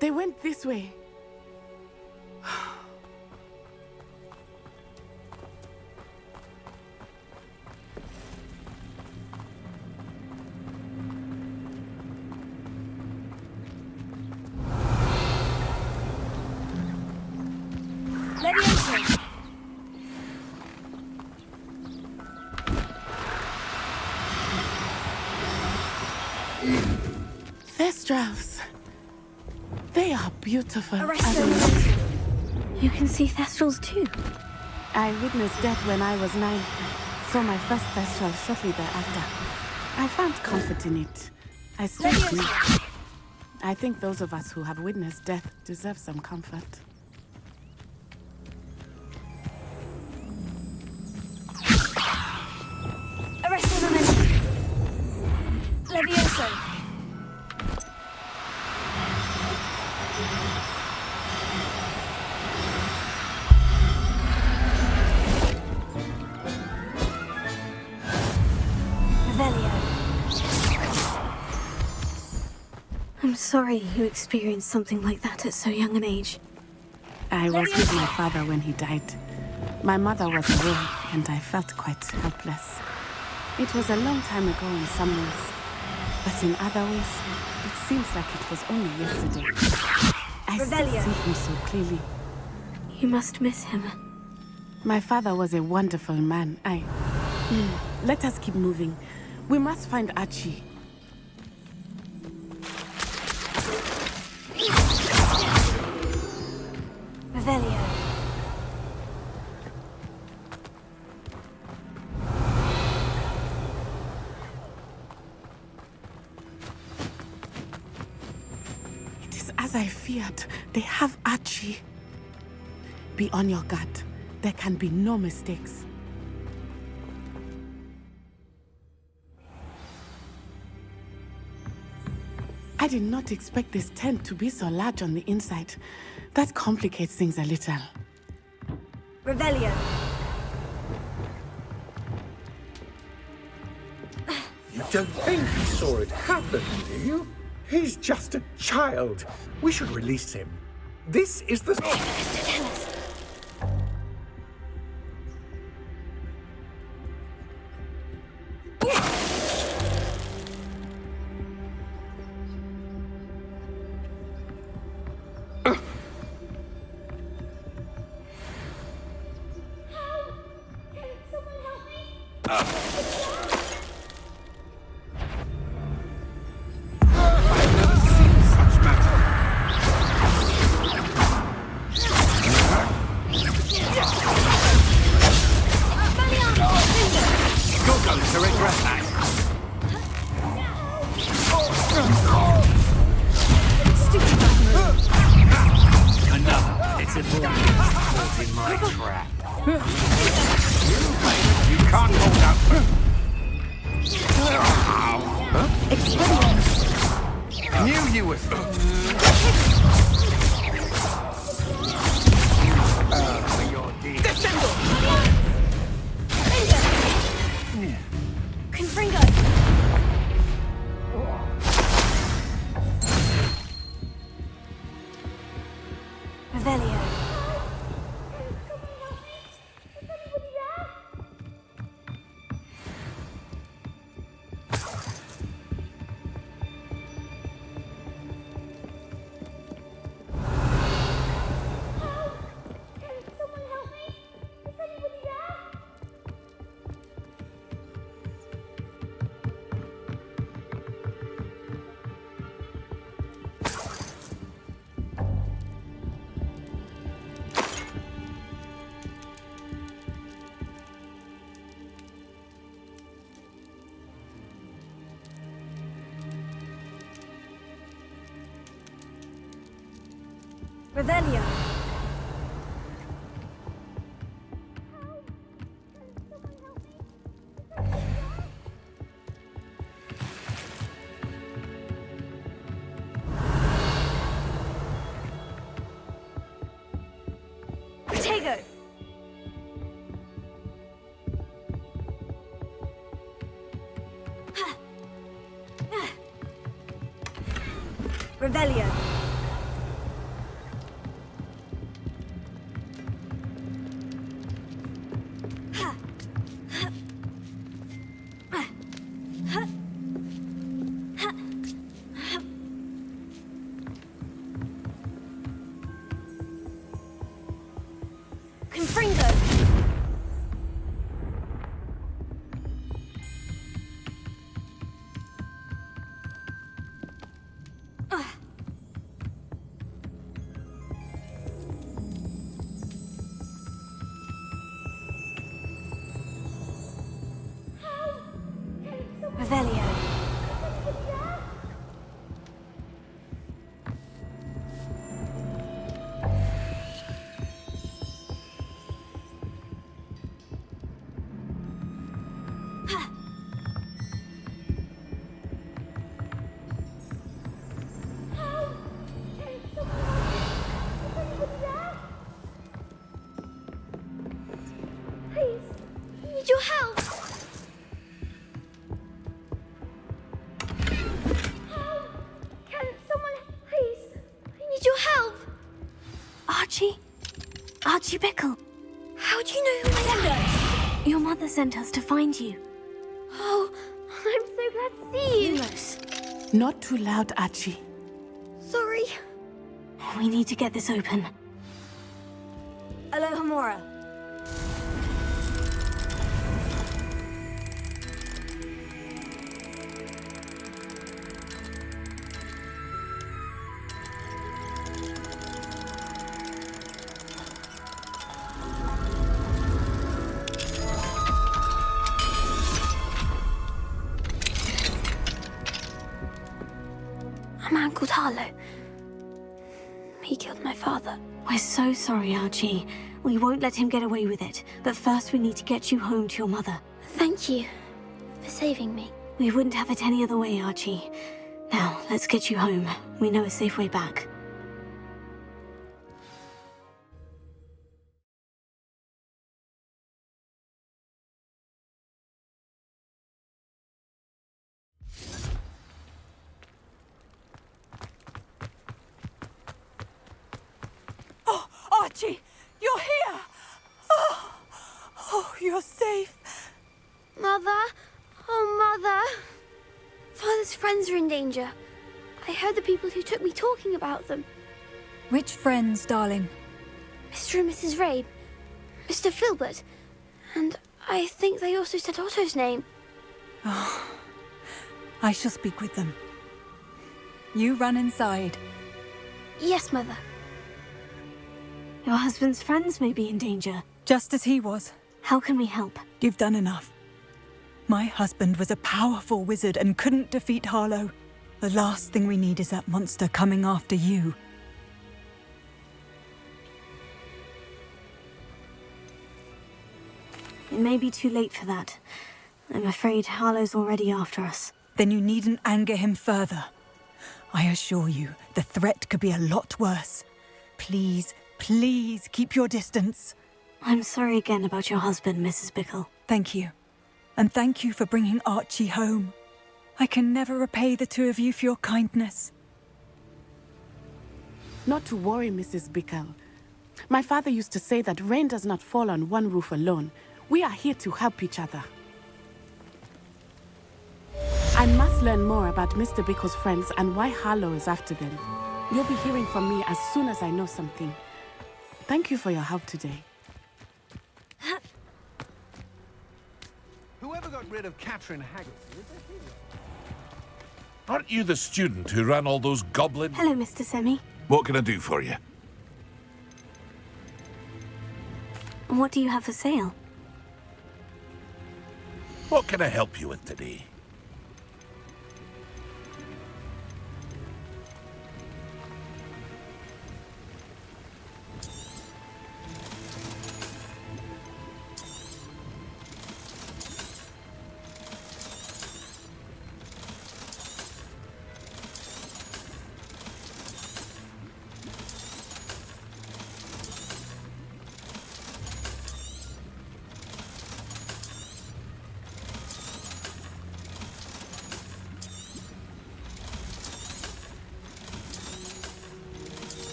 They went this way. Thestrals. They are beautiful. You can see Thestrals too. I witnessed death when I was 9. Saw my first Thestral shortly thereafter. I found comfort in it. I still do. I think those of us who have witnessed death deserve some comfort. Levioso. Revelio. I'm sorry you experienced something like that at so young an age. I was with my father when he died. My mother was away, and I felt quite helpless. It was a long time ago in some ways, but in other ways, it seems like it was only yesterday. I still see him so clearly. You must miss him. My father was a wonderful man. Let us keep moving. We must find Archie. Revelio. as I feared. They have Archie. Be on your guard. There can be no mistakes. I did not expect this tent to be so large on the inside. That complicates things a little. Revelio. You don't think he saw it happen, do you? He's just a child. We should release him. This is the... Revelio. Protego. Revelio. Revelio. Please, I need your help. Archie Bickle. How do you know who sent us? Your mother sent us to find you. Oh, I'm so glad to see you. Lumos. Not too loud, Archie. Sorry. We need to get this open. Alohomora. A man called Harlow. killed my father. We're so sorry, Archie. We won't let him get away with it. But first we need to get you home to your mother. Thank you for saving me. We wouldn't have it any other way, Archie. Now, let's get you home. We know a safe way back. Oh, Archie! You're here! Oh, you're safe. Mother? Oh, Mother. Father's friends are in danger. I heard the people who took me talking about them. Which friends, darling? Mr. and Mrs. Rabe, Mr. Filbert, and I think they also said Otto's name. Oh, I shall speak with them. You run inside. Yes, Mother. Your husband's friends may be in danger. Just as he was. How can we help? You've done enough. My husband was a powerful wizard and couldn't defeat Harlow. The last thing we need is that monster coming after you. It may be too late for that. I'm afraid Harlow's already after us. Then you needn't anger him further. I assure you, the threat could be a lot worse. Please, please keep your distance. I'm sorry again about your husband, Mrs. Bickle. Thank you. And thank you for bringing Archie home. I can never repay the two of you for your kindness. Not to worry, Mrs. Bickle. My father used to say that rain does not fall on one roof alone. We are here to help each other. I must learn more about Mr. Bickle's friends and why Harlow is after them. You'll be hearing from me as soon as I know something. Thank you for your help today. Whoever got rid of Catherine Haggard? Aren't you the student who ran all those goblin... Hello, Mr. Semi. What can I do for you? What do you have for sale? What can I help you with today?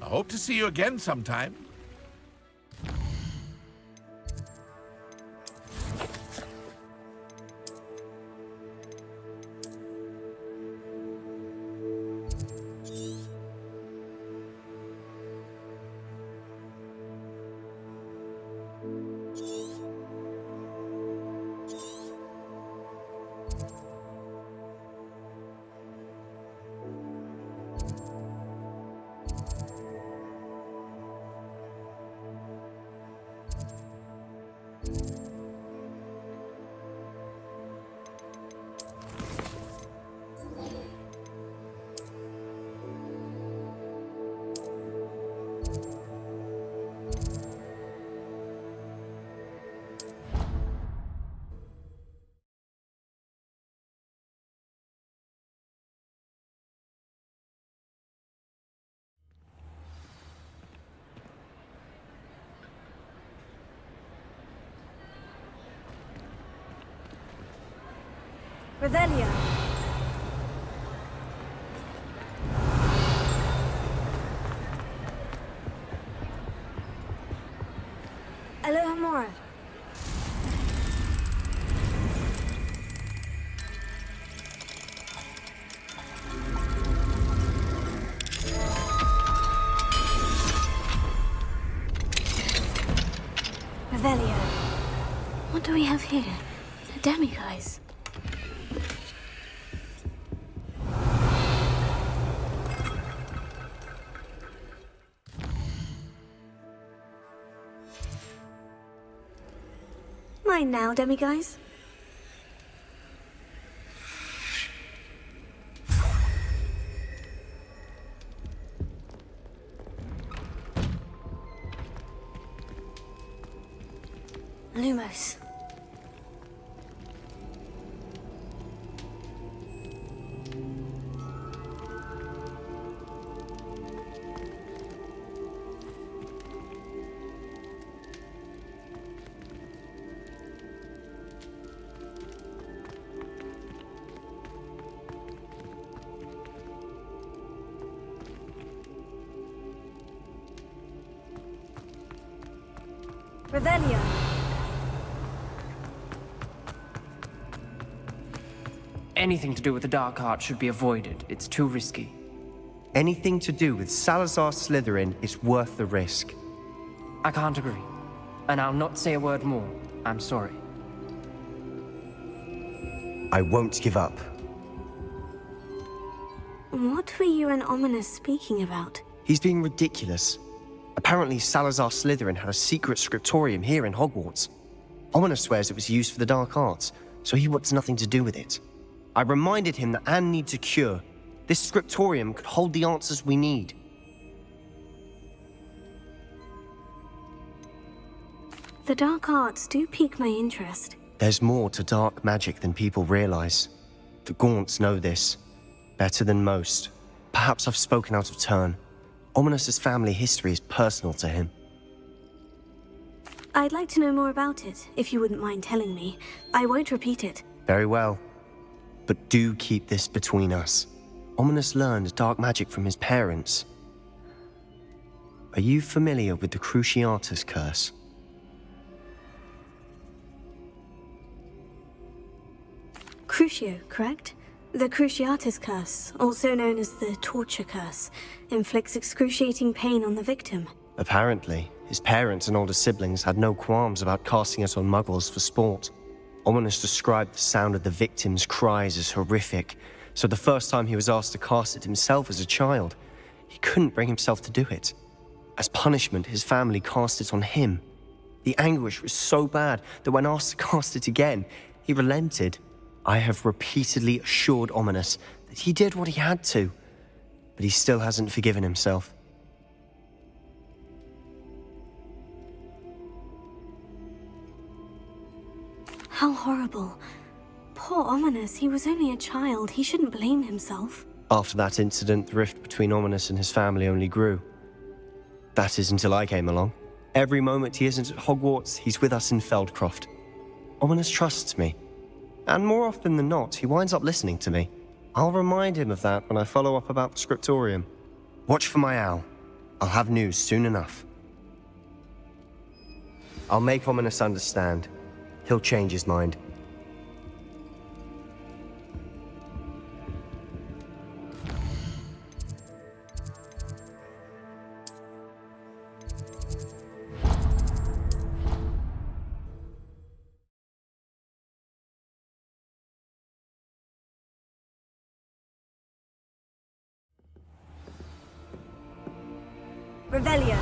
I hope to see you again sometime. Revelio. Alohomora. Revelio. What do we have here? A demiguise. Mine now, demiguise. Lumos. Revelio. Anything to do with the dark art should be avoided. It's too risky. Anything to do with Salazar Slytherin is worth the risk. I can't agree. And I'll not say a word more. I'm sorry. I won't give up. What were you and Ominous speaking about? He's being ridiculous. Apparently, Salazar Slytherin had a secret scriptorium here in Hogwarts. Ominous swears it was used for the dark arts, so he wants nothing to do with it. I reminded him that Anne needs a cure. This scriptorium could hold the answers we need. The dark arts do pique my interest. There's more to dark magic than people realize. The Gaunts know this. Better than most. Perhaps I've spoken out of turn. Ominous's family history is personal to him. I'd like to know more about it, if you wouldn't mind telling me. I won't repeat it. Very well. But do keep this between us. Ominous learned dark magic from his parents. Are you familiar with the Cruciatus curse? Crucio, correct? The Cruciatus curse, also known as the torture curse, inflicts excruciating pain on the victim. Apparently, his parents and older siblings had no qualms about casting it on muggles for sport. Ominous described the sound of the victim's cries as horrific, so the first time he was asked to cast it himself as a child, he couldn't bring himself to do it. As punishment, his family cast it on him. The anguish was so bad that when asked to cast it again, he relented. I have repeatedly assured Ominous that he did what he had to, but he still hasn't forgiven himself. How horrible. Poor Ominous, he was only a child. He shouldn't blame himself. After that incident, the rift between Ominous and his family only grew. That is until I came along. Every moment he isn't at Hogwarts, he's with us in Feldcroft. Ominous trusts me. And more often than not, he winds up listening to me. I'll remind him of that when I follow up about the scriptorium. Watch for my owl. I'll have news soon enough. I'll make Ominous understand. He'll change his mind. Revelio.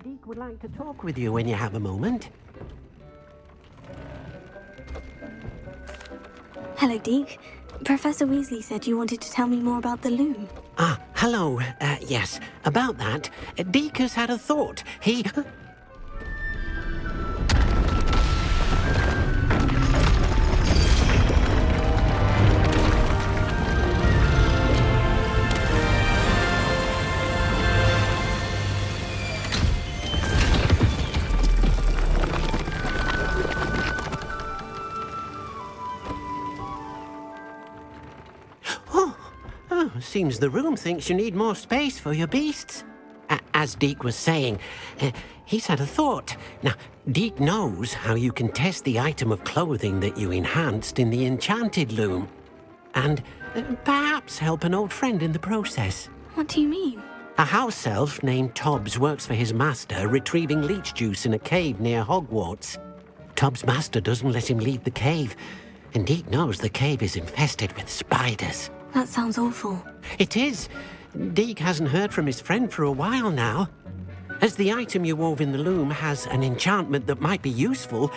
Deke would like to talk with you when you have a moment. Hello, Deke. Professor Weasley said you wanted to tell me more about the loom. Ah, hello. Yes, about that. Deke has had a thought. He... Seems the room thinks you need more space for your beasts. as Deke was saying, he's had a thought. Now, Deke knows how you can test the item of clothing that you enhanced in the enchanted loom. And perhaps help an old friend in the process. What do you mean? A house elf named Tobbs works for his master, retrieving leech juice in a cave near Hogwarts. Tobbs' master doesn't let him leave the cave, and Deke knows the cave is infested with spiders. That sounds awful. It is. Deke hasn't heard from his friend for a while now. As the item you wove in the loom has an enchantment that might be useful,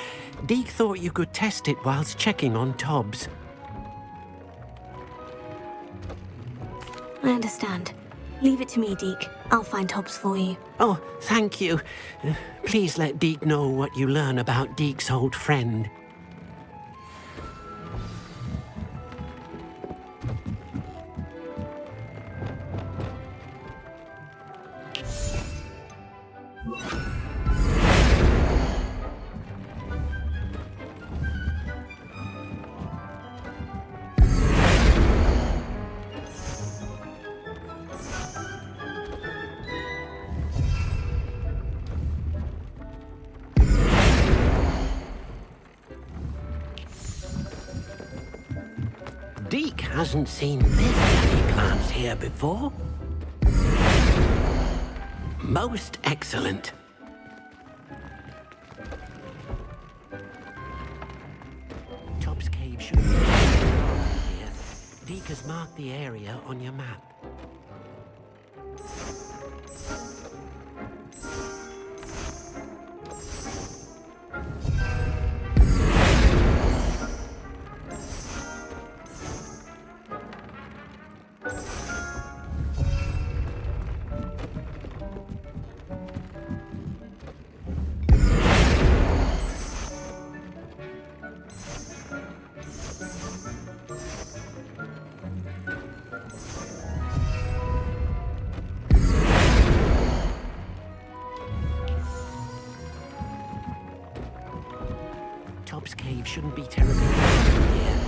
Deke thought you could test it whilst checking on Tobbs. I understand. Leave it to me, Deke. I'll find Tobbs for you. Oh, thank you. Please let Deke know what you learn about Deke's old friend. Deke hasn't seen this many plants here before. Most excellent. Tobbs Cave should be here. Deke has marked the area on your map. Tobbs Cave shouldn't be terribly far here.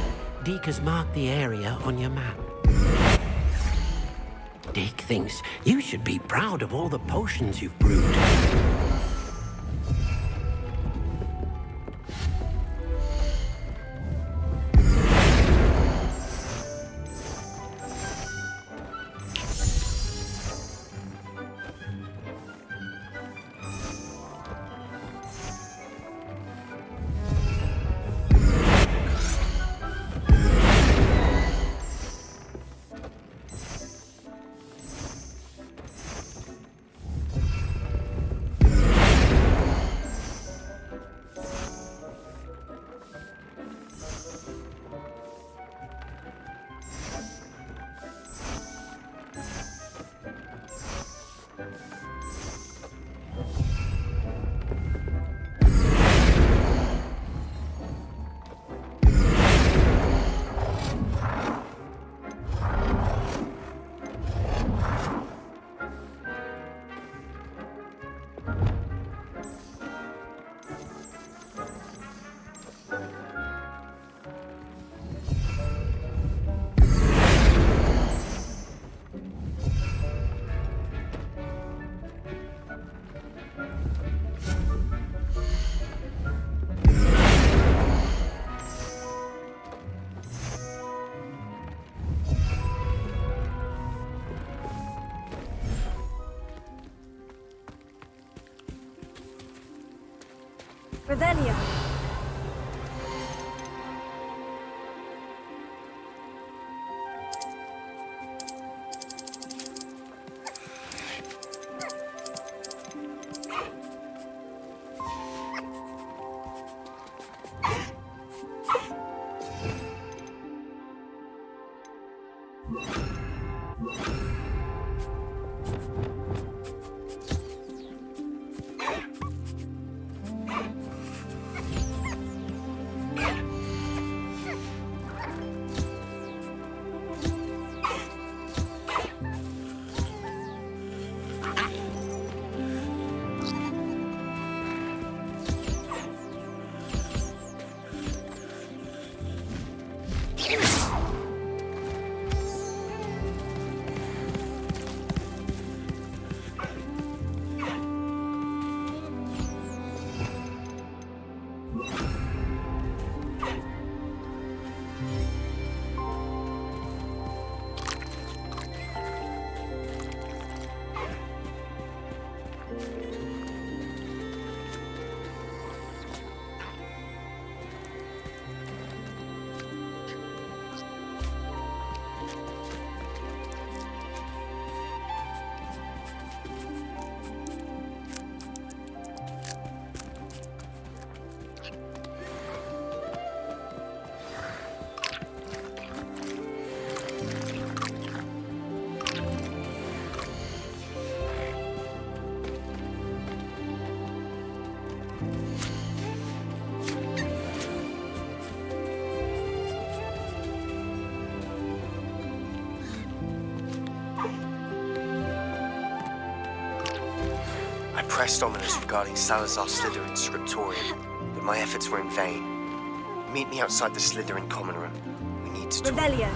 Deke has marked the area on your map. Deke thinks you should be proud of all the potions you've brewed. Revelio. pressed ominous regarding Salazar Slytherin's scriptorium, but my efforts were in vain. Meet me outside the Slytherin common room. We need to talk. Revelio.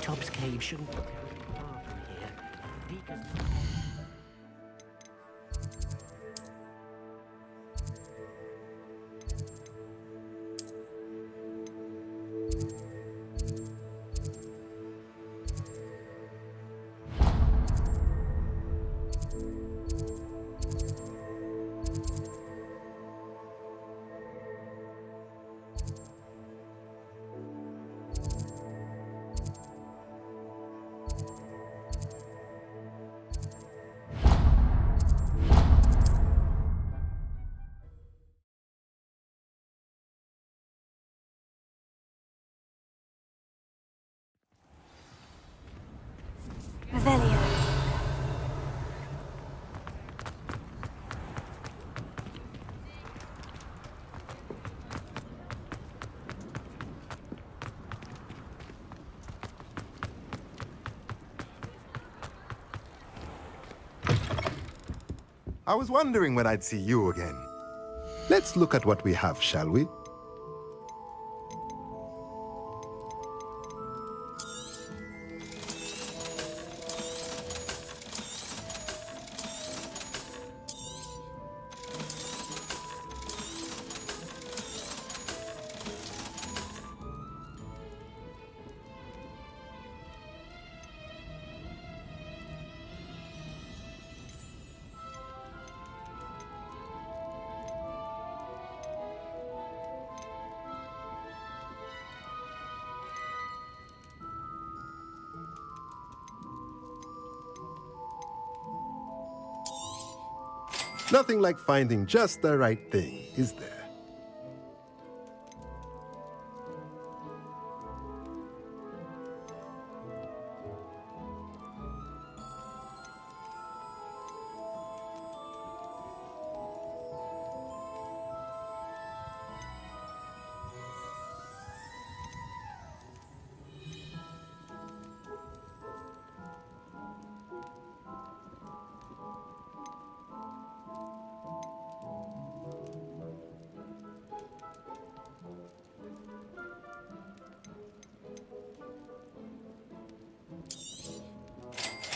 Tubbs Cave shouldn't be terribly far from here. Deacon's... Revelio. I was wondering when I'd see you again. Let's look at what we have, shall we? Nothing like finding just the right thing, is there?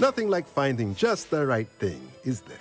Nothing like finding just the right thing, is there?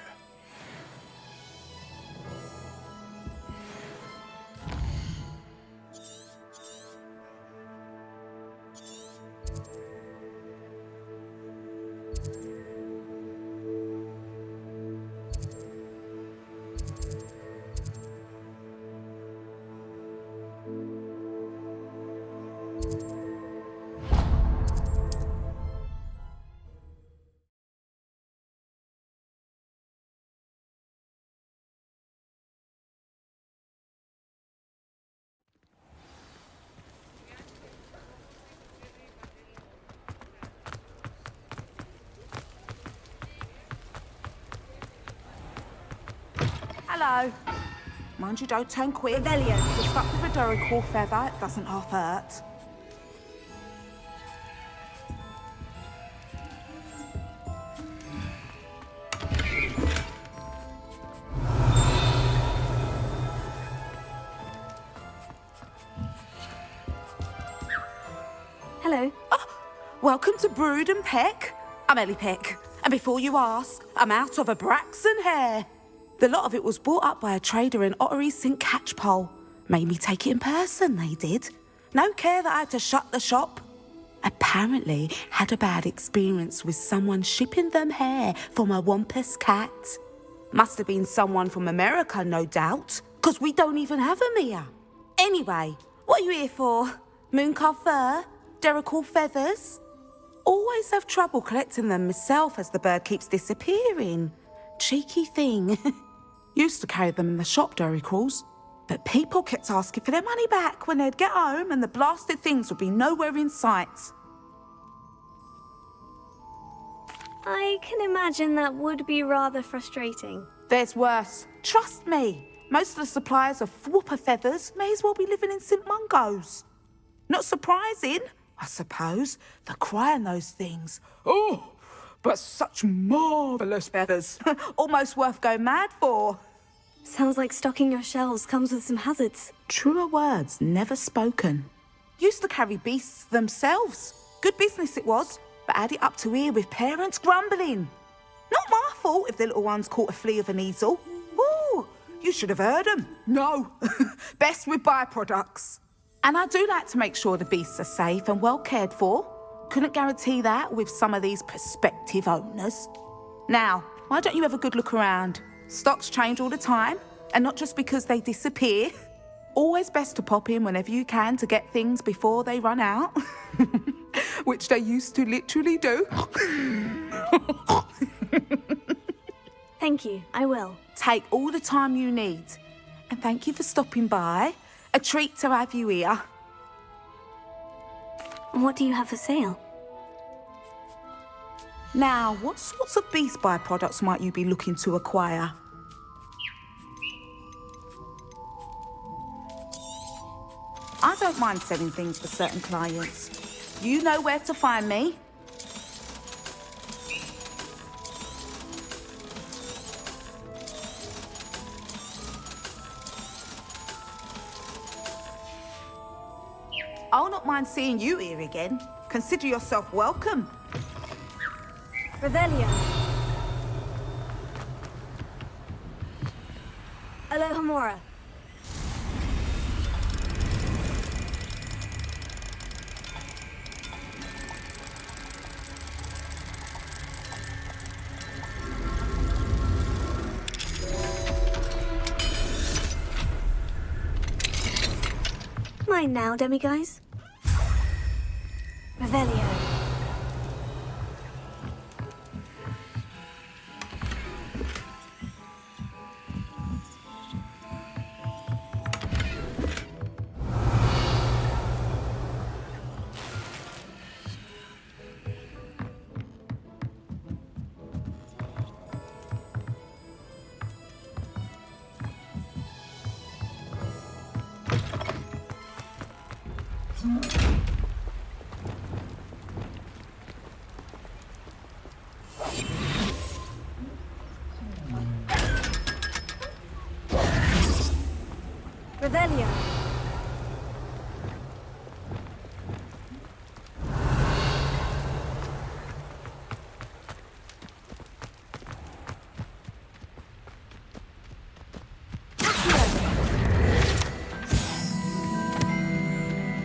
Hello. Mind you don't turn quick. Revelio. If you're stuck with a Duracell feather, it doesn't half hurt. Hello. Oh, welcome to Brood and Peck. I'm Ellie Peck. And before you ask, I'm out of a Braxton hair. The lot of it was bought up by a trader in Ottery St. Catchpole. Made me take it in person, they did. No care that I had to shut the shop. Apparently had a bad experience with someone shipping them hair from a Wampus cat. Must have been someone from America, no doubt, because we don't even have them here. Anyway, what are you here for? Mooncalf fur? Duracell feathers? Always have trouble collecting them myself as the bird keeps disappearing. Cheeky thing. Used to carry them in the shop, Duracalls. But people kept asking for their money back when they'd get home and the blasted things would be nowhere in sight. I can imagine that would be rather frustrating. There's worse. Trust me. Most of the suppliers of whooper feathers may as well be living in St. Mungo's. Not surprising, I suppose. The cry on those things. Oh, but such marvellous feathers. Almost worth going mad for. Sounds like stocking your shelves comes with some hazards. Truer words never spoken. Used to carry beasts themselves. Good business it was, but had it up to here with parents grumbling. Not my fault if the little ones caught a flea of an easel. Ooh, you should have heard them. No, best with byproducts. And I do like to make sure the beasts are safe and well cared for. Couldn't guarantee that with some of these prospective owners. Now, why don't you have a good look around? Stocks change all the time, and not just because they disappear. Always best to pop in whenever you can to get things before they run out. Which they used to literally do. Thank you, I will. Take all the time you need. And thank you for stopping by. A treat to have you here. What do you have for sale? Now, what sorts of beast byproducts might you be looking to acquire? I don't mind selling things for certain clients. You know where to find me. I'll not mind seeing you here again. Consider yourself welcome. Revelio. Alohomora. Mine now, demiguys. Revelio. Revelio.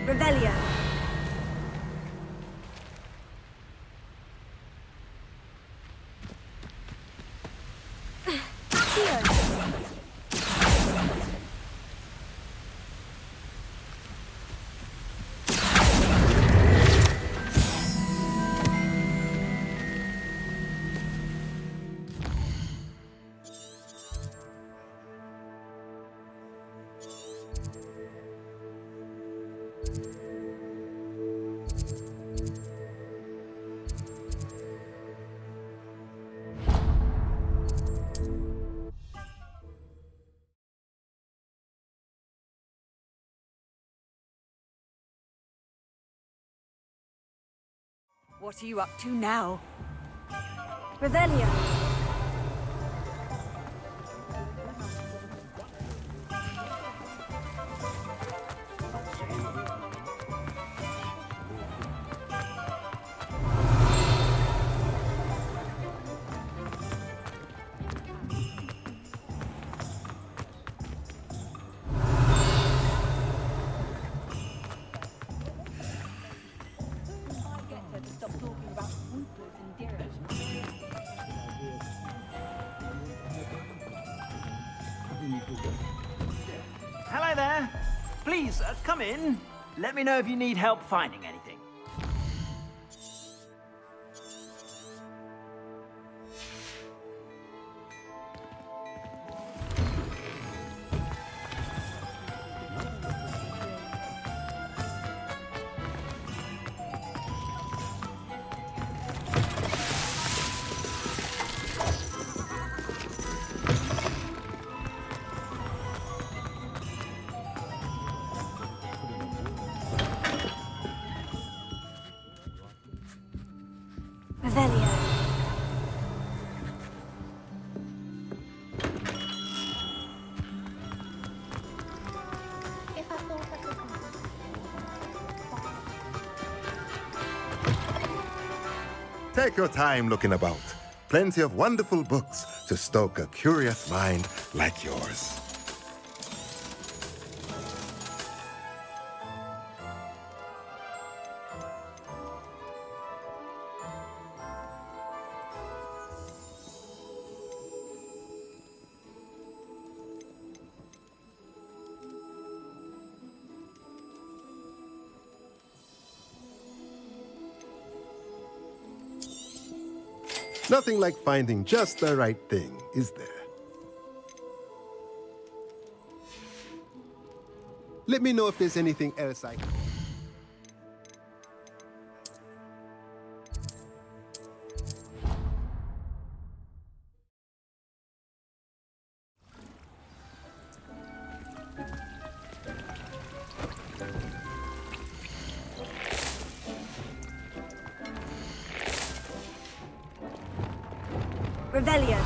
Revelio. What are you up to now? Revelio. Hello there. Please, come in. Let me know if you need help finding anything. Revelio. Take your time looking about. Plenty of wonderful books to stoke a curious mind like yours. Nothing like finding just the right thing, is there? Let me know if there's anything else I can... Revelio.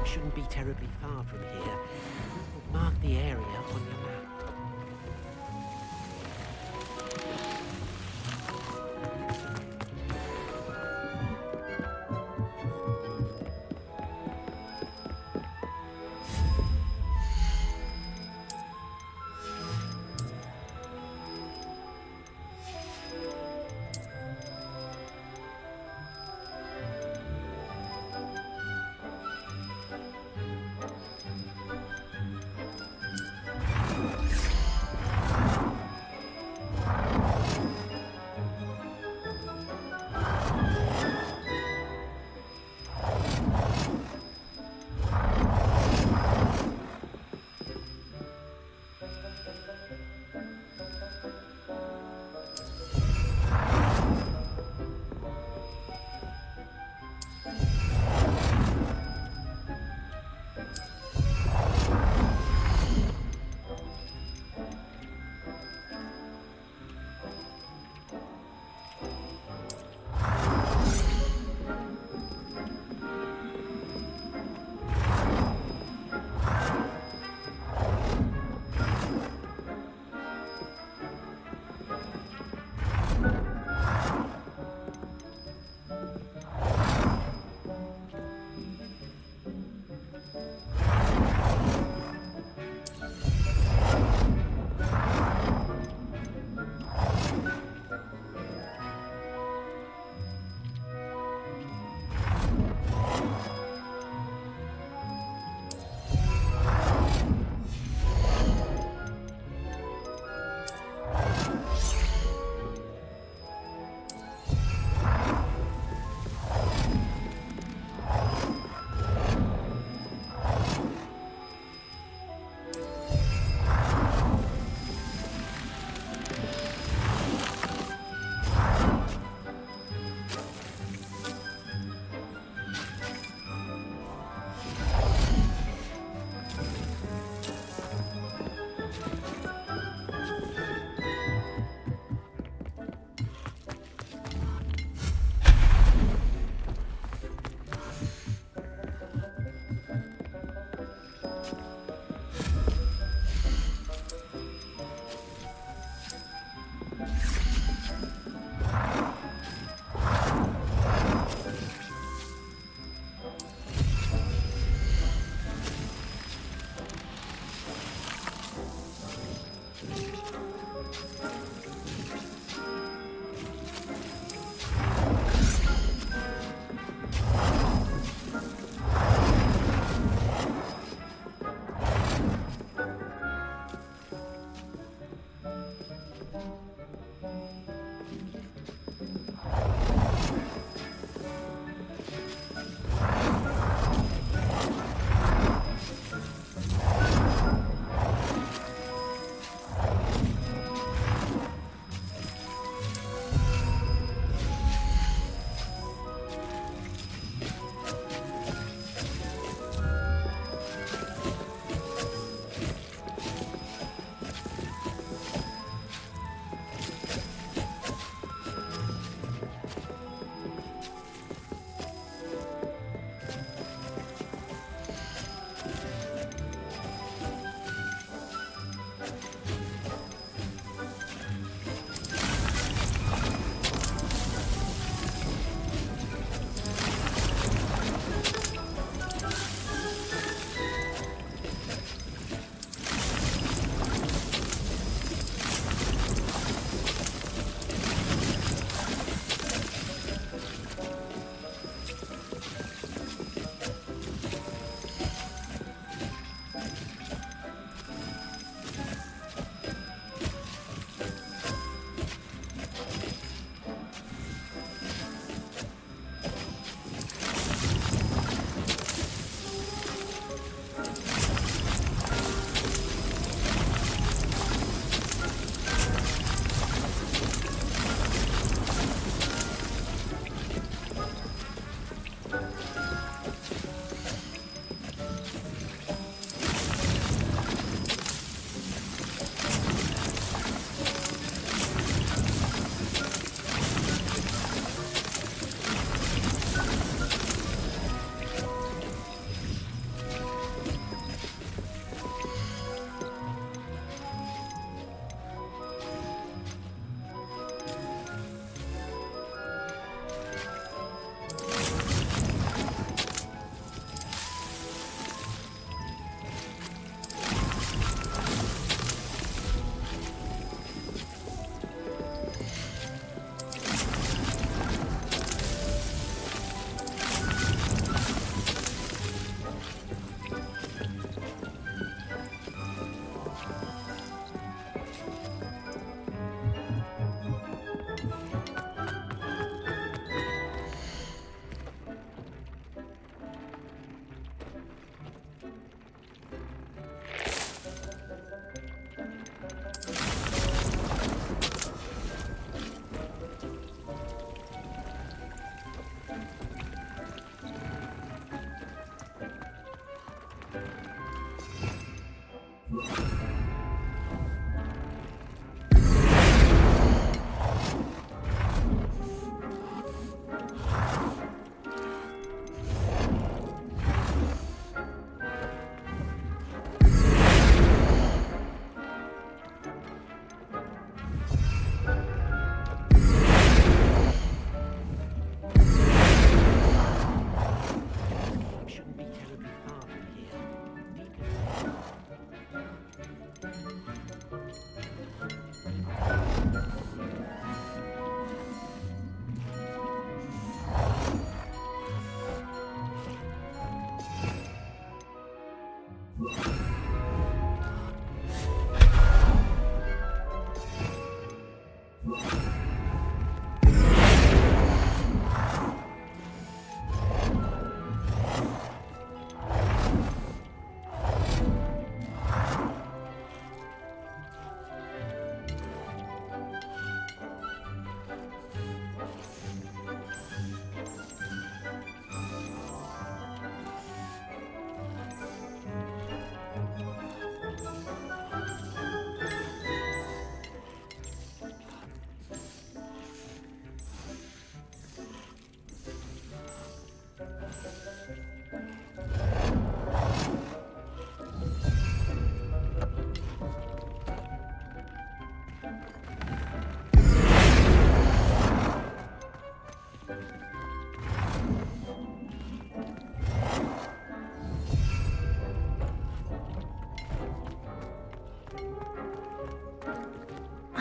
Shouldn't be terribly far from here. Mark the area on your map.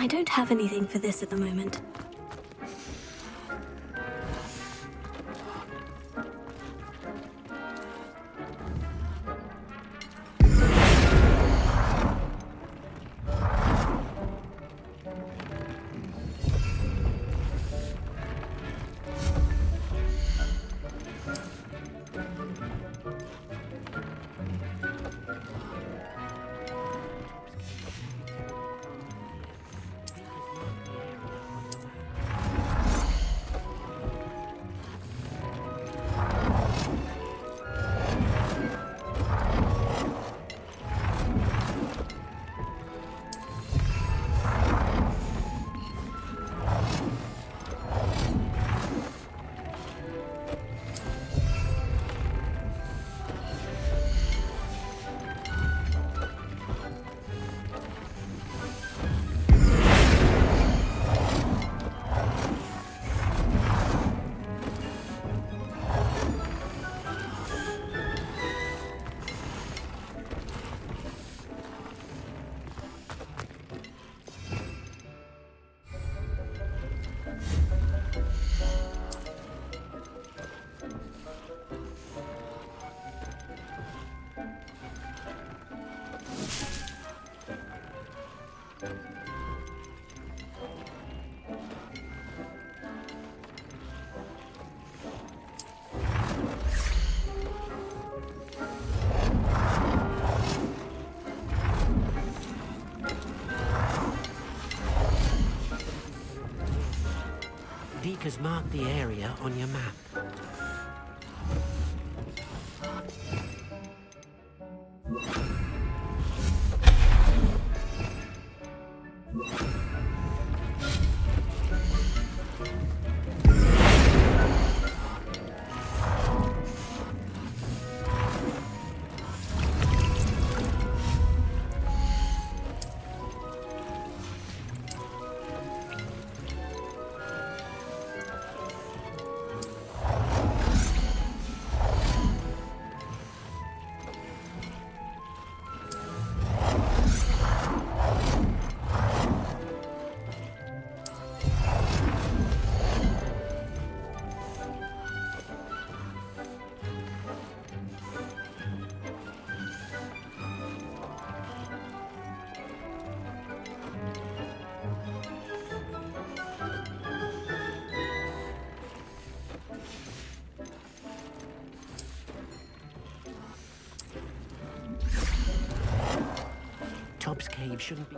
I don't have anything for this at the moment. Deke has marked the area on your map. Top's cave shouldn't be...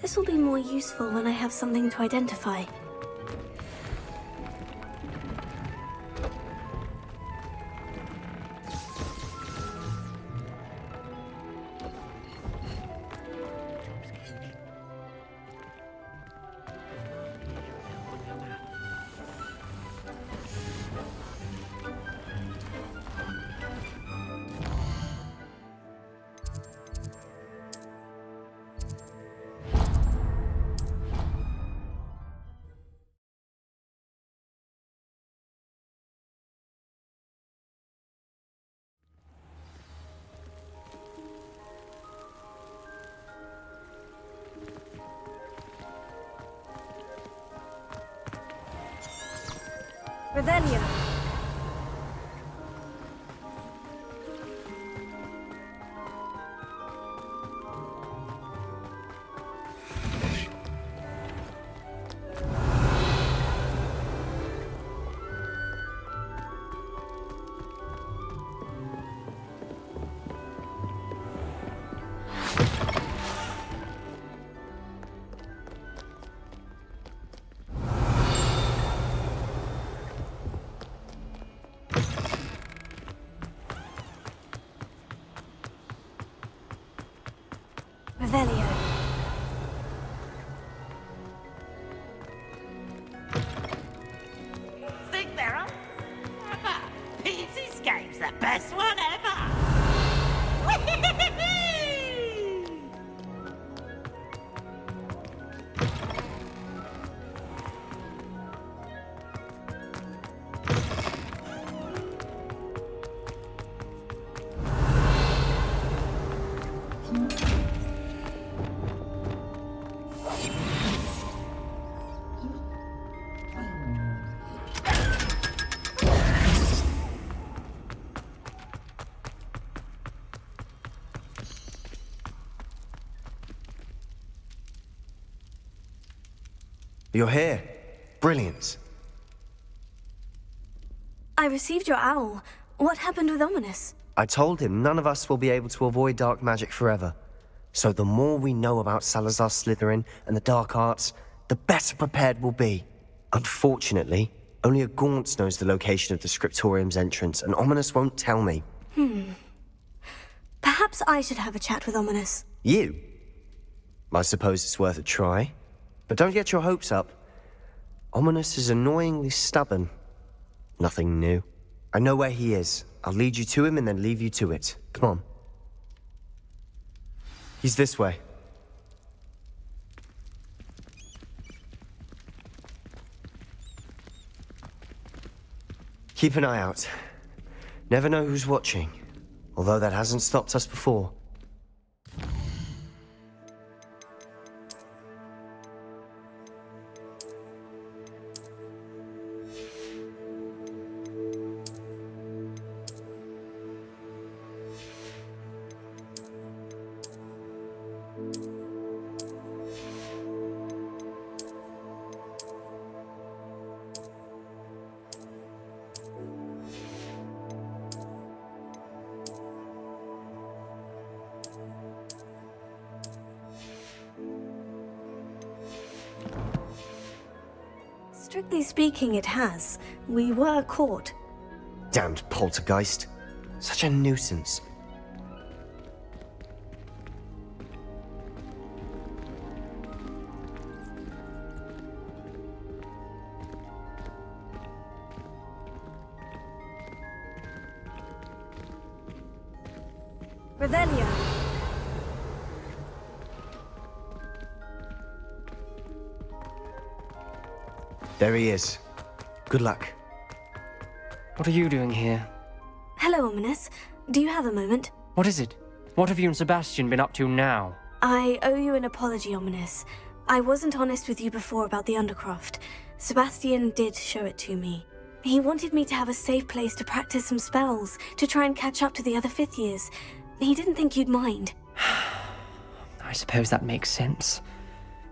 This will be more useful when I have something to identify. Revelio. Revelio. Think they're on? Pete's escape's the best one ever! You're here. Brilliant. I received your owl. What happened with Ominous? I told him none of us will be able to avoid dark magic forever. So the more we know about Salazar Slytherin and the dark arts, the better prepared we'll be. Unfortunately, only a Gaunt knows the location of the Scriptorium's entrance, and Ominous won't tell me. Perhaps I should have a chat with Ominous. You? I suppose it's worth a try. But don't get your hopes up. Ominous is annoyingly stubborn. Nothing new. I know where he is. I'll lead you to him and then leave you to it. Come on. He's this way. Keep an eye out. Never know who's watching. Although that hasn't stopped us before. Strictly speaking, it has. We were caught. Damned poltergeist. Such a nuisance. Revelio. There he is. Good luck. What are you doing here? Hello, Ominous. Do you have a moment? What is it? What have you and Sebastian been up to now? I owe you an apology, Ominous. I wasn't honest with you before about the Undercroft. Sebastian did show it to me. He wanted me to have a safe place to practice some spells, to try and catch up to the other 5th years. He didn't think you'd mind. I suppose that makes sense.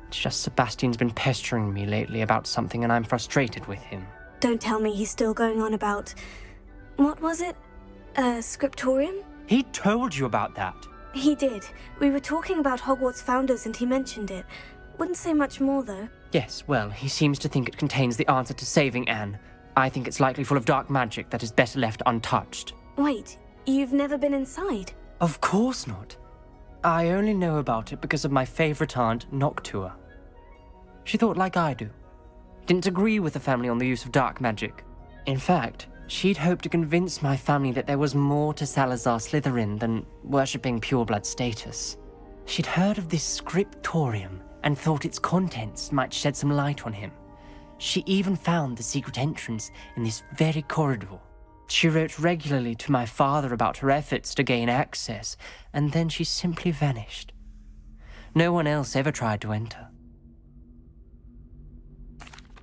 It's just Sebastian's been pestering me lately about something and I'm frustrated with him. Don't tell me he's still going on about... What was it? Scriptorium? He told you about that? He did. We were talking about Hogwarts founders and he mentioned it. Wouldn't say much more, though. Yes, well, he seems to think it contains the answer to saving Anne. I think it's likely full of dark magic that is better left untouched. Wait, you've never been inside? Of course not. I only know about it because of my favourite aunt, Noctua. She thought like I do. Didn't agree with the family on the use of dark magic. In fact, she'd hoped to convince my family that there was more to Salazar Slytherin than worshipping pureblood status. She'd heard of this scriptorium and thought its contents might shed some light on him. She even found the secret entrance in this very corridor. She wrote regularly to my father about her efforts to gain access, and then she simply vanished. No one else ever tried to enter.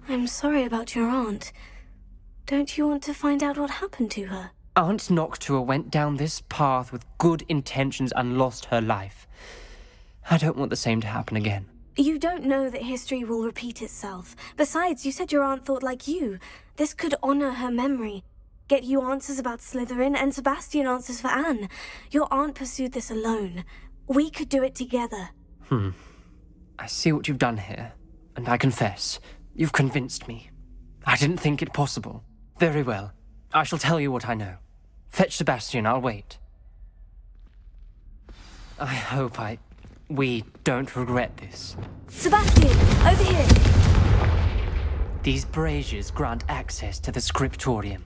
I'm sorry about your aunt. Don't you want to find out what happened to her? Aunt Noctua went down this path with good intentions and lost her life. I don't want the same to happen again. You don't know that history will repeat itself. Besides, you said your aunt thought like you. This could honor her memory. Get you answers about Slytherin, and Sebastian answers for Anne. Your aunt pursued this alone. We could do it together. I see what you've done here, and I confess, you've convinced me. I didn't think it possible. Very well. I shall tell you what I know. Fetch Sebastian, I'll wait. I hope we don't regret this. Sebastian, over here! These braziers grant access to the scriptorium.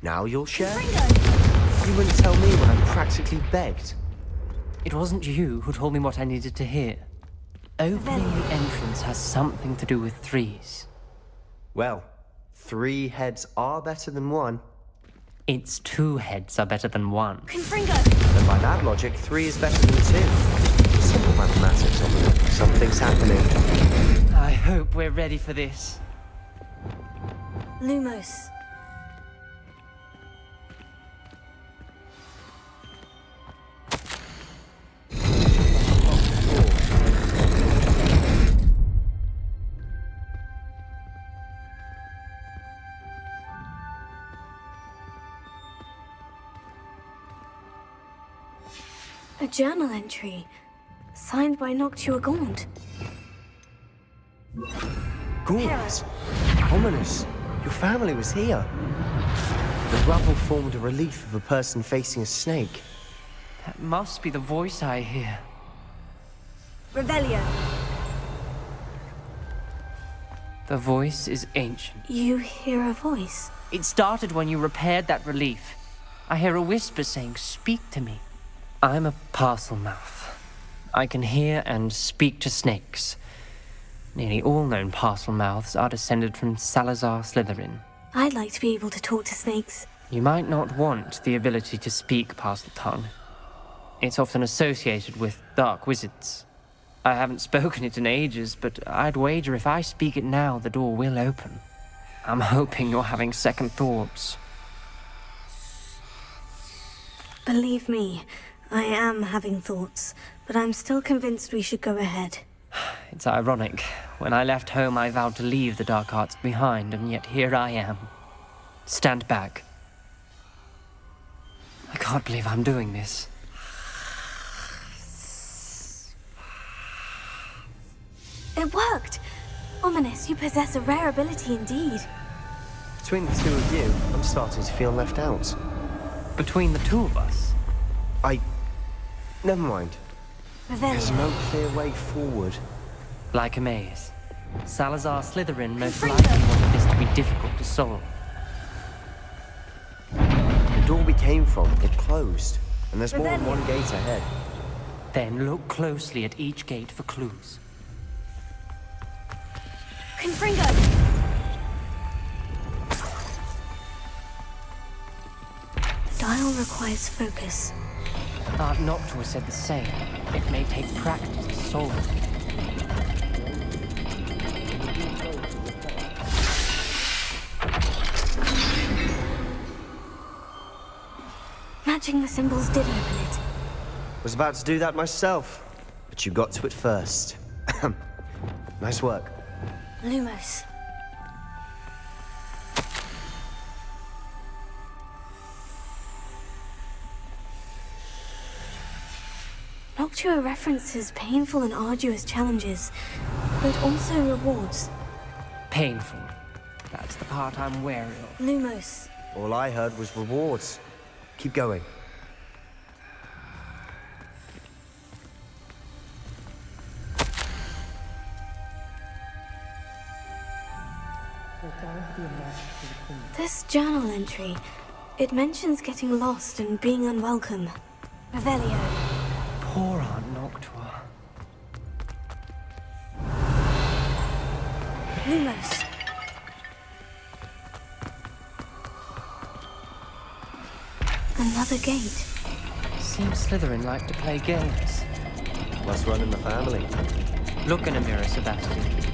Now you'll share? You wouldn't tell me when I practically begged. It wasn't you who told me what I needed to hear. Opening the entrance has something to do with threes. Well, 3 heads are better than 1. It's 2 heads are better than 1. Confringo! Then by that logic, 3 is better than 2. Simple mathematics, Oliver. Something's happening. I hope we're ready for this. Lumos. A journal entry, signed by Noctua Gaunt. Gaunt? Ominous. Your family was here. The rubble formed a relief of a person facing a snake. That must be the voice I hear. Revelio. The voice is ancient. You hear a voice? It started when you repaired that relief. I hear a whisper saying, "Speak to me." I'm a parcel mouth. I can hear and speak to snakes. Nearly all known parcel mouths are descended from Salazar Slytherin. I'd like to be able to talk to snakes. You might not want the ability to speak parcel tongue. It's often associated with dark wizards. I haven't spoken it in ages, but I'd wager if I speak it now, the door will open. I'm hoping you're having second thoughts. Believe me, I am having thoughts, but I'm still convinced we should go ahead. It's ironic. When I left home, I vowed to leave the dark arts behind, and yet here I am. Stand back. I can't believe I'm doing this. It worked! Ominous, you possess a rare ability indeed. Between the 2 of you, I'm starting to feel left out. Between the 2 of us? Never mind. There's no clear way forward. Like a maze. Salazar Slytherin most likely wanted this to be difficult to solve. The door we came from, it closed. And there's more than one gate ahead. Then look closely at each gate for clues. Confringo! The dial requires focus. Aunt Noctua said the same. It may take practice to solve it. Matching the symbols did open it. Was about to do that myself, but you got to it first. Nice work. Lumos. Noctua references painful and arduous challenges, but also rewards. Painful. That's the part I'm wary of. Lumos. All I heard was rewards. Keep going. This journal entry, it mentions getting lost and being unwelcome. Revelio. Poor Aunt Noctua. Lumos. Another gate. Seems Slytherin like to play games. Must run in the family. Look in a mirror, Sebastian.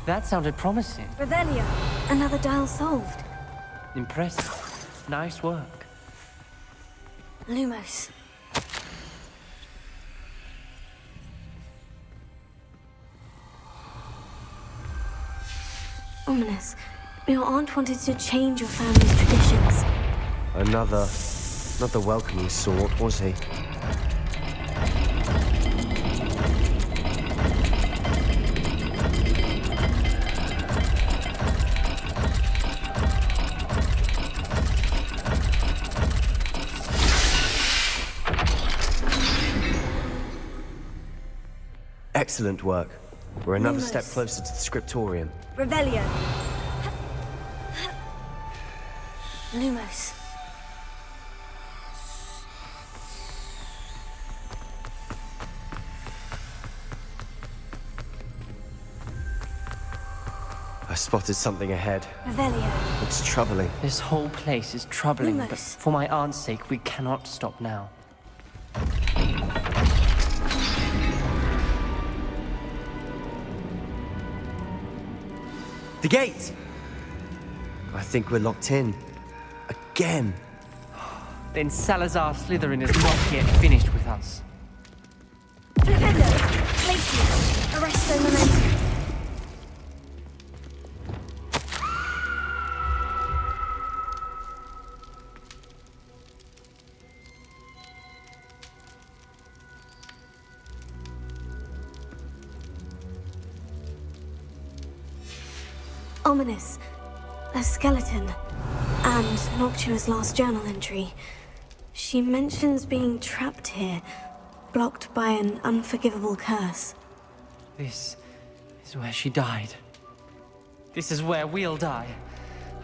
That sounded promising. Revelio. Another dial solved. Impressive. Nice work. Lumos. Ominous. Your aunt wanted to change your family's traditions. Another... not the welcoming sort, was he? Excellent work. We're another step closer to the scriptorium. Revelio. Lumos. I spotted something ahead. Revelio. It's troubling. This whole place is troubling, Lumos. but for my aunt's sake, we cannot stop now. The gate! I think we're locked in. Again. Then Salazar Slytherin is not yet finished with us. Flipendo. Glacius. Arresto momentum. Ominous. A skeleton. And Noctua's last journal entry. She mentions being trapped here, blocked by an unforgivable curse. This is where she died. This is where we'll die.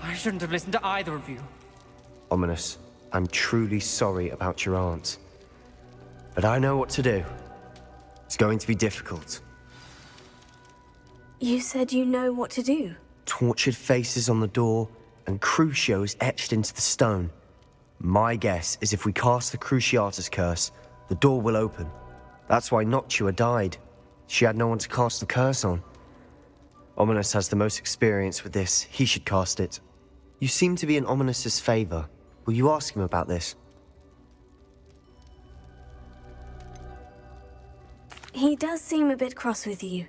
I shouldn't have listened to either of you. Ominous, I'm truly sorry about your aunt. But I know what to do. It's going to be difficult. You said you know what to do. Tortured faces on the door, and Crucios etched into the stone. My guess is if we cast the Cruciatus curse, the door will open. That's why Noctua died. She had no one to cast the curse on. Ominous has the most experience with this. He should cast it. You seem to be in Ominous's favor. Will you ask him about this? He does seem a bit cross with you.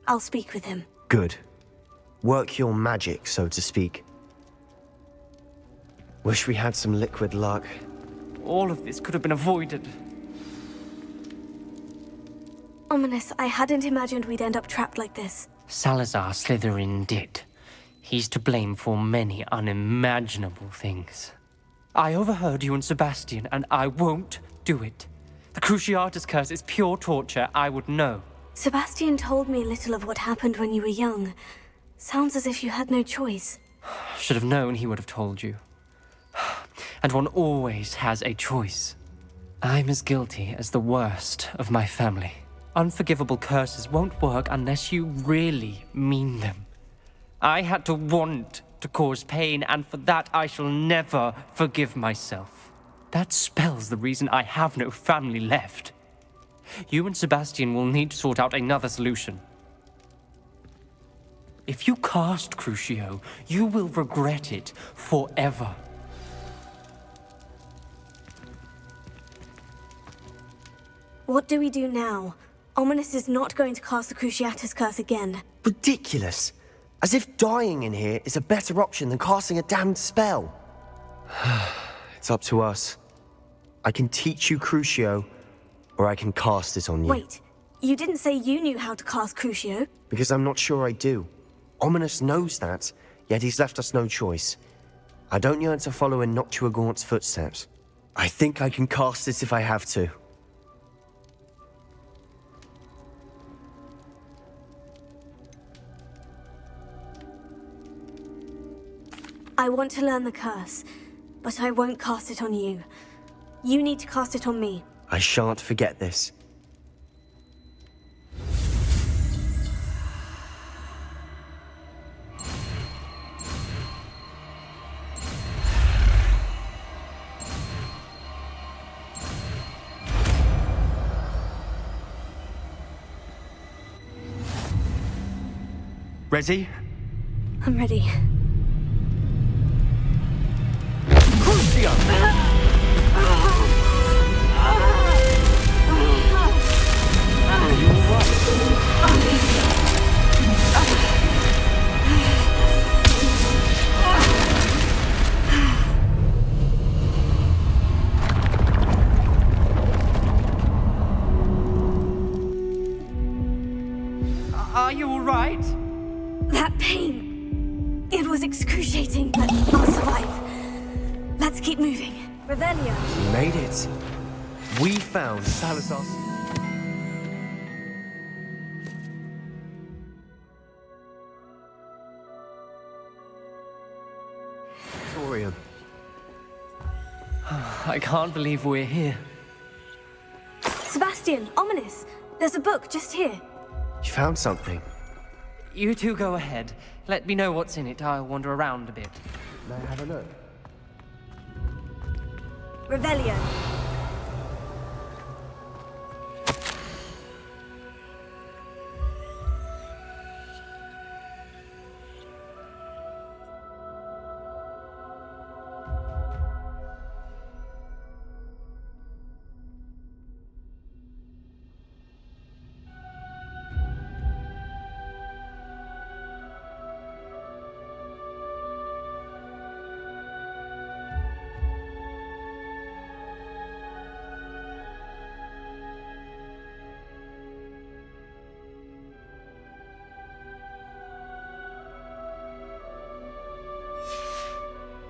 I'll speak with him. Good. Work your magic, so to speak. Wish we had some liquid luck. All of this could have been avoided. Ominous, I hadn't imagined we'd end up trapped like this. Salazar Slytherin did. He's to blame for many unimaginable things. I overheard you and Sebastian, and I won't do it. The Cruciatus curse is pure torture. I would know. Sebastian told me little of what happened when you were young. Sounds as if you had no choice. Should have known he would have told you. And one always has a choice. I'm as guilty as the worst of my family. Unforgivable curses won't work unless you really mean them. I had to want to cause pain, and for that I shall never forgive myself. That spells the reason I have no family left. You and Sebastian will need to sort out another solution. If you cast Crucio, you will regret it forever. What do we do now? Ominous is not going to cast the Cruciatus Curse again. Ridiculous. As if dying in here is a better option than casting a damned spell. It's up to us. I can teach you Crucio, or I can cast it on you. Wait, you didn't say you knew how to cast Crucio? Because I'm not sure I do. Ominous knows that, yet he's left us no choice. I don't yearn to follow in Noctua Gaunt's footsteps. I think I can cast it if I have to. I want to learn the curse, but I won't cast it on you. You need to cast it on me. I shan't forget this. Ready? I'm ready. Are you all right? That pain. It was excruciating, but I'll survive. Let's keep moving. Revelio. We made it. We found Salazar. Torium. I can't believe we're here. Sebastian, Ominous. There's a book just here. You found something. You two go ahead. Let me know what's in it. I'll wander around a bit. May I have a look? Revelio.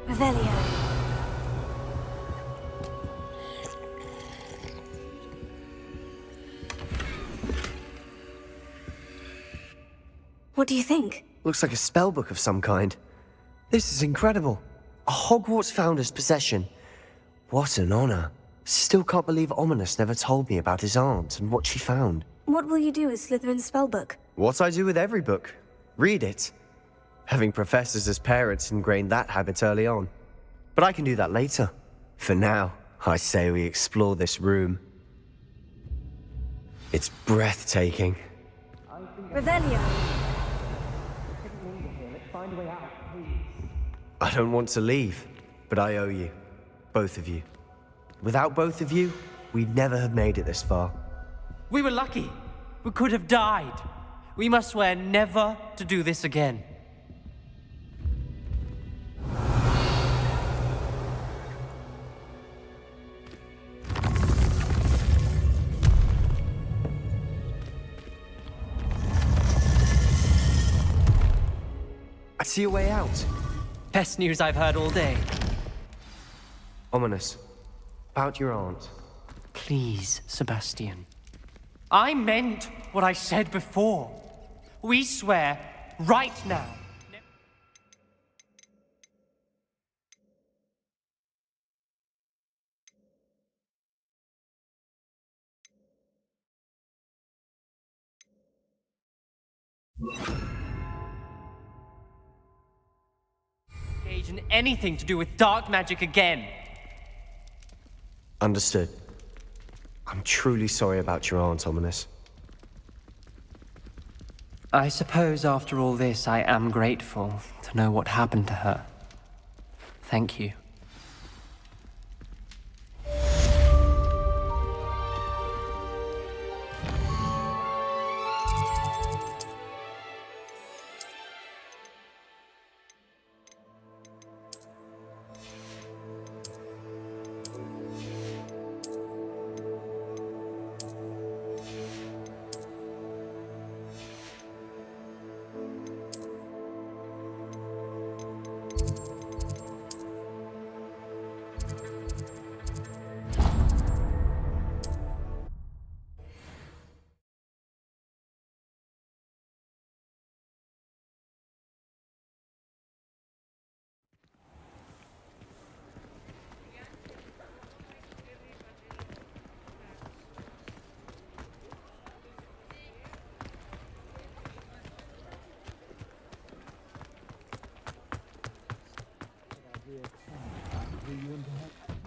Revelio. What do you think? Looks like a spellbook of some kind. This is incredible. A Hogwarts founder's possession. What an honor. Still can't believe Ominous never told me about his aunt and what she found. What will you do with Slytherin's spellbook? What I do with every book. Read it. Having professors as parents ingrained that habit early on. But I can do that later. For now, I say we explore this room. It's breathtaking. Revelio. I don't want to leave, but I owe you. Both of you. Without both of you, we'd never have made it this far. We were lucky. We could have died. We must swear never to do this again. I see a way out. Best news I've heard all day. Ominous. About your aunt. Please, Sebastian. I meant what I said before. We swear right now. Engage in anything to do with dark magic again. Understood. I'm truly sorry about your aunt, Ominous. I suppose after all this, I am grateful to know what happened to her. Thank you.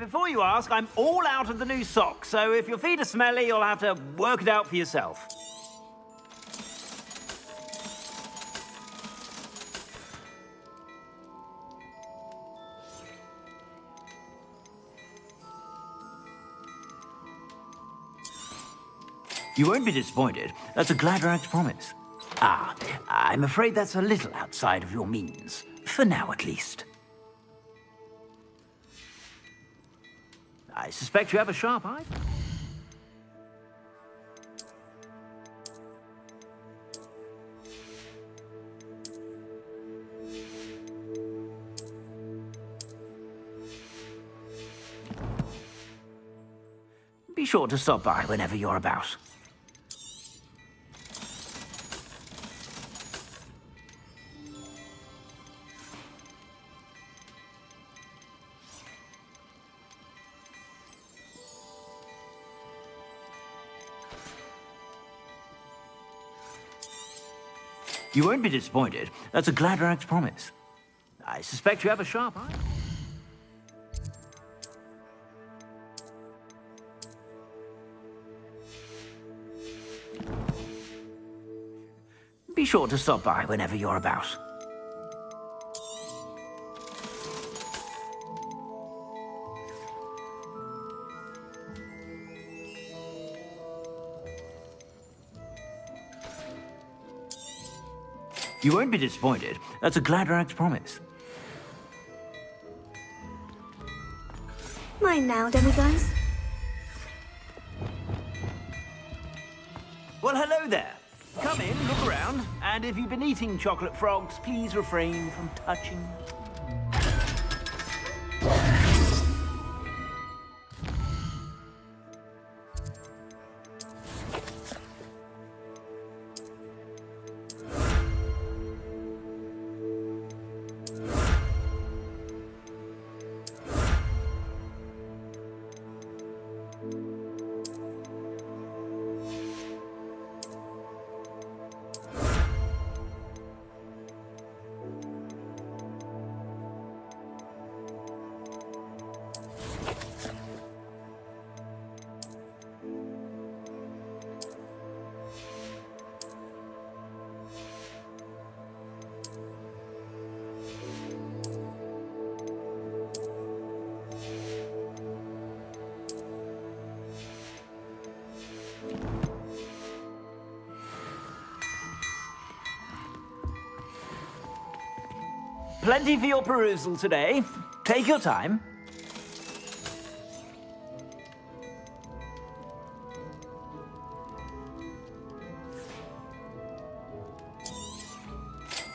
before you ask, I'm all out of the new socks, so if your feet are smelly, you'll have to work it out for yourself. You won't be disappointed. That's a glad rags promise. Ah, I'm afraid that's a little outside of your means. For now, at least. I suspect you have a sharp eye. Be sure to stop by whenever you're about. You won't be disappointed. That's a glad rags promise. I suspect you have a sharp eye. Be sure to stop by whenever you're about. You won't be disappointed. That's a glad rags promise. Mine now, demigods. Well, hello there. Come in, look around, and if you've been eating chocolate frogs, please refrain from touching. Plenty for your perusal today. Take your time.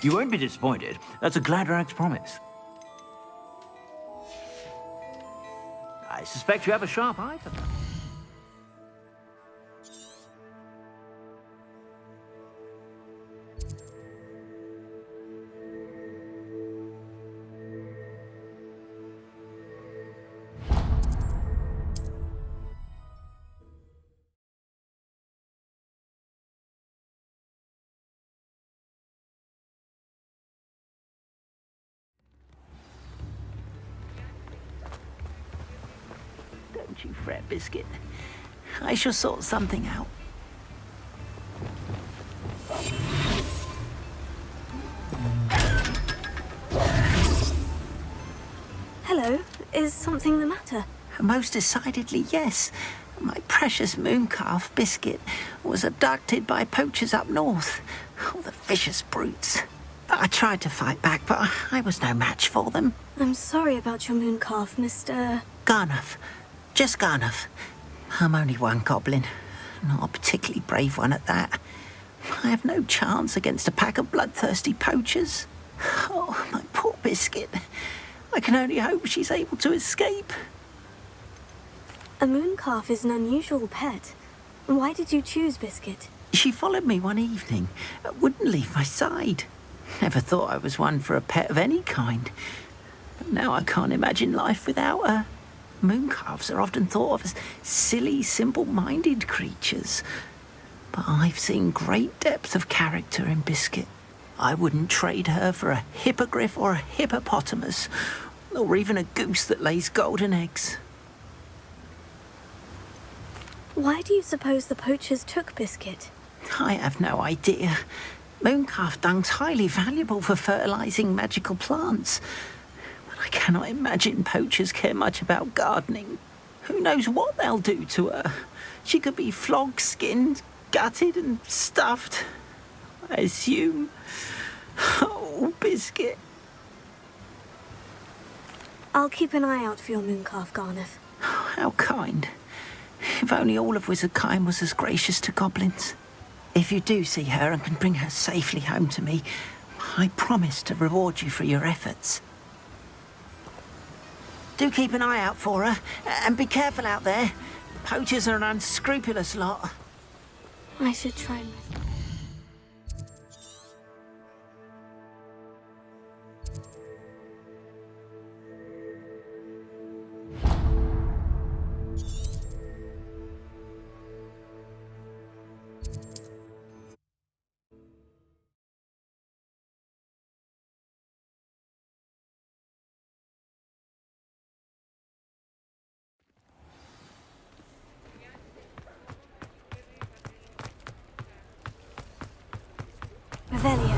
You won't be disappointed. That's a glad rags promise. I suspect you have a sharp eye for that. Don't you fret, Biscuit. I shall sort something out. Hello, is something the matter? Most decidedly, yes. My precious mooncalf, Biscuit, was abducted by poachers up north. Oh, the vicious brutes. I tried to fight back, but I was no match for them. I'm sorry about your mooncalf, Mr. Garnuff. Just Garnuff. I'm only one goblin. Not a particularly brave one at that. I have no chance against a pack of bloodthirsty poachers. Oh, my poor Biscuit. I can only hope she's able to escape. A mooncalf is an unusual pet. Why did you choose Biscuit? She followed me one evening, wouldn't leave my side. Never thought I was one for a pet of any kind. But now I can't imagine life without her. Mooncalves are often thought of as silly, simple-minded creatures. But I've seen great depth of character in Biscuit. I wouldn't trade her for a hippogriff or a hippopotamus, or even a goose that lays golden eggs. Why do you suppose the poachers took Biscuit? I have no idea. Mooncalf dung's highly valuable for fertilising magical plants. But I cannot imagine poachers care much about gardening. Who knows what they'll do to her? She could be flogged, skinned, gutted and stuffed. I assume. Oh, Biscuit. I'll keep an eye out for your mooncalf, Garneth. How kind. If only all of Wizardkind was as gracious to goblins. If you do see her and can bring her safely home to me, I promise to reward you for your efforts. Do keep an eye out for her, and be careful out there. Poachers are an unscrupulous lot. I should try and... Revelio.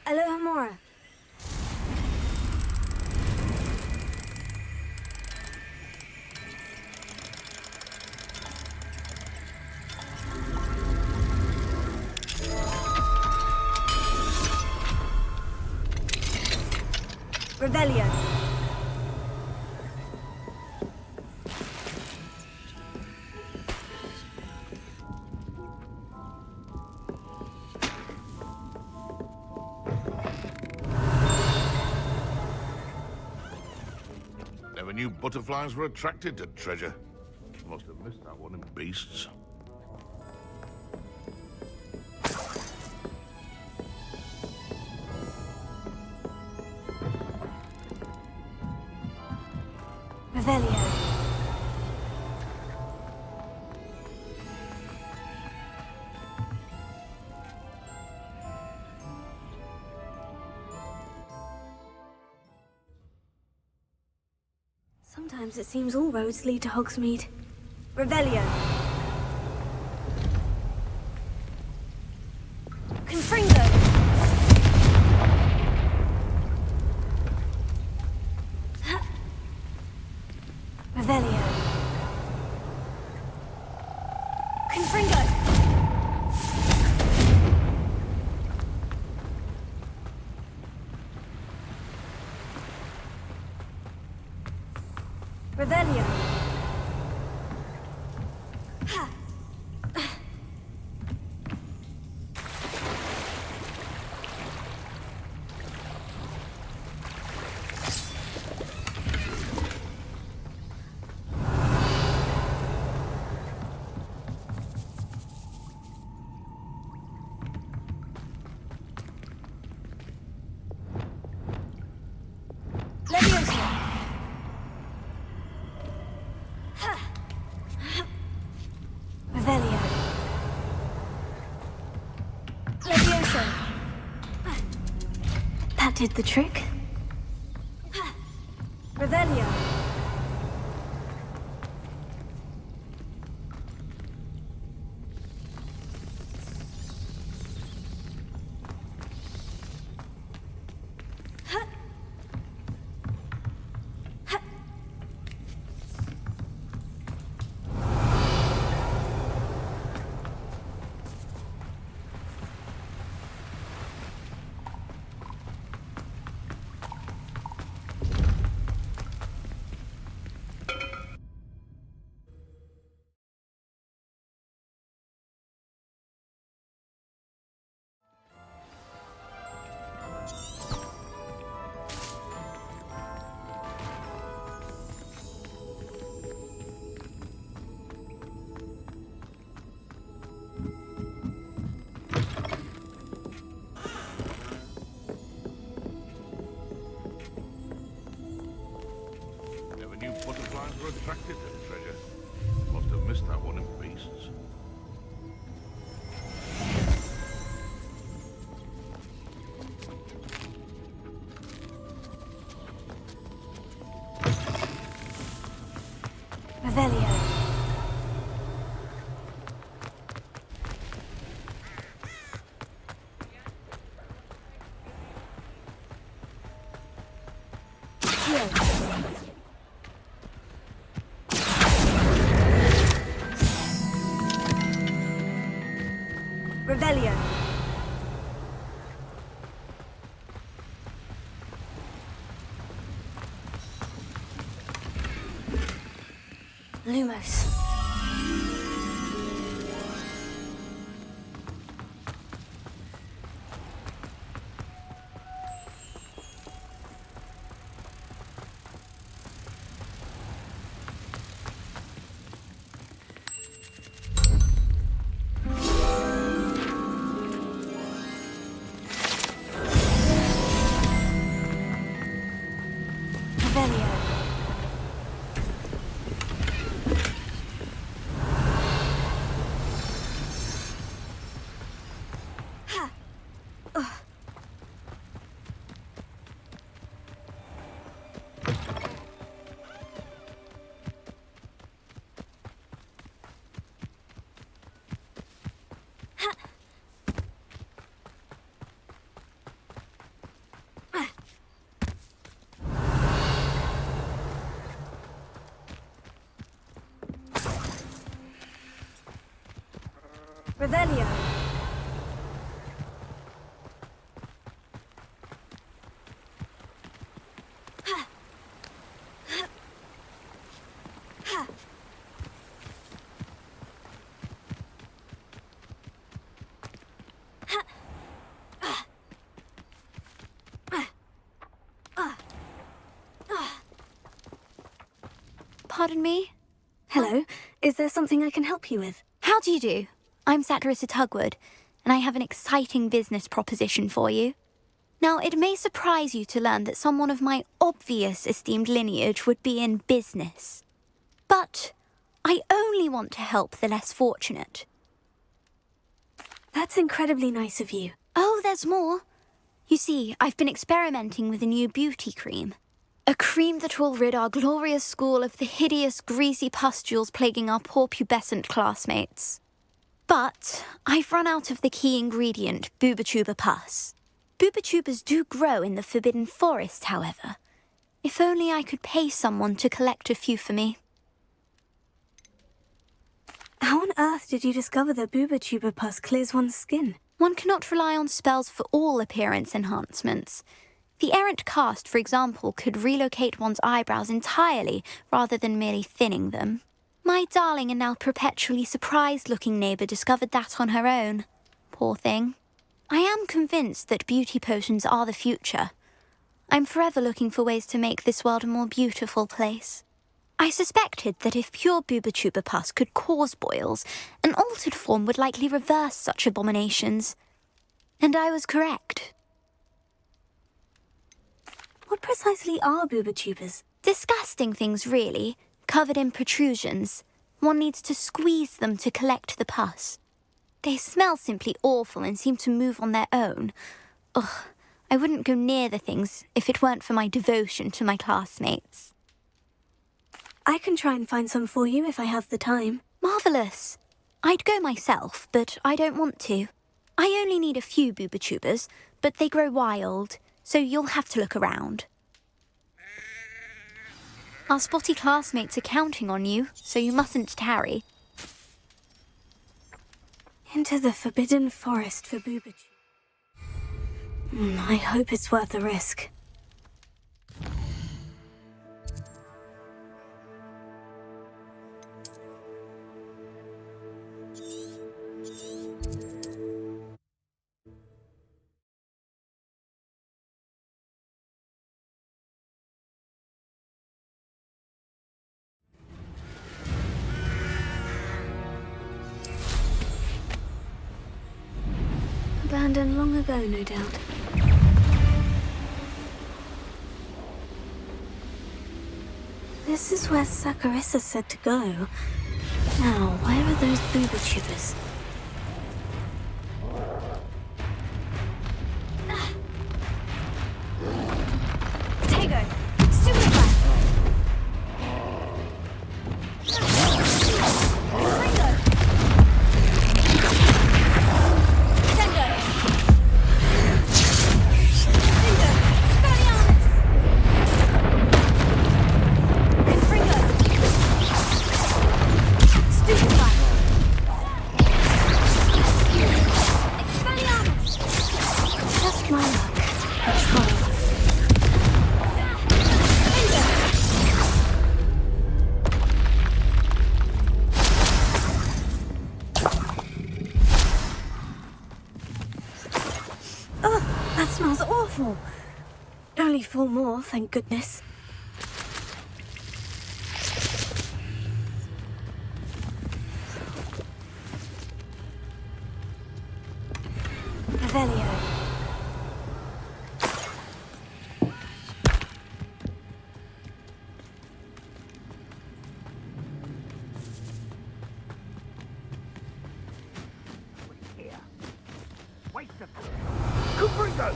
Alohomora. Revelio. Never knew butterflies were attracted to treasure. Must have missed that one in Beasts. Revelio. Sometimes it seems all roads lead to Hogsmeade. Revelio. Confringo. Revelio. Confringo. Revelio. That did the trick. Revelio. were attracted to treasure. Must have missed that one in beasts. Revelio. Revelio. Lumos. Revelio. Pardon me? Hello. Is there something I can help you with? How do you do? I'm Satirissa Tugwood, and I have an exciting business proposition for you. Now, it may surprise you to learn that someone of my obvious esteemed lineage would be in business. But I only want to help the less fortunate. That's incredibly nice of you. Oh, there's more. You see, I've been experimenting with a new beauty cream. A cream that will rid our glorious school of the hideous, greasy pustules plaguing our poor pubescent classmates. But I've run out of the key ingredient, boobotuber pus. Boobotubers do grow in the Forbidden Forest, however. If only I could pay someone to collect a few for me. How on earth did you discover that boobotuber pus clears one's skin? One cannot rely on spells for all appearance enhancements. The errant cast, for example, could relocate one's eyebrows entirely rather than merely thinning them. My darling and now perpetually surprised-looking neighbour discovered that on her own. Poor thing. I am convinced that beauty potions are the future. I'm forever looking for ways to make this world a more beautiful place. I suspected that if pure boobotuber pus could cause boils, an altered form would likely reverse such abominations. And I was correct. What precisely are boobotubers? Disgusting things, really, covered in protrusions. One needs to squeeze them to collect the pus. They smell simply awful and seem to move on their own. Ugh, I wouldn't go near the things if it weren't for my devotion to my classmates. I can try and find some for you if I have the time. Marvellous. I'd go myself, but I don't want to. I only need a few boobotubers, but they grow wild, so you'll have to look around. Our spotty classmates are counting on you, so you mustn't tarry. Into the Forbidden Forest for boobotubers. I hope it's worth the risk. Abandoned long ago, no doubt. This is where Saccharissa said to go. Now, where are those booba tubers? Tego! Stupefy! Ringo! Sendo! Ringo! Spelliarmus! Confringo! Stupefy! Expelliarmus! Just my luck. Control. Oh, that smells awful. Only 4 more, thank goodness. Revelio. Confringo!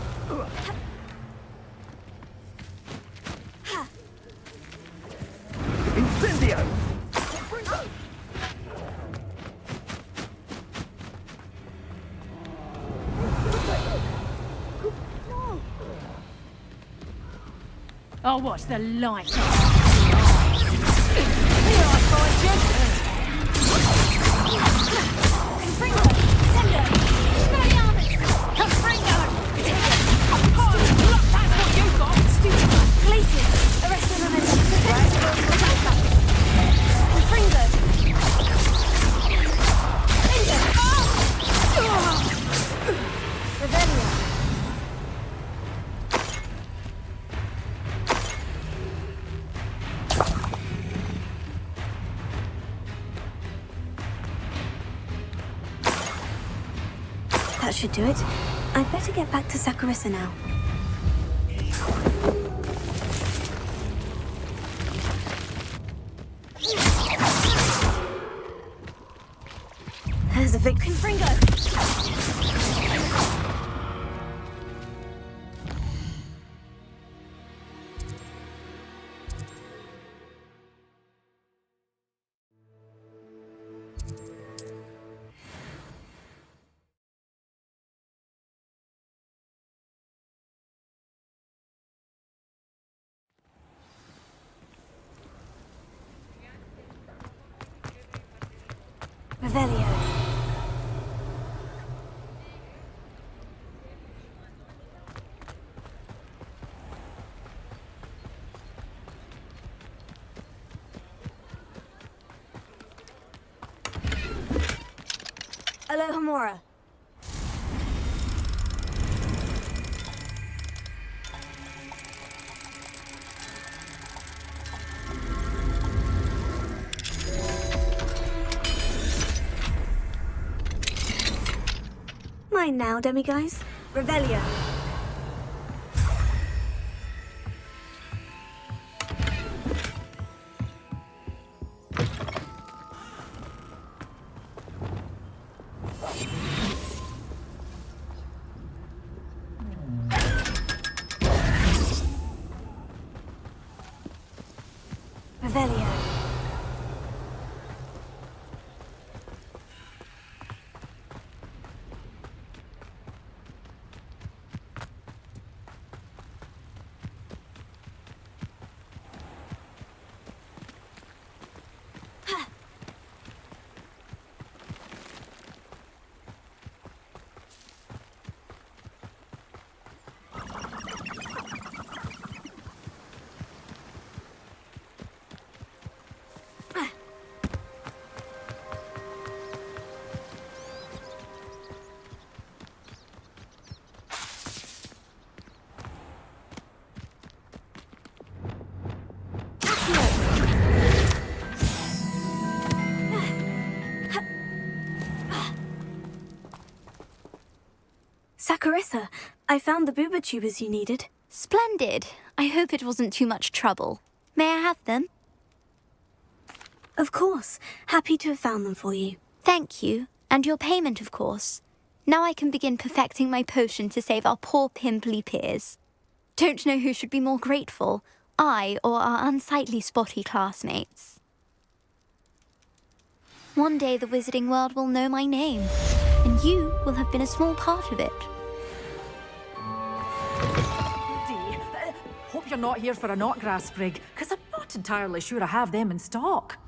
Incendio! Confringo! I'll watch the light. Here I find you! Confringo! Sendo! Spelliarmus! Confringo! That's what you got! Stupefy! Glacius! Arrested momentum! Confringo! Sendo! Revelio! That should do it. I'd better get back to Saccharissa now. There's a victim. Confringo! Revelio. Alohomora. Mine now, demiguys. Revelio. Revelio. Saccharissa, I found the booba tubers you needed. Splendid. I hope it wasn't too much trouble. May I have them? Of course. Happy to have found them for you. Thank you, and your payment, of course. Now I can begin perfecting my potion to save our poor pimply peers. Don't know who should be more grateful, I or our unsightly spotty classmates. One day the wizarding world will know my name, and you will have been a small part of it. Hope you're not here for a knotgrass sprig, because I'm not entirely sure I have them in stock.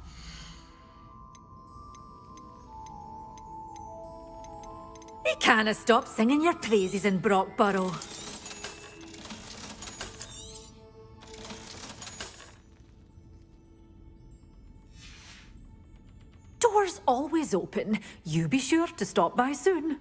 You can't stop singing your praises in Brockborough. Doors always open. You be sure to stop by soon.